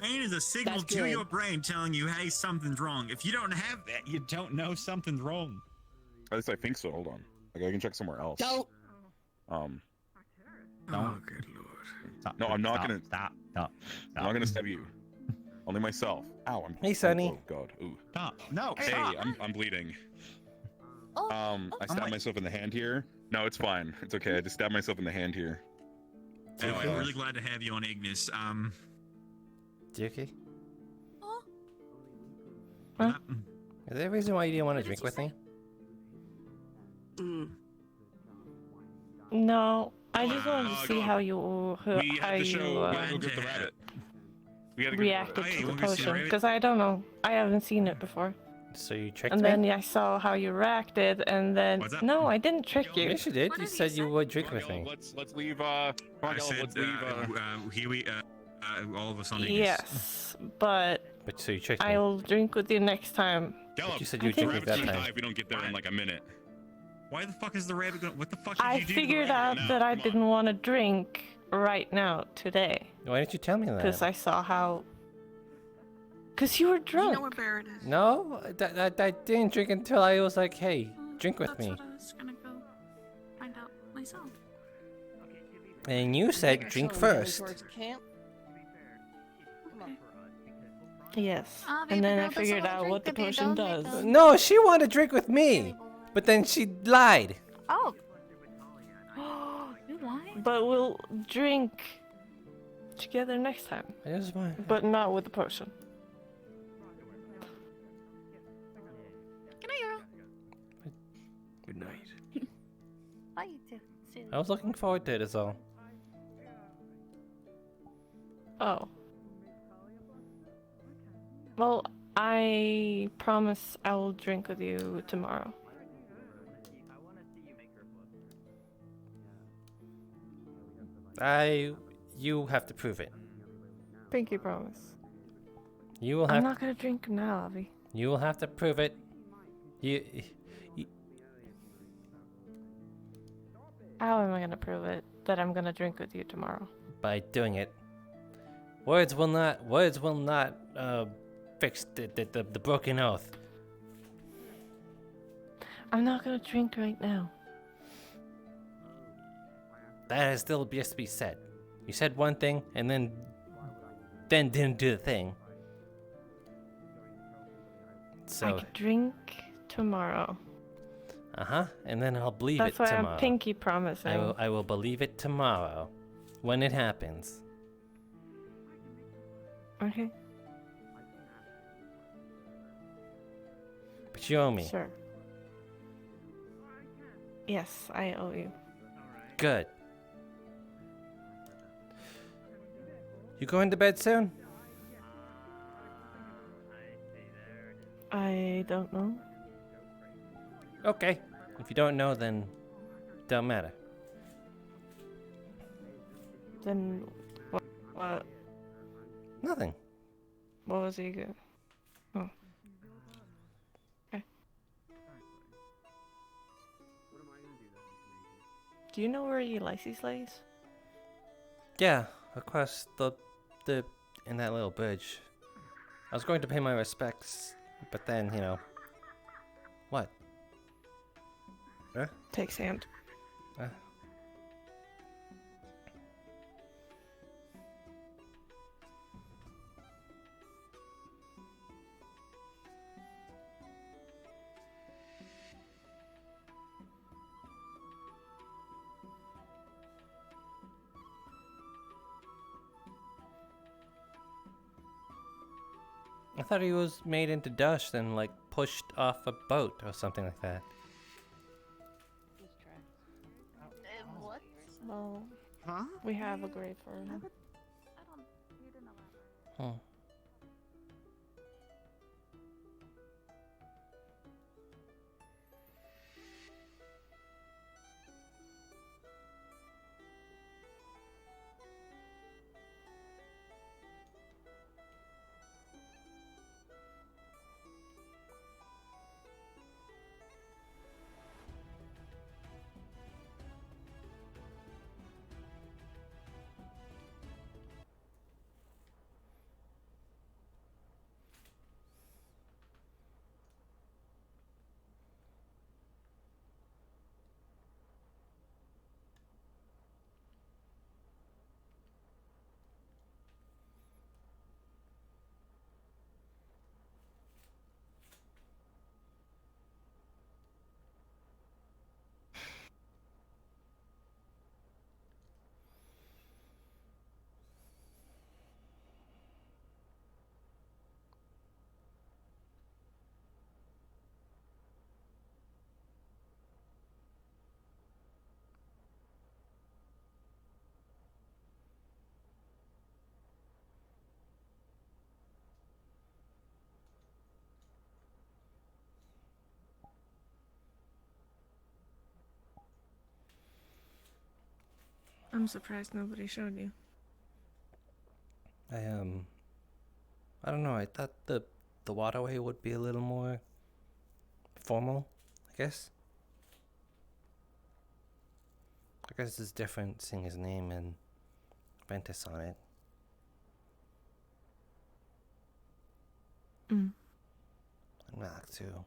Pain is a signal That's to good. your brain telling you, hey, something's wrong. If you don't have that, You don't know something's wrong. At least I think so. Hold on. Like, I can check somewhere else. Don't. No. good lord. Stop, No, I'm not stop, gonna. Stop. Stop. I'm not gonna stab you. Only myself. Ow, I'm. Hey, Sonny. Oh God. Ooh. Stop. No. Hey, Stop. I'm bleeding. I stabbed myself in the hand here. No, it's fine. It's okay. I just stabbed myself in the hand here. Anyway, I'm really glad to have you on Ignis. Dookie? Huh? Is there a reason why you didn't want to drink with me? No, I just wanted to see how you reacted to the potion, because I don't know. I haven't seen it before. So you tricked And me? then I saw how you reacted, and then no, I didn't trick you. Yes, you did. You said you would drink with me. Let's leave. I said, here we, all of us on Ignis. Yes, but so you tricked me. I will drink with you next time. But you said you would drink with that time. If we don't get there in like a minute. Why the fuck is the rabbit going? What the fuck did I you do? figured out that I didn't want to drink right now today. Why didn't you tell me that? Because I saw how. Because you were drunk. You know where Barrett is. No, I didn't drink until I was like, hey, drink with me. That's what I was gonna go find out myself. And you said drink first. Yes. And then I figured out what the potion does. No, she wanted to drink with me, but then she lied. Oh. You lied? But we'll drink together next time. That's fine. But not with the potion. Good night, girl. Good night. Bye, you two. See you I was looking forward to it, is all. Oh. Well, I promise I will drink with you tomorrow. You have to prove it. Pinky promise. You will I'm have. not gonna drink now, Avi. You will have to prove it. You. How am I gonna prove it that I'm gonna drink with you tomorrow? By doing it. Words will not fix the broken oath. I'm not gonna drink right now. That has still yet to be said. You said one thing and then didn't do the thing. So I could drink tomorrow. And then I'll believe That's it why tomorrow. I'm pinky promising. I will believe it tomorrow, when it happens. Okay. But you owe me. Sure. Yes, I owe you. Good. You going to bed soon? I don't know. Okay. If you don't know, then don't matter. Then what? Nothing. What was he good? Oh. Okay. Do you know where Ulysses lays? Yeah, across the in that little bridge. I was going to pay my respects, but then, you know. What? Huh? Take sand. I thought he was made into dust and like pushed off a boat or something like that. What? Well, huh? We have a grave for him. I don't. You didn't elaborate. Hmm. I'm surprised nobody showed you. I don't know. I thought the waterway would be a little more formal, I guess. I guess it's different seeing his name and Ventus on it. Mm. And Mac too.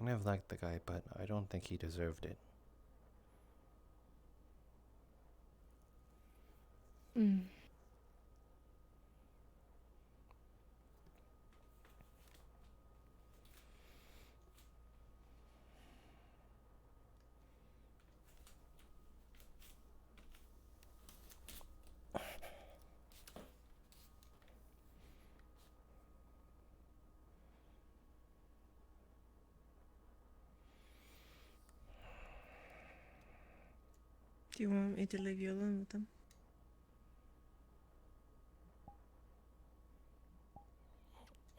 I never liked the guy, but I don't think he deserved it. Mm. Do you want me to leave you alone with them?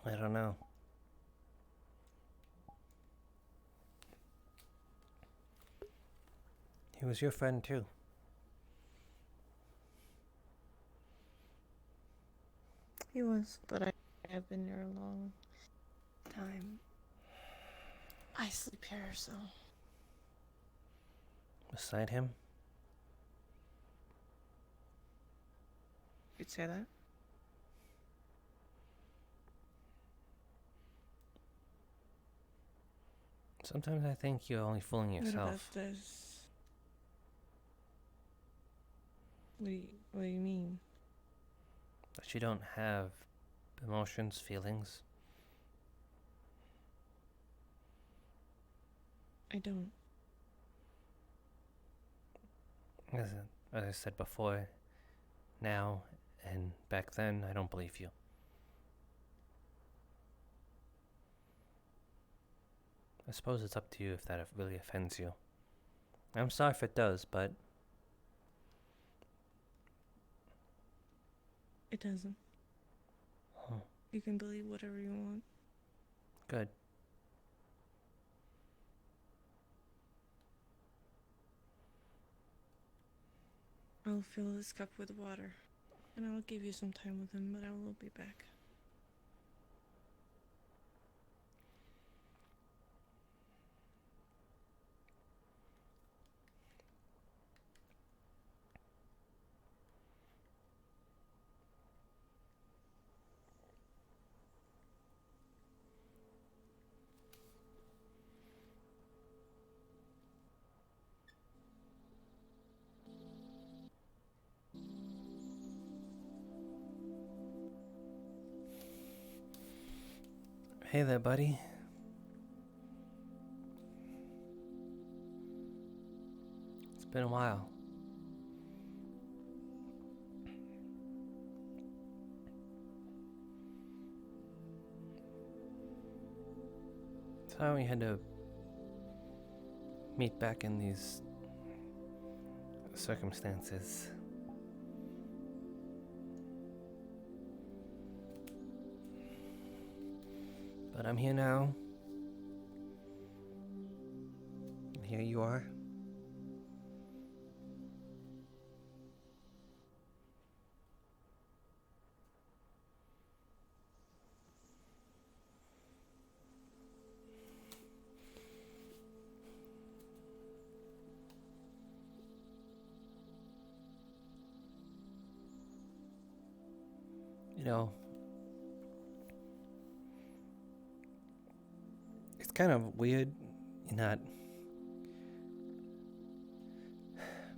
I don't know. He was your friend too. He was, but I've been here a long time. I sleep here, so... Beside him? You'd say that? Sometimes I think you're only fooling What yourself. about this? What do you mean? That you don't have emotions, feelings. I don't. As I said before, now and back then, I don't believe you. I suppose it's up to you if that really offends you. I'm sorry if it does, but... It doesn't. Huh. You can believe whatever you want. Good. I'll fill this cup with water, and I'll give you some time with him, but I will be back. Hey there, buddy. It's been a while. Sorry we had to meet back in these circumstances. But I'm here now. And here you are. You know, it's kind of weird, not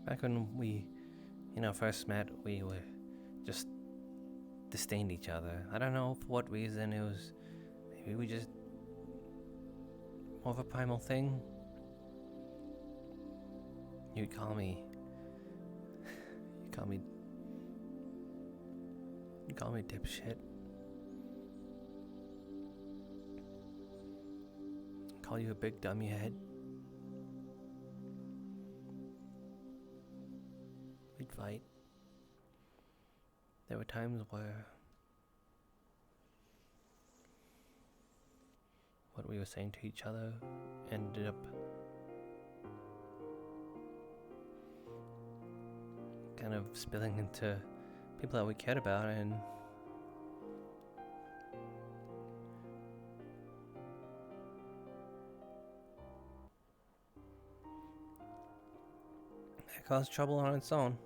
back when we, first met, we were just disdained each other. I don't know for what reason. It was maybe we just more of a primal thing. You'd call me dipshit. Call you a big dummy head. We'd fight. There were times where what we were saying to each other ended up kind of spilling into people that we cared about, and it caused trouble on its own.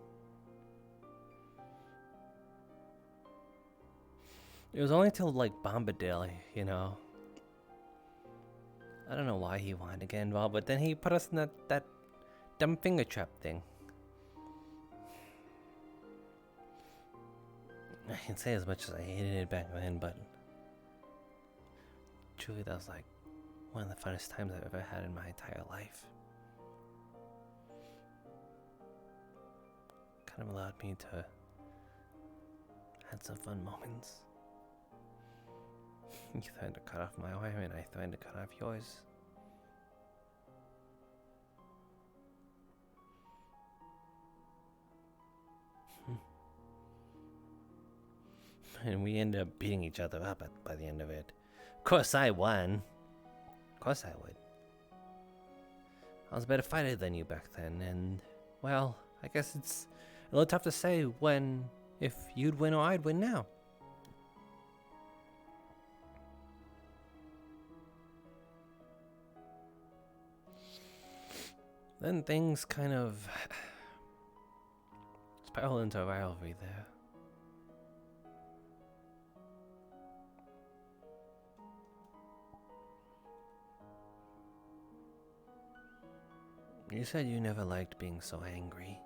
It was only till like Bombadil, you know. I don't know why he wanted to get involved, but then he put us in that dumb finger trap thing. I can say as much as I hated it back then, but truly that was like one of the funnest times I've ever had in my entire life. Kind of allowed me to have some fun moments. You threatened to cut off my wire, and I threatened to cut off yours. And we ended up beating each other up by the end of it. Of course I won. Of course I would. I was a better fighter than you back then, and, well, I guess it's a little tough to say if you'd win or I'd win now. Then things kind of spiraled into a rivalry there. You said you never liked being so angry.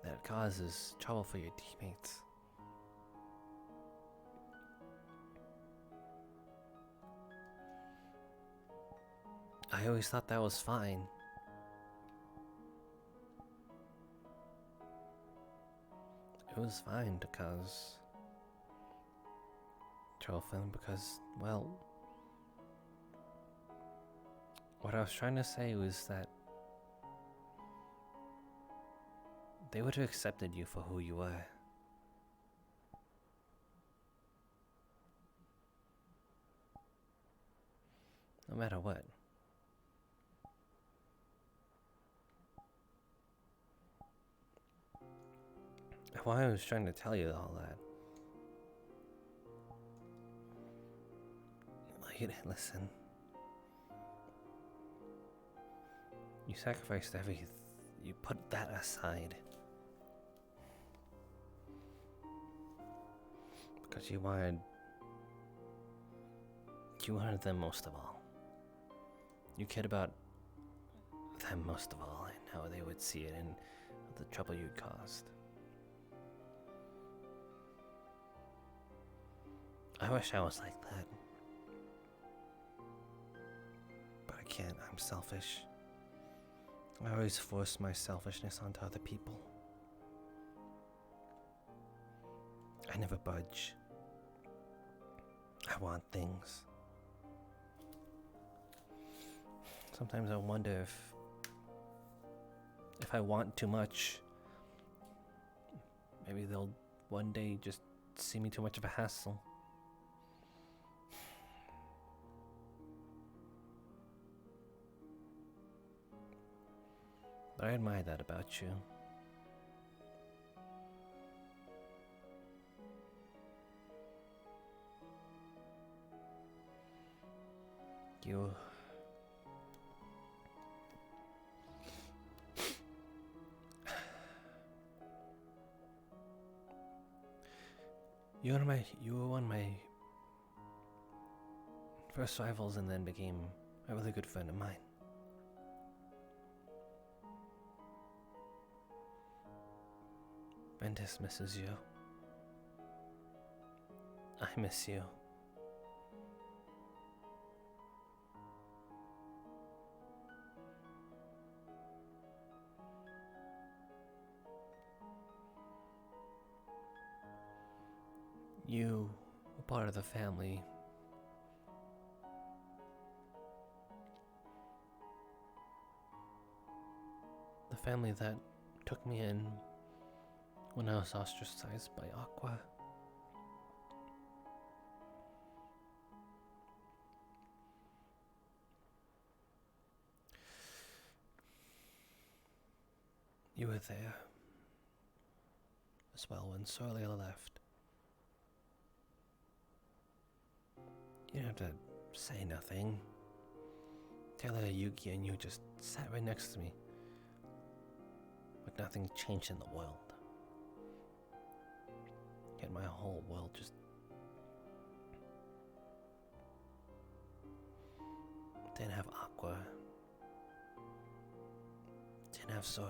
That it causes trouble for your teammates. I always thought that was fine. It was fine to cause trouble for them because, well, what I was trying to say was that they would have accepted you for who you were. No matter what. Why I was trying to tell you all that. Listen. You sacrificed everything. You put that aside. Because you wanted them most of all. You cared about them most of all and how they would see it and the trouble you'd caused. I wish I was like that. But I can't, I'm selfish. I always force my selfishness onto other people. I never budge. I want things. Sometimes I wonder if I want too much, maybe they'll one day just see me too much of a hassle. But I admire that about you. You were one of my first rivals and then became a really good friend of mine. Ventus misses you. I miss you. You were part of the family. The family that took me in when I was ostracized by Aqua. You were there as well when Sorlia left. You don't have to say nothing. Taylor, Yuki, and you just sat right next to me. But nothing changed in the world. Yet my whole world just didn't have Aqua. Didn't have Sorlia.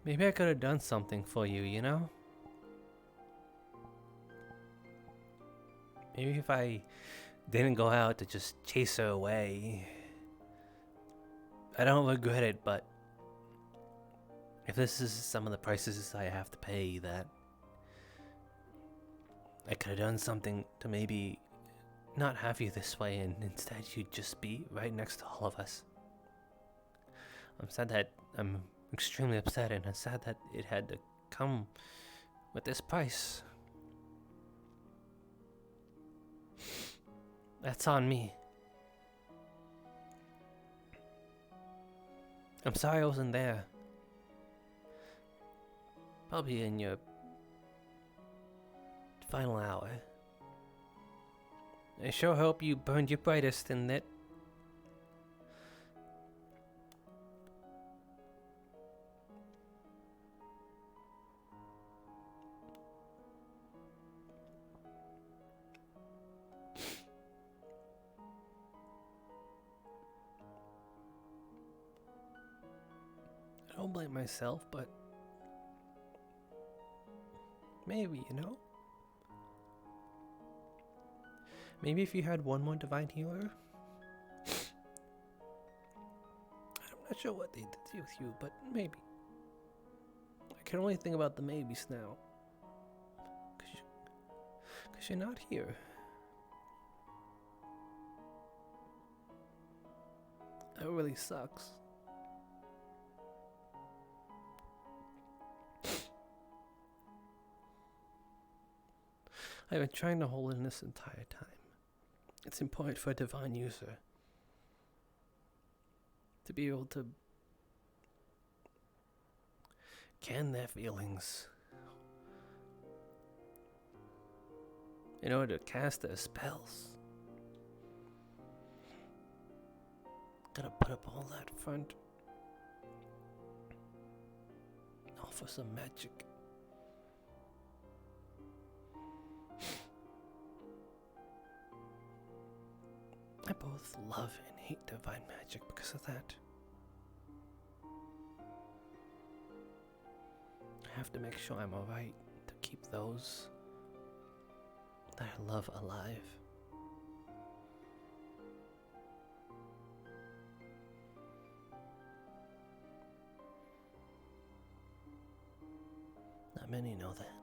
Maybe I could have done something for you, you know? Maybe if I didn't go out to just chase her away. I don't regret it, but if this is some of the prices I have to pay, that I could have done something to maybe not have you this way and instead you'd just be right next to all of us. I'm extremely upset, and I'm sad that it had to come with this price. That's on me. I'm sorry I wasn't there. Probably in your final hour. I sure hope you burned your brightest in it. I don't blame myself, but maybe, you know? Maybe if you had one more divine healer? I'm not sure what they did with you, but maybe. I can only think about the maybes now. Cause you're not here. That really sucks. I've been trying to hold in this entire time. It's important for a divine user to be able to can their feelings in order to cast their spells. Gotta put up all that front. All for some magic. I both love and hate divine magic because of that. I have to make sure I'm alright to keep those that I love alive. Not many know that.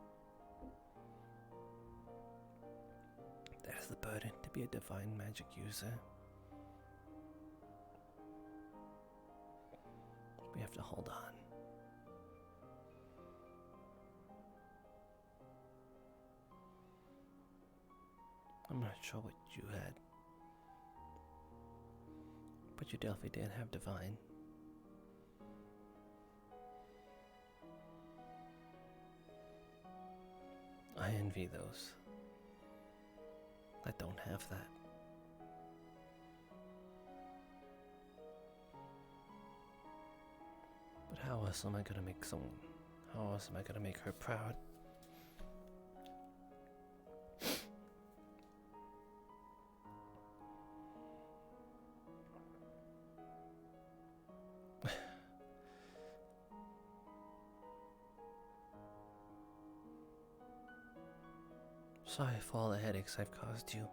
That is the burden to be a divine magic user. We have to hold on. I'm not sure what you had, but you definitely did have divine. I envy those that don't have that. But how else am I gonna make someone? How else am I gonna make her proud? Sorry for all the headaches I've caused you.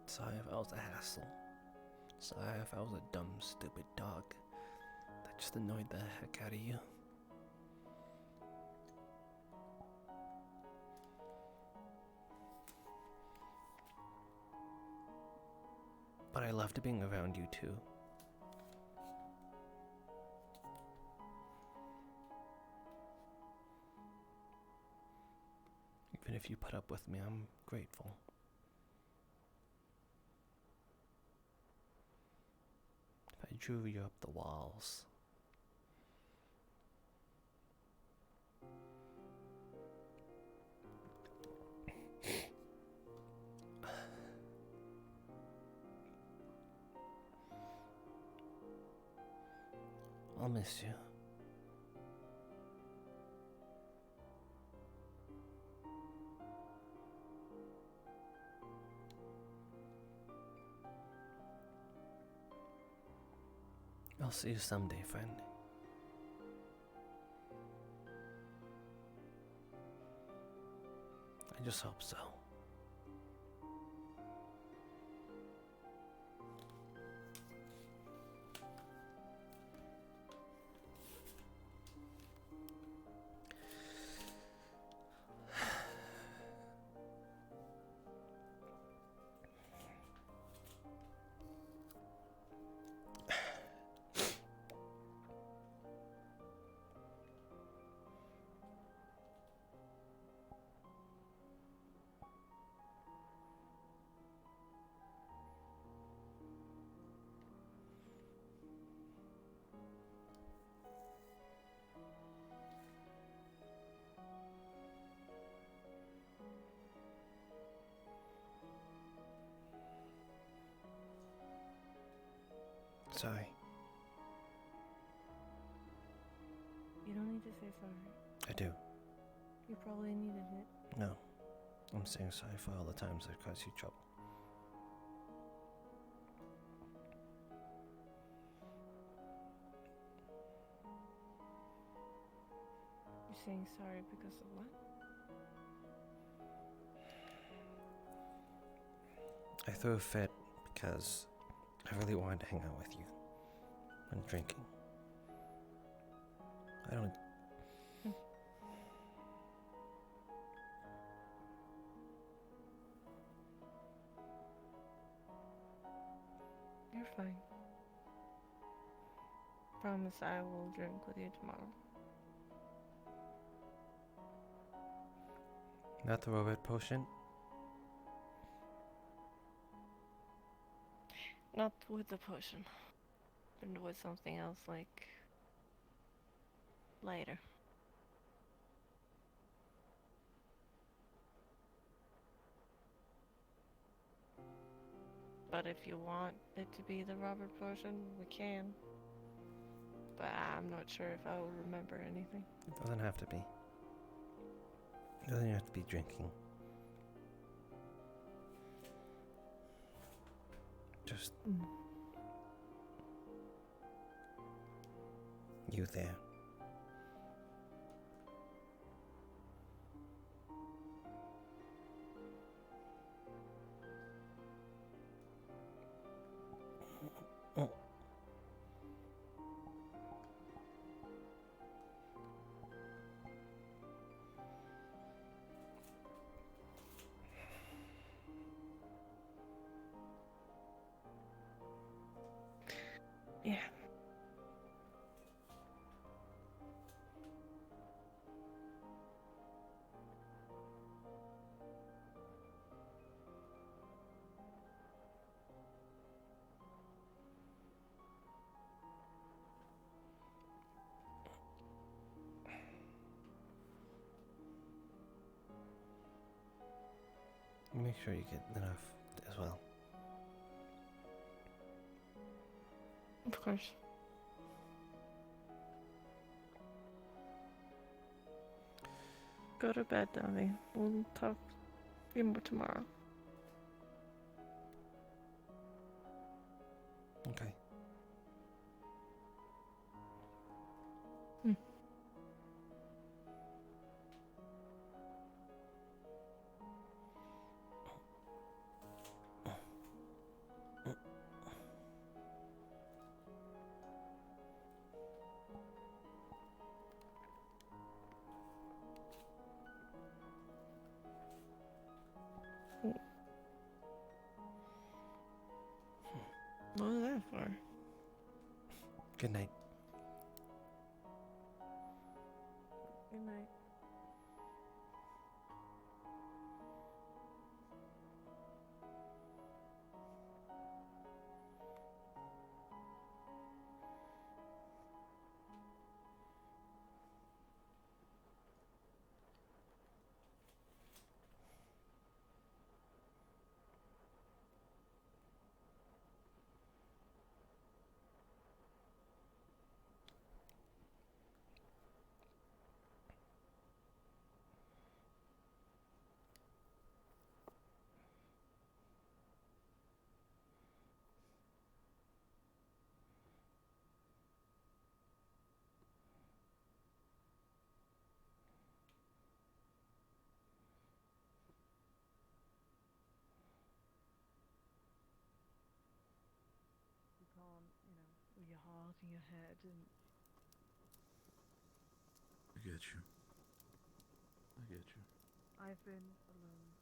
Sorry if I was a hassle. Sorry if I was a dumb, stupid dog that just annoyed the heck out of you. But I loved being around you too. if you put up with me, I'm grateful. If I drew you up the walls, I'll miss you. I'll see you someday, friend. I just hope so. Sorry. You don't need to say sorry. I do. You probably needed it. No. I'm saying sorry for all the times I caused you trouble. You're saying sorry because of what? I threw a fit because I really wanted to hang out with you and drinking. I don't... You're fine. Promise I will drink with you tomorrow. Not the red potion? Not with the potion. But with something else, like... later. But if you want it to be the Robert potion, we can. But I'm not sure if I will remember anything. It doesn't have to be. It doesn't have to be drinking. Just... you there. Yeah. Make sure you get enough as well. Of course. Go to bed, Donnie. We'll talk more tomorrow. Okay. What was that for? Good night. Good night. heart and your head, and I get you. I get you. I've been alone